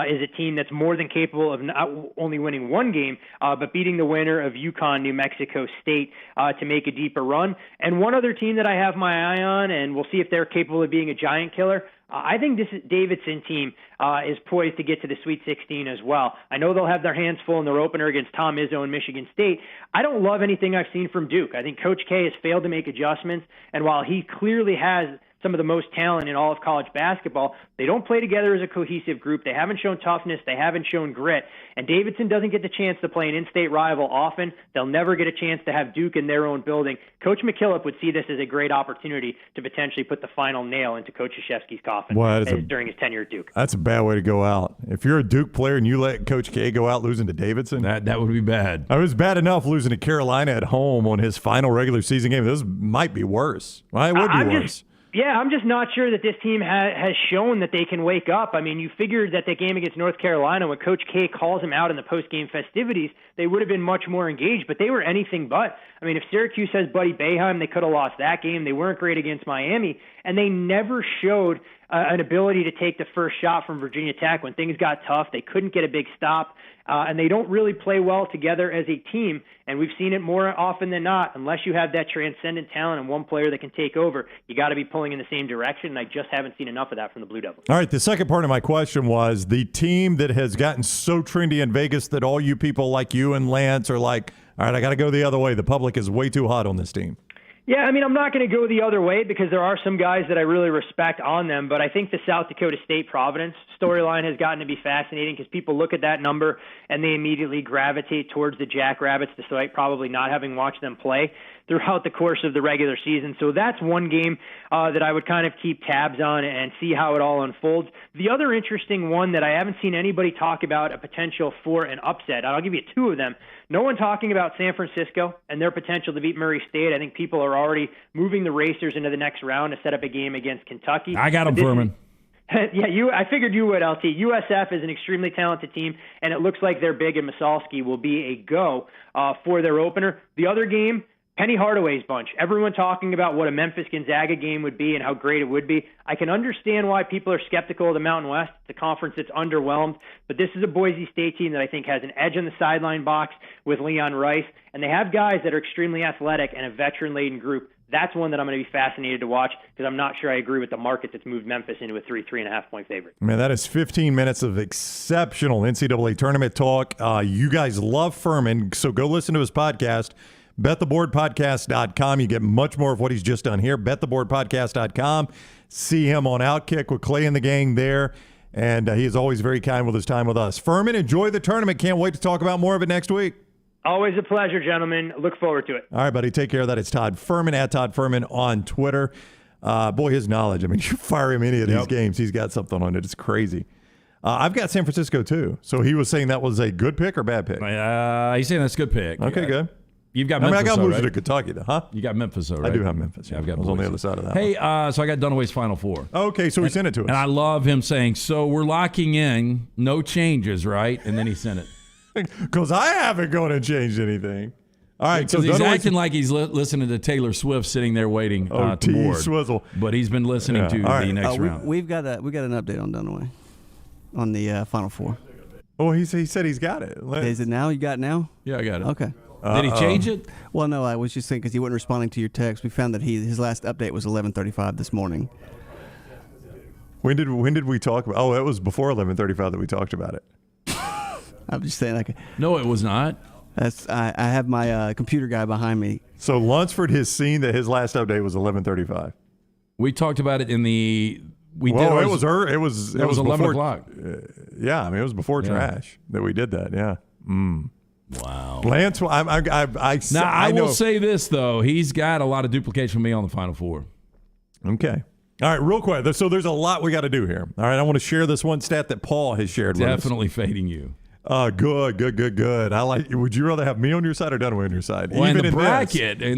S2: is a team that's more than capable of not only winning one game, but beating the winner of UConn, New Mexico State, to make a deeper run. And one other team that I have my eye on, and we'll see if they're capable of being a giant killer, I think this Davidson team is poised to get to the Sweet 16 as well. I know they'll have their hands full in their opener against Tom Izzo and Michigan State. I don't love anything I've seen from Duke. I think Coach K has failed to make adjustments, and while he clearly has some of the most talent in all of college basketball, they don't play together as a cohesive group. They haven't shown toughness. They haven't shown grit. And Davidson doesn't get the chance to play an in-state rival often. They'll never get a chance to have Duke in their own building. Coach McKillop would see this as a great opportunity to potentially put the final nail into Coach Krzyzewski's coffin during his tenure at Duke.
S1: That's a bad way to go out. If you're a Duke player and you let Coach K go out losing to Davidson,
S4: that would be bad.
S1: It was bad enough losing to Carolina at home on his final regular season game. This might be worse. Well, it would be worse.
S2: I'm just not sure that this team has shown that they can wake up. I mean, you figured that the game against North Carolina, when Coach K calls them out in the post-game festivities, they would have been much more engaged, but they were anything but. I mean, if Syracuse has Buddy Boeheim, they could have lost that game. They weren't great against Miami, and they never showed an ability to take the first shot from Virginia Tech. When things got tough, they couldn't get a big stop, and they don't really play well together as a team, and we've seen it more often than not. Unless you have that transcendent talent and one player that can take over, you got to be pulling in the same direction, and I just haven't seen enough of that from the Blue Devils.
S1: All right, the second part of my question was the team that has gotten so trendy in Vegas that all you people like you and Lance are like, all right, I got to go the other way. The public is way too hot on this team.
S2: Yeah, I mean, I'm not going to go the other way because there are some guys that I really respect on them, but I think the South Dakota State-Providence storyline has gotten to be fascinating because people look at that number and they immediately gravitate towards the Jackrabbits despite probably not having watched them play throughout the course of the regular season. So that's one game that I would kind of keep tabs on and see how it all unfolds. The other interesting one that I haven't seen anybody talk about a potential for an upset, I'll give you two of them. No one talking about San Francisco and their potential to beat Murray State. I think people are already moving the Racers into the next round to set up a game against Kentucky.
S4: I got them, Fuhrman.
S2: Yeah, I figured you would, LT. USF is an extremely talented team, and it looks like their big and Masalski will be a go for their opener. The other game, Penny Hardaway's bunch. Everyone talking about what a Memphis-Gonzaga game would be and how great it would be. I can understand why people are skeptical of the Mountain West. It's a conference that's underwhelmed, but this is a Boise State team that I think has an edge in the sideline box with Leon Rice, and they have guys that are extremely athletic and a veteran-laden group. That's one that I'm going to be fascinated to watch because I'm not sure I agree with the market that's moved Memphis into a 3.5 point favorite.
S1: Man, that is 15 minutes of exceptional NCAA tournament talk. You guys love Fuhrman, so go listen to his podcast. BetTheBoardPodcast.com. You get much more of what he's just done here. BetTheBoardPodcast.com. See him on Outkick with Clay and the gang there. And he is always very kind with his time with us. Fuhrman, enjoy the tournament. Can't wait to talk about more of it next week.
S2: Always a pleasure, gentlemen. Look forward to it.
S1: All right, buddy. Take care of that. It's Todd Fuhrman, at Todd Fuhrman on Twitter. Boy, his knowledge. I mean, you fire him any of these games, he's got something on it. It's crazy. I've got San Francisco, too. So he was saying that was a good pick or bad pick?
S4: He's saying that's a good pick.
S1: Okay, good.
S4: You've got Memphis,
S1: I got
S4: losing
S1: losing to Kentucky, though, huh?
S4: You got Memphis, though, right?
S1: I do have Memphis.
S4: Yeah, I've got
S1: I was on the other side of that.
S4: Hey, so I got Dunaway's Final Four.
S1: Okay, so he sent it to us.
S4: And I love him saying, so we're locking in, no changes, right? And then he sent it.
S1: Because I haven't gone and changed anything. All right,
S4: because he's acting like he's listening to Taylor Swift sitting there waiting to board.
S1: Swizzle.
S4: But he's been listening to the next round.
S3: We've got an update on Dunaway on the Final Four.
S1: Oh, he said he's got it.
S3: Is it now? You got it now?
S4: Yeah, I got it.
S3: Okay.
S4: Did he change it?
S3: Well, no, I was just saying because he wasn't responding to your text. We found that his last update was 11:35 this morning.
S1: When did we talk about? Oh, it was before 11:35 that we talked about it.
S3: I'm just saying.
S4: No, it was not.
S3: I have my computer guy behind me.
S1: So Lunsford has seen that his last update was 11:35.
S4: We talked about it in the.
S1: It was
S4: 11 o'clock.
S1: Yeah, I mean it was before trash that we did that. Yeah.
S4: Wow.
S1: Lance,
S4: I will say this though, he's got a lot of duplication from me on the Final Four.
S1: Okay. All right, real quick. So there's a lot we got to do here. All right, I want to share this one stat that Paul has shared with us.
S4: Definitely fading you.
S1: Good. I like. Would you rather have me on your side or Dunaway on your side?
S4: Well,
S1: Even
S4: in the bracket, I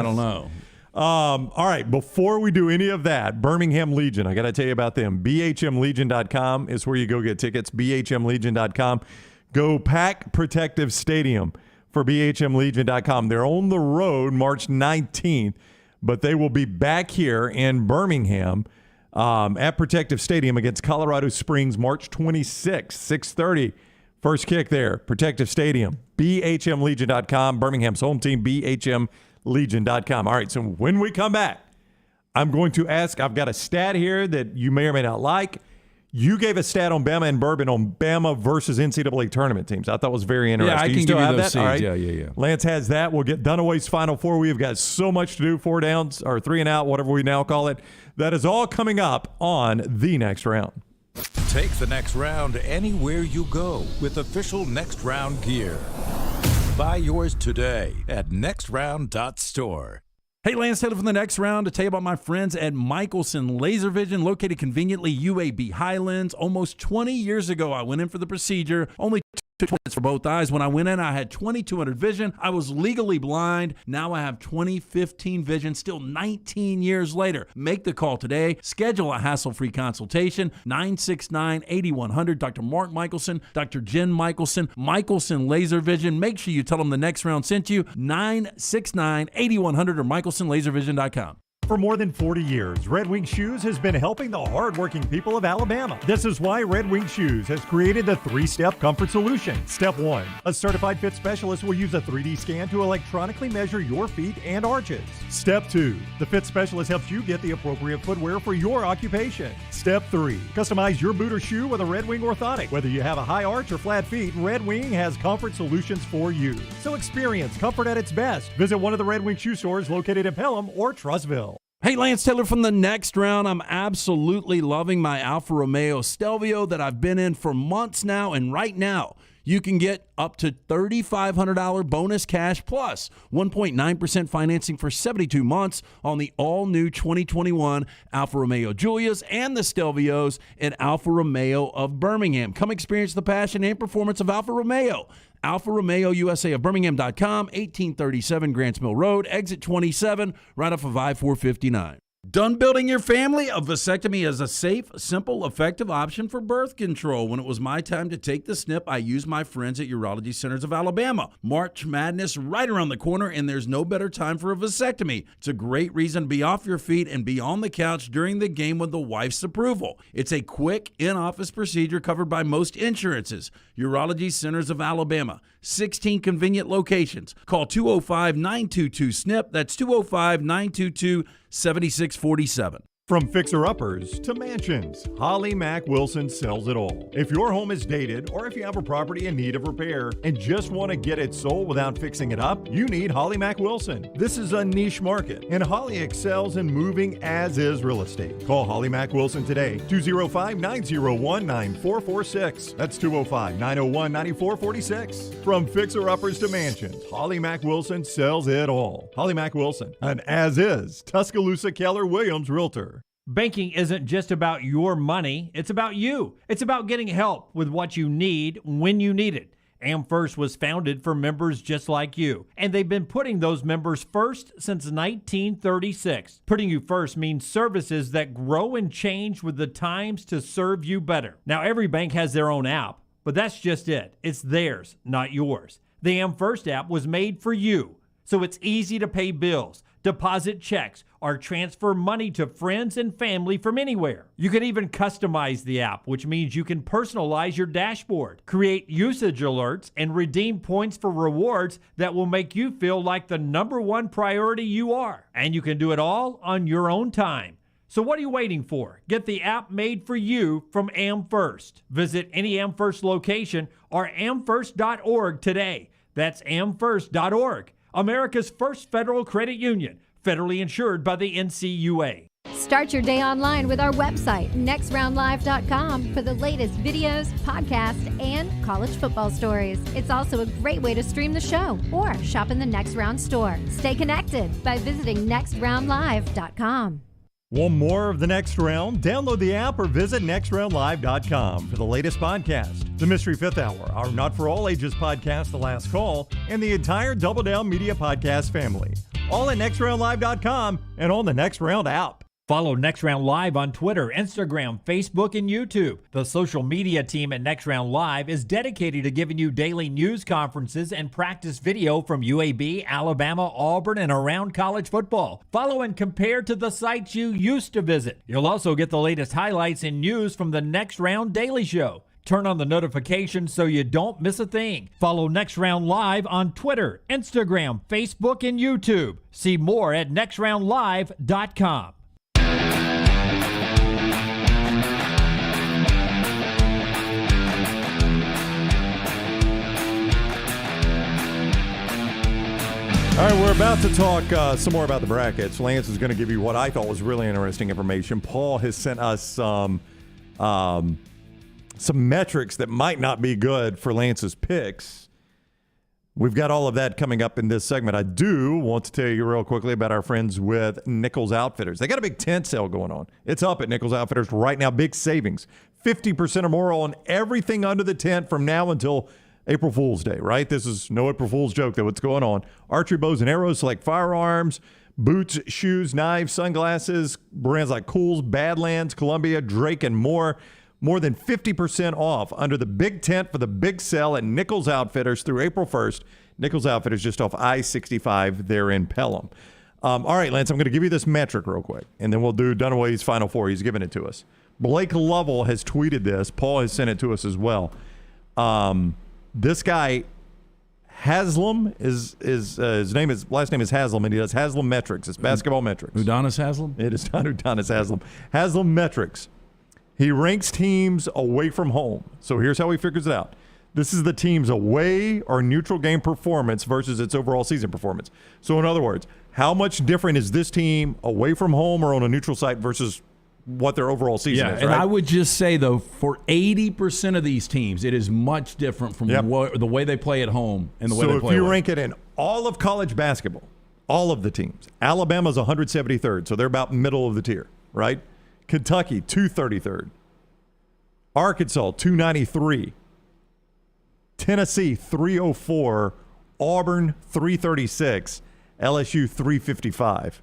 S4: don't know.
S1: All right, before we do any of that, Birmingham Legion, I got to tell you about them. BHMLegion.com is where you go get tickets. BHMLegion.com. Go pack Protective Stadium for BHMLegion.com. They're on the road March 19th, but they will be back here in Birmingham at Protective Stadium against Colorado Springs March 26th, 6:30. First kick there, Protective Stadium. BHMLegion.com. Birmingham's home team, BHMLegion.com. All right, so when we come back, I'm going to ask, I've got a stat here that you may or may not like. You gave a stat on Bama and Bourbon on Bama versus NCAA tournament teams. I thought was very interesting.
S4: Yeah, I can
S1: still
S4: give you
S1: have
S4: those
S1: that? All right.
S4: Yeah.
S1: Lance has that. We'll get Dunaway's Final Four. We have got so much to do, 4 downs or 3 and out, whatever we now call it. That is all coming up on the next round.
S5: Take the next round anywhere you go with official Next Round gear. Buy yours today at nextround.store.
S10: Hey, Lance Taylor from the Next Round to tell you about my friends at Michelson Laser Vision, located conveniently UAB Highlands. Almost 20 years ago, I went in for the procedure. Only 2 minutes for both eyes. When I went in, I had 2200 vision. I was legally blind. Now I have 20/15 vision, still 19 years later. Make the call today. Schedule a hassle-free consultation. 969-8100. Dr. Mark Michelson, Dr. Jen Michelson, Michelson Laser Vision. Make sure you tell them the Next Round sent you. 969-8100 or MichelsonLaserVision.com.
S19: For more than 40 years, Red Wing Shoes has been helping the hardworking people of Alabama. This is why Red Wing Shoes has created the 3-step comfort solution. Step 1, a certified fit specialist will use a 3D scan to electronically measure your feet and arches. Step 2, the fit specialist helps you get the appropriate footwear for your occupation. Step 3, customize your boot or shoe with a Red Wing orthotic. Whether you have a high arch or flat feet, Red Wing has comfort solutions for you. So experience comfort at its best. Visit one of the Red Wing shoe stores located in Pelham or Trussville.
S10: Hey, Lance Taylor from the Next Round. I'm absolutely loving my Alfa Romeo Stelvio that I've been in for months now, and right now you can get up to $3,500 bonus cash plus 1.9% financing for 72 months on the all-new 2021 Alfa Romeo Giulias and the Stelvios at Alfa Romeo of Birmingham. Come experience the passion and performance of Alfa Romeo. Alfa Romeo USA of Birmingham.com, 1837 Grants Mill Road, exit 27, right off of I-459. Done building your family? A vasectomy is a safe, simple, effective option for birth control. When it was my time to take the snip, I used my friends at Urology Centers of Alabama. March Madness right around the corner, and there's no better time for a vasectomy. It's a great reason to be off your feet and be on the couch during the game with the wife's approval. It's a quick, in-office procedure covered by most insurances. Urology Centers of Alabama, 16 convenient locations. Call 205-922-SNP. That's 205-922-7647.
S19: From fixer-uppers to mansions, Holly Mack Wilson sells it all. If your home is dated or if you have a property in need of repair and just want to get it sold without fixing it up, you need Holly Mack Wilson. This is a niche market, and Holly excels in moving as-is real estate. Call Holly Mack Wilson today, 205-901-9446. That's 205-901-9446. From fixer-uppers to mansions, Holly Mack Wilson sells it all. Holly Mack Wilson, an as-is Tuscaloosa Keller Williams realtor.
S7: Banking isn't just about your money, it's about you. It's about getting help with what you need when you need it. AmFirst was founded for members just like you, and they've been putting those members first since 1936. Putting you first means services that grow and change with the times to serve you better. Now, every bank has their own app, but that's just it. It's theirs, not yours. The AmFirst app was made for you, so it's easy to pay bills, deposit checks, or transfer money to friends and family from anywhere. You can even customize the app, which means you can personalize your dashboard, create usage alerts, and redeem points for rewards that will make you feel like the number one priority you are. And you can do it all on your own time. So what are you waiting for? Get the app made for you from AmFirst. Visit any AmFirst location or amfirst.org today. That's amfirst.org, America's first federal credit union, federally insured by the NCUA.
S14: Start your day online with our website, nextroundlive.com, for the latest videos, podcasts, and college football stories. It's also a great way to stream the show or shop in the Next Round store. Stay connected by visiting nextroundlive.com.
S19: Want more of The Next Round? Download the app or visit nextroundlive.com for the latest podcast, The Mystery Fifth Hour, our Not For All Ages podcast, The Last Call, and the entire Double Down Media podcast family. All at nextroundlive.com and on the Next Round app.
S7: Follow Next Round Live on Twitter, Instagram, Facebook, and YouTube. The social media team at Next Round Live is dedicated to giving you daily news conferences and practice video from UAB, Alabama, Auburn, and around college football. Follow and compare to the sites you used to visit. You'll also get the latest highlights and news from the Next Round Daily Show. Turn on the notifications so you don't miss a thing. Follow Next Round Live on Twitter, Instagram, Facebook, and YouTube. See more at nextroundlive.com.
S1: All right, we're about to talk some more about the brackets. Lance is going to give you what I thought was really interesting information. Paul has sent us some metrics that might not be good for Lance's picks. We've got all of that coming up in this segment. I do want to tell you real quickly about our friends with Nichols Outfitters. They got a big tent sale going on. It's up at Nichols Outfitters right now. Big savings. 50% or more on everything under the tent from now until April Fool's Day, right? This is no April Fool's joke, though. What's going on? Archery bows and arrows, select firearms, boots, shoes, knives, sunglasses, brands like Kohl's, Badlands, Columbia, Drake, and more. More than 50% off under the big tent for the big sale at Nichols Outfitters through April 1st. Nichols Outfitters just off I-65 there in Pelham. All right, Lance, I'm going to give you this metric real quick, and then we'll do Dunaway's Final Four. He's given it to us. Blake Lovell has tweeted this. Paul has sent it to us as well. This guy, Haslam, his last name is Haslam, and he does Haslam Metrics. It's basketball metrics.
S4: Udonis Haslam?
S1: It is not Udonis Haslam. Haslam Metrics. He ranks teams away from home. So here's how he figures it out. This is the team's away or neutral game performance versus its overall season performance. So in other words, how much different is this team away from home or on a neutral site versus what their overall season is, right?
S4: And I would just say, though, for 80% of these teams, it is much different from the way they play at home and the way they play
S1: So if you
S4: away.
S1: rank it in all of college basketball, all of the teams, Alabama's 173rd, so they're about middle of the tier, right? Kentucky, 233rd. Arkansas, 293. Tennessee, 304. Auburn, 336. LSU, 355.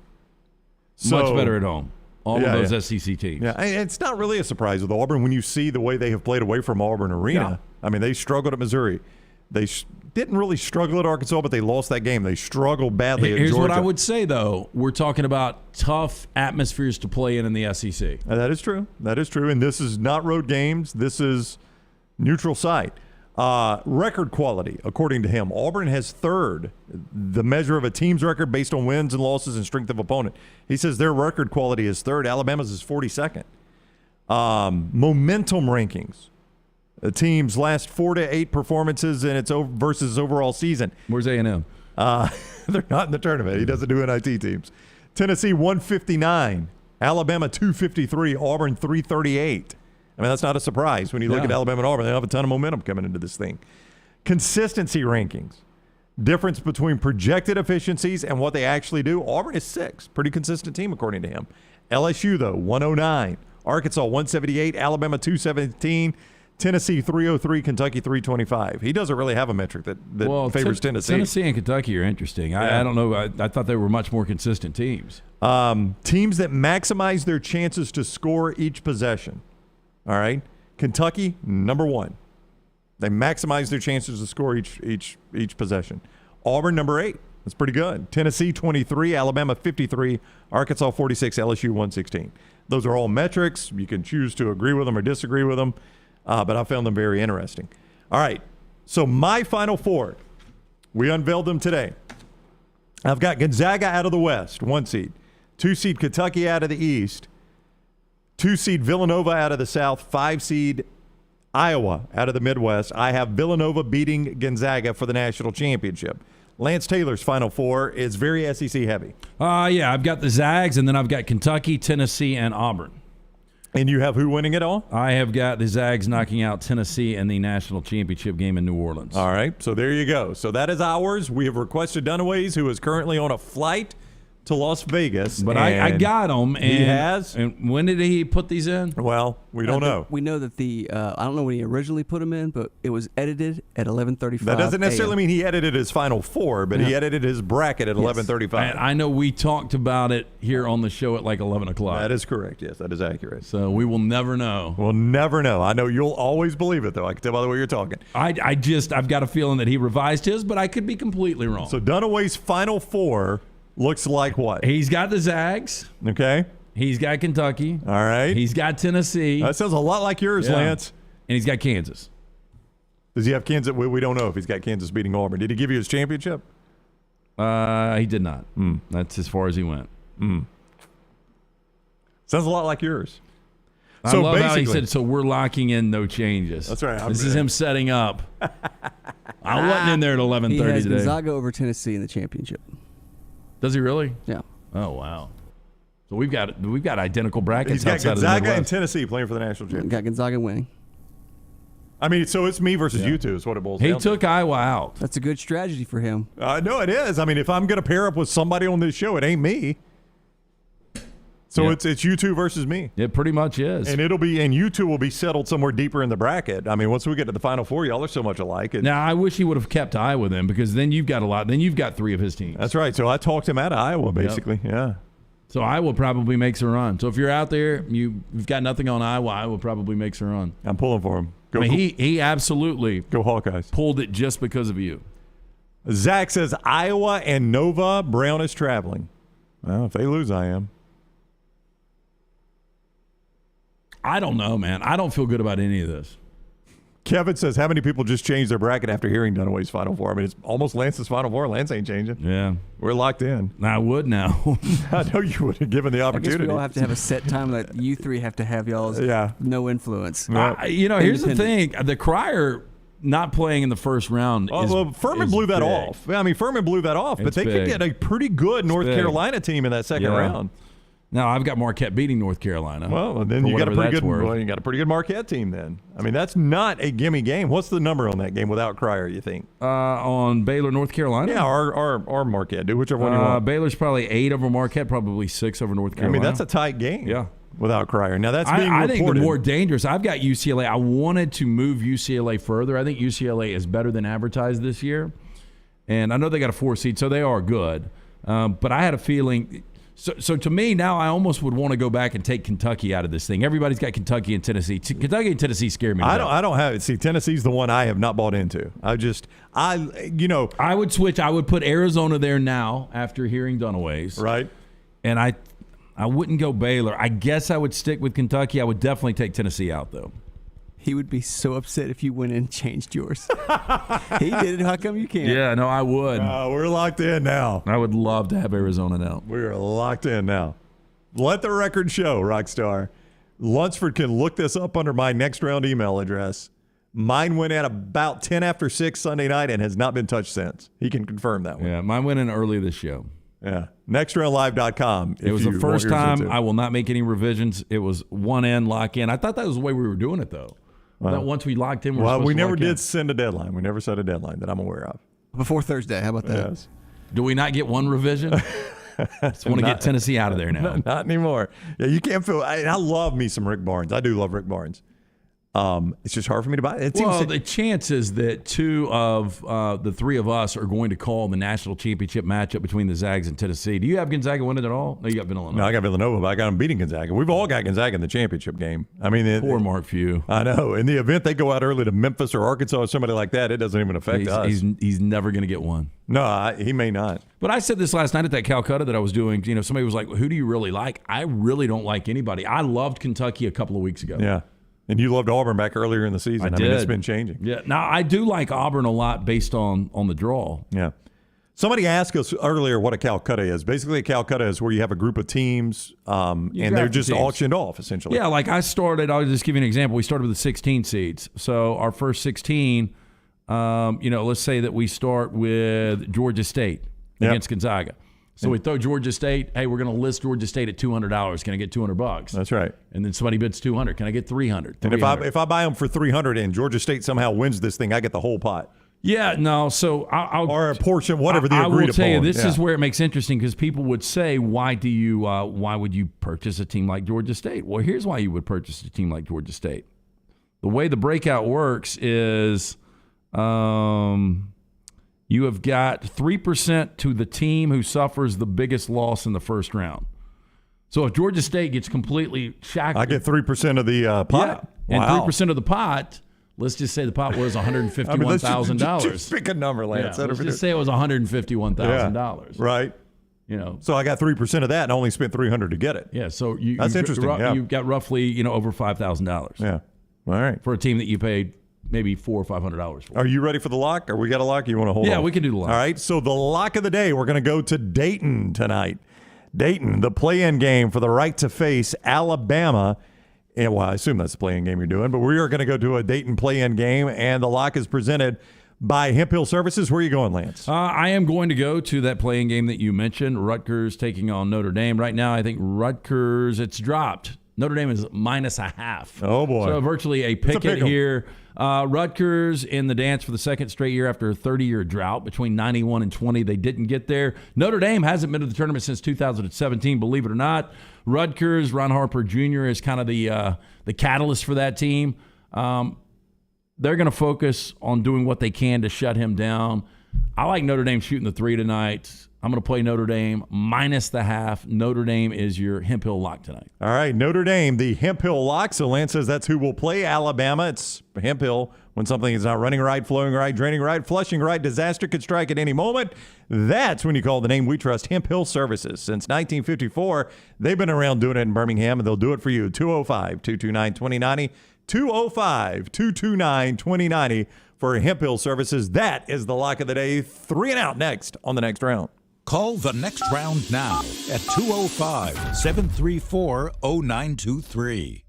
S1: So,
S4: much better at home. All of those SEC teams.
S1: Yeah, and it's not really a surprise with Auburn when you see the way they have played away from Auburn Arena.
S4: Yeah.
S1: I mean, they struggled at Missouri. They didn't really struggle at Arkansas, but they lost that game. They struggled badly at
S4: Here's
S1: Georgia.
S4: what I would say, though. We're talking about tough atmospheres to play in the SEC.
S1: That is true. That is true. And this is not road games. This is neutral site. Record quality, according to him. Auburn has third, the measure of a team's record based on wins and losses and strength of opponent. He says their record quality is third. Alabama's is 42nd. Momentum rankings. The team's last 4 to 8 performances in its versus overall season.
S4: Where's A&M?
S1: They're not in the tournament. He doesn't do NIT teams. Tennessee 159, Alabama 253, Auburn 338. I mean, that's not a surprise when you look at Alabama and Auburn. They have a ton of momentum coming into this thing. Consistency rankings. Difference between projected efficiencies and what they actually do. Auburn is 6. Pretty consistent team, according to him. LSU, though, 109. Arkansas, 178. Alabama, 217. Tennessee, 303. Kentucky, 325. He doesn't really have a metric that favors Tennessee.
S4: Tennessee and Kentucky are interesting. I don't know. I thought they were much more consistent teams.
S1: Teams that maximize their chances to score each possession. All right. Kentucky, number 1. They maximize their chances to score each possession. Auburn, number 8. That's pretty good. Tennessee, 23. Alabama, 53. Arkansas, 46. LSU, 116. Those are all metrics. You can choose to agree with them or disagree with them, but I found them very interesting. All right, so my Final Four, we unveiled them today. I've got Gonzaga out of the West, 1 seed. 2 seed Kentucky out of the East. 2 seed Villanova out of the South. 5 seed Iowa out of the Midwest. I have Villanova beating Gonzaga for the national championship. Lance Taylor's Final Four is very SEC heavy.
S4: Yeah, I've got the Zags, and then I've got Kentucky, Tennessee, and Auburn.
S1: And you have who winning it all?
S4: I have got the Zags knocking out Tennessee in the national championship game in New Orleans.
S1: All right, so there you go. So that is ours. We have requested Dunaway's, who is currently on a flight to Las Vegas.
S4: But I got him. And
S1: he has.
S4: And when did he put these in?
S1: Well, we don't know.
S3: We know that I don't know when he originally put them in, but it was edited at 11:35.
S1: That doesn't necessarily mean he edited his Final Four, but he edited his bracket at 11:35.
S4: I know we talked about it here on the show at like 11 o'clock.
S1: That is correct. Yes, that is accurate.
S4: So we will never know.
S1: We'll never know. I know you'll always believe it, though. I can tell by the way you're talking.
S4: I've got a feeling that he revised his, but I could be completely wrong.
S1: So Dunaway's Final Four looks like what?
S4: He's got the Zags.
S1: Okay.
S4: He's got Kentucky.
S1: All right.
S4: He's got Tennessee.
S1: That sounds a lot like yours, Lance.
S4: And he's got Kansas.
S1: Does he have Kansas? We don't know if he's got Kansas beating Auburn. Did he give you his championship?
S4: He did not. That's as far as he went.
S1: Sounds a lot like yours.
S4: I love how he said, so we're locking in no changes.
S1: That's right.
S4: This is him setting up. I wasn't in there at 11:30
S3: he has
S4: today.
S3: Gonzaga over Tennessee in the championship.
S4: Does he really?
S3: Yeah.
S4: Oh, wow. So we've got identical brackets.
S1: He's got
S4: outside
S1: Gonzaga
S4: of the
S1: and Tennessee playing for the national championship.
S3: Got Gonzaga winning.
S1: I mean, so it's me versus you two is what it boils down to.
S4: He took Iowa out.
S3: That's a good strategy for him.
S1: No, it is. I mean, if I'm going to pair up with somebody on this show, it ain't me. So it's you two versus me.
S4: It pretty much is.
S1: And you two will be settled somewhere deeper in the bracket. I mean, once we get to the Final Four, y'all are so much alike.
S4: Now, I wish he would have kept Iowa then, because then you've got a lot. Then you've got 3 of his teams.
S1: That's right. So I talked him out of Iowa, basically. Yep. Yeah.
S4: So Iowa probably makes a run. So if you're out there, you've got nothing on Iowa, Iowa probably makes a run.
S1: I'm pulling for him.
S4: He absolutely
S1: go Hawkeyes.
S4: Pulled it just because of you.
S1: Zach says Iowa and Nova. Brown is traveling. Well, if they lose, I am.
S4: I don't know, man. I don't feel good about any of this.
S1: Kevin says, how many people just changed their bracket after hearing Dunaway's Final Four? I mean, it's almost Lance's Final Four. Lance ain't changing.
S4: Yeah.
S1: We're locked in.
S4: I would now.
S1: I know you would have given the opportunity.
S3: I guess we all have to have a set time that you three have to have y'all's no influence.
S4: Here's the thing. The Crier not playing in the first round
S1: Furman blew that
S4: big.
S1: off. I mean, Furman blew that off, but they could get a pretty good North Carolina team in that second round.
S4: Now I've got Marquette beating North Carolina.
S1: Well, then you got a pretty good Marquette team. Then I mean, that's not a gimme game. What's the number on that game without Crier? You think
S4: on Baylor, North Carolina?
S1: Yeah, or Marquette. Do whichever one you want.
S4: Baylor's probably 8 over Marquette, probably 6 over North Carolina.
S1: I mean, that's a tight game.
S4: Yeah,
S1: without Crier. Now that's being
S4: I
S1: reported.
S4: think the more dangerous. I've got UCLA. I wanted to move UCLA further. I think UCLA is better than advertised this year, and I know they got a 4 seed, so they are good. But I had a feeling. So to me, now I almost would want to go back and take Kentucky out of this thing. Everybody's got Kentucky and Tennessee. Kentucky and Tennessee scare me.
S1: I don't have it. See, Tennessee's the one I have not bought into. I would
S4: switch. I would put Arizona there now after hearing Dunaway's.
S1: Right. And
S4: I wouldn't go Baylor. I guess I would stick with Kentucky. I would definitely take Tennessee out, though.
S3: He would be so upset if you went in and changed yours. He did it. How come you can't?
S4: Yeah, no, I would.
S1: We're locked in now.
S4: I would love to have Arizona now.
S1: We are locked in now. Let the record show, Rockstar. Lunsford can look this up under my next round email address. Mine went at about 10 after 6 Sunday night and has not been touched since. He can confirm that one.
S4: Yeah, mine went in early this show.
S1: Yeah. NextRoundLive.com.
S4: It was the first time. I will not make any revisions. It was one in, lock in. I thought that was the way we were doing it, though. That once we locked in,
S1: we never did send a deadline. We never set a deadline that I'm aware of.
S3: Before Thursday. How about that?
S1: Yes.
S4: Do we not get one revision? Just want to get Tennessee out of there now.
S1: Not anymore. Yeah, you can't feel. I love me some Rick Barnes. I do love Rick Barnes. It's just hard for me to buy.
S4: The chances that two of the three of us are going to call the national championship matchup between the Zags and Tennessee. Do you have Gonzaga winning at all? No, you got Villanova.
S1: No, I got Villanova, but I got them beating Gonzaga. We've all got Gonzaga in the championship game. I mean,
S4: poor Mark Few.
S1: I know. In the event they go out early to Memphis or Arkansas or somebody like that, it doesn't even affect us.
S4: He's never going to get one.
S1: No, he may not.
S4: But I said this last night at that Calcutta that I was doing. Somebody was like, "Who do you really like?" I really don't like anybody. I loved Kentucky a couple of weeks ago.
S1: Yeah. And you loved Auburn back earlier in the season. I mean, it's been changing.
S4: Yeah. Now, I do like Auburn a lot based on the draw.
S1: Yeah. Somebody asked us earlier what a Calcutta is. Basically, a Calcutta is where you have a group of teams, and they're just auctioned off, essentially.
S4: Yeah, like I'll just give you an example. We started with the 16 seeds. So our first 16, let's say that we start with Georgia State against Gonzaga. So we throw Georgia State. Hey, we're going to list Georgia State at $200. Can I get $200?
S1: That's right.
S4: And then somebody bids $200. Can I get $300?
S1: And if I buy them for $300 and Georgia State somehow wins this thing, I get the whole pot.
S4: Yeah, no. So I'll
S1: or a portion, whatever the agreed upon.
S4: I will tell you, this is where it makes interesting because people would say, why would you purchase a team like Georgia State? Well, here's why you would purchase a team like Georgia State. The way the breakout works is. You have got 3% to the team who suffers the biggest loss in the first round. So if Georgia State gets completely shackled,
S1: I get 3% of the pot.
S4: Yeah. And 3% of the pot. Let's just say the pot was $151,000.
S1: Just pick a number, Lance.
S4: Let's just say it was $151,000.
S1: Right. So I got 3% of that and only spent $300 to get it.
S4: Yeah. So
S1: that's interesting.
S4: You've got roughly over $5,000.
S1: Yeah. All right.
S4: For a team that you paid maybe $400 or $500 for.
S1: Are you ready for the lock? Or we got a lock? You want to hold on?
S4: Yeah, we can do the lock.
S1: All right. So the lock of the day, we're going to go to Dayton tonight. Dayton, the play-in game for the right to face Alabama. And well, I assume that's the play-in game you're doing, but we are going to go to a Dayton play-in game, and the lock is presented by Hemp Hill Services. Where are you going, Lance?
S4: I am going to go to that play-in game that you mentioned, Rutgers taking on Notre Dame. Right now, I think Rutgers, it's dropped. Notre Dame is -0.5.
S1: Oh, boy.
S4: So virtually a picket here. Rutgers in the dance for the second straight year after a 30-year drought between 91 and 20. They didn't get there. Notre Dame hasn't been to the tournament since 2017, believe it or not. Rutgers, Ron Harper Jr. is kind of the catalyst for that team. They're going to focus on doing what they can to shut him down. I like Notre Dame shooting the three tonight. I'm going to play Notre Dame -0.5. Notre Dame is your Hemp Hill lock tonight.
S1: All right, Notre Dame, the Hemp Hill lock. So Lance says that's who will play Alabama. It's Hemp Hill. When something is not running right, flowing right, draining right, flushing right, disaster could strike at any moment. That's when you call the name we trust, Hemp Hill Services. Since 1954, they've been around doing it in Birmingham, and they'll do it for you. 205-229-2090. 205-229-2090 for Hemp Hill Services. That is the lock of the day. 3 and out next on the next round.
S5: Call the next round now at 205-734-0923.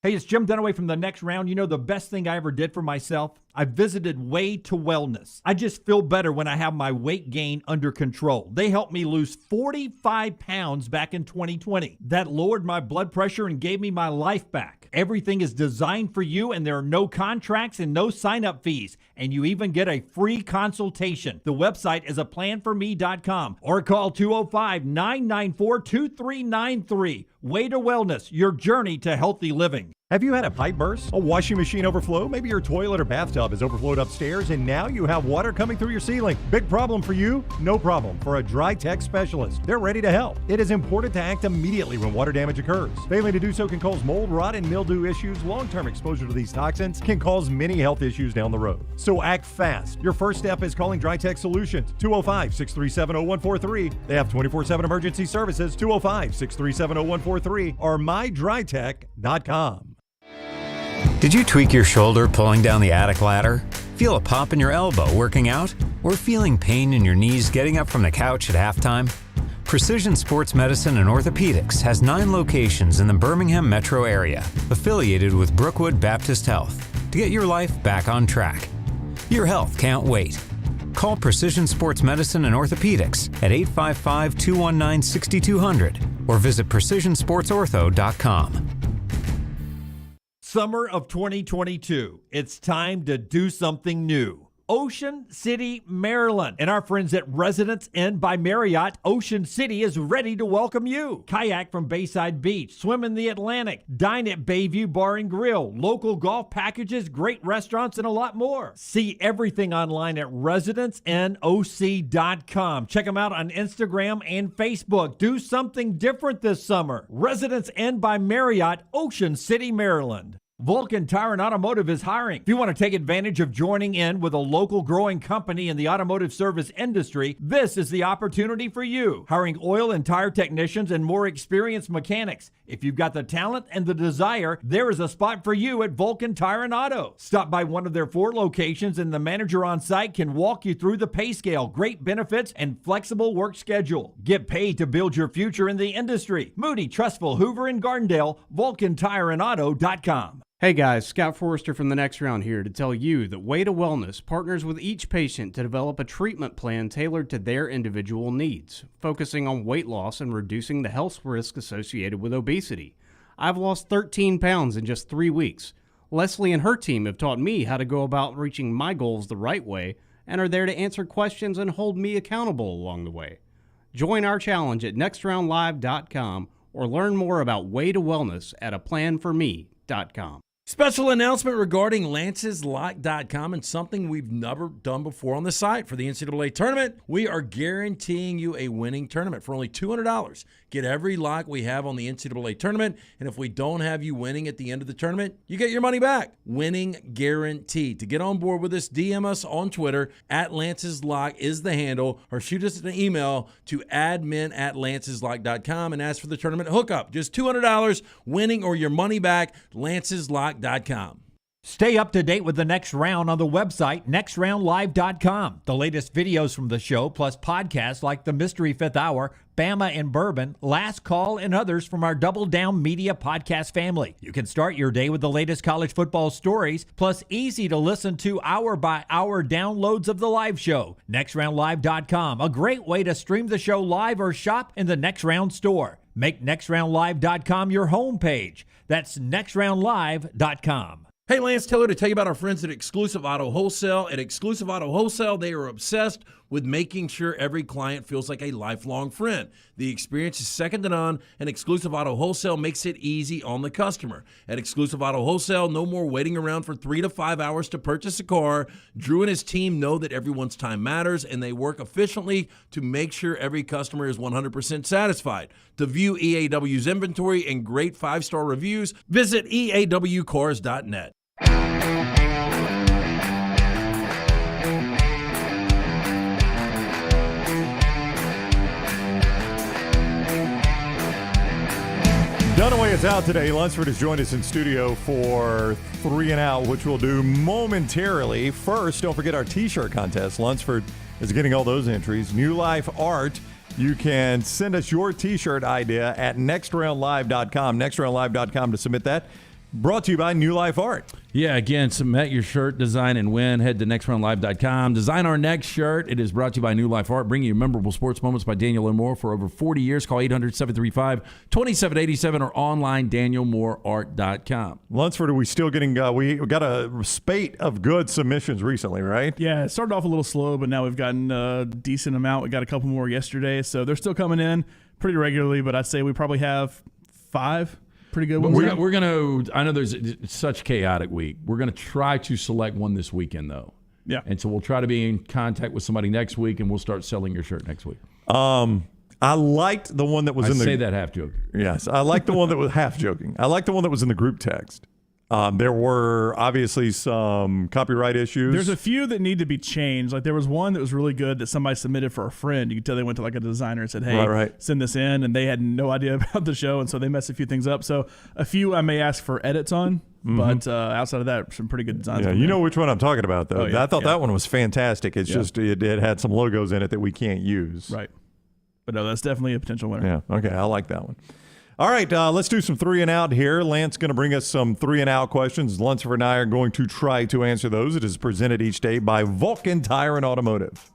S7: Hey, it's Jim Dunaway from The Next Round. You know, the best thing I ever did for myself? I visited Way to Wellness. I just feel better when I have my weight gain under control. They helped me lose 45 pounds back in 2020. That lowered my blood pressure and gave me my life back. Everything is designed for you, and there are no contracts and no sign-up fees. And you even get a free consultation. The website is aplanforme.com or call 205-994-2393. Way to Wellness, your journey to healthy living.
S19: Have you had a pipe burst? A washing machine overflow? Maybe your toilet or bathtub has overflowed upstairs and now you have water coming through your ceiling. Big problem for you? No problem for a Dry Tech specialist. They're ready to help. It is important to act immediately when water damage occurs. Failing to do so can cause mold, rot, and mildew issues. Long-term exposure to these toxins can cause many health issues down the road. So act fast. Your first step is calling Dry Tech Solutions. 205-637-0143. They have 24/7 emergency services. 205-637-0143 or mydrytech.com.
S6: Did you tweak your shoulder pulling down the attic ladder? Feel a pop in your elbow working out? Or feeling pain in your knees getting up from the couch at halftime? Precision Sports Medicine and Orthopedics has 9 locations in the Birmingham metro area, affiliated with Brookwood Baptist Health, to get your life back on track. Your health can't wait. Call Precision Sports Medicine and Orthopedics at 855-219-6200 or visit precisionsportsortho.com.
S7: Summer of 2022. It's time to do something new. Ocean City, Maryland. And our friends at Residence Inn by Marriott, Ocean City is ready to welcome you. Kayak from Bayside Beach, swim in the Atlantic, dine at Bayview Bar and Grill, local golf packages, great restaurants, and a lot more. See everything online at residencenoc.com. Check them out on Instagram and Facebook. Do something different this summer. Residence Inn by Marriott, Ocean City, Maryland. Vulcan Tire and Automotive is hiring. If you want to take advantage of joining in with a local growing company in the automotive service industry, this is the opportunity for you. Hiring oil and tire technicians and more experienced mechanics. If you've got the talent and the desire, there is a spot for you at Vulcan Tire and Auto. Stop by one of their 4 locations and the manager on site can walk you through the pay scale, great benefits, and flexible work schedule. Get paid to build your future in the industry. Moody, Trustful, Hoover, and Gardendale, VulcanTireandAuto.com.
S8: Hey guys, Scott Forrester from The Next Round here to tell you that Way to Wellness partners with each patient to develop a treatment plan tailored to their individual needs, focusing on weight loss and reducing the health risk associated with obesity. I've lost 13 pounds in just 3 weeks. Leslie and her team have taught me how to go about reaching my goals the right way and are there to answer questions and hold me accountable along the way. Join our challenge at nextroundlive.com or learn more about Way to Wellness at aplanforme.com.
S10: Special announcement regarding Lance'sLock.com and something we've never done before on the site. For the NCAA tournament, we are guaranteeing you a winning tournament for only $200. Get every lock we have on the NCAA tournament, and if we don't have you winning at the end of the tournament, you get your money back. Winning guaranteed. To get on board with us, DM us on Twitter, @Lance'sLock is the handle, or shoot us an email to admin@Lance'sLock.com and ask for the tournament hookup. Just $200, winning or your money back, Lance'sLock.com.
S7: Stay up to date with The Next Round on the website, nextroundlive.com. The latest videos from the show, plus podcasts like The Mystery Fifth Hour, Bama and Bourbon, Last Call, and others from our Double Down Media podcast family. You can start your day with the latest college football stories, plus easy to listen to hour-by-hour downloads of the live show. nextroundlive.com, a great way to stream the show live or shop in the Next Round store. Make nextroundlive.com your homepage. That's nextroundlive.com.
S10: Hey, Lance Taylor to tell you about our friends at Exclusive Auto Wholesale. At Exclusive Auto Wholesale, they are obsessed with making sure every client feels like a lifelong friend. The experience is second to none, and Exclusive Auto Wholesale makes it easy on the customer. At Exclusive Auto Wholesale, no more waiting around for 3 to 5 hours to purchase a car. Drew and his team know that everyone's time matters, and they work efficiently to make sure every customer is 100% satisfied. To view EAW's inventory and great 5-star reviews, visit EAWcars.net.
S1: Dunaway is out today. Lunsford has joined us in studio for 3 and Out, which we'll do momentarily. First, don't forget our T-shirt contest. Lunsford is getting all those entries. New Life Art. You can send us your T-shirt idea at nextroundlive.com. Nextroundlive.com to submit that. Brought to you by New Life Art.
S4: Yeah, again, submit your shirt design and win. Head to nextroundlive.com. Design our next shirt. It is brought to you by New Life Art, bringing you memorable sports moments by Daniel and Moore for over 40 years. Call 800-735-2787 or online, danielmooreart.com.
S1: Lunsford, are we still getting, we got a spate of good submissions recently, right?
S13: Yeah, it started off a little slow, but now we've gotten a decent amount. We got a couple more yesterday, so they're still coming in pretty regularly, but I'd say we probably have 5 pretty good ones.
S4: We're going to, I know it's such a chaotic week. We're going to try to select one this weekend, though.
S13: Yeah.
S4: And so we'll try to be in contact with somebody next week, and we'll start selling your shirt next week.
S1: I liked the one that was in the...
S4: I say that half joking.
S1: Yes, I liked the one that was half joking. I liked the one that was in the group text. There were obviously some copyright issues.
S13: There's a few that need to be changed. Like there was one that was really good that somebody submitted for a friend. You could tell they went to like a designer and said, hey, send this in. And they had no idea about the show. And so they messed a few things up. So a few I may ask for edits on. Mm-hmm. But outside of that, some pretty good designs.
S1: Yeah, you know which one I'm talking about, though.
S13: Oh, yeah,
S1: I thought that one was fantastic. It's just it had some logos in it that we can't use.
S13: Right. But no, that's definitely a potential winner.
S1: Yeah, okay, I like that one. All right, let's do some 3 and Out here. Lance going to bring us some 3 and Out questions. Lunsford and I are going to try to answer those. It is presented each day by Vulcan Tire and Automotive.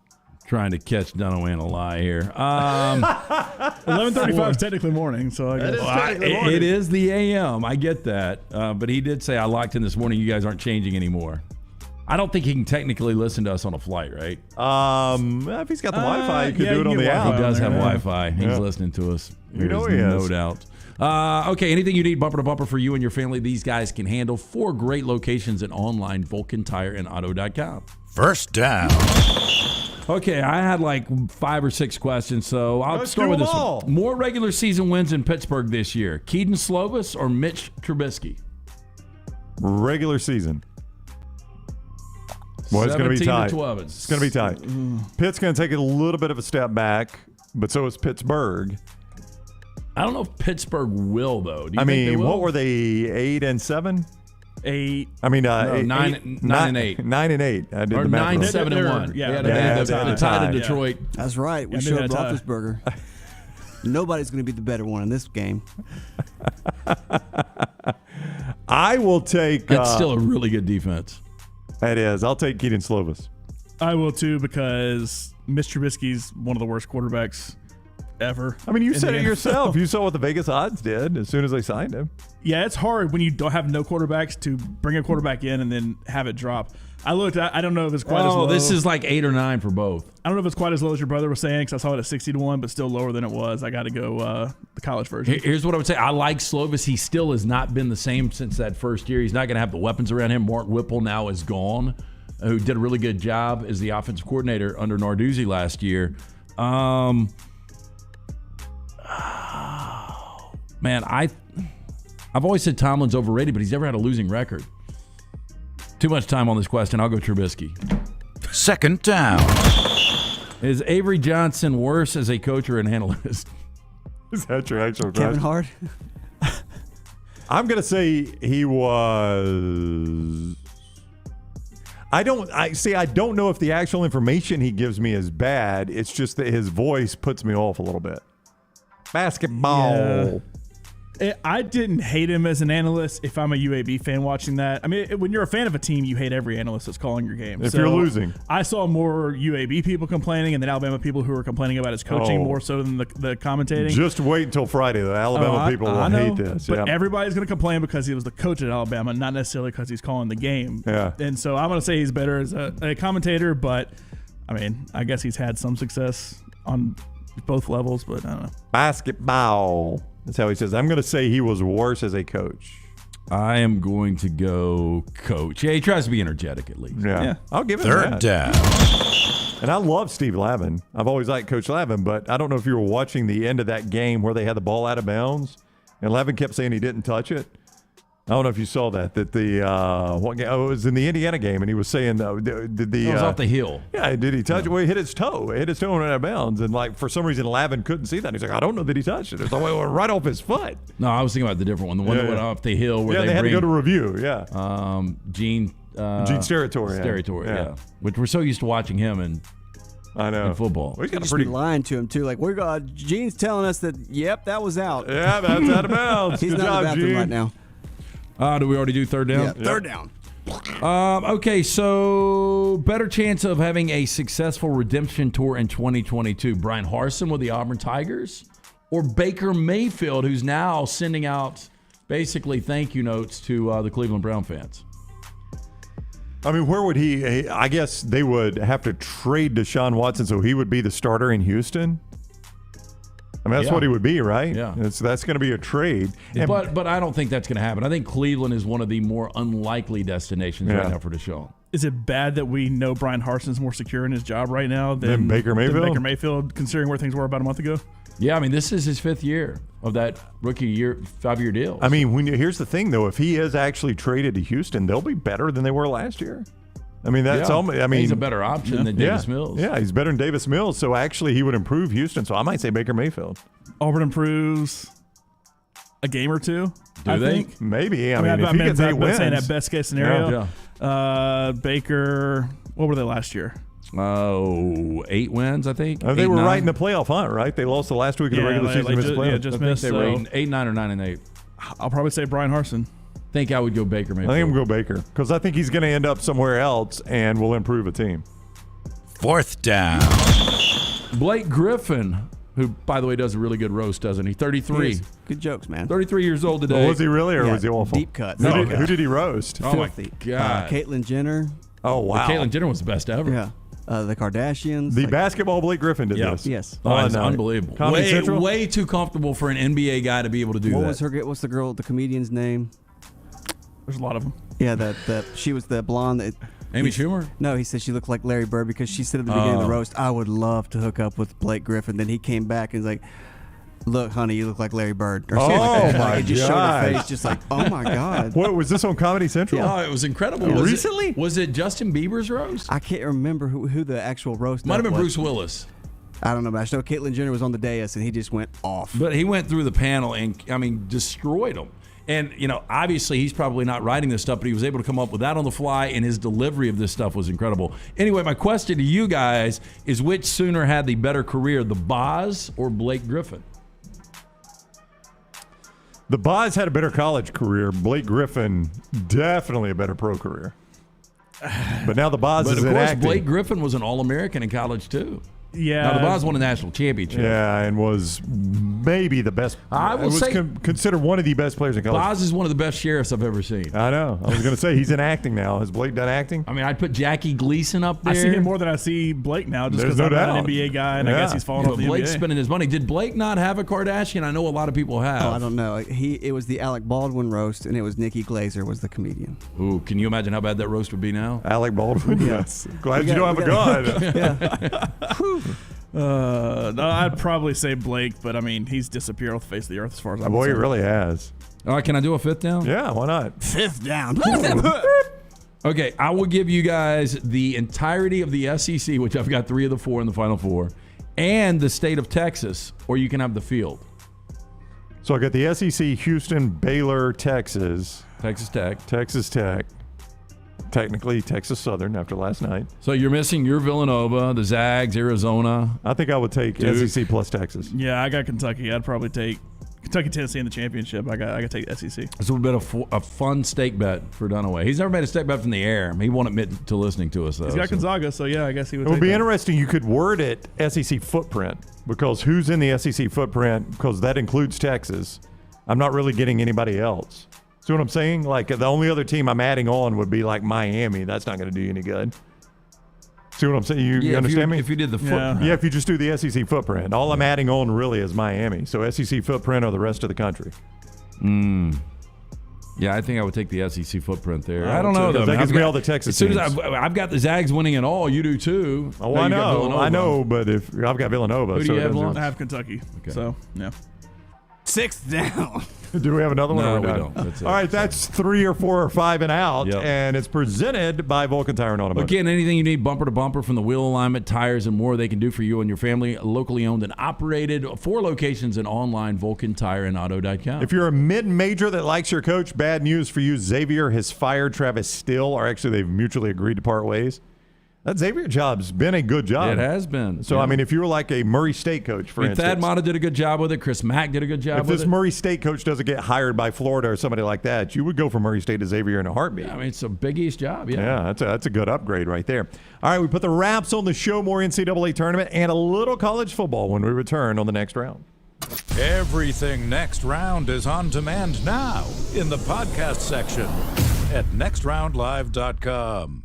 S4: Trying to catch Dunaway in a lie here.
S13: 11:35 is technically morning, so I guess
S4: it is the AM. I get that, but he did say I locked in this morning. You guys aren't changing anymore. I don't think he can technically listen to us on a flight, right?
S1: If he's got the Wi-Fi, he could do it on the app.
S4: He does have Wi-Fi. He's listening to us.
S1: You know
S4: There's
S1: he
S4: no
S1: is.
S4: doubt. Okay, anything you need bumper to bumper for you and your family, these guys can handle. 4 great locations at online, VulcanTireandAuto.com.
S5: First down.
S4: Okay, I had like 5 or 6 questions, so I'll
S1: Let's
S4: start
S1: do
S4: with
S1: them
S4: this
S1: all.
S4: one. More regular season wins in Pittsburgh this year, Keaton Slovis or Mitch Trubisky?
S1: Regular season. Well, it's going to be
S4: 17 to
S1: tight.
S4: 12.
S1: It's going to be tight. Pitt's going to take a little bit of a step back, but so is Pittsburgh.
S4: I don't know if Pittsburgh will, though. Do you
S1: I
S4: think they
S1: mean,
S4: will?
S1: what were they, 8-7?
S13: 8.
S1: I mean,
S4: No,
S1: 8,
S4: 9 and 8.
S1: 9 and 8. I did
S4: Or
S1: the math
S4: 9,
S1: wrong.
S4: 7 and 1.
S13: Yeah,
S4: they tied in Detroit.
S3: That's right. We
S13: Yeah, they
S3: showed
S13: had a tie.
S3: Roethlisberger. Nobody's going to be the better one in this game.
S1: I will take.
S4: That's still a really good defense.
S1: It is. I'll take Keaton Slovis.
S13: I will too, because Mitch Trubisky's one of the worst quarterbacks ever.
S1: I mean, you
S13: in
S1: said
S13: the
S1: it
S13: NFL.
S1: yourself. You saw what the Vegas odds did as soon as they signed him.
S13: Yeah, it's hard when you don't have no quarterbacks to bring a quarterback in and then have it drop. I looked. I don't know if it's quite as low.
S4: This is like 8 or 9 for both.
S13: I don't know if it's quite as low as your brother was saying, because I saw it at 60-1, but still lower than it was. I got to go the college version.
S4: Here's what I would say. I like Slovis. He still has not been the same since that first year. He's not going to have the weapons around him. Mark Whipple now is gone, who did a really good job as the offensive coordinator under Narduzzi last year. Man, I've always said Tomlin's overrated, but he's never had a losing record. Too much time on this question. I'll go Trubisky.
S5: Second down.
S4: Is Avery Johnson worse as a coach or an analyst?
S1: Is that your actual
S3: Kevin
S1: question?
S3: Hart?
S1: I'm going to say he was. I don't know if the actual information he gives me is bad. It's just that his voice puts me off a little bit. Basketball.
S13: Yeah. I didn't hate him as an analyst if I'm a UAB fan watching that. I mean, when you're a fan of a team, you hate every analyst that's calling your game.
S1: If you're losing.
S13: I saw more UAB people complaining and then Alabama people who were complaining about his coaching more so than the commentating.
S1: Just wait until Friday. The Alabama people will hate this.
S13: But
S1: Yeah.
S13: everybody's going to complain because he was the coach at Alabama, not necessarily because he's calling the game.
S1: Yeah.
S13: And so I'm going to say he's better as a commentator, but, I mean, I guess he's had some success on both levels, but I don't know.
S1: Basketball. That's how he says. I'm going to say he was worse as a coach.
S4: I am going to go coach. Yeah, he tries to be energetic at least.
S1: Yeah. I'll give him
S5: Third
S1: that.
S5: down.
S1: And I love Steve Lavin. I've always liked Coach Lavin, but I don't know if you were watching the end of that game where they had the ball out of bounds, and Lavin kept saying he didn't touch it. I don't know if you saw that. That the what game? Oh, it was in the Indiana game, and he was saying did the
S4: It was off the hill.
S1: Yeah, did he touch it? Well, he hit his toe. It hit his toe and went out of bounds, and like for some reason Lavin couldn't see that. He's like, I don't know that he touched it. It's like, well, right off his foot.
S4: No, I was thinking about the different one. The one that went off the hill where
S1: they had to go to review. Yeah.
S4: Gene
S1: Steratore.
S4: Steratore, yeah. Which we're so used to watching him in football.
S1: Well, he's got
S3: You
S1: a
S3: should
S1: pretty.
S3: be lying to him too. Like Gene's telling us that. Yep, that was out.
S1: Yeah, that's out of bounds.
S3: He's
S1: Good
S3: not
S1: job,
S3: in the bathroom
S1: Gene.
S3: right now.
S4: Do we already do third down?
S3: Yeah, third down.
S4: Okay, so better chance of having a successful redemption tour in 2022. Brian Harsin with the Auburn Tigers or Baker Mayfield, who's now sending out basically thank you notes to the Cleveland Brown fans.
S1: I mean, where would he? I guess they would have to trade Deshaun Watson, so he would be the starter in Houston. I mean, that's what he would be, right?
S4: Yeah.
S1: That's going to be a trade.
S4: But I don't think that's going to happen. I think Cleveland is one of the more unlikely destinations right now for Deshaun.
S13: Is it bad that we know Brian Harson's more secure in his job right now than
S1: Baker Mayfield?
S13: Baker Mayfield, considering where things were about a month ago?
S4: Yeah, I mean, this is his 5th year of that rookie year, 5-year deal.
S1: I mean, here's the thing, though. If he is actually traded to Houston, they'll be better than they were last year. I mean, that's almost. I mean,
S4: he's a better option than Davis Mills.
S1: Yeah, he's better than Davis Mills. So actually, he would improve Houston. So I might say Baker Mayfield.
S13: Auburn improves a game or two. I think
S1: Maybe. I mean, if he gets 8 wins,
S13: saying that best case scenario.
S4: Yeah.
S13: Baker. What were they last year?
S4: 8 wins, I think.
S1: They were right in the playoff hunt, right? They lost the last week of the regular season. Missed playoff.
S13: Just
S4: I think
S13: missed.
S4: they were 8, 9, or 9 and 8.
S13: I'll probably say Brian Harsin.
S4: Think I would go Baker Mayfield.
S1: I think I'm going to go Baker because I think he's going to end up somewhere else and will improve a team.
S5: Fourth down.
S4: Blake Griffin, who, by the way, does a really good roast, doesn't he? 33.
S3: Good jokes, man.
S4: 33 years old today.
S1: Well, was he really, or was he awful?
S3: Deep cuts.
S1: Who did he roast?
S4: Oh, my God.
S3: Caitlyn Jenner.
S1: Oh, wow.
S4: Caitlyn Jenner was the best ever.
S3: Yeah. The Kardashians.
S1: The basketball Blake Griffin did this.
S3: Yes.
S4: Oh, it's unbelievable. Way too comfortable for an NBA guy to be able to do that.
S3: What's the girl, the comedian's name?
S13: There's a lot of them.
S3: Yeah, that she was the blonde.
S4: Amy Schumer?
S3: No, he said she looked like Larry Bird because she said at the beginning of the roast, I would love to hook up with Blake Griffin. Then he came back and was like, look, honey, you look like Larry Bird. Or
S1: oh,
S3: like
S1: my
S3: God. Just showed her face, just like, oh, my God.
S1: What, was this on Comedy Central?
S4: Oh, it was incredible.
S3: Yeah.
S4: Recently? Was it Justin Bieber's roast?
S3: I can't remember who the actual roast
S4: Might have been
S3: was.
S4: Bruce Willis.
S3: I don't know, but I know Caitlyn Jenner was on the dais, and he just went off.
S4: But he went through the panel and, destroyed them. And, obviously he's probably not writing this stuff, but he was able to come up with that on the fly, and his delivery of this stuff was incredible. Anyway, my question to you guys is which sooner had the better career, the Boz or Blake Griffin?
S1: The Boz had a better college career. Blake Griffin, definitely a better pro career. But now the Boz is
S4: But, of course,
S1: acting.
S4: Blake Griffin was an All-American in college, too.
S13: Yeah.
S4: Now, the Boz won a national championship.
S1: Yeah, and was maybe the best.
S4: I will say
S1: considered one of the best players in college.
S4: Boz is one of the best sheriffs I've ever seen.
S1: I know. I was going to say he's in acting now. Has Blake done acting?
S4: I mean, I'd put Jackie Gleason up there.
S13: I see him more than I see Blake now, just
S1: There's
S13: because
S1: no
S13: I'm not
S1: doubt.
S13: an NBA guy, and I guess he's fallen off the
S4: Blake's
S13: NBA.
S4: spending his money. Did Blake not have a Kardashian? I know a lot of people have.
S3: Oh, I don't know. It was the Alec Baldwin roast, and it was Nikki Glazer was the comedian.
S4: Ooh, can you imagine how bad that roast would be now?
S1: Alec Baldwin? Yes. Glad you don't have a gun.
S13: No, I'd probably say Blake, but I mean, he's disappeared off the face of the earth as far as I'm
S1: Boy, he
S13: concerned.
S1: really has.
S4: All right, can I do a fifth down?
S1: Yeah, why not?
S3: Fifth down.
S4: Okay, I will give you guys the entirety of the SEC, which I've got 3 of the 4 in the Final Four, and the state of Texas, or you can have the field.
S1: So I got the SEC, Houston, Baylor, Texas.
S4: Texas Tech.
S1: Texas Tech. Technically Texas Southern after last night.
S4: So you're missing your Villanova, the Zags, Arizona.
S1: I think I would take
S4: Duke.
S1: SEC plus Texas.
S13: Yeah, I got Kentucky. I'd probably take Kentucky, Tennessee in the championship. I got to take the SEC.
S4: This would have been a fun stake bet for Dunaway. He's never made a stake bet from the air. He won't admit to listening to us, though.
S13: He's got Gonzaga, so yeah, I guess he would.
S1: It would
S13: take
S1: be
S13: that.
S1: interesting. You could word it SEC footprint because who's in the SEC footprint? Because that includes Texas. I'm not really getting anybody else. See what I'm saying? Like the only other team I'm adding on would be like Miami. That's not going to do you any good. See what I'm saying? You understand me?
S4: If you did the footprint.
S1: Yeah, if you just do the SEC footprint. All I'm adding on really is Miami. So SEC footprint or the rest of the country.
S4: Yeah, I think I would take the SEC footprint there.
S1: I
S4: I don't know, though.
S1: That gives me all the Texas
S4: As soon
S1: teams.
S4: as I've got the Zags winning it all, you do too.
S1: Oh,
S4: No,
S1: I
S4: you got
S1: know.
S4: Villanova.
S1: I know, but if I've got Villanova.
S4: Who do
S1: so
S4: you
S1: it
S4: have,
S1: doesn't-
S4: Lon?
S13: I have Kentucky.
S4: Okay.
S13: So yeah.
S3: Sixth down.
S1: Do we have another one?
S4: No,
S1: or are
S4: we
S1: done?
S4: don't. That's it.
S1: All right, that's 3 or 4 or 5 and out,
S4: Yep.
S1: and it's presented by Vulcan Tire and Automotive.
S4: Again, anything you need bumper to bumper from the wheel alignment, tires, and more they can do for you and your family. Locally owned and operated. 4 locations and online, VulcanTireandAuto.com.
S1: If you're a mid-major that likes your coach, bad news for you. Xavier has fired Travis Still, or actually they've mutually agreed to part ways. That Xavier job's been a good job.
S4: It has been.
S1: So,
S4: yeah.
S1: I mean, if you were like a Murray State coach, for
S4: I mean,
S1: instance.
S4: Thad Matta did a good job with it. Chris Mack did a good job
S1: If
S4: with
S1: this
S4: it.
S1: Murray State coach doesn't get hired by Florida or somebody like that, you would go from Murray State to Xavier in a heartbeat.
S4: Yeah, I mean, it's a Big East job. Yeah.
S1: Yeah, that's a good upgrade right there. All right, we put the wraps on the show, more NCAA tournament, and a little college football when we return on the next round.
S5: Everything Next Round is on demand now in the podcast section at nextroundlive.com.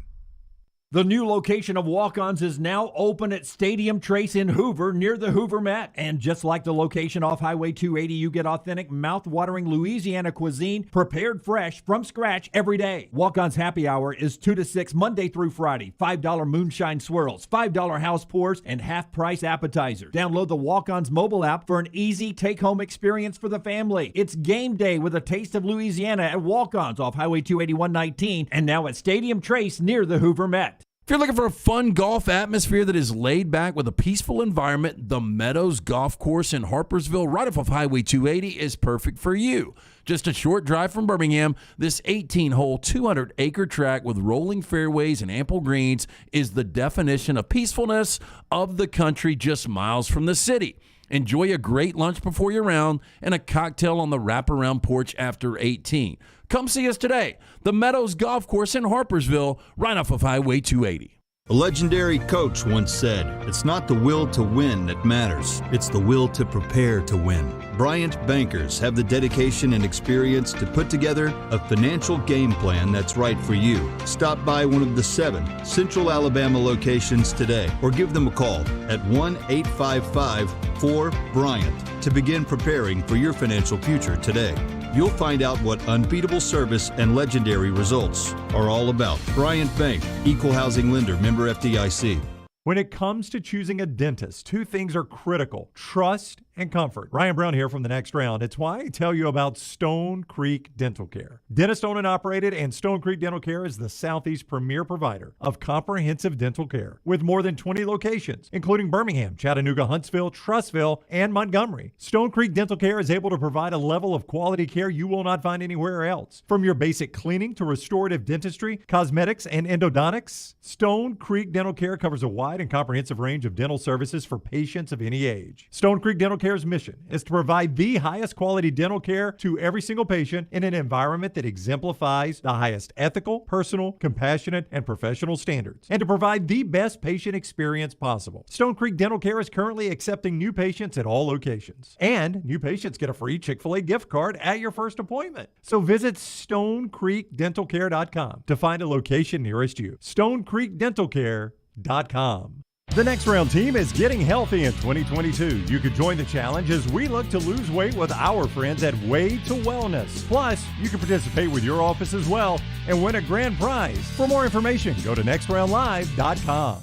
S7: The new location of Walk-Ons is now open at Stadium Trace in Hoover near the Hoover Met. And just like the location off Highway 280, you get authentic, mouth-watering Louisiana cuisine prepared fresh from scratch every day. Walk-Ons Happy Hour is 2 to 6 Monday through Friday. $5 moonshine swirls, $5 house pours, and half-price appetizers. Download the Walk-Ons mobile app for an easy take-home experience for the family. It's game day with a taste of Louisiana at Walk-Ons off Highway 281-19 and now at Stadium Trace near the Hoover Met.
S10: If you're looking for a fun golf atmosphere that is laid back with a peaceful environment, the Meadows Golf Course in Harpersville, right off of Highway 280, is perfect for you. Just a short drive from Birmingham, this 18-hole, 200-acre track with rolling fairways and ample greens is the definition of peacefulness of the country just miles from the city. Enjoy a great lunch before your round and a cocktail on the wraparound porch after 18. Come see us today. The Meadows Golf Course in Harpersville, right off of Highway 280.
S11: A legendary coach once said, "It's not the will to win that matters, it's the will to prepare to win." Bryant bankers have the dedication and experience to put together a financial game plan that's right for you. Stop by one of the 7 Central Alabama locations today or give them a call at 1-855-4-BRYANT to begin preparing for your financial future today. You'll find out what unbeatable service and legendary results are all about. Bryant Bank, Equal Housing Lender, member FDIC.
S1: When it comes to choosing a dentist, 2 things are critical: trust and comfort. Ryan Brown here from The Next Round. It's why I tell you about Stone Creek Dental Care. Dentist owned and operated, and Stone Creek Dental Care is the Southeast premier provider of comprehensive dental care with more than 20 locations, including Birmingham, Chattanooga, Huntsville, Trussville, and Montgomery. Stone Creek Dental Care is able to provide a level of quality care you will not find anywhere else. From your basic cleaning to restorative dentistry, cosmetics, and endodontics, Stone Creek Dental Care covers a wide and comprehensive range of dental services for patients of any age. Stone Creek Dental Care's mission is to provide the highest quality dental care to every single patient in an environment that exemplifies the highest ethical, personal, compassionate, and professional standards, and to provide the best patient experience possible. Stone Creek Dental Care is currently accepting new patients at all locations, and new patients get a free Chick-fil-A gift card at your first appointment. So visit StoneCreekDentalCare.com to find a location nearest you. StoneCreekDentalCare.com. The Next Round team is getting healthy in 2022. You could join the challenge as we look to lose weight with our friends at Way to Wellness. Plus, you can participate with your office as well and win a grand prize. For more information, go to nextroundlive.com.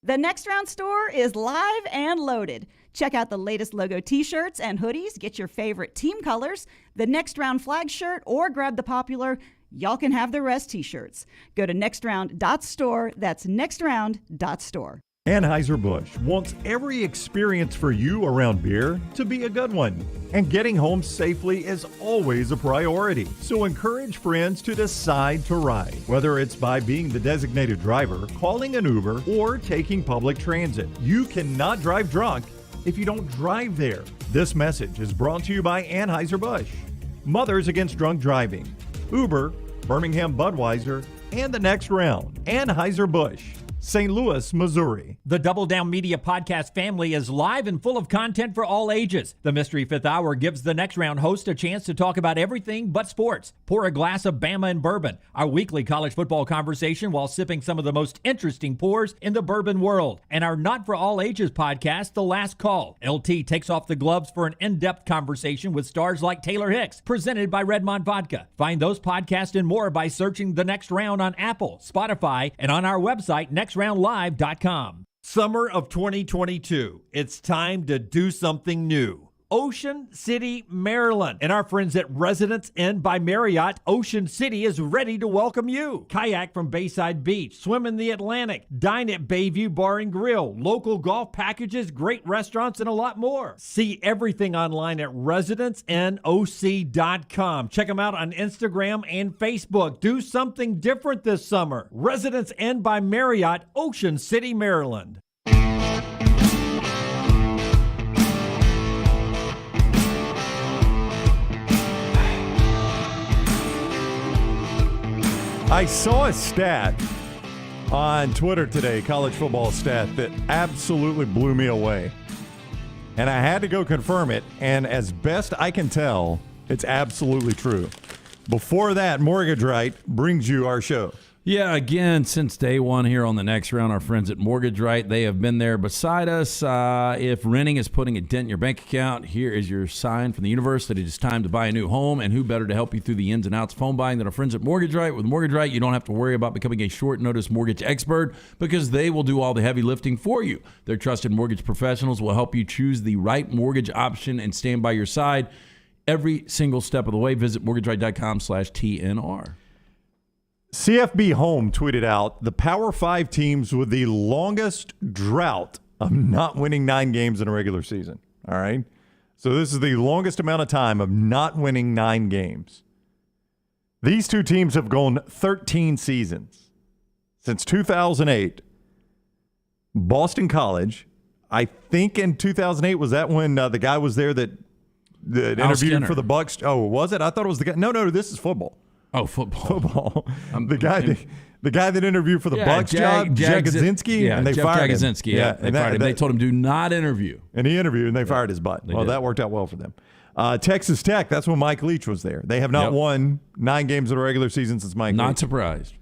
S21: The Next Round store is live and loaded. Check out the latest logo t-shirts and hoodies. Get your favorite team colors, the Next Round flag shirt, or grab the popular Y'all Can Have the Rest t-shirts. Go to nextround.store. That's nextround.store.
S1: Anheuser-Busch wants every experience for you around beer to be a good one. And getting home safely is always a priority. So encourage friends to decide to ride, whether it's by being the designated driver, calling an Uber, or taking public transit. You cannot drive drunk if you don't drive there. This message is brought to you by Anheuser-Busch, Mothers Against Drunk Driving, Uber, Birmingham Budweiser, and The Next Round. Anheuser-Busch, St. Louis, Missouri.
S7: The Double Down Media podcast family is live and full of content for all ages. The Mystery Fifth Hour gives the Next Round host a chance to talk about everything but sports. Pour a glass of Bama and bourbon, our weekly college football conversation while sipping some of the most interesting pours in the bourbon world. And our Not For All Ages podcast, The Last Call. LT takes off the gloves for an in-depth conversation with stars like Taylor Hicks, presented by Redmond Vodka. Find those podcasts and more by searching The Next Round on Apple, Spotify, and on our website, nextroundlive.com. Summer of 2022. It's time to do something new. Ocean City, Maryland. And our friends at Residence Inn by Marriott, Ocean City is ready to welcome you. Kayak from Bayside Beach, swim in the Atlantic, dine at Bayview Bar and Grill, local golf packages, great restaurants, and a lot more. See everything online at residencenoc.com. Check them out on Instagram and Facebook. Do something different this summer. Residence Inn by Marriott, Ocean City, Maryland.
S1: I saw a stat on Twitter today, college football stat, that absolutely blew me away. And I had to go confirm it, and as best I can tell, it's absolutely true. Before that, Mortgage Right brings you our show.
S4: Yeah, again, since day one here on The Next Round, our friends at Mortgage Right, they have been there beside us. If renting is putting a dent in your bank account, here is your sign from the universe that it is time to buy a new home, and who better to help you through the ins and outs of home buying than our friends at Mortgage Right. With Mortgage Right, you don't have to worry about becoming a short notice mortgage expert because they will do all the heavy lifting for you. Their trusted mortgage professionals will help you choose the right mortgage option and stand by your side every single step of the way. Visit mortgageright.com/TNR.
S1: CFB Home tweeted out the Power 5 teams with the longest drought of not winning 9 games in a regular season. All right? So this is the longest amount of time of not winning 9 games. These two teams have gone 13 seasons. Since 2008, Boston College, I think in 2008, was that when the guy was there that interviewed for the Bucks? Oh, was it? I thought it was the guy. No, this is football.
S4: Oh, football.
S1: The The guy that interviewed for the Bucs job, Jagodzinski,
S4: yeah,
S1: and they
S4: Jeff
S1: fired him.
S4: Jagodzinski, yeah, they fired him. They told him do not interview.
S1: And he interviewed, and they fired his butt. Well, that worked out well for them. Texas Tech, that's when Mike Leach was there. They have not won 9 games in the regular season since Mike Leach.
S4: Not surprised.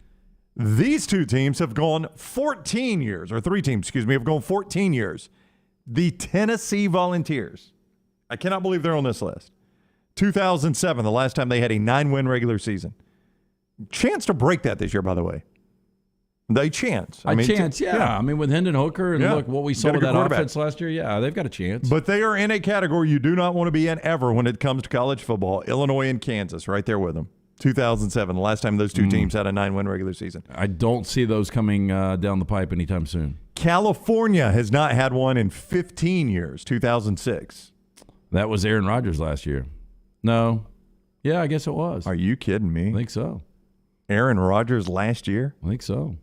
S1: These two teams have gone 14 years, or 3 teams, have gone 14 years. The Tennessee Volunteers. I cannot believe they're on this list. 2007, the last time they had a 9-win regular season. Chance to break that this year, by the way. They chance.
S4: I mean, with Hendon Hooker and look what we saw with that offense last year, they've got a chance.
S1: But they are in a category you do not want to be in ever when it comes to college football. Illinois and Kansas, right there with them. 2007, the last time those two teams had a 9-win regular season.
S4: I don't see those coming down the pipe anytime soon.
S1: California has not had one in 15 years, 2006.
S4: That was Aaron Rodgers last year. No. Yeah, I guess it was.
S1: Are you kidding me?
S4: I think so.
S1: What Rodgers last year?
S4: I think so.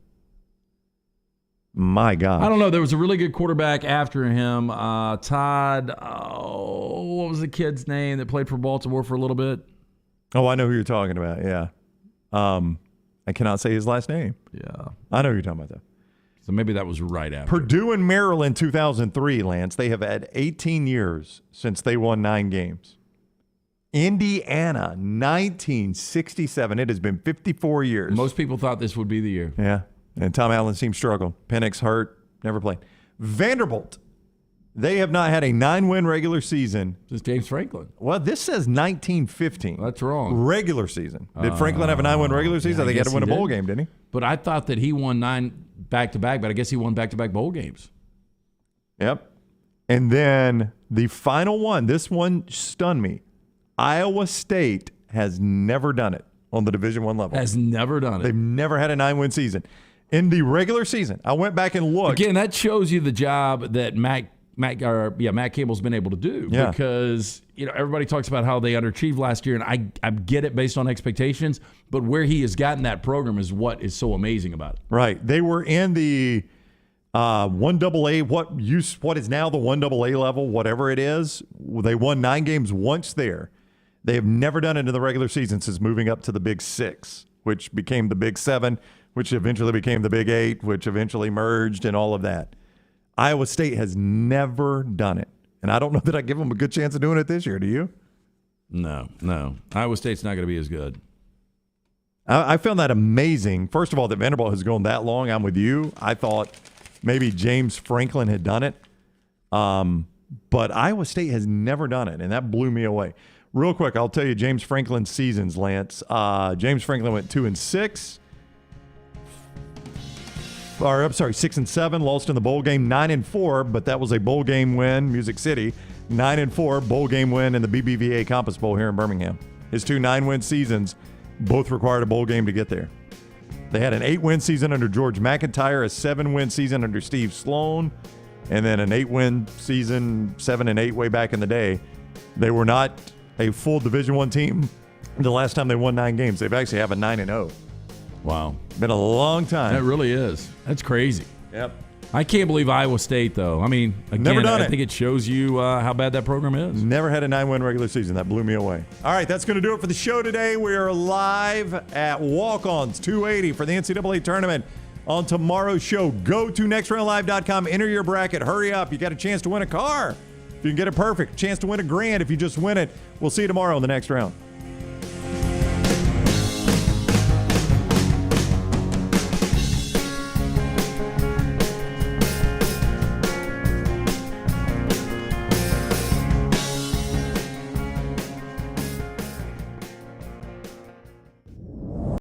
S1: My God.
S4: I don't know. There was a really good quarterback after him. Todd, what was the kid's name that played for Baltimore for a little bit?
S1: Oh, I know who you're talking about. Yeah. I cannot say his last name.
S4: Yeah.
S1: I know who you're talking about, though.
S4: So maybe that was right after.
S1: Purdue and Maryland 2003, Lance. They have had 18 years since they won 9 games. Indiana, 1967. It has been 54 years.
S4: Most people thought this would be the year.
S1: Yeah. And Tom Allen's team struggled. Penix hurt, never played. Vanderbilt, they have not had a 9-win regular season.
S4: This is James Franklin.
S1: Well, this says 1915.
S4: That's wrong.
S1: Regular season. Did Franklin have a 9-win regular season? I think he had to win a bowl game, didn't he?
S4: But I thought that he won 9 back-to-back, but I guess he won back-to-back bowl games.
S1: Yep. And then the final one, this one stunned me. Iowa State has never done it on the Division I level.
S4: Has never done it.
S1: They've never had a 9-win season. In the regular season, I went back and looked.
S4: Again, that shows you the job that Matt Campbell's been able to do.
S1: Yeah.
S4: Because everybody talks about how they underachieved last year, and I get it based on expectations, but where he has gotten that program is what is so amazing about it.
S1: Right. They were in the 1AA, what is now the 1AA level, whatever it is. They won 9 games once there. They have never done it in the regular season since moving up to the Big 6, which became the Big 7, which eventually became the Big 8, which eventually merged and all of that. Iowa State has never done it. And I don't know that I give them a good chance of doing it this year. Do you?
S4: No. Iowa State's not going to be as good.
S1: I found that amazing. First of all, that Vanderbilt has gone that long. I'm with you. I thought maybe James Franklin had done it. But Iowa State has never done it, and that blew me away. Real quick, I'll tell you James Franklin's seasons, Lance. James Franklin went 2-6. 6-7, lost in the bowl game, 9-4, but that was a bowl game win, Music City. 9-4, bowl game win in the BBVA Compass Bowl here in Birmingham. His 2 9-win seasons both required a bowl game to get there. They had an 8-win season under George McIntyre, a 7-win season under Steve Sloan, and then an 8-win season, 7 and 8 way back in the day. They were not a full Division I team the last time they won 9 games. They've actually have a 9-0.
S4: Wow.
S1: Been a long time.
S4: That really is. That's crazy.
S1: Yep.
S4: I can't believe Iowa State, though. I mean, again,
S1: never done
S4: I think it shows you how bad that program is.
S1: Never had a 9-win regular season. That blew me away. All right, that's going to do it for the show today. We are live at Walk-Ons 280 for the NCAA tournament. On tomorrow's show, go to nextroundlive.com, enter your bracket. Hurry up. You got a chance to win a car. If you can get it perfect, chance to win $1,000 if you just win it. We'll see you tomorrow in the next round.